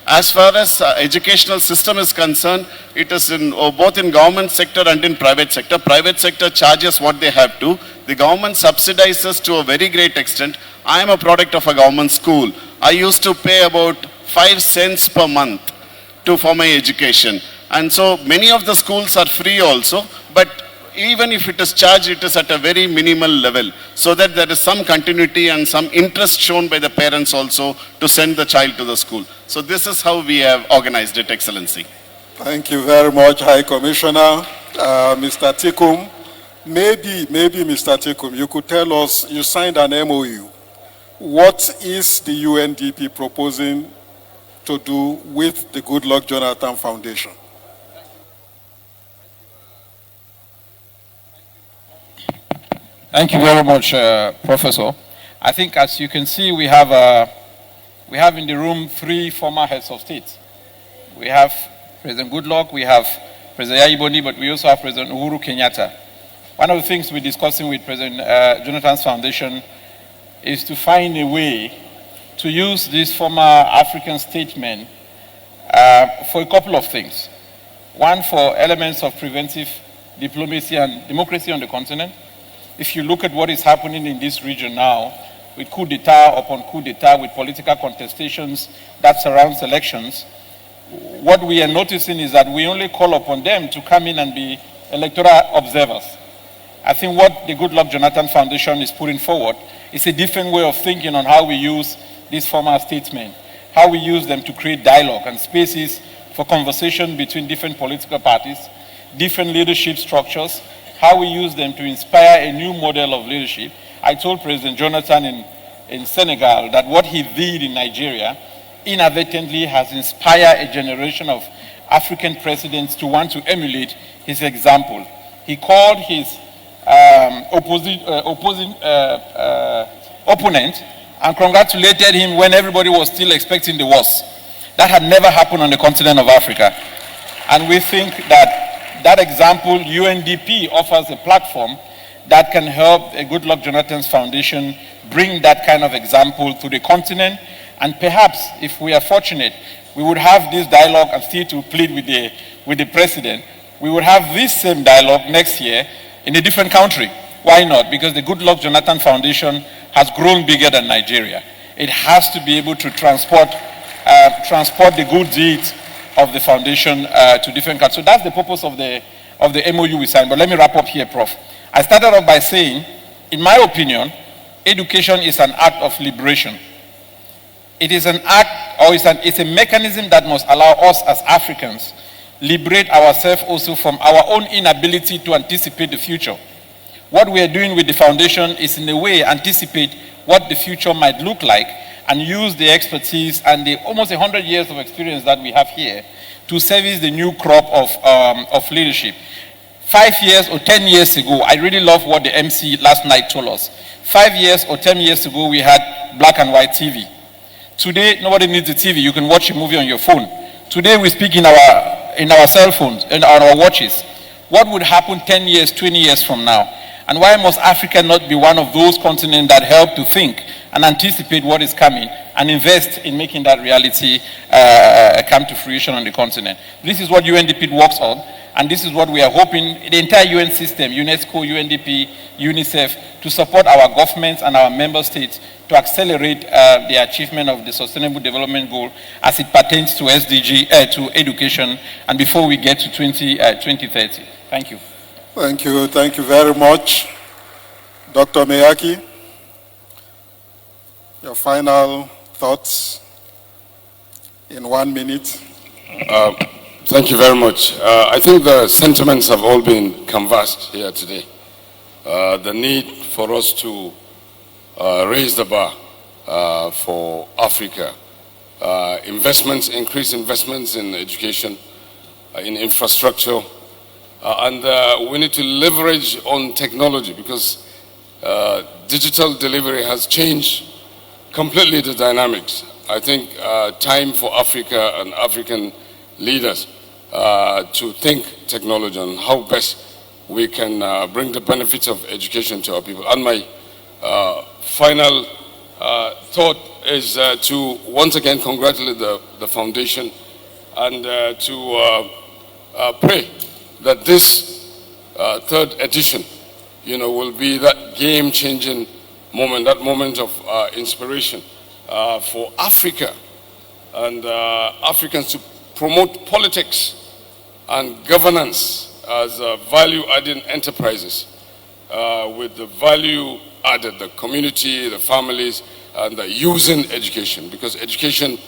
As far as educational system is concerned, it is in both in government sector and in private sector. Private sector charges what they have to. The government subsidizes to a very great extent. I am a product of a government school. I used to pay about 5 cents per month for my education. And so many of the schools are free also, but even if it is charged, it is at a very minimal level, so that there is some continuity and some interest shown by the parents also to send the child to the school. So this is how we have organized it, Excellency. Thank you very much, High Commissioner. Mr. Tikum, maybe Mr. Tikum, you could tell us, you signed an MOU. What is the UNDP proposing to do with the Goodluck Jonathan Foundation? Thank you very much, Professor. I think, as you can see, we have in the room 3 former heads of state. We have President Goodluck, we have President Yaiboni, but we also have President Uhuru Kenyatta. One of the things we're discussing with President Jonathan's Foundation is to find a way to use these former African statesmen for a couple of things. One, for elements of preventive diplomacy and democracy on the continent. If you look at what is happening in this region now, with coup d'etat upon coup d'etat, with political contestations that surrounds elections, what we are noticing is that we only call upon them to come in and be electoral observers. I think what the Goodluck Jonathan Foundation is putting forward is a different way of thinking on how we use these former statesmen, how we use them to create dialogue and spaces for conversation between different political parties, different leadership structures, how we use them to inspire a new model of leadership. I told President Jonathan in Senegal that what he did in Nigeria inadvertently has inspired a generation of African presidents to want to emulate his example. He called his opponent and congratulated him when everybody was still expecting the worst. That had never happened on the continent of Africa. And we think that that example, UNDP offers a platform that can help a Goodluck Jonathan's Foundation bring that kind of example to the continent. And perhaps, if we are fortunate, we would have this dialogue and still to plead with the president. We would have this same dialogue next year in a different country. Why not? Because the Goodluck Jonathan Foundation has grown bigger than Nigeria. It has to be able to transport the good deeds of the foundation to different countries. So that's the purpose of the MOU we signed. But let me wrap up here, Prof. I started off by saying, in my opinion, education is an act of liberation. It is an act, or it's a mechanism that must allow us as Africans liberate ourselves also from our own inability to anticipate the future. What we are doing with the foundation is in a way anticipate what the future might look like and use the expertise and the almost 100 years of experience that we have here to service the new crop of leadership. 5 years or 10 years ago, I really love what the MC last night told us. 5 years or 10 years ago, we had black and white TV. Today, nobody needs a TV. You can watch a movie on your phone. Today, we speak in our cell phones and on our watches. What would happen 10 years, 20 years from now? And why must Africa not be one of those continents that help to think and anticipate what is coming and invest in making that reality come to fruition on the continent? This is what UNDP works on, and this is what we are hoping the entire UN system, UNESCO, UNDP, UNICEF, to support our governments and our member states to accelerate the achievement of the Sustainable Development Goal as it pertains to SDG, to education, and before we get to 2030. Thank you. Thank you very much. Dr. Miyaki. Your final thoughts in 1 minute. Thank you very much. I think the sentiments have all been canvassed here today. The need for us to raise the bar for Africa. Increased investments in education, in infrastructure, and we need to leverage on technology because digital delivery has changed completely the dynamics. I think time for Africa and African leaders to think technology and how best we can bring the benefits of education to our people. And my final thought is to once again congratulate the foundation and to pray that this third edition, will be that game-changing moment, that moment of inspiration for Africa and Africans to promote politics and governance as value-adding enterprises with the value added, the community, the families, and using education, because education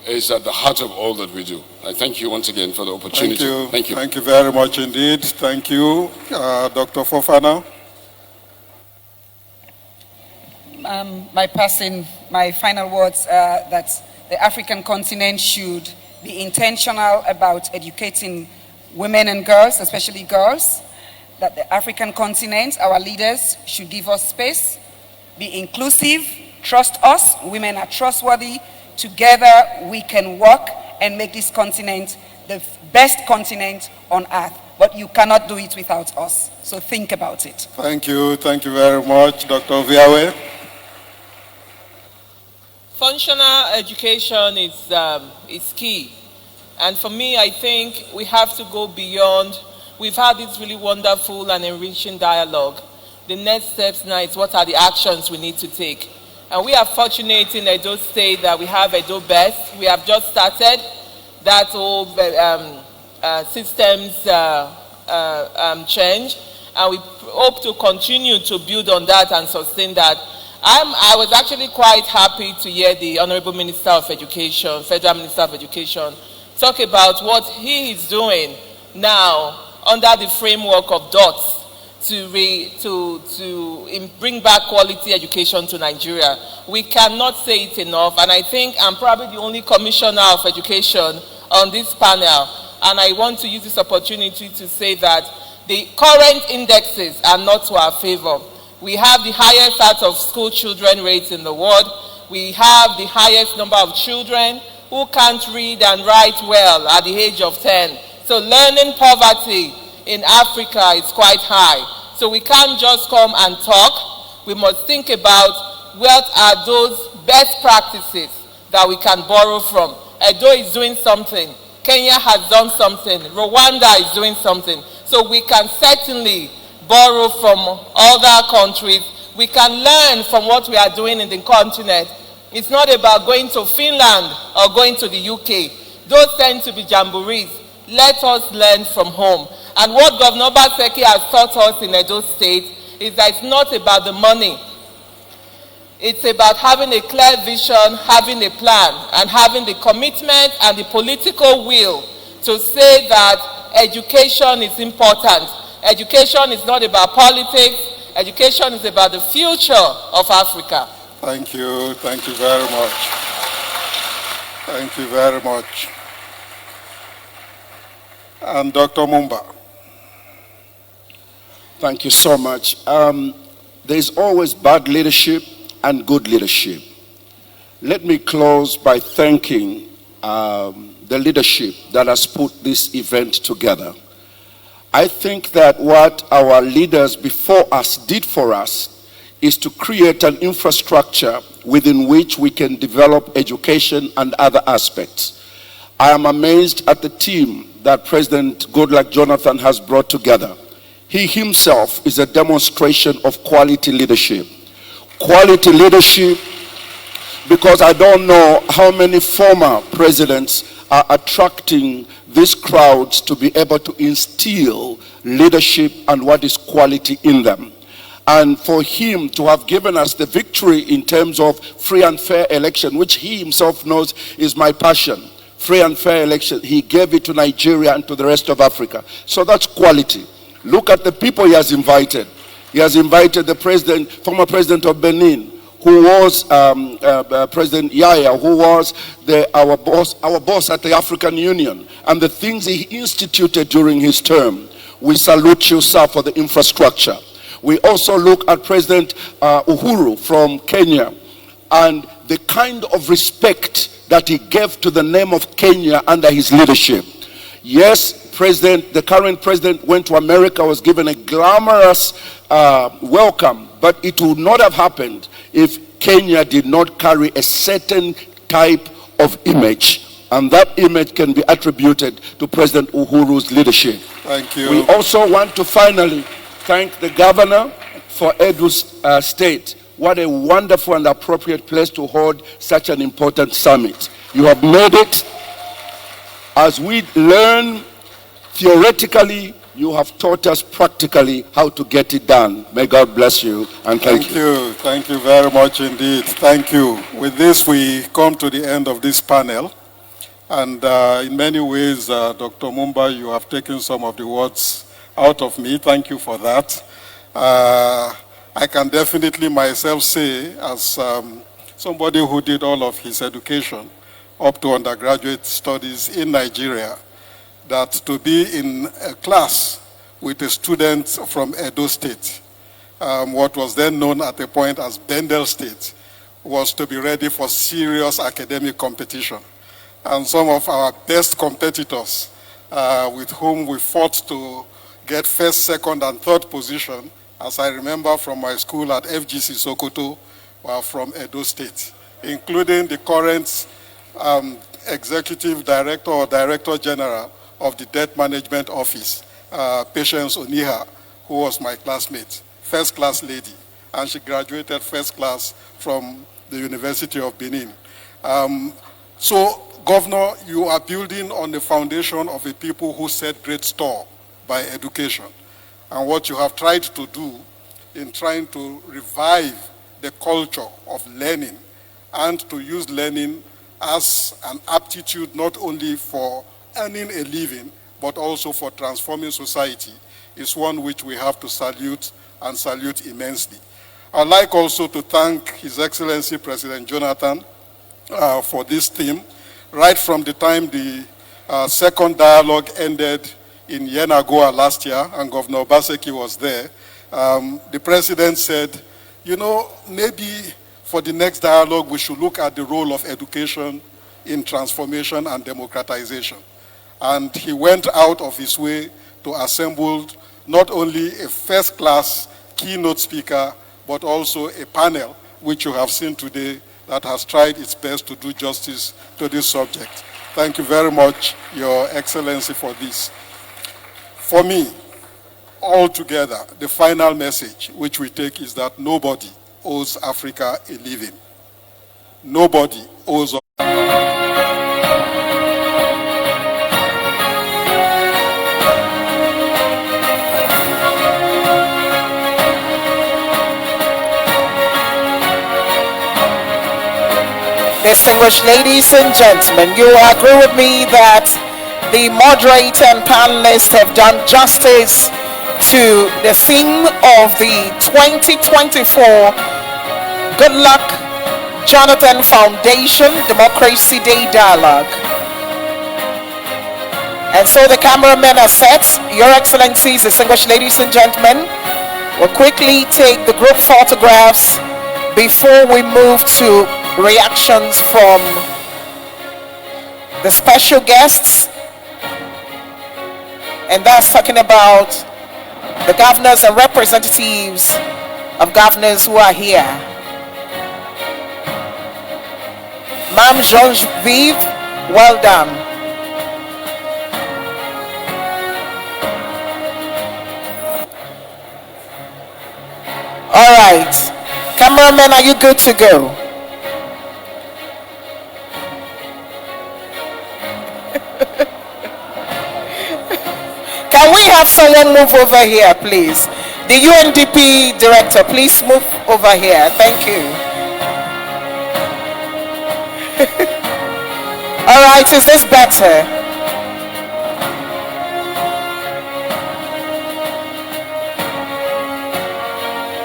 is at the heart of all that we do. I thank you once again for the opportunity. Thank you. Thank you. Thank you very much indeed. Thank you, Dr. Fofana. My final words are that the African continent should be intentional about educating women and girls, especially girls, that the African continent, our leaders, should give us space, be inclusive, trust us, women are trustworthy, together we can work and make this continent the best continent on earth. But you cannot do it without us, so think about it. Thank you very much, Dr. Viawe. Functional education is key. And for me, I think we have to go beyond. We've had this really wonderful and enriching dialogue. The next steps now is what are the actions we need to take. And we are fortunate in Edo State that we have Edo Best. We have just started that whole systems change. And we hope to continue to build on that and sustain that. I was actually quite happy to hear the Honorable Minister of Education, Federal Minister of Education, talk about what he is doing now under the framework of DOTS to bring back quality education to Nigeria. We cannot say it enough, and I think I'm probably the only commissioner of education on this panel, and I want to use this opportunity to say that the current indexes are not to our favor. We have the highest out of school children rates in the world. We have the highest number of children who can't read and write well at the age of 10. So learning poverty in Africa is quite high. So we can't just come and talk. We must think about what are those best practices that we can borrow from. Edo is doing something. Kenya has done something. Rwanda is doing something. So we can certainly borrow from other countries. We can learn from what we are doing in the continent. It's not about going to Finland or going to the UK. Those tend to be jamborees. Let us learn from home. And what Governor Obaseki has taught us in Edo State is that it's not about the money. It's about having a clear vision, having a plan, and having the commitment and the political will to say that education is important. Education is not about politics. Education is about the future of Africa. Thank you very much. Thank you very much. And Dr. Mumba. Thank you so much. There is always bad leadership and good leadership. Let me close by thanking the leadership that has put this event together. I think that what our leaders before us did for us is to create an infrastructure within which we can develop education and other aspects. I am amazed at the team that President Goodluck Jonathan has brought together. He himself is a demonstration of quality leadership. Quality leadership, because I don't know how many former presidents are attracting these crowds to be able to instill leadership and what is quality in them. and for him to have given us the victory in terms of free and fair election, which he himself knows is my passion. Free and fair election. He gave it to Nigeria and to the rest of Africa. So that's quality. Look at the people he has invited. He has invited the president, former president of Benin, who was President Yaya, who was our boss at the African Union, and the things he instituted during his term. We salute you, sir, for the infrastructure. We also look at President Uhuru from Kenya, and the kind of respect that he gave to the name of Kenya under his leadership. Yes, the current president went to America, was given a glamorous welcome, but it would not have happened if Kenya did not carry a certain type of image, and that image can be attributed to President Uhuru's leadership. Thank you. We also want to finally thank the governor for Edo State. What a wonderful and appropriate place to hold such an important summit. You have made it. As we learn theoretically, you have taught us practically how to get it done. May God bless you, and thank you. Thank you very much indeed. Thank you. With this, we come to the end of this panel. And in many ways, Dr. Mumba, you have taken some of the words out of me. Thank you for that. I can definitely myself say, as somebody who did all of his education up to undergraduate studies in Nigeria, that to be in a class with a student from Edo State, what was then known at the point as Bendel State, was to be ready for serious academic competition. And some of our best competitors with whom we fought to get first, second, and third position, as I remember from my school at FGC Sokoto, were from Edo State, including the current executive director or director general of the Debt Management Office, Patience Oniha, who was my classmate, first class lady, and she graduated first class from the University of Benin. So, Governor, you are building on the foundation of a people who set great store by education. And what you have tried to do in trying to revive the culture of learning and to use learning as an aptitude not only for earning a living, but also for transforming society, is one which we have to salute and salute immensely. I'd like also to thank His Excellency President Jonathan for this theme. Right from the time the second dialogue ended in Yenagoa last year, and Governor Obaseki was there, the president said, you know, maybe for the next dialogue we should look at the role of education in transformation and democratization. And he went out of his way to assemble not only a first-class keynote speaker, but also a panel, which you have seen today, that has tried its best to do justice to this subject. Thank you very much, Your Excellency, for this. For me, altogether, the final message which we take is that nobody owes Africa a living. Nobody owes. Distinguished ladies and gentlemen, you agree with me that the moderator and panelists have done justice to the theme of the 2024 Goodluck Jonathan Foundation Democracy Day Dialogue. And so the cameramen are set. Your Excellencies, distinguished ladies and gentlemen, we'll quickly take the group photographs before we move to reactions from the special guests, and that's talking about the governors and representatives of governors who are here. Ma'am Georges-Vive, well done. All right, cameramen, are you good to go? Can we have someone move over here, please? The The UNDP director, please move over here. Thank you. All right, is this better?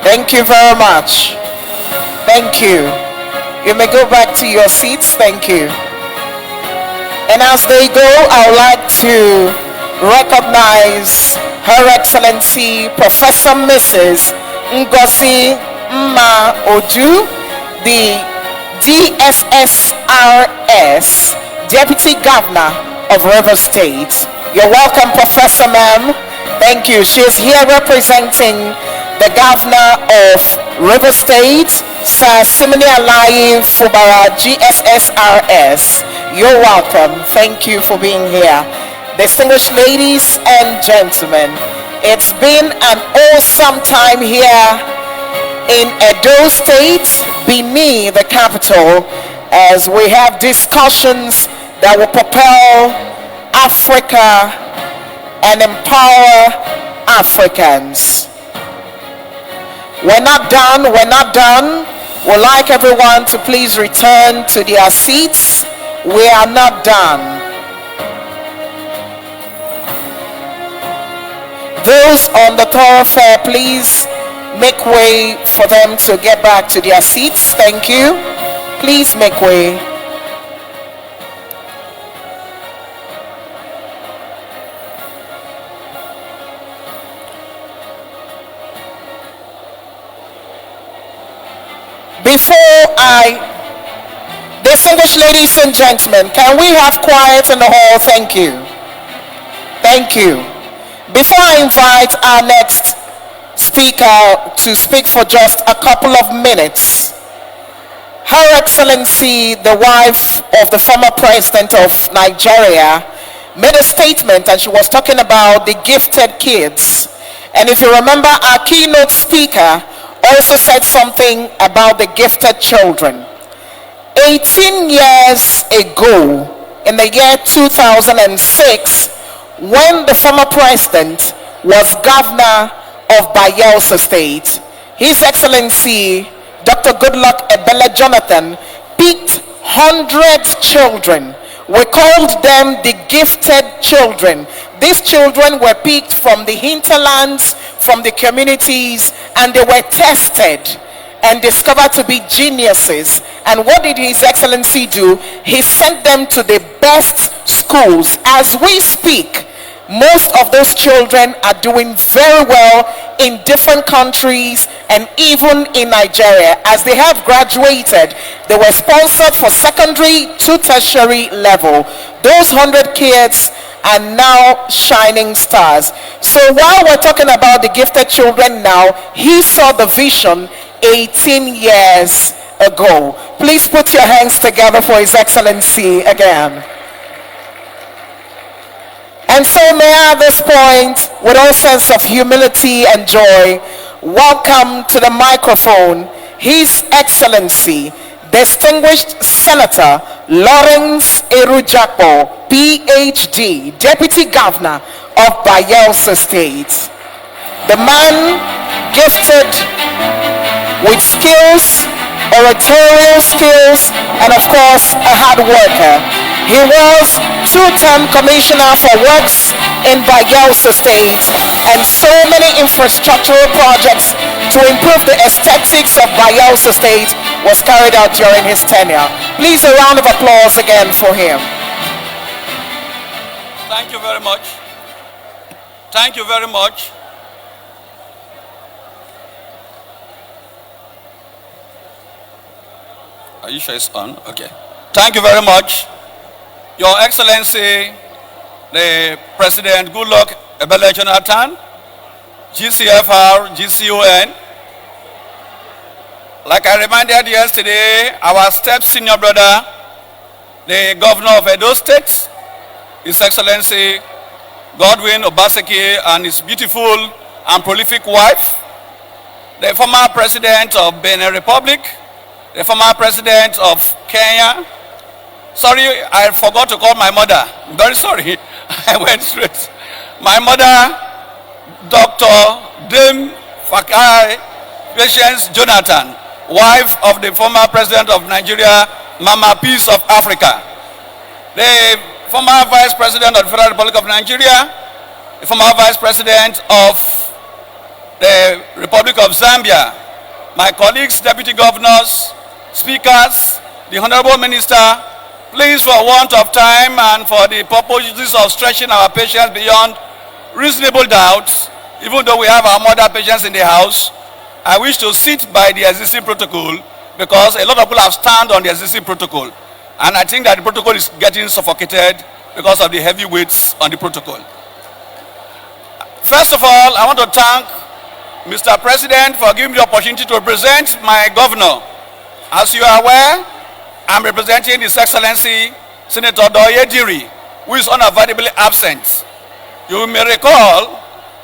Thank you very much. Thank you. You may go back to your seats. Thank you. And as they go, I would like to recognize Her Excellency Professor Mrs. Ngozi Mma Odu, the DSSRS, Deputy Governor of Rivers State. You're welcome, Professor Ma'am. Thank you. She is here representing the Governor of Rivers State, Sir Simini Alayi Fubara, GSSRS. You're welcome. Thank you for being here. Distinguished ladies and gentlemen, it's been an awesome time here in Edo State, Benin, the capital, as we have discussions that will propel Africa and empower Africans. We're not done. We'd like everyone to please return to their seats. We are not done. Those on the thoroughfare, please make way for them to get back to their seats. Thank you. Please make way. Distinguished ladies and gentlemen, can we have quiet in the hall? Thank you. Thank you. Before I invite our next speaker to speak for just a couple of minutes, Her Excellency, the wife of the former president of Nigeria, made a statement, and she was talking about the gifted kids. And if you remember, our keynote speaker also said something about the gifted children. 18 years ago, in the year 2006, when the former president was governor of Bayelsa State, His Excellency Dr. Goodluck Jonathan picked 100 children. We called them the gifted children. These children were picked from the hinterlands, from the communities, and they were tested and discovered to be geniuses. And what did His Excellency do? He sent them to the best schools. As we speak, most of those children are doing very well in different countries and even in Nigeria. As they have graduated, they were sponsored for secondary to tertiary level. Those 100 kids are now shining stars. So while we're talking about the gifted children now, he saw the vision 18 years ago. Please put your hands together for His Excellency again. And so may I at this point, with all sense of humility and joy, welcome to the microphone His Excellency, Distinguished Senator Lawrence Erujapo, PhD, Deputy Governor of Bayelsa State. The man gifted with skills, oratorial skills, and of course a hard worker. He was two-term commissioner for works in Bayelsa State, and so many infrastructural projects to improve the aesthetics of Bayelsa State was carried out during his tenure. Please, a round of applause again for him. Thank you very much. Thank you very much. Are you sure it's on? Okay. Thank you very much. Your Excellency, the President Goodluck Jonathan, GCFR, GCON. Like I reminded yesterday, our step senior brother, the Governor of Edo State, His Excellency Godwin, Obaseki, and his beautiful and prolific wife, the former President of Benin Republic, the former President of Kenya. Sorry, I forgot to call my mother. I'm very sorry. I went straight. My mother, Dr. Dame Fakai Patience Jonathan, wife of the former president of Nigeria, Mama Peace of Africa. The former vice president of the Federal Republic of Nigeria, the former vice president of the Republic of Zambia, my colleagues, deputy governors, speakers, the honorable minister, please, for want of time and for the purposes of stretching our patience beyond reasonable doubts, even though we have our mother patients in the house, I wish to sit by the existing protocol because a lot of people have stand on the existing protocol. And I think that the protocol is getting suffocated because of the heavy weights on the protocol. First of all, I want to thank Mr. President for giving me the opportunity to represent my governor. As you are aware, I'm representing His Excellency Senator Doye Diri, who is unavoidably absent. You may recall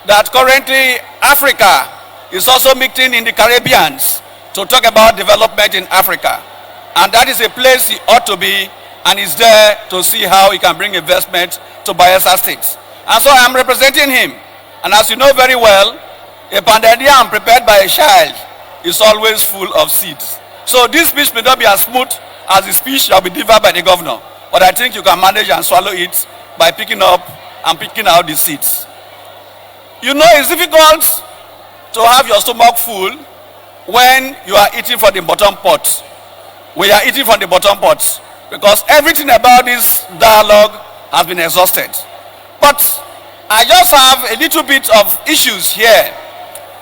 that currently Africa is also meeting in the Caribbean to talk about development in Africa. And that is a place he ought to be, and is there to see how he can bring investment to Bayelsa State. And so I'm representing him. And as you know very well, a pounded yam prepared by a child is always full of seeds. So this speech may not be as smooth as the speech that will be delivered by the governor, but I think you can manage and swallow it by picking up and picking out the seeds. You know, it's difficult to have your stomach full when you are eating from the bottom pot. We are eating from the bottom pot because everything about this dialogue has been exhausted. But I just have a little bit of issues here.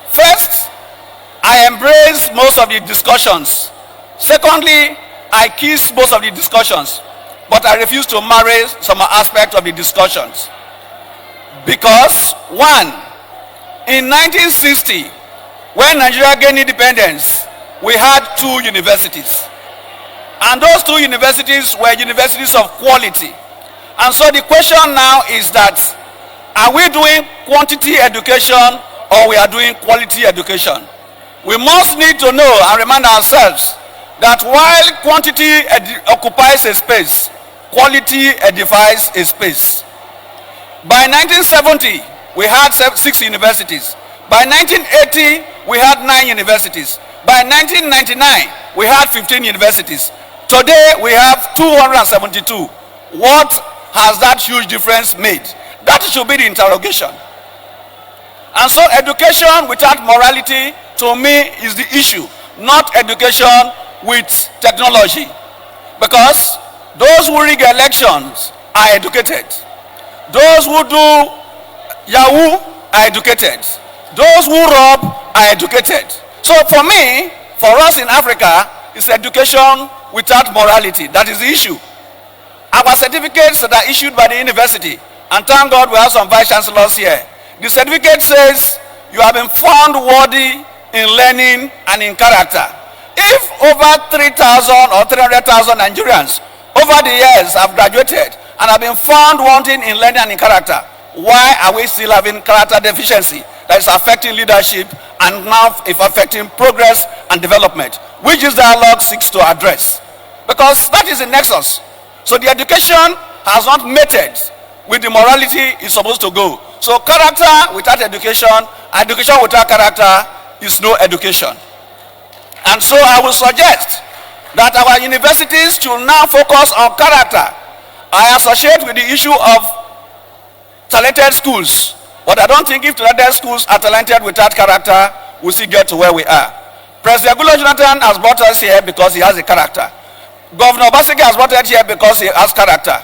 First, I embrace most of the discussions. Secondly, I kiss most of the discussions, but I refuse to marry some aspect of the discussions. Because, one, in 1960, when Nigeria gained independence, we had 2 universities. And those 2 universities were universities of quality. And so the question now is that, are we doing quantity education or we are doing quality education? We must need to know and remind ourselves that while quantity occupies a space, quality edifies a space. By 1970, we had 6 universities. By 1980, we had 9 universities. By 1999, we had 15 universities. Today, we have 272. What has that huge difference made? That should be the interrogation. And so education without morality, to me, is the issue, not education with technology. Because those who rig elections are educated. Those who do Yahoo are educated. Those who rob are educated. So for me, for us in Africa, it's education without morality. That is the issue. Our certificates that are issued by the university, and thank God we have some vice chancellors here. The certificate says you have been found worthy in learning and in character. If over 3,000 or 300,000 Nigerians over the years have graduated and have been found wanting in learning and in character, why are we still having character deficiency that is affecting leadership and now affecting progress and development, which this dialogue seeks to address? Because that is the nexus. So the education has not mated with the morality it's supposed to go. So character without education, education without character is no education. And so I will suggest that our universities should now focus on character. I associate with the issue of talented schools, but I don't think if talented schools are talented without character, we'll still get to where we are. President Goodluck Jonathan has brought us here because he has a character. Governor Obaseki has brought us here because he has character.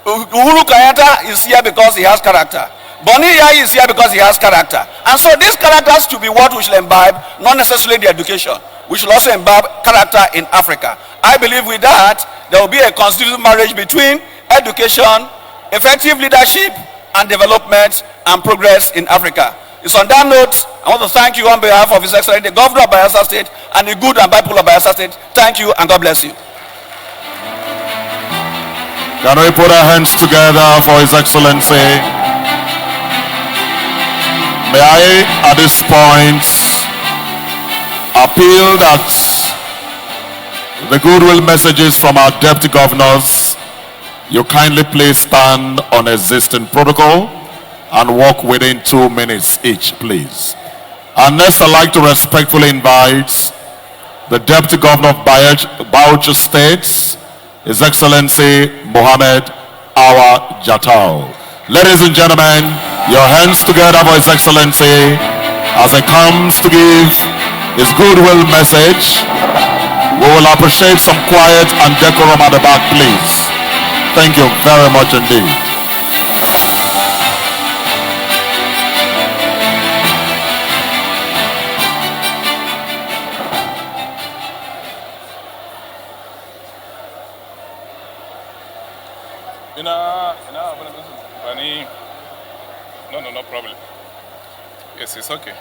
Uhuru Kenyatta is here because he has character. Boni Yayi is here because he has character. And so these characters should be what we should imbibe, not necessarily the education. We should also imbibe character in Africa. I believe with that, there will be a constitutional marriage between education, effective leadership, and development and progress in Africa. It's on that note, I want to thank you on behalf of His Excellency, the Governor of Bayelsa State, and the good and bipolar Bayelsa State. Thank you and God bless you. Can we put our hands together for His Excellency? May I, at this point, appeal that the goodwill messages from our deputy governors, you kindly please stand on existing protocol and walk within 2 minutes each, please. And next, I'd like to respectfully invite the Deputy Governor of Bauchi State, His Excellency Mohammed Awa Jatau. Ladies and gentlemen, your hands together for His Excellency as he comes to give his goodwill message. We will appreciate some quiet and decorum at the back, please. Thank you very much indeed. No problem. Yes, it's okay.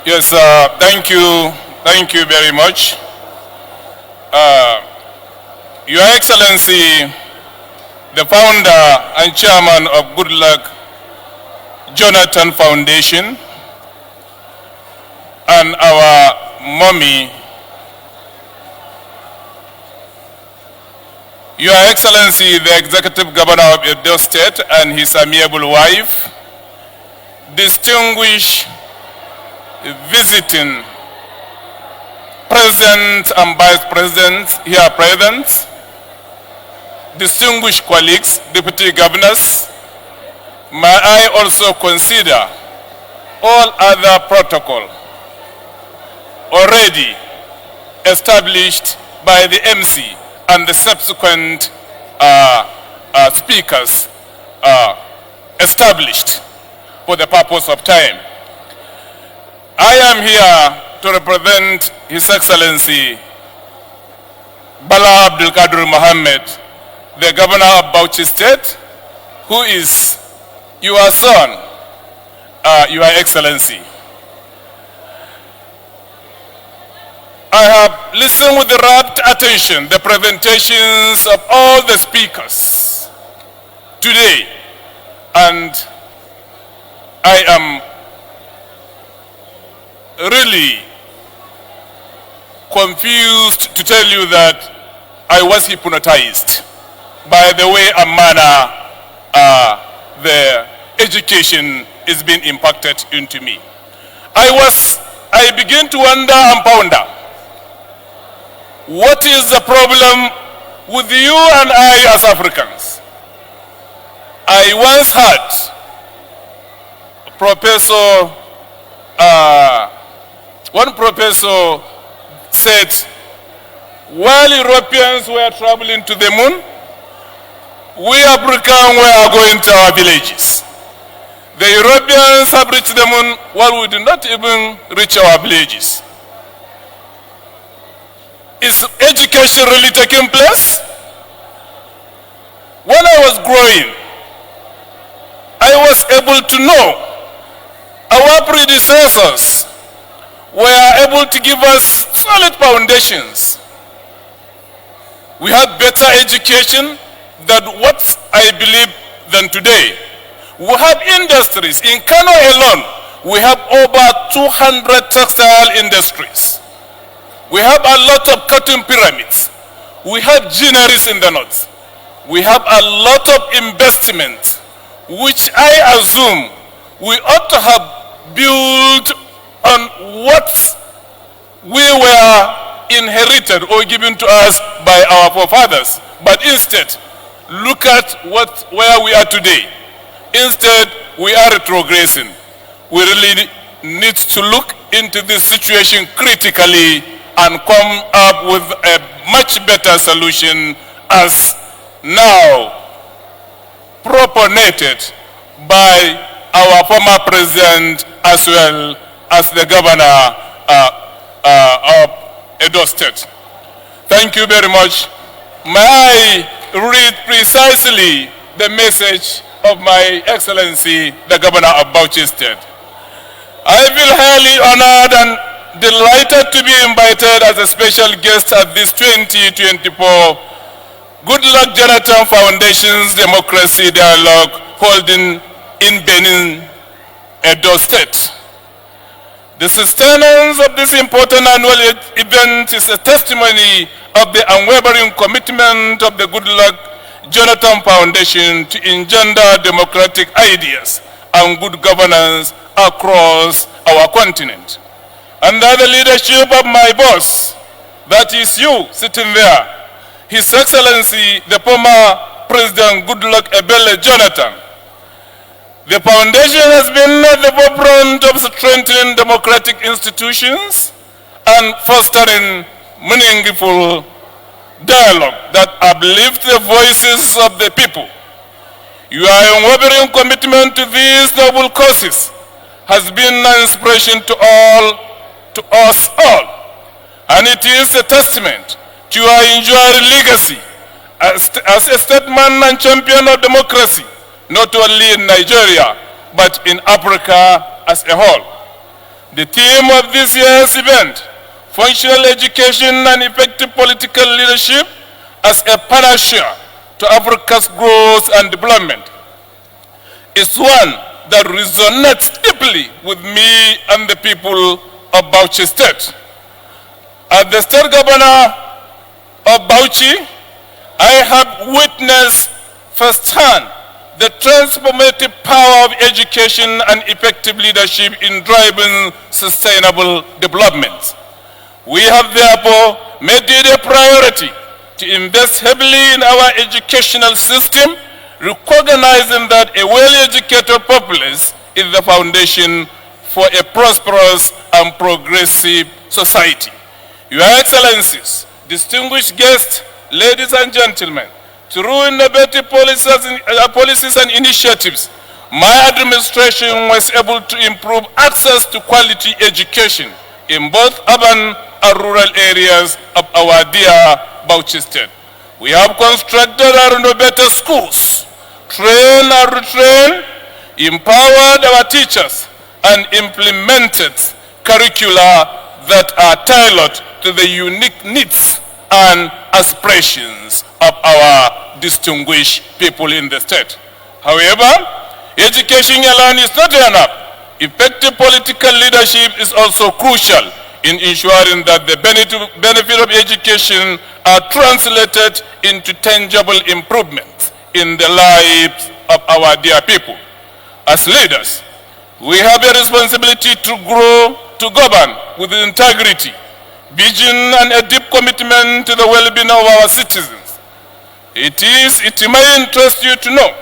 Yes, thank you very much. Your Excellency, the founder and chairman of Goodluck Jonathan Foundation, and our mommy, Your Excellency, the Executive Governor of Edo State and his amiable wife, distinguished visiting President and Vice Presidents here present, distinguished colleagues, Deputy Governors, may I also consider all other protocol already established by the MC and the subsequent speakers established for the purpose of time. I am here to represent His Excellency Bala Abdul Qadir Mohammed, the Governor of Bauchi State, who is your son, Your Excellency. I have listened with rapt attention the presentations of all the speakers today, and I am really confused to tell you that I was hypnotized by the way and manner the education is being impacted into me. I begin to wonder and ponder, what is the problem with you and I as Africans? I once heard one professor said, while Europeans were traveling to the moon, we Africans were going to our villages. The Europeans have reached the moon while we did not even reach our villages. Is education really taking place? When I was growing, I was able to know our predecessors were able to give us solid foundations. We had better education than what I believe than today. We have industries. In Kano alone, we have over 200 textile industries. We have a lot of cotton pyramids. We have gineries in the north. We have a lot of investment, which I assume we ought to have built on what we were inherited or given to us by our forefathers. But instead, look at where we are today. Instead, we are retrogressing. We really need to look into this situation critically and come up with a much better solution, as now propagated by our former president as well as the governor of Edo State. Thank you very much. May I read precisely the message of my Excellency, the Governor of Bauchi State. I feel highly honored and delighted to be invited as a special guest at this 2024 Goodluck Jonathan Foundation's Democracy Dialogue holding in Benin, Edo State. The sustenance of this important annual event is a testimony of the unwavering commitment of the Goodluck Jonathan Foundation to engender democratic ideas and good governance across our continent. Under the leadership of my boss, that is you sitting there, His Excellency, the former President Goodluck Jonathan, the foundation has been at the forefront of strengthening democratic institutions and fostering meaningful dialogue that uplifts the voices of the people. Your unwavering commitment to these noble causes has been an inspiration to us all, and it is a testament to your enduring legacy as a statesman and champion of democracy, not only in Nigeria, but in Africa as a whole. The theme of this year's event, functional education and effective political leadership as a panacea to Africa's growth and development, is one that resonates deeply with me and the people of Bauchi State. As the State Governor of Bauchi, I have witnessed firsthand the transformative power of education and effective leadership in driving sustainable development. We have therefore made it a priority to invest heavily in our educational system, recognizing that a well-educated populace is the foundation for a prosperous and progressive society. Your Excellencies, distinguished guests, ladies and gentlemen, through innovative policies and initiatives, my administration was able to improve access to quality education in both urban and rural areas of our dear Bauchi State. We have constructed and renovated schools, trained and retrained, empowered our teachers, and implemented curricula that are tailored to the unique needs and aspirations of our distinguished people in the state. However, education alone is not enough. Effective political leadership is also crucial in ensuring that the benefit of education are translated into tangible improvements in the lives of our dear people. As leaders, we have a responsibility to grow, to govern with integrity, vision, and a deep commitment to the well-being of our citizens. It may interest you to know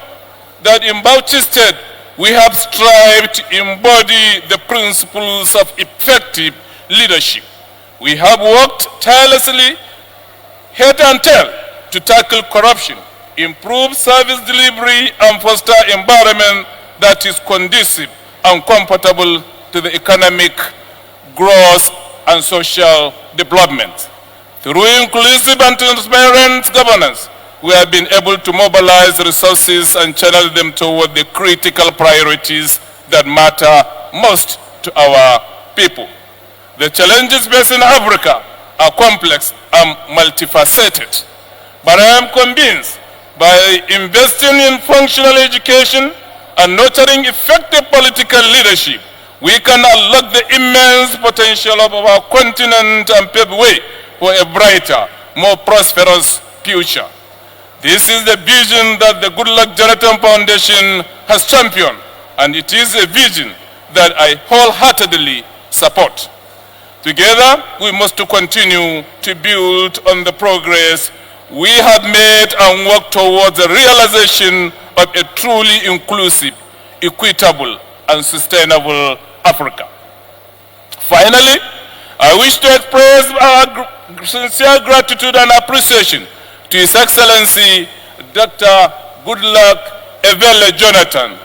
that in Bauchi State, we have strived to embody the principles of effective leadership. We have worked tirelessly, head and tail, to tackle corruption, improve service delivery, and foster environment that is conducive and comfortable to the economic growth and social development. Through inclusive and transparent governance, we have been able to mobilize resources and channel them toward the critical priorities that matter most to our people. The challenges facing Africa are complex and multifaceted, but I am convinced by investing in functional education and nurturing effective political leadership, we can unlock the immense potential of our continent and pave way for a brighter, more prosperous future. This is the vision that the Goodluck Jonathan Foundation has championed, and it is a vision that I wholeheartedly support. Together, we must continue to build on the progress we have made and work towards the realization of a truly inclusive, equitable, and sustainable Africa. Finally, I wish to express our sincere gratitude and appreciation to His Excellency Dr. Goodluck Jonathan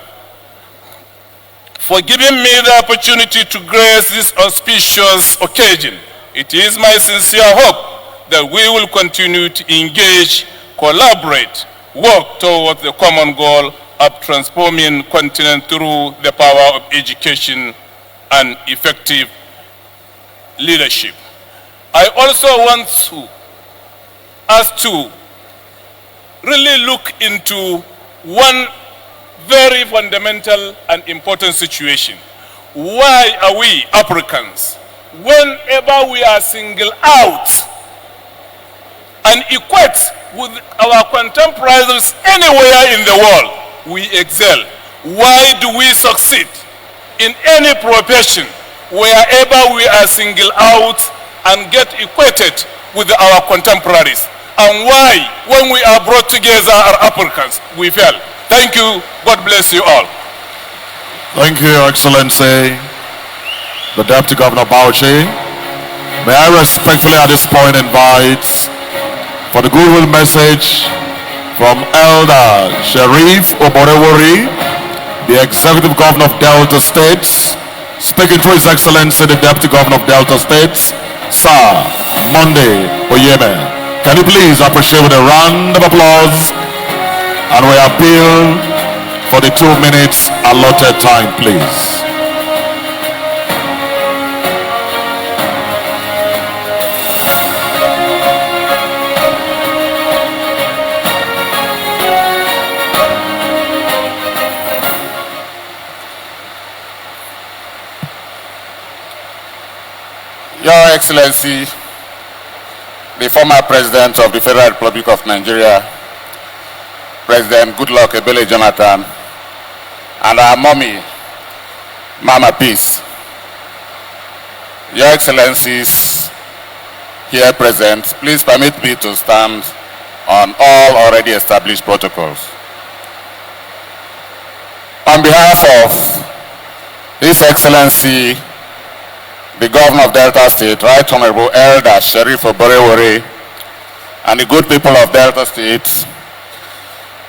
for giving me the opportunity to grace this auspicious occasion. It is my sincere hope that we will continue to engage, collaborate, work towards the common goal of transforming the continent through the power of education and effective leadership. I also want us to really look into one very fundamental and important situation. Why are we Africans, whenever we are singled out and equate with our contemporaries anywhere in the world, we excel. Why do we succeed in any profession wherever we are singled out and get equated with our contemporaries? And why, when we are brought together as Africans, we fail? Thank you. God bless you all. Thank you, Your Excellency, the Deputy Governor Bauchi. May I respectfully at this point invite for the Goodwill message from Elder Sharif Oborewori, the Executive Governor of Delta States, speaking to His Excellency, the Deputy Governor of Delta States, Sir Monday Oyeme. Can you please appreciate with a round of applause? And we appeal for the 2 minutes allotted time, please. Your Excellency, the former President of the Federal Republic of Nigeria, President Goodluck Jonathan, and our mommy, Mama Peace. Your Excellencies here present, please permit me to stand on all already established protocols. On behalf of His Excellency, the Governor of Delta State, Right Honorable Elder Sharif Oborewori, and the good people of Delta State,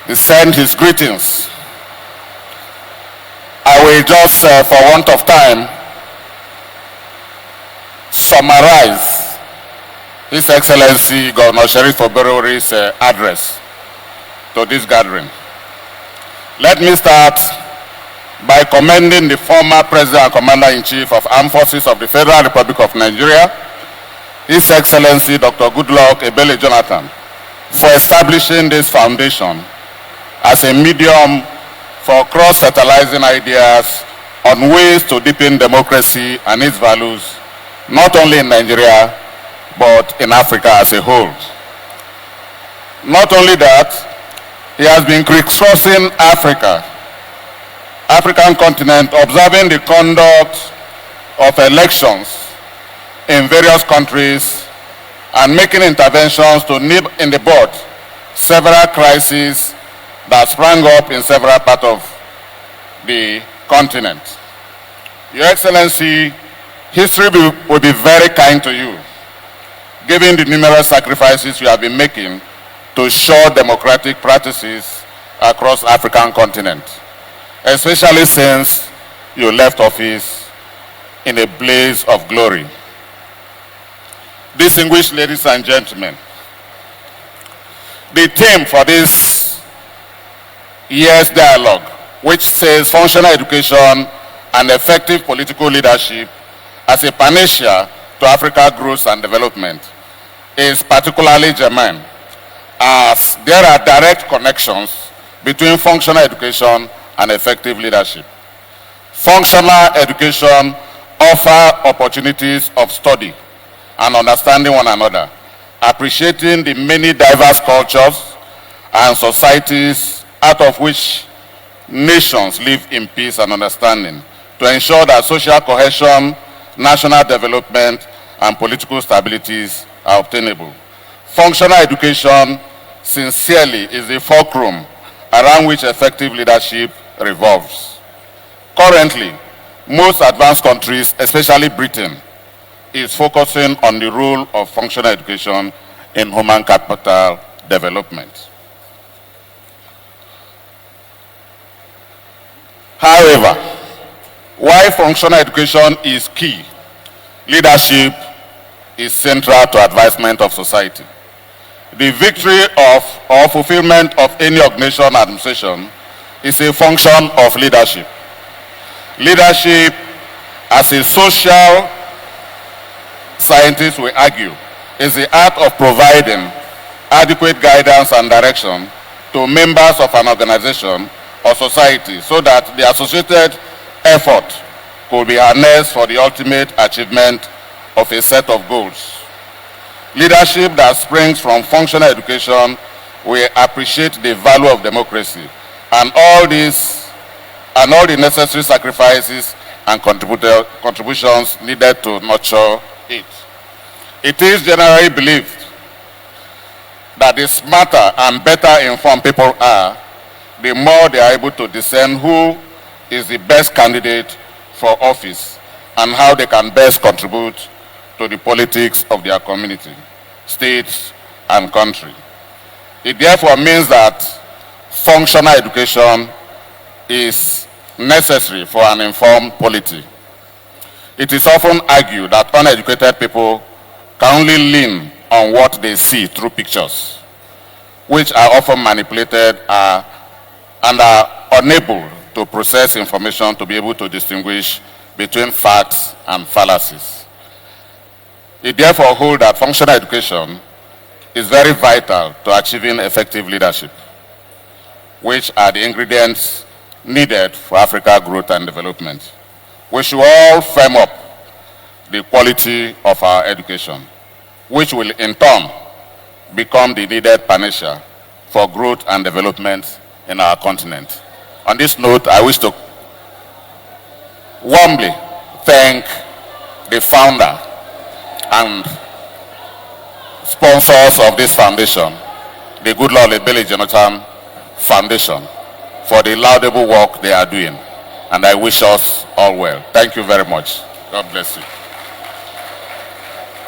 he send his greetings. I will just, for want of time, summarize His Excellency Governor Sharif Oborewori's address to this gathering. Let me start by commending the former President and Commander-in-Chief of Armed Forces of the Federal Republic of Nigeria, His Excellency Dr. Goodluck Jonathan, for establishing this foundation as a medium for cross-fertilizing ideas on ways to deepen democracy and its values, not only in Nigeria, but in Africa as a whole. Not only that, he has been crisscrossing African continent, observing the conduct of elections in various countries and making interventions to nip in the bud several crises that sprang up in several parts of the continent. Your Excellency, history will be very kind to you, given the numerous sacrifices you have been making to show democratic practices across the African continent, especially since you left office in a blaze of glory. Distinguished ladies and gentlemen, the theme for this year's dialogue, which says functional education and effective political leadership as a panacea to Africa's growth and development, is particularly germane, as there are direct connections between functional education and effective leadership. Functional education offers opportunities of study and understanding one another, appreciating the many diverse cultures and societies out of which nations live in peace and understanding, to ensure that social cohesion, national development, and political stabilities are obtainable. Functional education sincerely is the fulcrum around which effective leadership revolves. Currently, most advanced countries, especially Britain, is focusing on the role of functional education in human capital development. However, while functional education is key, leadership is central to advancement of society. The victory of or fulfillment of any organization or administration is a function of leadership. Leadership, as a social scientist will argue, is the art of providing adequate guidance and direction to members of an organization or society so that the associated effort could be harnessed for the ultimate achievement of a set of goals. Leadership that springs from functional education we appreciate the value of democracy and all the necessary sacrifices and contributions needed to nurture it. It is generally believed that the smarter and better informed people are, the more they are able to discern who is the best candidate for office and how they can best contribute to the politics of their community, state, and country. It therefore means that functional education is necessary for an informed polity. It is often argued that uneducated people can only lean on what they see through pictures, which are often manipulated and are unable to process information to be able to distinguish between facts and fallacies. It therefore holds that functional education is very vital to achieving effective leadership, which are the ingredients needed for Africa's growth and development. We should all firm up the quality of our education, which will in turn become the needed panacea for growth and development in our continent. On this note, I wish to warmly thank the founder and sponsors of this foundation, the Goodluck Jonathan Foundation, for the laudable work they are doing. And I wish us all well. Thank you very much. God bless you.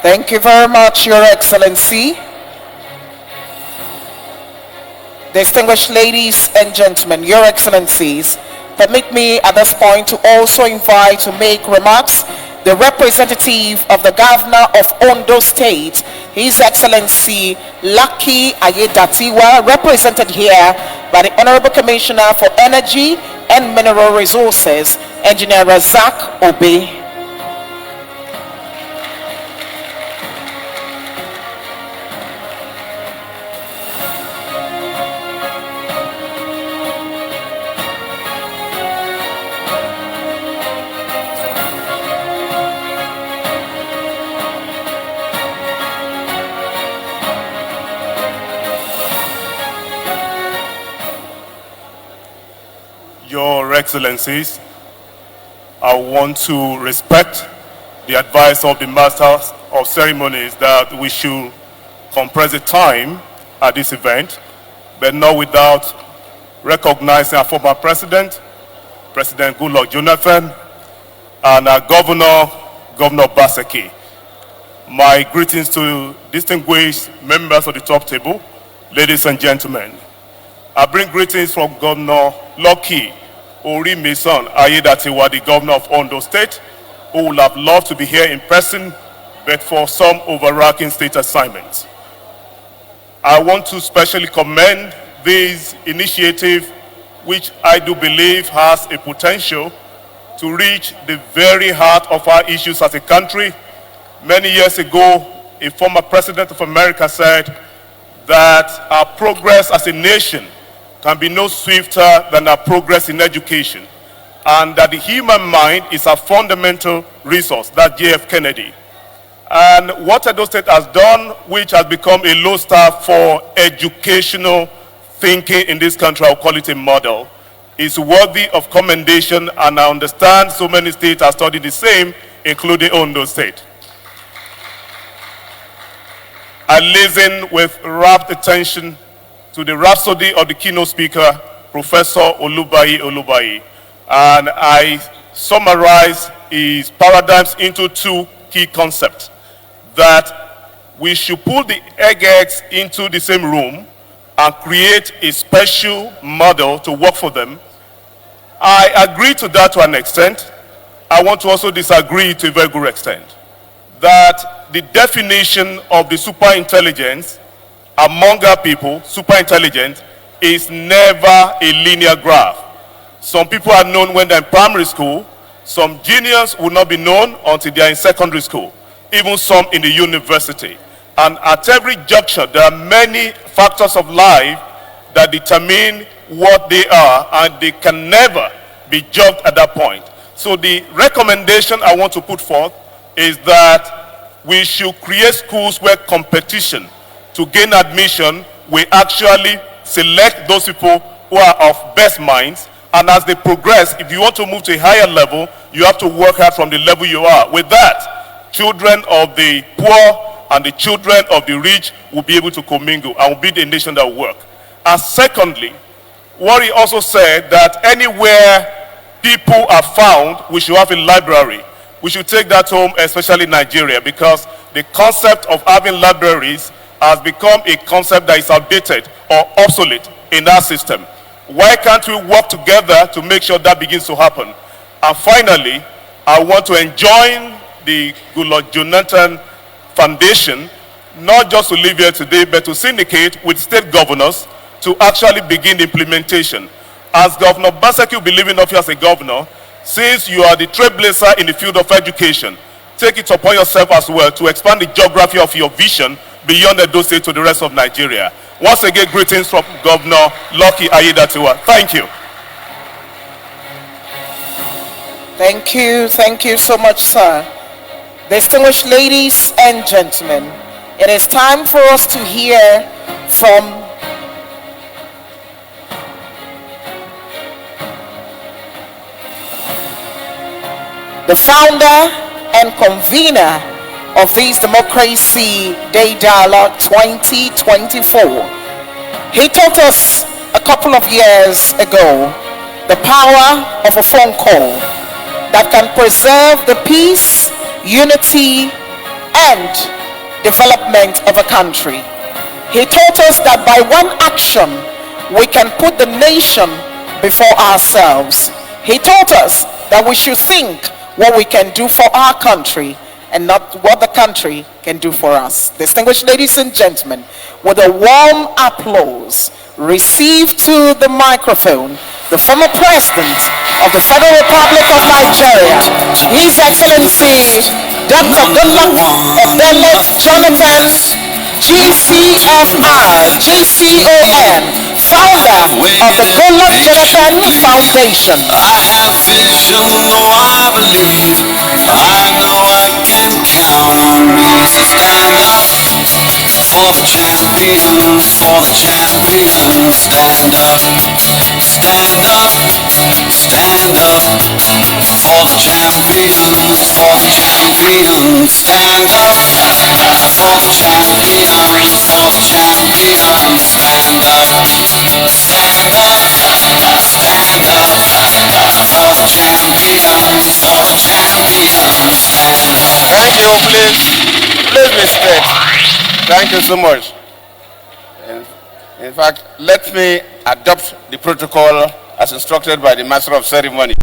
Thank you very much, Your Excellency. Distinguished ladies and gentlemen, Your Excellencies, permit me at this point to also invite to make remarks the representative of the Governor of Ondo State, His Excellency Lucky Ayedatiwa, represented here by the Honorable Commissioner for Energy and Mineral Resources, Engineer Razak Obe. Your Excellencies, I want to respect the advice of the Masters of Ceremonies that we should compress the time at this event, but not without recognizing our former President, President Goodluck Jonathan, and our Governor Obaseki. My greetings to distinguished members of the top table, ladies and gentlemen. I bring greetings from Governor Lucky Orimisan Ayedatiwa, the Governor of Ondo State, who would have loved to be here in person, but for some overarching state assignments. I want to specially commend this initiative, which I do believe has a potential to reach the very heart of our issues as a country. Many years ago, a former president of America said that our progress as a nation can be no swifter than our progress in education, and that the human mind is a fundamental resource. That's JF Kennedy. And what Edo State has done, which has become a lodestar for educational thinking in this country, I'll call it a model, is worthy of commendation, and I understand so many states are studying the same, including Ondo State. I listen with rapt attention to the rhapsody of the keynote speaker, Professor Olubayi, and I summarize his paradigms into two key concepts: that we should put the eggheads into the same room and create a special model to work for them. I agree to that to an extent. I want to also disagree to a very good extent. That the definition of the superintelligence among our people, superintelligent, is never a linear graph. Some people are known when they're in primary school. Some genius will not be known until they're in secondary school, even some in the university. And at every juncture, there are many factors of life that determine what they are, and they can never be judged at that point. So the recommendation I want to put forth is that we should create schools where competition to gain admission we actually select those people who are of best minds, and as they progress, if you want to move to a higher level, you have to work hard from the level you are. With that, children of the poor and the children of the rich will be able to commingle and will be the nation that will work. And secondly, what he also said, that anywhere people are found, we should have a library. We should take that home, especially in Nigeria, because the concept of having libraries has become a concept that is outdated or obsolete in our system. Why can't we work together to make sure that begins to happen? And finally, I want to enjoin the Goodluck Jonathan Foundation, not just to live here today, but to syndicate with state governors to actually begin the implementation. As Governor Obaseki will be leaving office as a governor, since you are the trailblazer in the field of education, take it upon yourself as well to expand the geography of your vision beyond Edo State to the rest of Nigeria. Once again, greetings from Governor Lucky Aiyedatiwa. Thank you. Thank you so much, sir. Distinguished ladies and gentlemen, it is time for us to hear from the founder and convener of this Democracy Day Dialogue 2024. He taught us a couple of years ago the power of a phone call that can preserve the peace, unity, and development of a country. He taught us that by one action, we can put the nation before ourselves. He taught us that we should think what we can do for our country and not what the country can do for us. Distinguished ladies and gentlemen, with a warm applause, receive to the microphone the former president of the Federal Republic of Nigeria, His Excellency Dr. Goodluck Jonathan GCON, founder of the Goodluck Jonathan Foundation. I have vision, though I believe. I know I can count on me. So stand up for the champions, for the champions. Stand up, stand up, stand up for the champions, for the champions. Stand up for the champions, for the champions. Stand up, stand up, stand up for the champions, for the champions. Stand up. Thank you, please be seated. Thank you so much. In fact, let me adopt the protocol as instructed by the Master of Ceremony.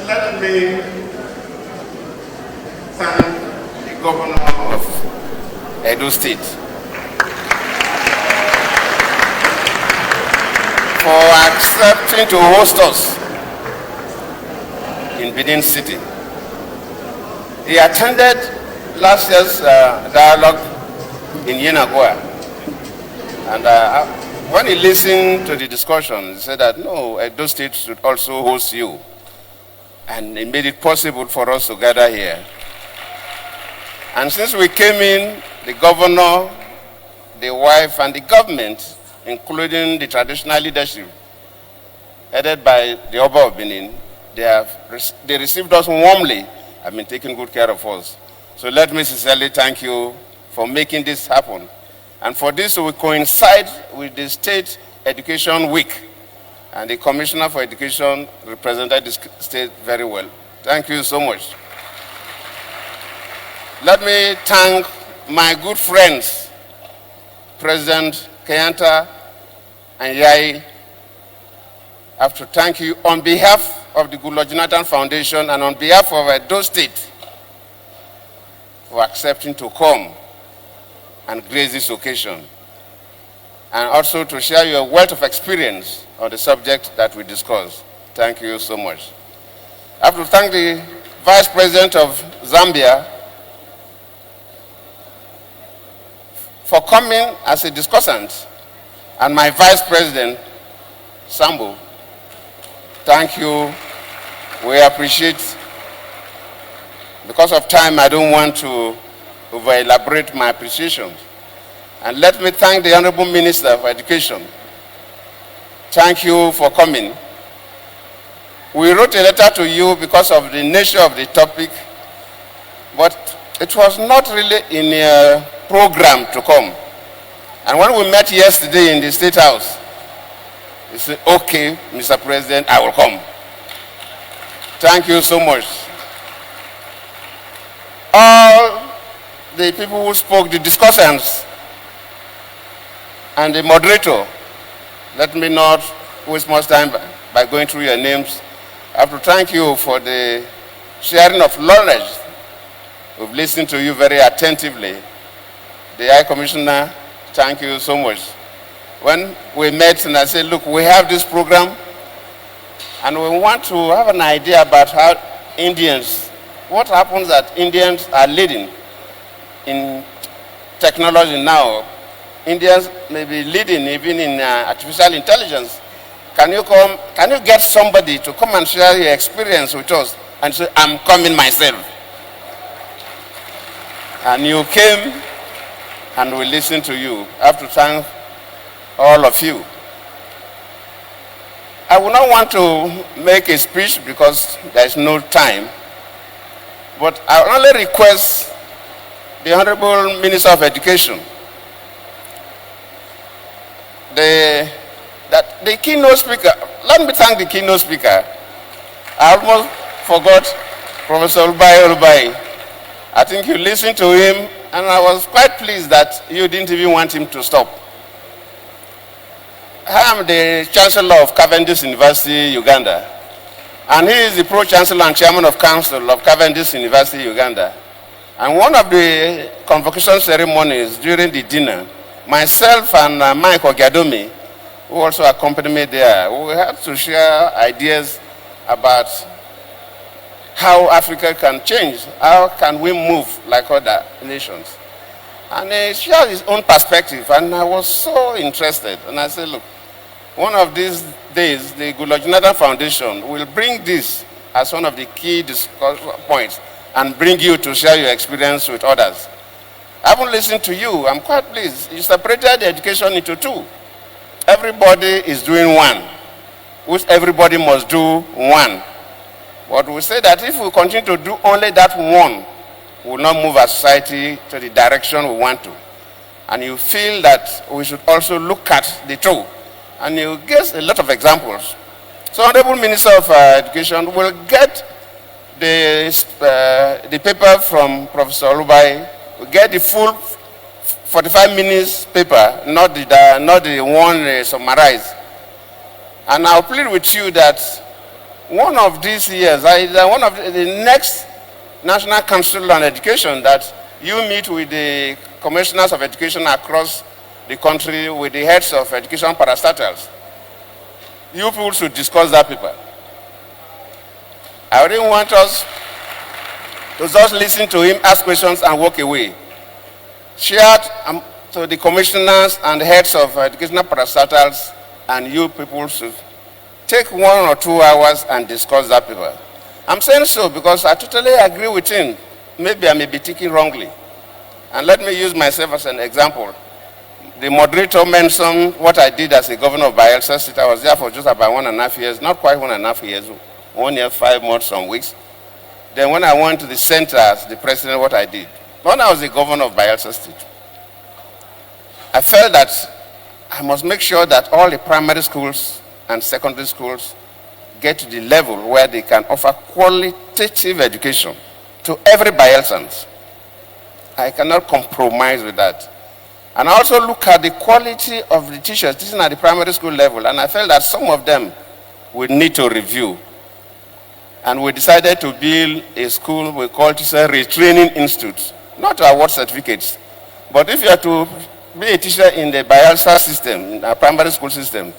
Let me thank the governor of Edo State for accepting to host us in Benin City. He attended last year's dialogue in Yenagoa, and when he listened to the discussion, he said that no, Edo State should also host you. And it made it possible for us to gather here. And since we came in, the governor, the wife, and the government, including the traditional leadership, headed by the Oba of Benin, they received us warmly, have been taking good care of us. So let me sincerely thank you for making this happen. And for this to coincide with the State Education Week. And the Commissioner for Education represented the state very well. Thank you so much. Let me thank my good friends, President Kayanta and Yai. I have to thank you on behalf of the Goodluck Jonathan Foundation and on behalf of Edo State for accepting to come and grace this occasion. and also to share your wealth of experience on the subject that we discussed. Thank you so much. I have to thank the Vice President of Zambia for coming as a discussant, and my Vice President, Sambo. Thank you. We appreciate. Because of time, I don't want to over-elaborate my appreciation. And let me thank the Honorable Minister for Education. Thank you for coming. We wrote a letter to you because of the nature of the topic, but it was not really in a program to come. And when we met yesterday in the State House, you said, okay, Mr. President, I will come. Thank you so much. All the people who spoke, the discussants, and the moderator, let me not waste much time by going through your names. I have to thank you for the sharing of knowledge. We've listened to you very attentively. The High Commissioner, thank you so much. When we met and I said, look, we have this program and we want to have an idea about how Indians, what happens that Indians are leading in technology now. Indians may be leading even in artificial intelligence. Can you get somebody to come and share your experience with us and say, I'm coming myself? And you came and we listened to you. I have to thank all of you. I would not want to make a speech because there is no time, but I only request the Honorable Minister of Education, the keynote speaker. Let me thank the keynote speaker. I almost forgot Professor Olubai. I think you listened to him, and I was quite pleased that you didn't even want him to stop. I am the Chancellor of Cavendish University, Uganda, and he is the Pro-Chancellor and Chairman of Council of Cavendish University, Uganda. And one of the convocation ceremonies during the dinner, myself and Mike Ogadomi, who also accompanied me there, we had to share ideas about how Africa can change, how can we move like other nations. And he shared his own perspective, and I was so interested. And I said, look, one of these days, the Goodluck Jonathan Foundation will bring this as one of the key discussion points and bring you to share your experience with others. I haven't listened to you. I'm quite pleased. You separated the education into two. Everybody is doing one, which everybody must do one. But we say that if we continue to do only that one, we will not move our society to the direction we want to. And you feel that we should also look at the two. And you give a lot of examples. So Honorable Minister of Education will get the paper from Professor Olubai. We'll get the full 45 minutes paper, not the one summarized. And I'll plead with you that one of these years, one of the next National Council on Education, that you meet with the commissioners of education across the country, with the heads of education parastatals. You people should discuss that paper. I didn't want us to just listen to him, ask questions, and walk away. Share to the commissioners and the heads of educational parastatals, and you people should take 1 or 2 hours and discuss that paper. I'm saying so because I totally agree with him. Maybe I may be thinking wrongly. And let me use myself as an example. The moderator mentioned what I did as a governor of Bayelsa State. I was there for just about 1.5 years, not quite 1.5 years, 1 year, 5 months, some weeks. Then when I went to the center as the president, what I did. When I was the governor of Bayelsa State, I felt that I must make sure that all the primary schools and secondary schools get to the level where they can offer qualitative education to every Bayelsans. I cannot compromise with that. And I also look at the quality of the teachers teaching at the primary school level, and I felt that some of them would need to review. And we decided to build a school we call Teacher Retraining Institute, not to award certificates. But if you are to be a teacher in the Bayelsa system, in our primary school system,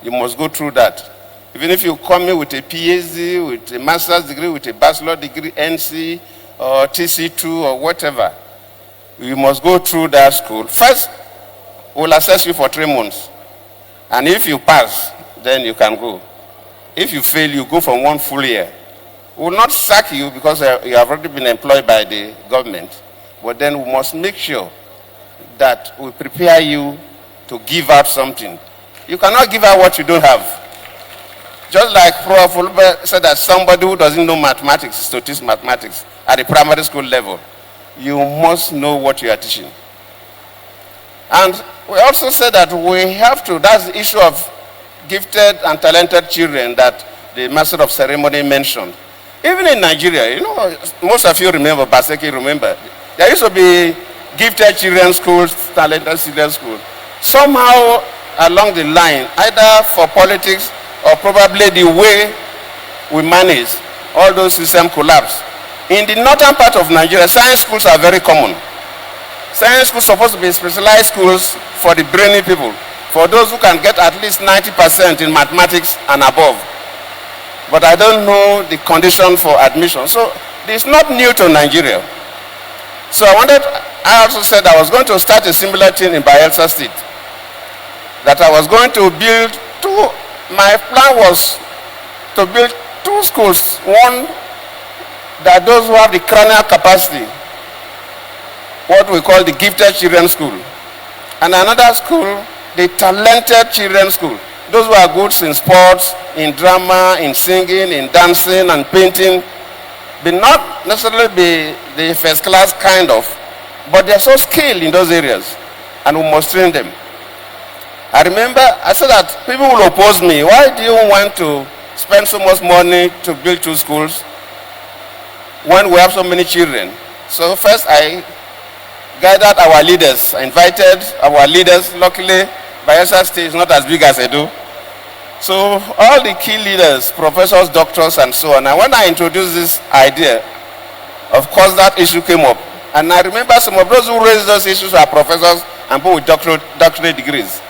you must go through that. Even if you come in with a PhD, with a master's degree, with a bachelor degree, NC, or TC2, or whatever, you must go through that school. First, we'll assess you for 3 months. And if you pass, then you can go. If you fail, you go for 1 full year. We will not sack you because you have already been employed by the government. But then we must make sure that we prepare you to give out something. You cannot give out what you don't have. Just like Prof. Ulbe said that somebody who doesn't know mathematics is to teach mathematics at the primary school level. You must know what you are teaching. And we also said that we have to, that's the issue of gifted and talented children that the master of ceremony mentioned. Even in Nigeria, you know, most of you remember, Obaseki remember, there used to be gifted children's schools, talented children's schools. Somehow along the line, either for politics or probably the way we manage, all those systems collapse. In the northern part of Nigeria, science schools are very common. Science schools are supposed to be specialized schools for the brainy people, for those who can get at least 90% in mathematics and above. But I don't know the condition for admission. So it's not new to Nigeria. So I also said I was going to start a similar thing in Bayelsa State. That I was going to build my plan was to build 2 schools. One, that those who have the cranial capacity, what we call the gifted children's school. And another school, the talented children's school. Those who are good in sports, in drama, in singing, in dancing and painting, but not necessarily be the first class kind of, but they are so skilled in those areas, and we must train them. I remember I said that people will oppose me. Why do you want to spend so much money to build 2 schools when we have so many children? So first I gathered our leaders, I invited our leaders. Luckily, Bayelsa State is not as big as Edo. So all the key leaders, professors, doctors, and so on. And when I introduced this idea, of course that issue came up. And I remember some of those who raised those issues are professors and people with doctorate degrees.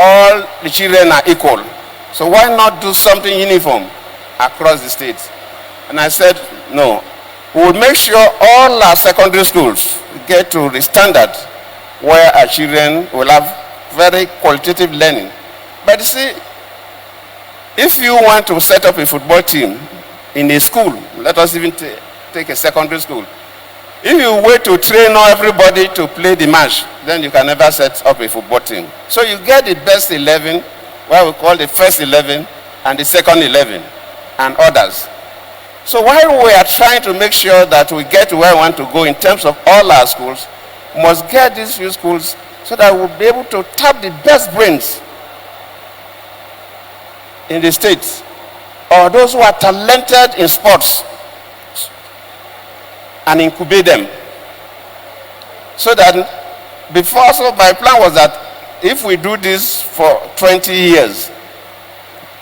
All the children are equal. So why not do something uniform across the states? And I said, no. We will make sure all our secondary schools get to the standard where our children will have very qualitative learning. But you see, if you want to set up a football team in a school, let us even take a secondary school. If you wait to train everybody to play the match, then you can never set up a football team. So you get the best 11, what we call the first 11, and the second 11, and others. So while we are trying to make sure that we get to where we want to go in terms of all our schools, we must get these few schools so that we'll be able to tap the best brains in the states, or those who are talented in sports, and incubate them. So that before, so my plan was that if we do this for 20 years,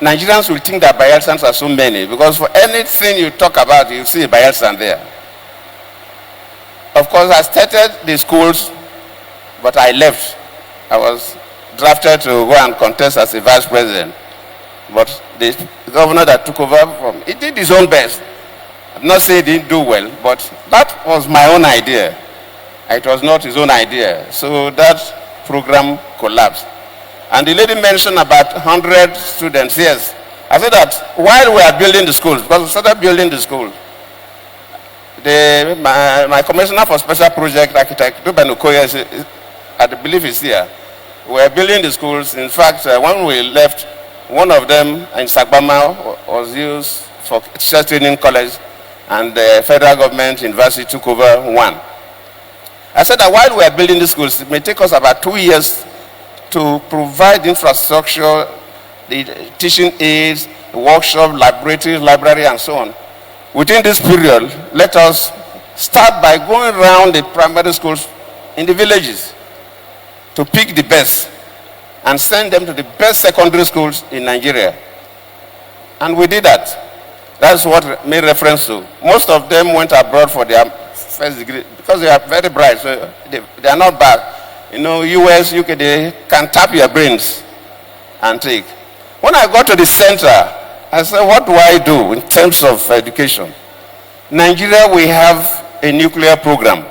Nigerians will think that Bayelsans are so many, because for anything you talk about, you see a Bayelsan there. Of course, I started the schools, but I left. I was drafted to go and contest as a vice president. But the governor that took over from, he did his own best. I'm not saying he didn't do well, but that was my own idea. It was not his own idea. So that program collapsed. And the lady mentioned about 100 students. Yes. I said that while we are building the schools, because we started building the school, my commissioner for special project architect, I believe is here. We are building the schools. In fact, when we left, one of them in Sagbama was used for teacher training college, and the federal government university took over one. I said that while we are building the schools, it may take us about 2 years to provide infrastructure, the teaching aids, the workshop, laboratories, library, and so on. Within this period, let us start by going around the primary schools in the villages to pick the best and send them to the best secondary schools in Nigeria. And we did that. That's what I made reference to. Most of them went abroad for their first degree, because they are very bright, so they are not bad. You know, US, UK, they can tap your brains and take. When I got to the center, I said, what do I do in terms of education? Nigeria, we have a nuclear program.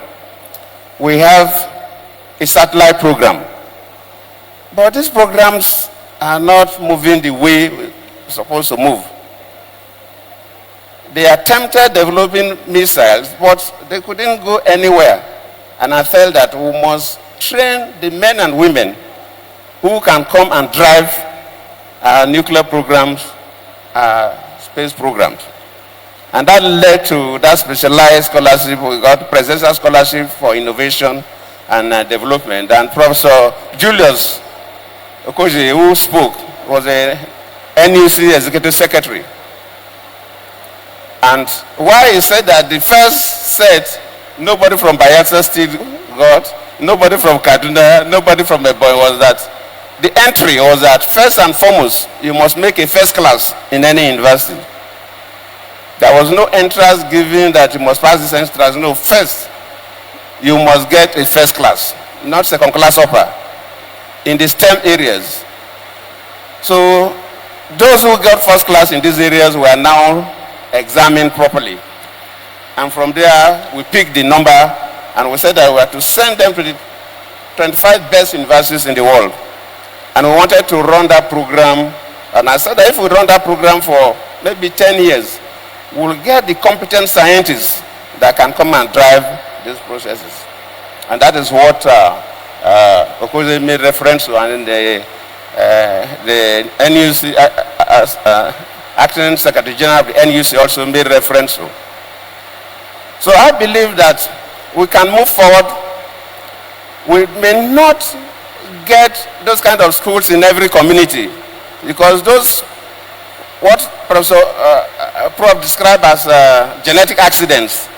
We have a satellite program. But these programs are not moving the way we're supposed to move. They attempted developing missiles, but they couldn't go anywhere. And I felt that we must train the men and women who can come and drive our nuclear programs, space programs. And that led to that specialized scholarship. We got Presidential Scholarship for Innovation and Development. And Professor Julius Okoji, who spoke, was a NUC Executive Secretary. And why he said that the first set, nobody from Bayelsa State got, nobody from Kaduna, nobody from Ebonyi, was that the entry was that first and foremost, you must make a first class in any university. There was no entrance given that you must pass this entrance. No, first, you must get a first class, not second class upper, in the STEM areas. So those who got first class in these areas were now examined properly. And from there, we picked the number and we said that we had to send them to the 25 best universities in the world. And we wanted to run that program. And I said that if we run that program for maybe 10 years, we'll get the competent scientists that can come and drive these processes. And that is what Okoze made reference to, and the NUC, Acting Secretary General of the NUC also made reference to. So I believe that we can move forward. We may not get those kind of schools in every community, because those, what Professor Prof described as genetic accidents,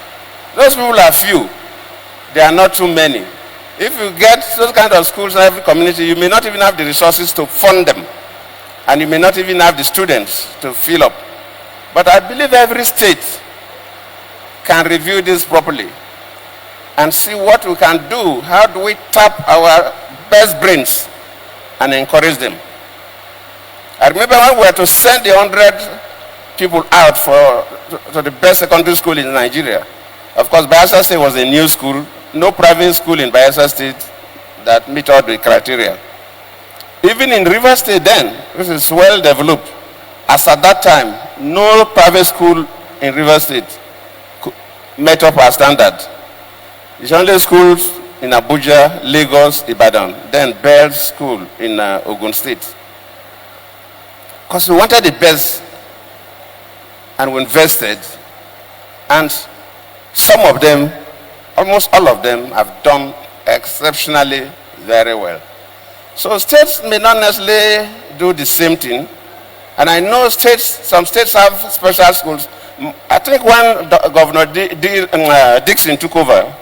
those people are few. They are not too many. If you get those kind of schools in every community, you may not even have the resources to fund them. And you may not even have the students to fill up. But I believe every state can review this properly and see what we can do. How do we tap our best brains and encourage them? I remember when we were to send the 100 people out to the best secondary school in Nigeria. Of course, Bayelsa State was a new school. No private school in Bayelsa State that met all the criteria. Even in River State then, which is well developed, as at that time, no private school in River State met up our standard. It's only schools in Abuja, Lagos, Ibadan, then Bell School in Ogun State. Because we wanted the best and we invested, and some of them, almost all of them, have done exceptionally very well. So states may not necessarily do the same thing. And I know some states have special schools. I think when Governor Dixon took over,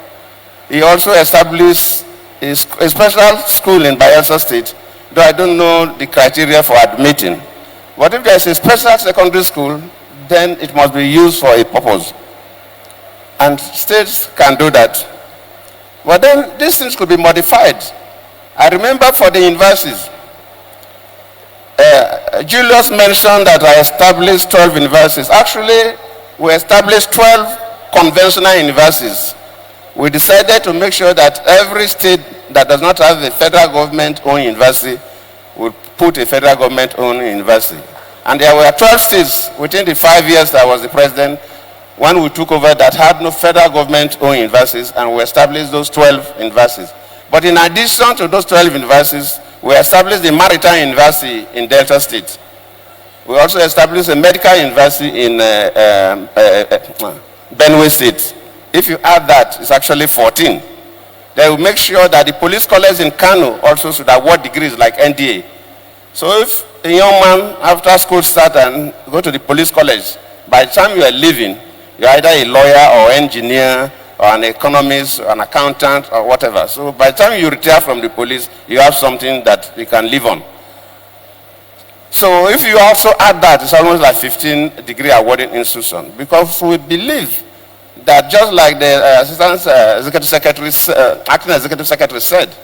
he also established a special school in Bayelsa State, though I don't know the criteria for admitting. But if there is a special secondary school, then it must be used for a purpose. And states can do that. But then these things could be modified. I remember for the universities, Julius mentioned that I established 12 universities. Actually, we established 12 conventional universities. We decided to make sure that every state that does not have a federal government-owned university will put a federal government-owned university. And there were 12 states within the 5 years that I was the president when we took over that had no federal government-owned universities, and we established those 12 universities. But in addition to those 12 universities, we established the Maritime University in Delta State. We also established a medical university in Benue State. If you add that, it's actually 14. They will make sure that the police college in Kano also should award degrees like NDA. So if a young man after school start and go to the police college, by the time you are leaving, you're either a lawyer or engineer or an economist or an accountant or whatever. So by the time you retire from the police, you have something that you can live on. So if you also add that, it's almost like 15 degree awarding institution, because we believe that just like the Assistant Executive Secretary, Acting Executive Secretary said,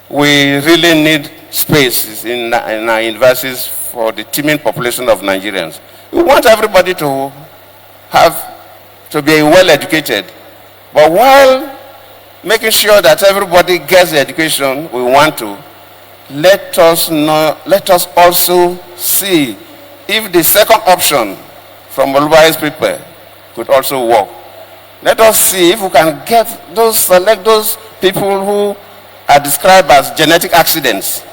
we really need space in our universities for the teeming population of Nigerians. We want everybody to be well educated, but while making sure that everybody gets the education we want to, let us also see if the second option from Oluwa's people could also work. Let us see if we can select those people who are described as genetic accidents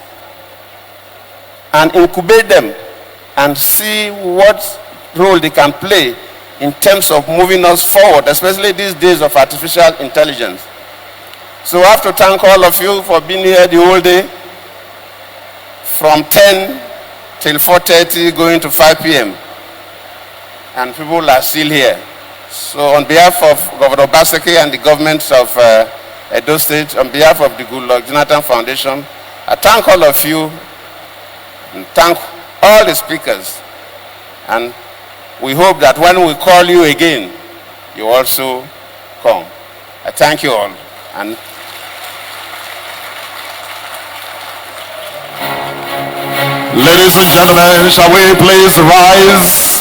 and incubate them and see what role they can play in terms of moving us forward, especially these days of artificial intelligence. So I have to thank all of you for being here the whole day, from 10 till 4:30 going to 5 p.m. And people are still here. So on behalf of Governor Obaseki and the government of Edo State, on behalf of the Goodluck Jonathan Foundation, I thank all of you and thank all the speakers. And we hope that when we call you again, you also come. I thank you all. And ladies and gentlemen, shall we please rise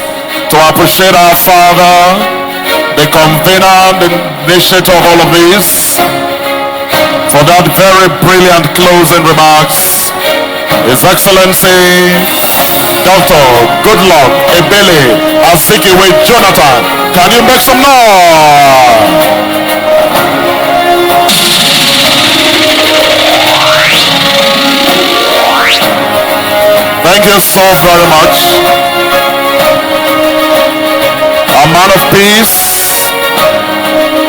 to appreciate our father, the convener, the initiator of all of this, for that very brilliant closing remarks. His Excellency Dr. Goodluck Jonathan. Can you make some noise? Thank you so very much. A man of peace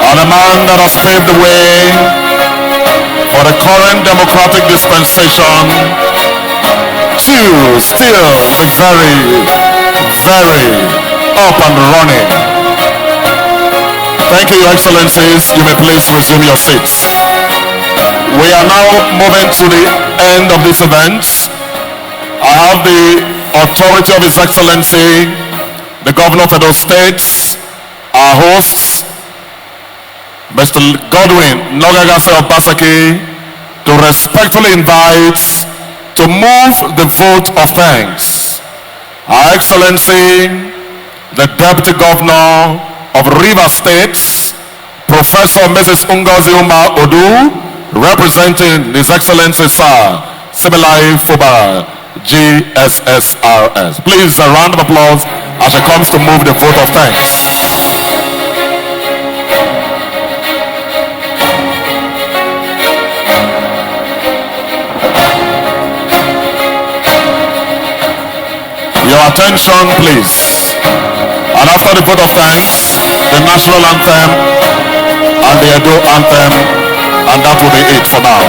and a man that has paved the way for the current democratic dispensation to still be very, very up and running. Thank you, Your Excellencies. You may please resume your seats. We are now moving to the end of this event. I have the authority of His Excellency, the Governor of Edo State, our hosts, Mr. Godwin Obaseki, to respectfully invite to move the vote of thanks Our Excellency, the Deputy Governor of Rivers State, Professor Mrs. Ngozi Umar Odu, representing His Excellency Sir Sibilai Fuba, GSSRS. Please, a round of applause as she comes to move the vote of thanks. Your attention, please. And after the vote of thanks, the national anthem and the Edo anthem, and that will be it for now.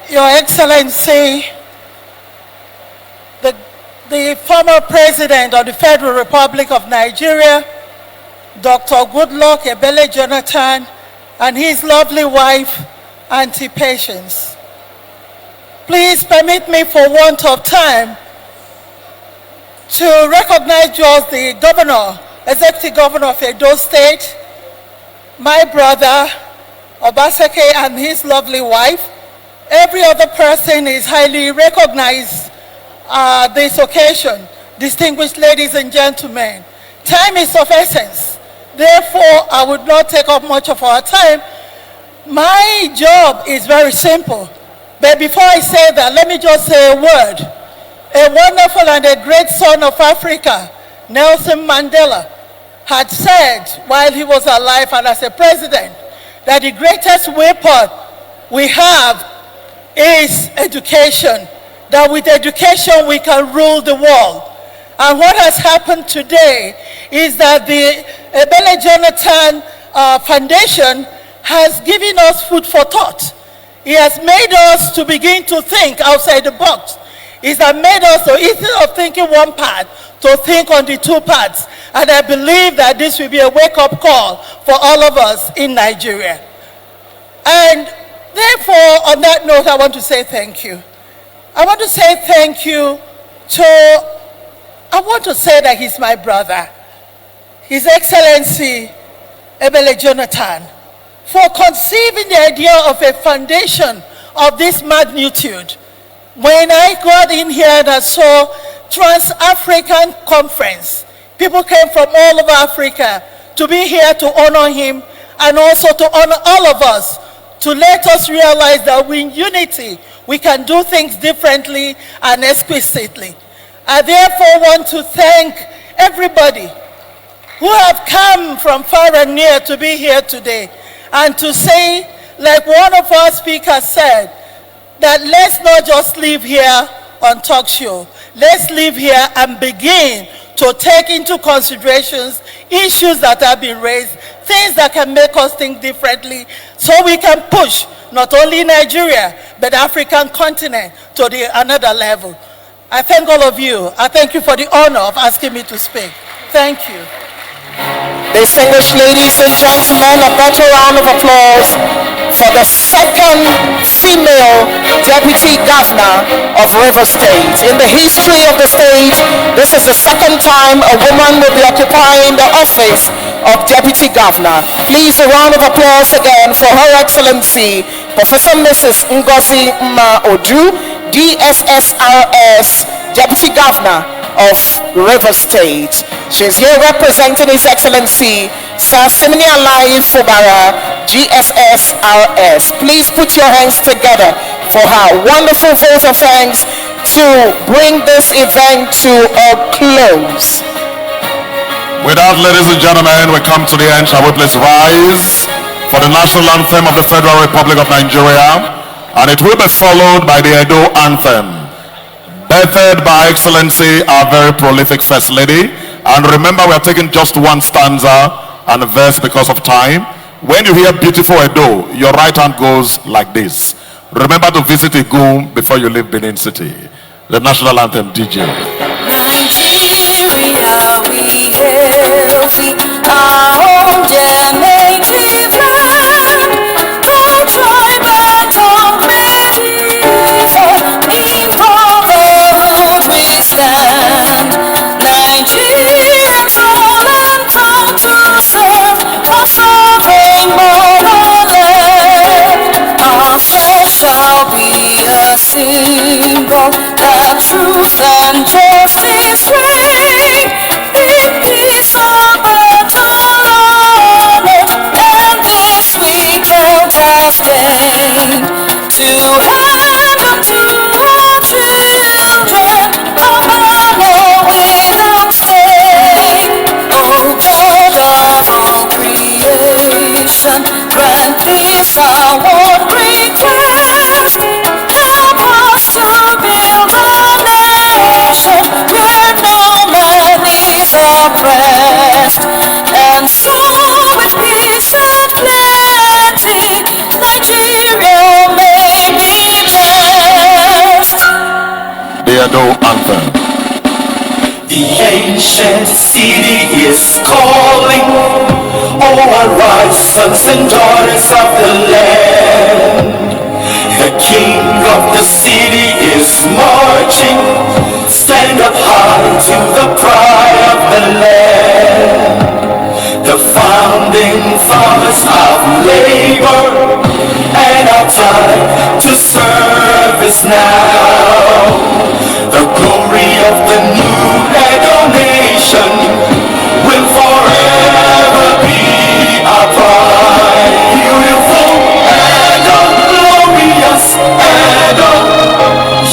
Your Excellency, the former President of the Federal Republic of Nigeria, Dr. Goodluck Jonathan, and his lovely wife, Auntie Patience. Please permit me, for want of time, to recognize just the Governor, Executive Governor of Edo State, my brother, Obaseki, and his lovely wife. Every other person is highly recognized this occasion. Distinguished ladies and gentlemen, time is of essence. Therefore, I would not take up much of our time. My job is very simple. But before I say that, let me just say a word. A wonderful and a great son of Africa, Nelson Mandela, had said while he was alive and as a president that the greatest weapon we have is education. That with education we can rule the world. And what has happened today is that the Ebele Jonathan Foundation has given us food for thought. It has made us to begin to think outside the box. It has made us, so instead of thinking one part, to think on the two parts. And I believe that this will be a wake-up call for all of us in Nigeria. And therefore, on that note, I want to say thank you. I want to say thank you to our want to say that he's my brother, His Excellency Goodluck Jonathan, for conceiving the idea of a foundation of this magnitude. When I got in here and I saw Trans-African Conference, people came from all over Africa to be here to honor him and also to honor all of us, to let us realize that in unity, we can do things differently and exquisitely. I therefore want to thank everybody who have come from far and near to be here today, and to say, like one of our speakers said, that let's not just live here on talk show. Let's live here and begin to take into considerations issues that have been raised, things that can make us think differently, so we can push not only Nigeria, but the African continent to another level. I thank all of you. I thank you for the honor of asking me to speak. Thank you. Distinguished ladies and gentlemen, a better round of applause for the second female Deputy Governor of Rivers State. In the history of the state, this is the second time a woman will be occupying the office of Deputy Governor. Please, a round of applause again for Her Excellency, Professor Mrs. Ngozi Mma Odu, DSSRS, Deputy Governor of Rivers State. She is here representing His Excellency Sir Simini Alayi Fubara, GSSRS. Please put your hands together for her. Wonderful vote of thanks to bring this event to a close. With that, ladies and gentlemen, we come to the end. Shall we please rise for the national anthem of the Federal Republic of Nigeria? And it will be followed by the Edo anthem, bettered by Excellency, our very prolific First Lady. And remember, we are taking just one stanza and a verse because of time. When you hear beautiful Edo, your right hand goes like this. Remember to visit Igum before you leave Benin City. The national anthem, DJ. Nigeria, we hail thee, our home dear native land. No tribe and tongue may differ, in brotherhood we stand. Nigerians all and proud to serve our sovereign motherland. Our flag shall be a symbol that truth and justice reign. It is our battle honor, and this we count as gain. To hand unto our children a manor without stain. O God of all creation, grant this our one request. Help us to build a nation where no man is oppressed, and so with peace and plenty Nigeria may be blessed. The Edo anthem. The ancient city is calling, all arise, sons and daughters of the land. The king of the city is marching, stand up high to the pride of the land. The founding fathers of labor, and our time to serve is now. The glory of the new Edo nation will forever be our pride. Beautiful Edo, glorious Edo,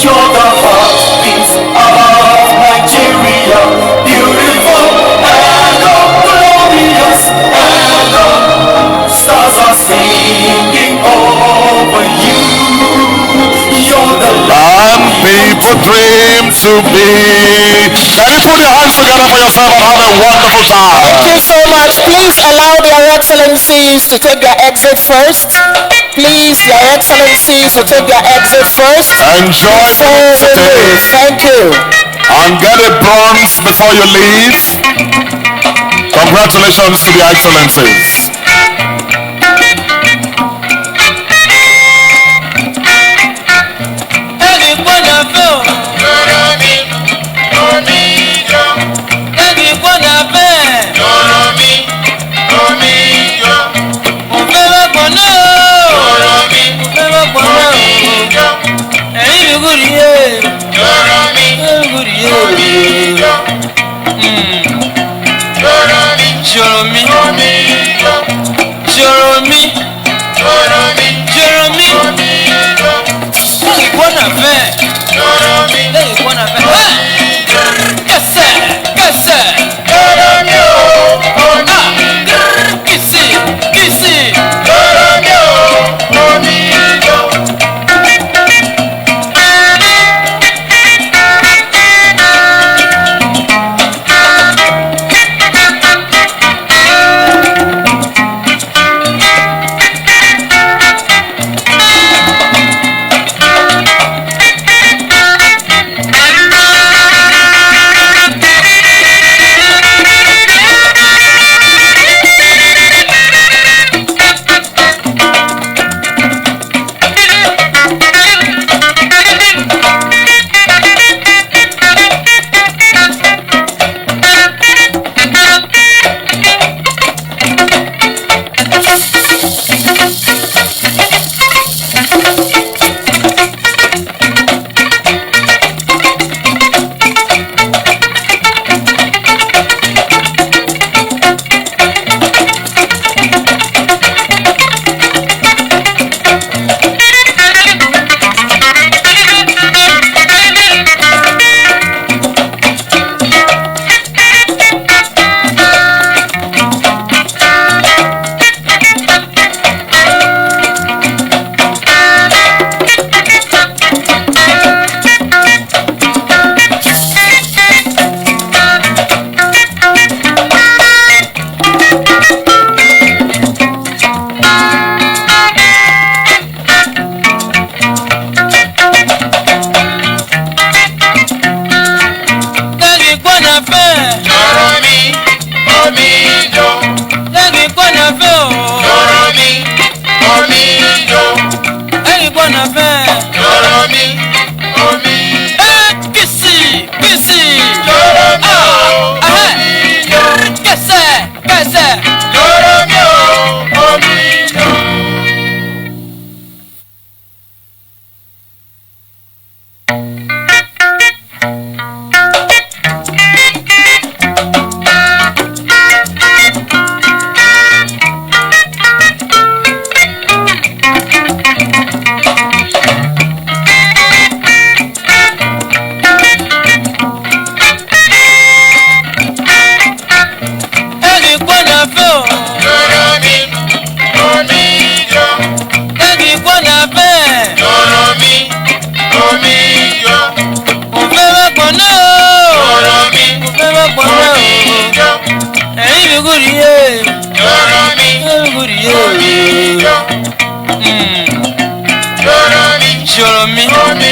you're the heartbeat of Nigeria. Beautiful Edo, glorious Edo, stars are singing over you. You're the land people dream to be. Can you put your hands together for yourself and have a wonderful time? Thank you so much. Please allow their excellencies to take their exit first. Please, their excellencies to take their exit first. Enjoy the city. Thank you. And get a bronze before you leave. Congratulations to the excellencies. Hey, Joromi, Joromi,